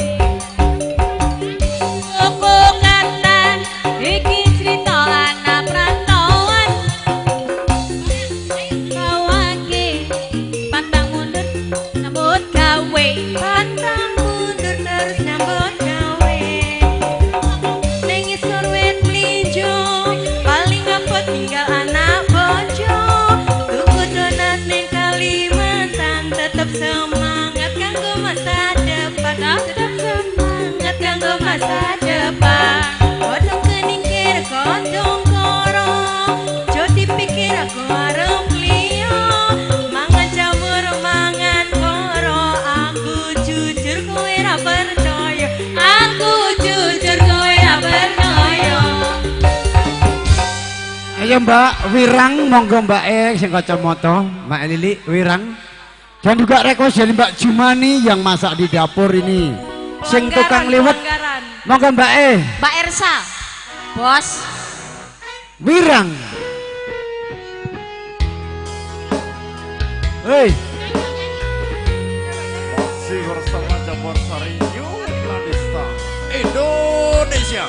Speaker 11: semangat kanggo masa depan tetap semangat kanggo masa depan kodong keningkir kodong koro jodi pikir aku arep liyo mangan jamur mangan koro aku jujur kowe ra percaya aku jujur kowe ra percaya
Speaker 5: ayo Mbak Wirang monggo Mbak sing kacamata Mbak Lili Wirang. Dan juga request dari Mbak Jumani yang masak di dapur ini. Sing tukang liwet. Monggo Mbak
Speaker 8: Mbak Ersa. Bos.
Speaker 5: Wirang. Hei.
Speaker 13: Masih bersama Jamur Sari New Ladista Indonesia.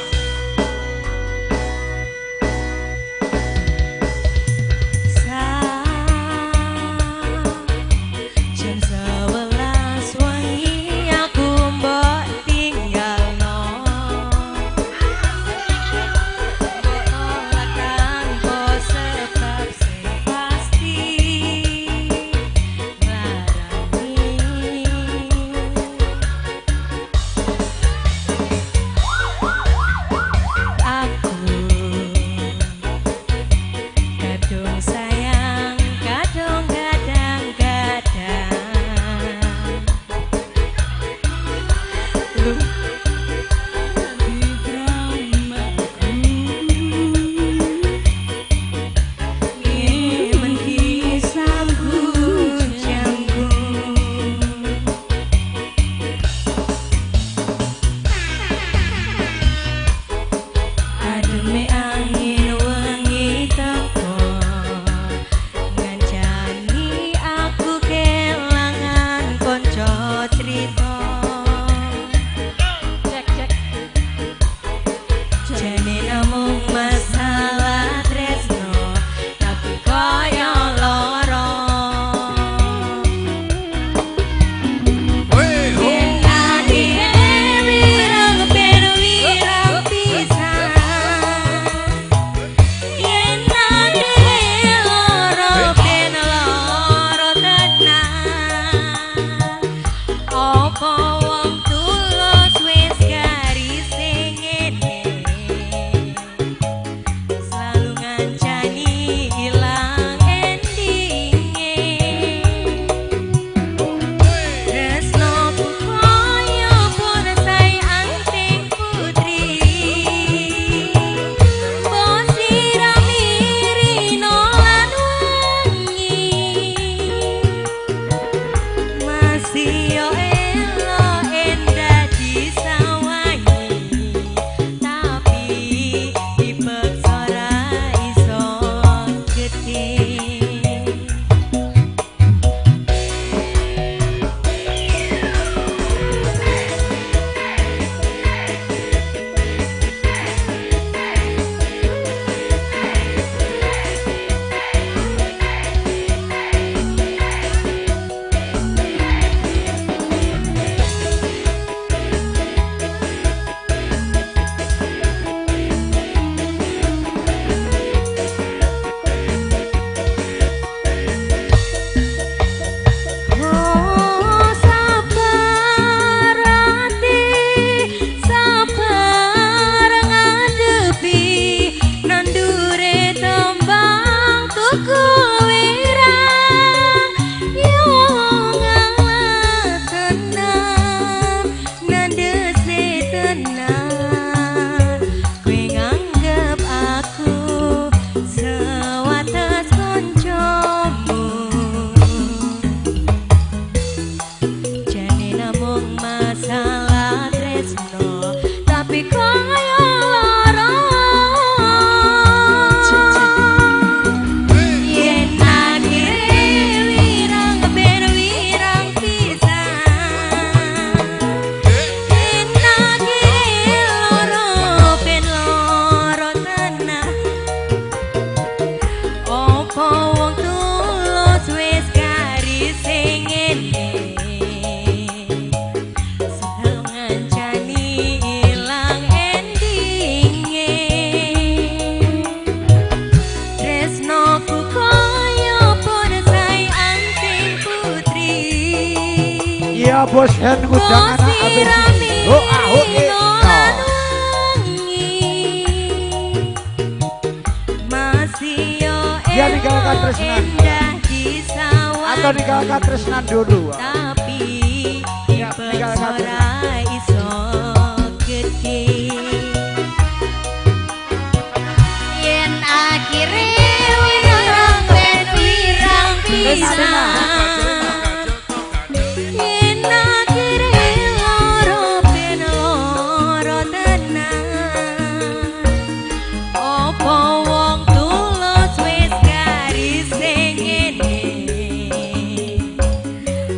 Speaker 5: Iya bos hen ngundang anak abis. Oh ah dia ninggalkan tresnan atau ninggalkan tresnan dulu.
Speaker 11: Tapi ora iso gede. Yen akhire wirang ben wirang pisan. Yen akhire loro ben loro tenan. Apa wong tulus wis garis sing ngene.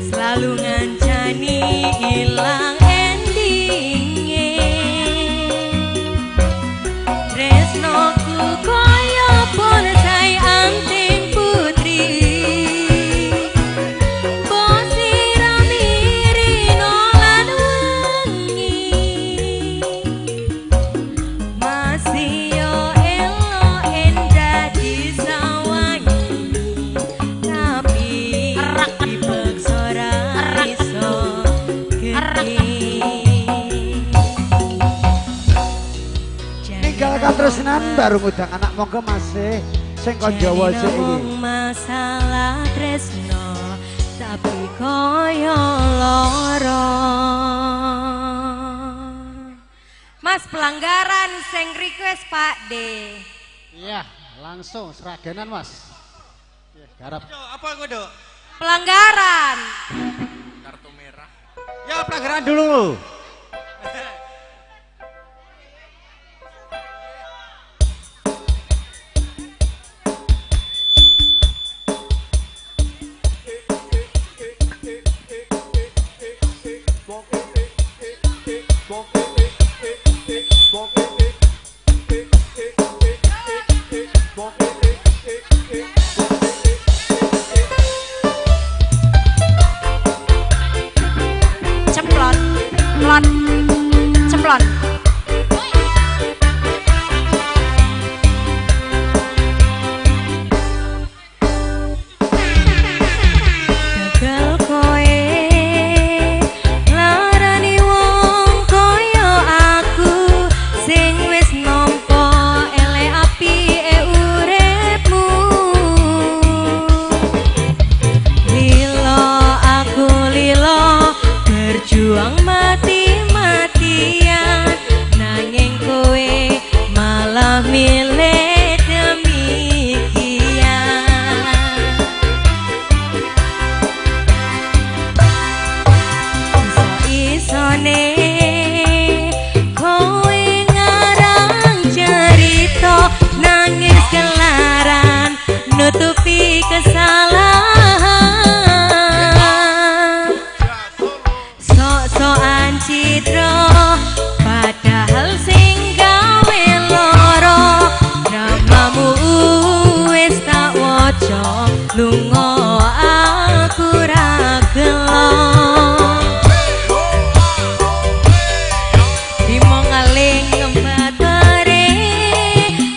Speaker 11: Selalu ngancani ilang endinge. Tresnoku kaya bonsai anting putri. Bosira mirino lan wengi. Masih yo elo endah disawangi. Tapi dipaksa ora iso gede.
Speaker 5: Ninggalkan tresnan baru ngundang anak monggo masih sing kon Jawa sik iki.
Speaker 11: Ngomong masalah tresno tapi koyo loro. Mas pelanggaran sing request Pak D.
Speaker 6: Iya, langsung seragenan Mas. Iya, garap.
Speaker 10: Apa gue dok?
Speaker 11: Pelanggaran.
Speaker 9: Kartu merah.
Speaker 10: Ya pelanggaran dulu.
Speaker 11: Cemplon. Plon. Cemplon. Gagal koe larani wong koyo aku sing wis nampa elek apike uripmu. Lilo aku lilo berjuang mati-matian nanging kowe malah milih demikian. Iso-isone kowe ngarang cerita nangis kelaran nutupi kesalahan. Sok-sokan citra padahal sing gawe loro. Dramamu wis tak waca lunga aku ra gelo. Dimong aling ngembat bare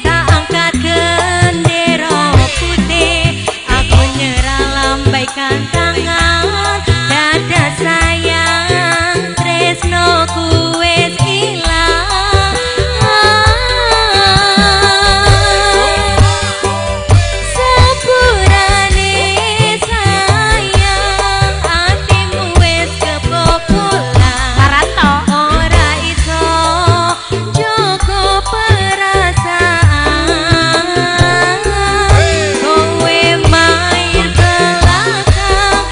Speaker 11: tak angkat gendera putih. Aku nyerah lambaikan tangan dada sayang tresnoku wis ilang. Sepurane sayang atimu wis kepokolan. Ora iso jaga perasaan. Kowe main belakang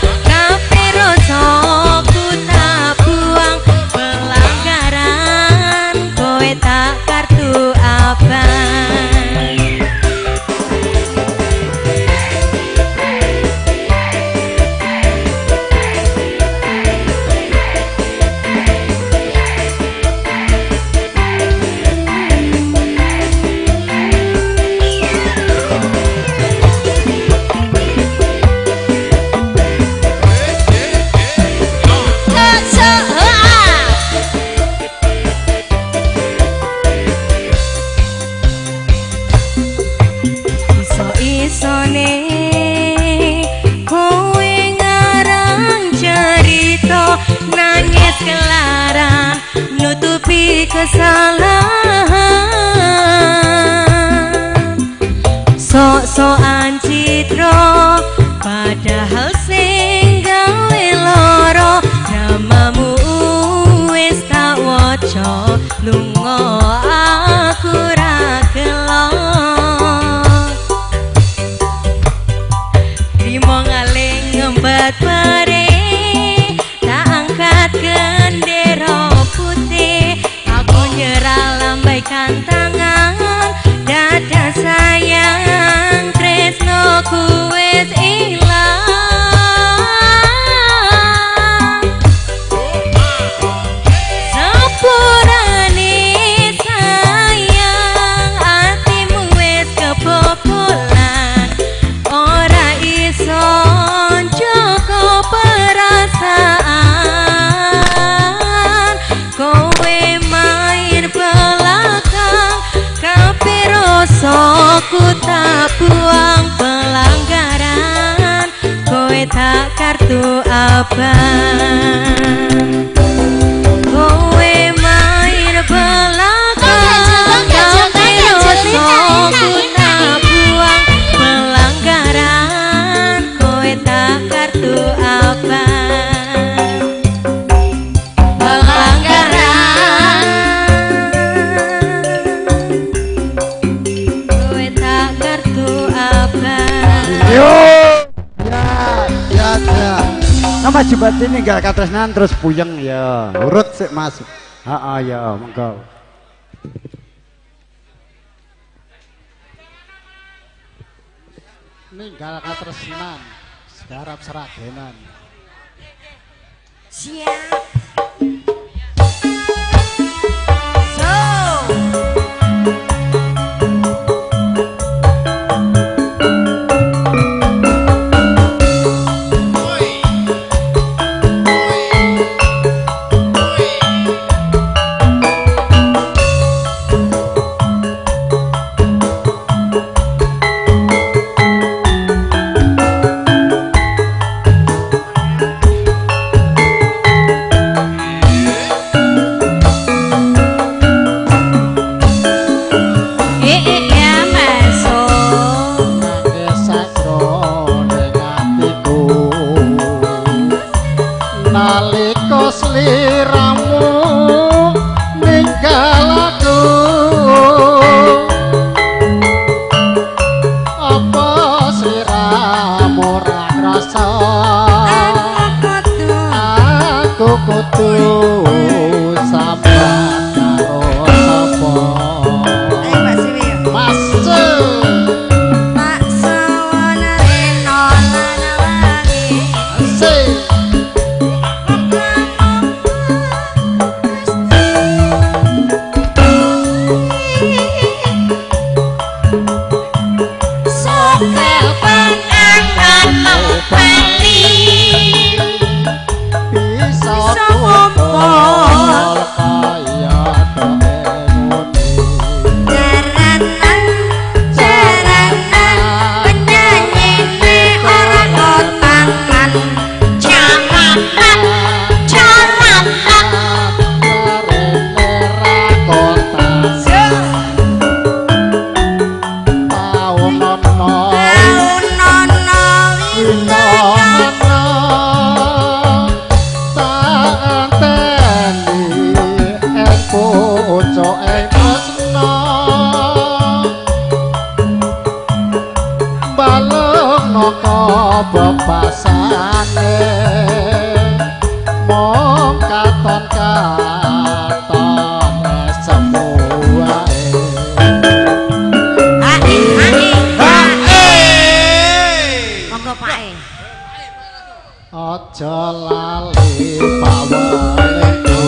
Speaker 11: dapat pare tak angkat gendera putih aku nyerah lambaikan tangan dada sayang tresnoku wis ilang sepurane sayang atimu wis kebobolan ora iso njogo perasaan kowe main belakang kabeh rasaku tak buang pelanggaran kowe tak kartu abang kowe main belakang kabeh rasaku tak buang pelanggaran kowe tak kartu abang pelanggaran kowe tak kartu abang
Speaker 5: yo ya nama jibat ini nggak katresnan terus puyeng ya urut sih mas ya monggo
Speaker 6: ninggal katresnan segarap seragenan
Speaker 11: siap
Speaker 6: bebasane mong katon semua
Speaker 11: monggo Pak
Speaker 6: aja lali paweku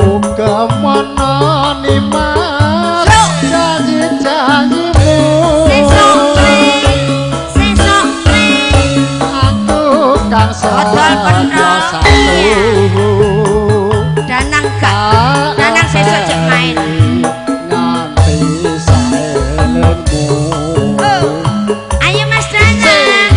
Speaker 6: uga menani mas janji-janjimu kang biasa
Speaker 11: danang sesuk cek main
Speaker 6: nganti saelenmu
Speaker 11: ayo Mas Danang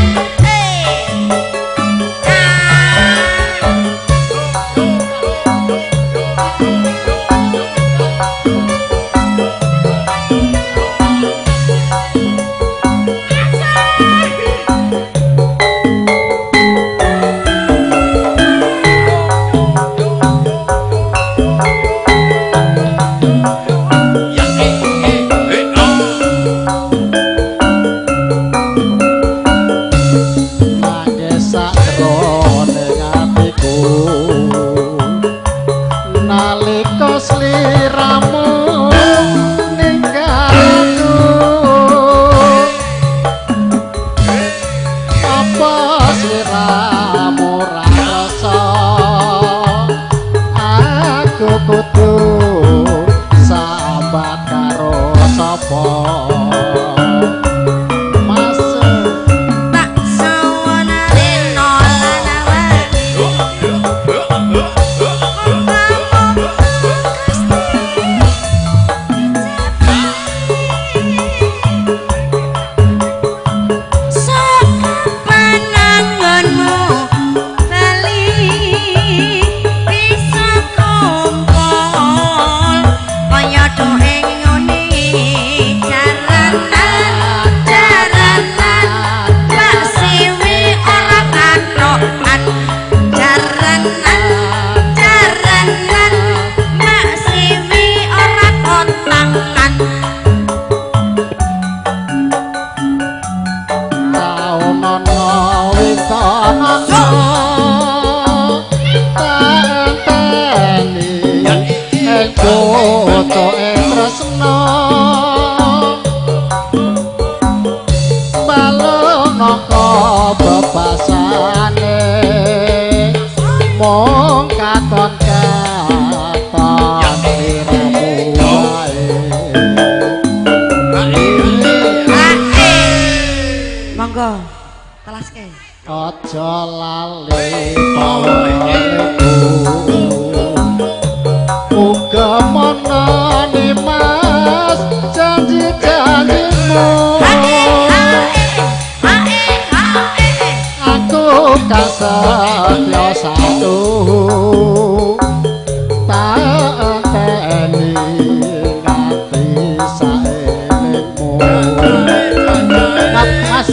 Speaker 11: telaske.
Speaker 6: Aja lali paweku uga mononi mas janji-janjimu aku kasetya satu tak enteni nganti saelingmu mas.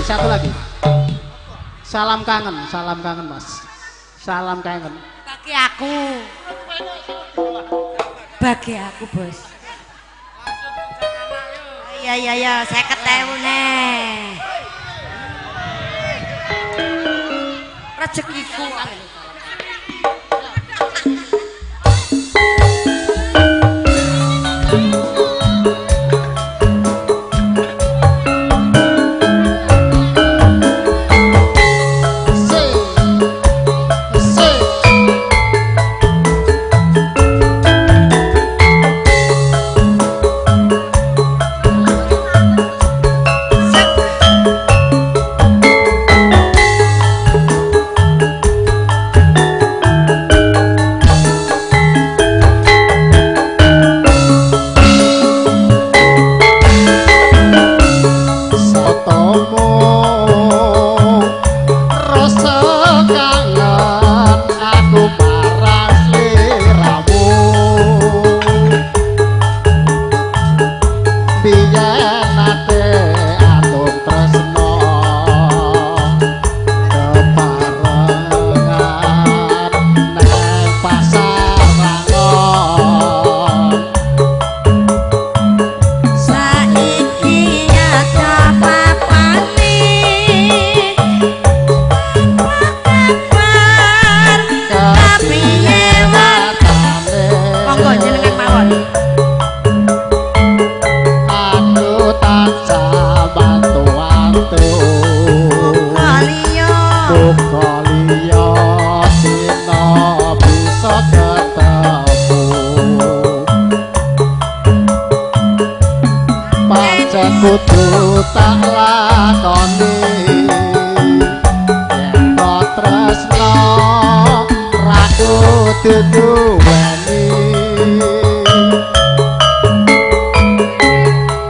Speaker 6: Satu lagi. Salam kangen mas. Salam kangen.
Speaker 11: Bagi aku bos. Iya 50.000 nih. Rezekiku.
Speaker 6: kudu tak lakoni yen tresno ra kudu duweni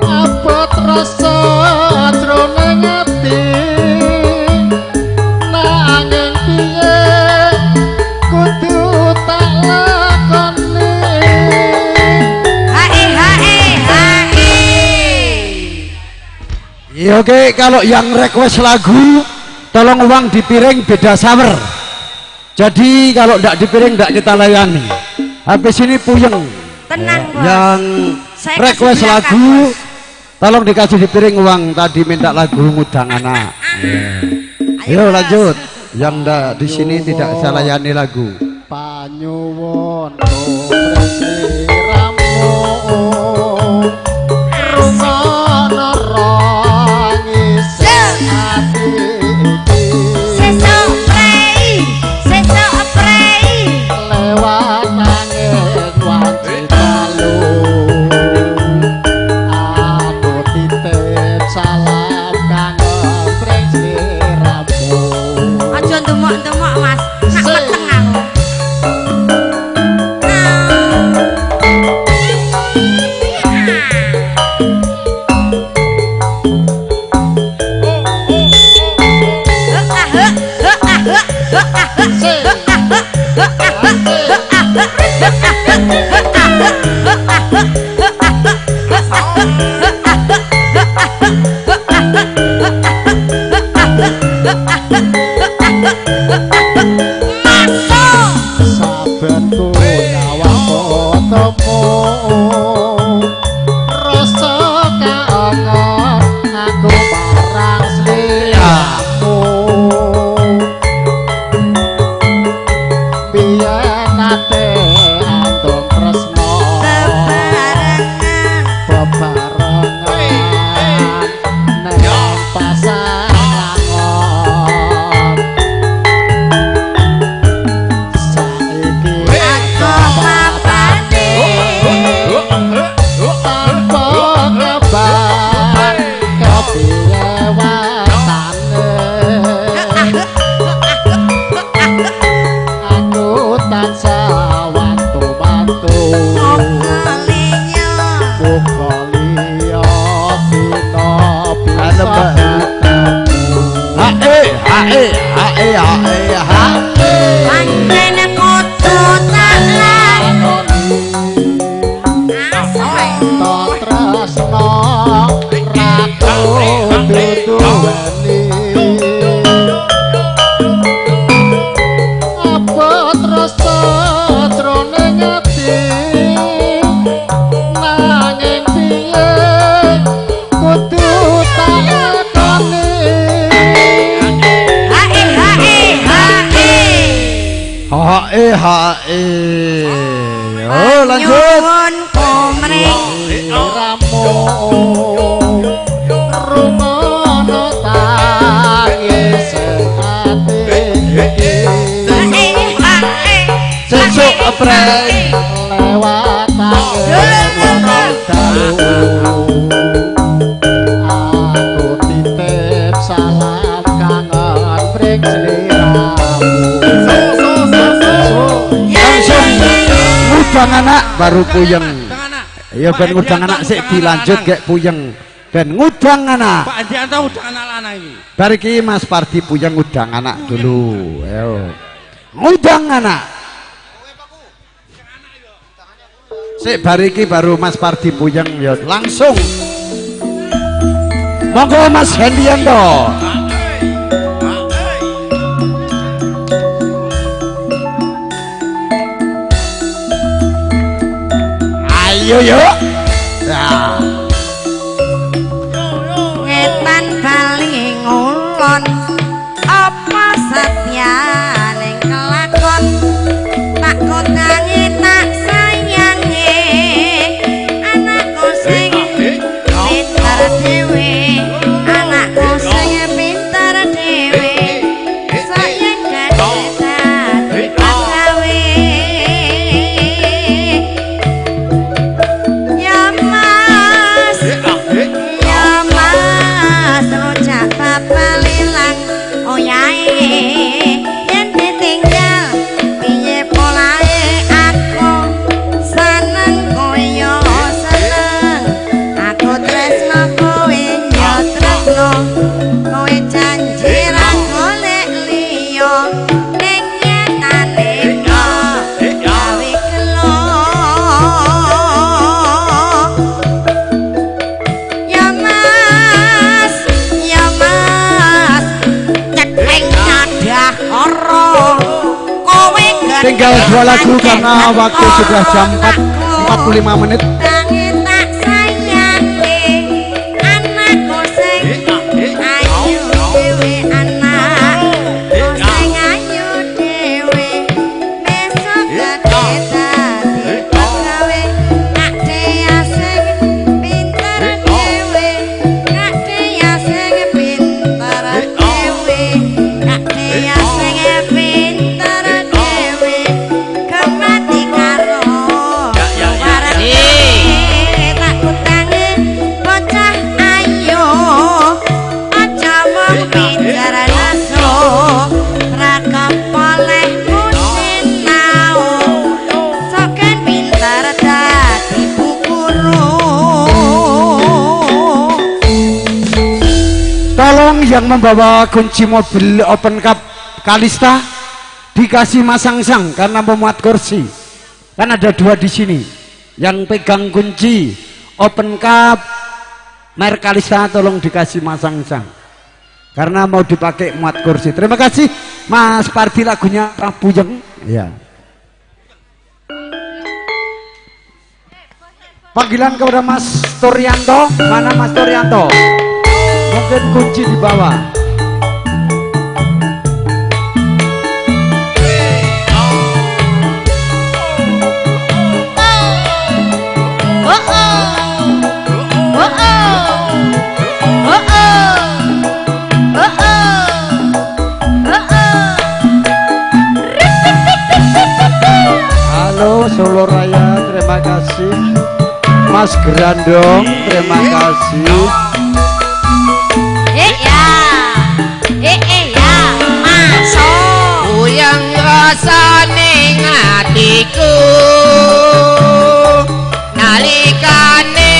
Speaker 6: apa rasa jroning ati nanging piye kudu tak lakoni.
Speaker 5: Ya oke, kalau yang request lagu tolong uang di piring beda sawer. Jadi kalau tidak di piring tidak kita layani. Habis ini puyeng.
Speaker 11: Tenang, Bos.
Speaker 5: Yang request lagu tolong dikasih di piring uang. Tadi minta lagu Ngudang Anak. Ayo lanjut. Yang tidak di sini tidak saya layani lagu.
Speaker 6: Panyuwun presiramu rumono
Speaker 8: Panjene kudu tak lakoni
Speaker 6: tresno ratu duduweni apa tresno jroning ati nanging piye kudu tak lakoni
Speaker 5: Oh lanjut
Speaker 8: komring
Speaker 6: ramu rumono tangis ati
Speaker 5: sesuk aprei
Speaker 6: lewat dalu aku titip salam kangen pring sliramu
Speaker 5: ngudang anak baru puyeng. Ya ben ngudang anak sik dilanjut gek puyeng. Ben ngudang anak.
Speaker 10: Pak Andianto ngudang anak lanang iki.
Speaker 5: Bar iki Mas Pardi puyeng ngudang anak dulu. Ayo. Ngudang anak. Sik bar iki baru Mas Pardi puyeng ya langsung. Monggo Mas Hendianto. Ayo yuk. Ya.
Speaker 8: Ngetan bali ngulon apa satyane kelakon tak kondangi tak sayangi anakku sing pinter dhewe anakku sing pinter dhewe saya kadeta dipagawe ya mas rojak bapak lilang oyae yen ditinggal piye polahe aku seneng kowe yo seneng aku tresno kowe yo tresno kowe janji ra golek liya ning nyatane gawe kelo ya mas cekeng nyadah ora kowe
Speaker 5: Tinggal 2 lagu karena waktu sudah jam 4:45 menit.
Speaker 8: tangi tak sayangi anakku sing ayu dhewe anakku sing ayu dhewe besok gede dadi pagawe nak dia sing pinter dhewe nak dia sing pinter dhewe nak dia sing pinter dhewe kemati karo tak kutangi bocah ayo aja wong pinter naso rakam poleh kusinau soken pinter dadi bukuru
Speaker 5: Tolong yang membawa kunci mobil Open Cup Kalista dikasih masangsang karena memuat kursi. Kan ada 2 di sini. Yang pegang kunci Open Cup merek Kalista tolong dikasih masangsang. Karena mau dipakai muat kursi. Terima kasih Mas Pardi, lagunya Puyeng. Ya. Panggilan kepada Mas Turyanto. Mana Mas Turyanto? Mungkin kunci di bawah. Halo Solo Raya, terima kasih. Mas Grandong, terima kasih.
Speaker 12: Masuk yang rasane ngatiku nalikane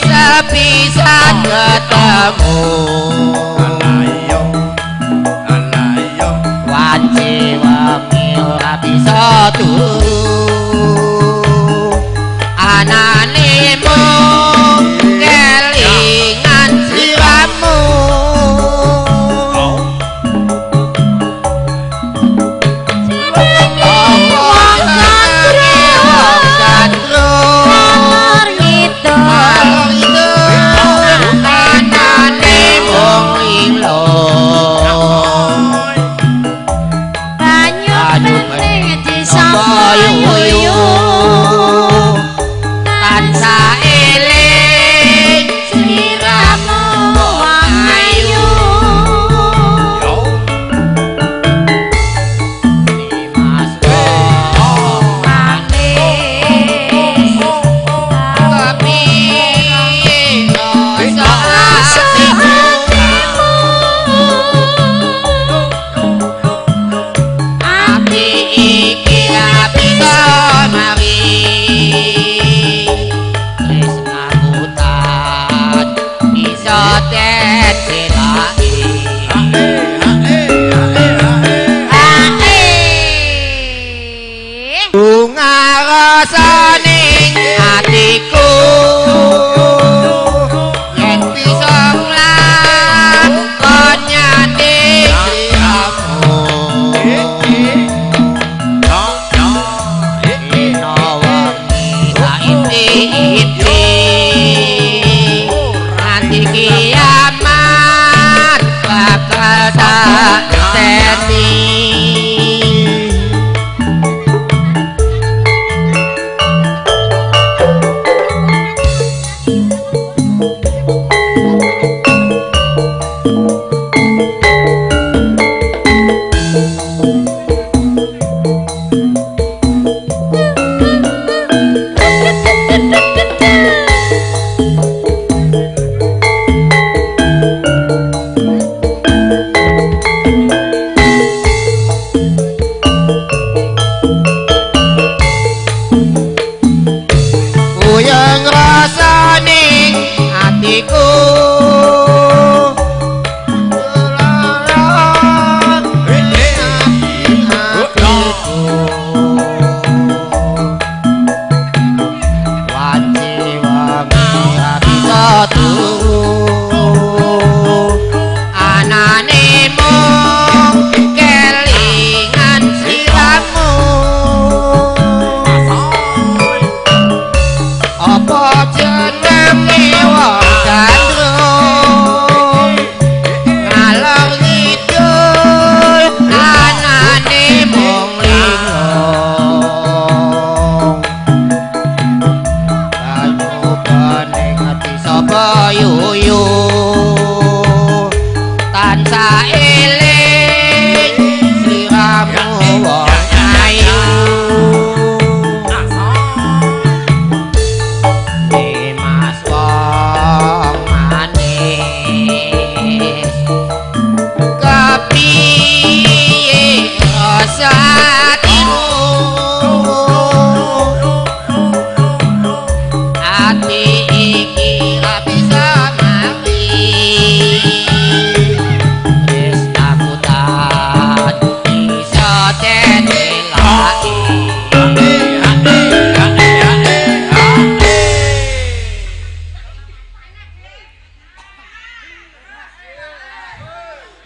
Speaker 12: sepisan ketemu siramu wanci wangi ora bisa turu anane mung kelingan siramu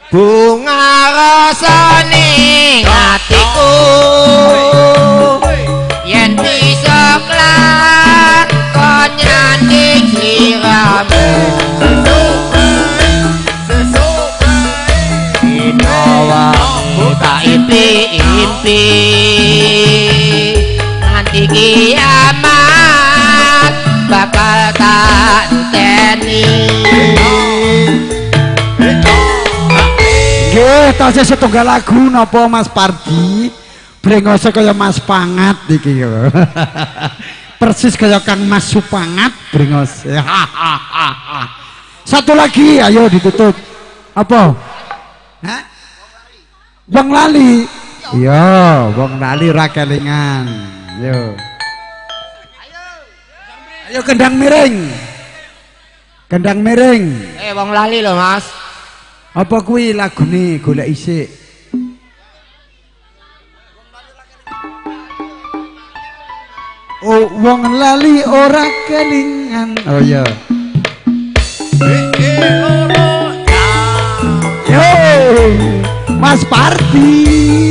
Speaker 12: bunga rasane atiku yen bisa kelak konyane sliramu inawa tak impi-impi nanti kiamat bakal tak enteni.
Speaker 5: Nggih, tasih setunggal lagu napa Mas Pardi? Brengose kaya Mas Pangat iki yo. Persis kaya Kang Mas Supangat brengose. Satu lagi, ayo ditutup. Apa? Hah? Wong lali. Iya, wong lali ra kelingan. Yo. Ayo kendang miring. Kendang miring.
Speaker 12: Wong lali lho, Mas.
Speaker 5: Apa kuwi lagune golek isik? Oh, wong lali ora kelingan. Oh iya. Yo, Mas Pardi.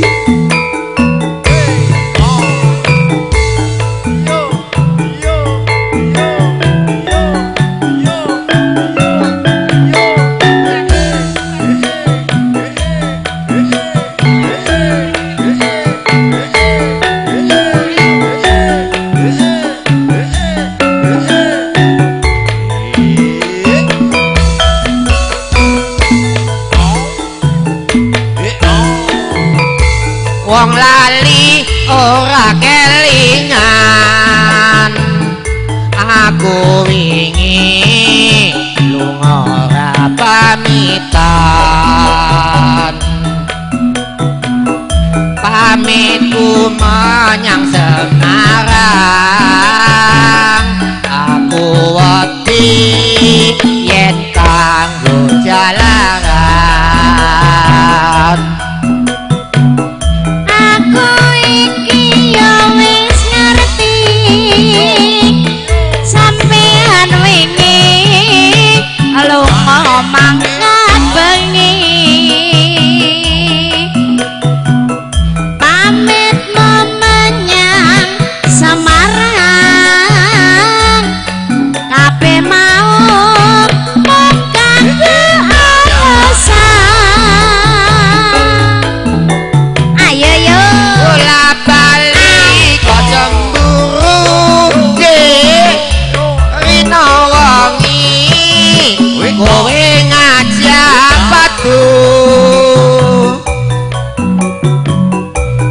Speaker 12: Wong lali ora kelingan, aku wingi lunga ora pamitan, pamitku menyang Semarang, aku wedi yen kanggo jalaran.
Speaker 8: Mangkat bengi pamit menyang Semarang, kabeh mau mongkang alasan. Ayo yo
Speaker 12: bola bali kok cemburu rino wangi kowe ngajak batu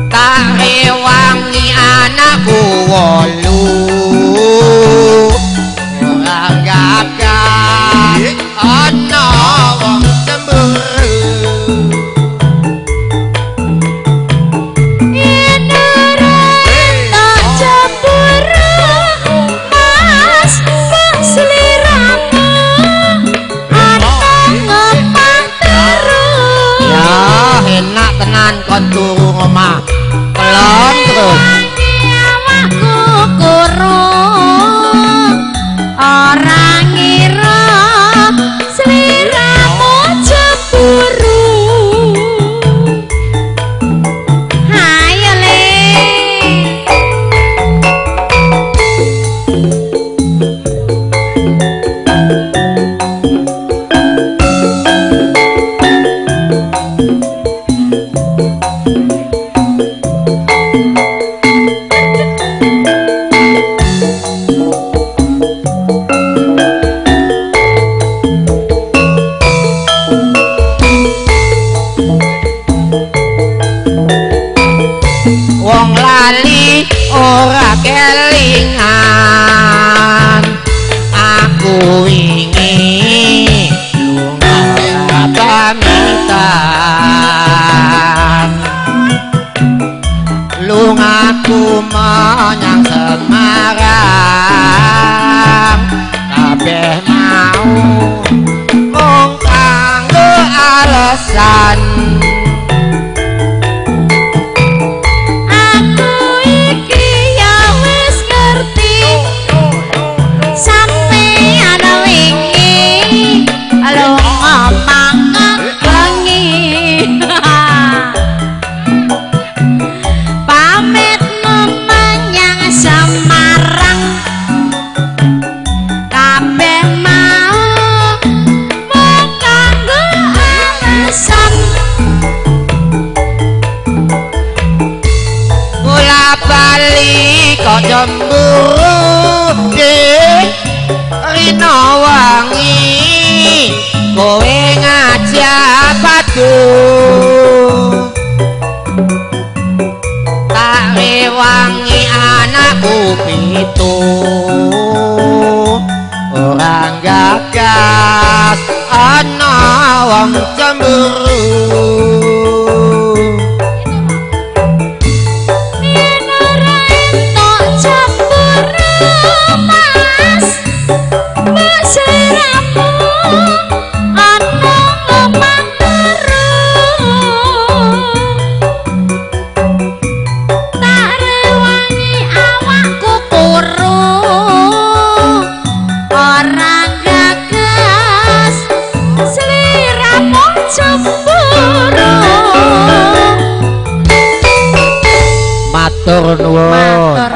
Speaker 12: tak rewangi anakku wolu ora gagah ana wong cemburu. Tenan kon turu omah kelon terus
Speaker 8: awakku kurung ora ngira sliramu cemburu. Hayo le
Speaker 12: wong lali ora kelingan, aku wingi lunga ora pamitan, lungaku menyang Semarang, kabeh mau mung kanggo alasan.
Speaker 8: Pamit menyang Semarang, kabeh mau mung kanggo alasan.
Speaker 12: Bola bali kok cemburu rino wangi kowe ngajak padu tak rewangi anakku pitu orang gagas ana wong cemburu.
Speaker 8: Mas, mas
Speaker 12: Matur nuwun.
Speaker 11: Matur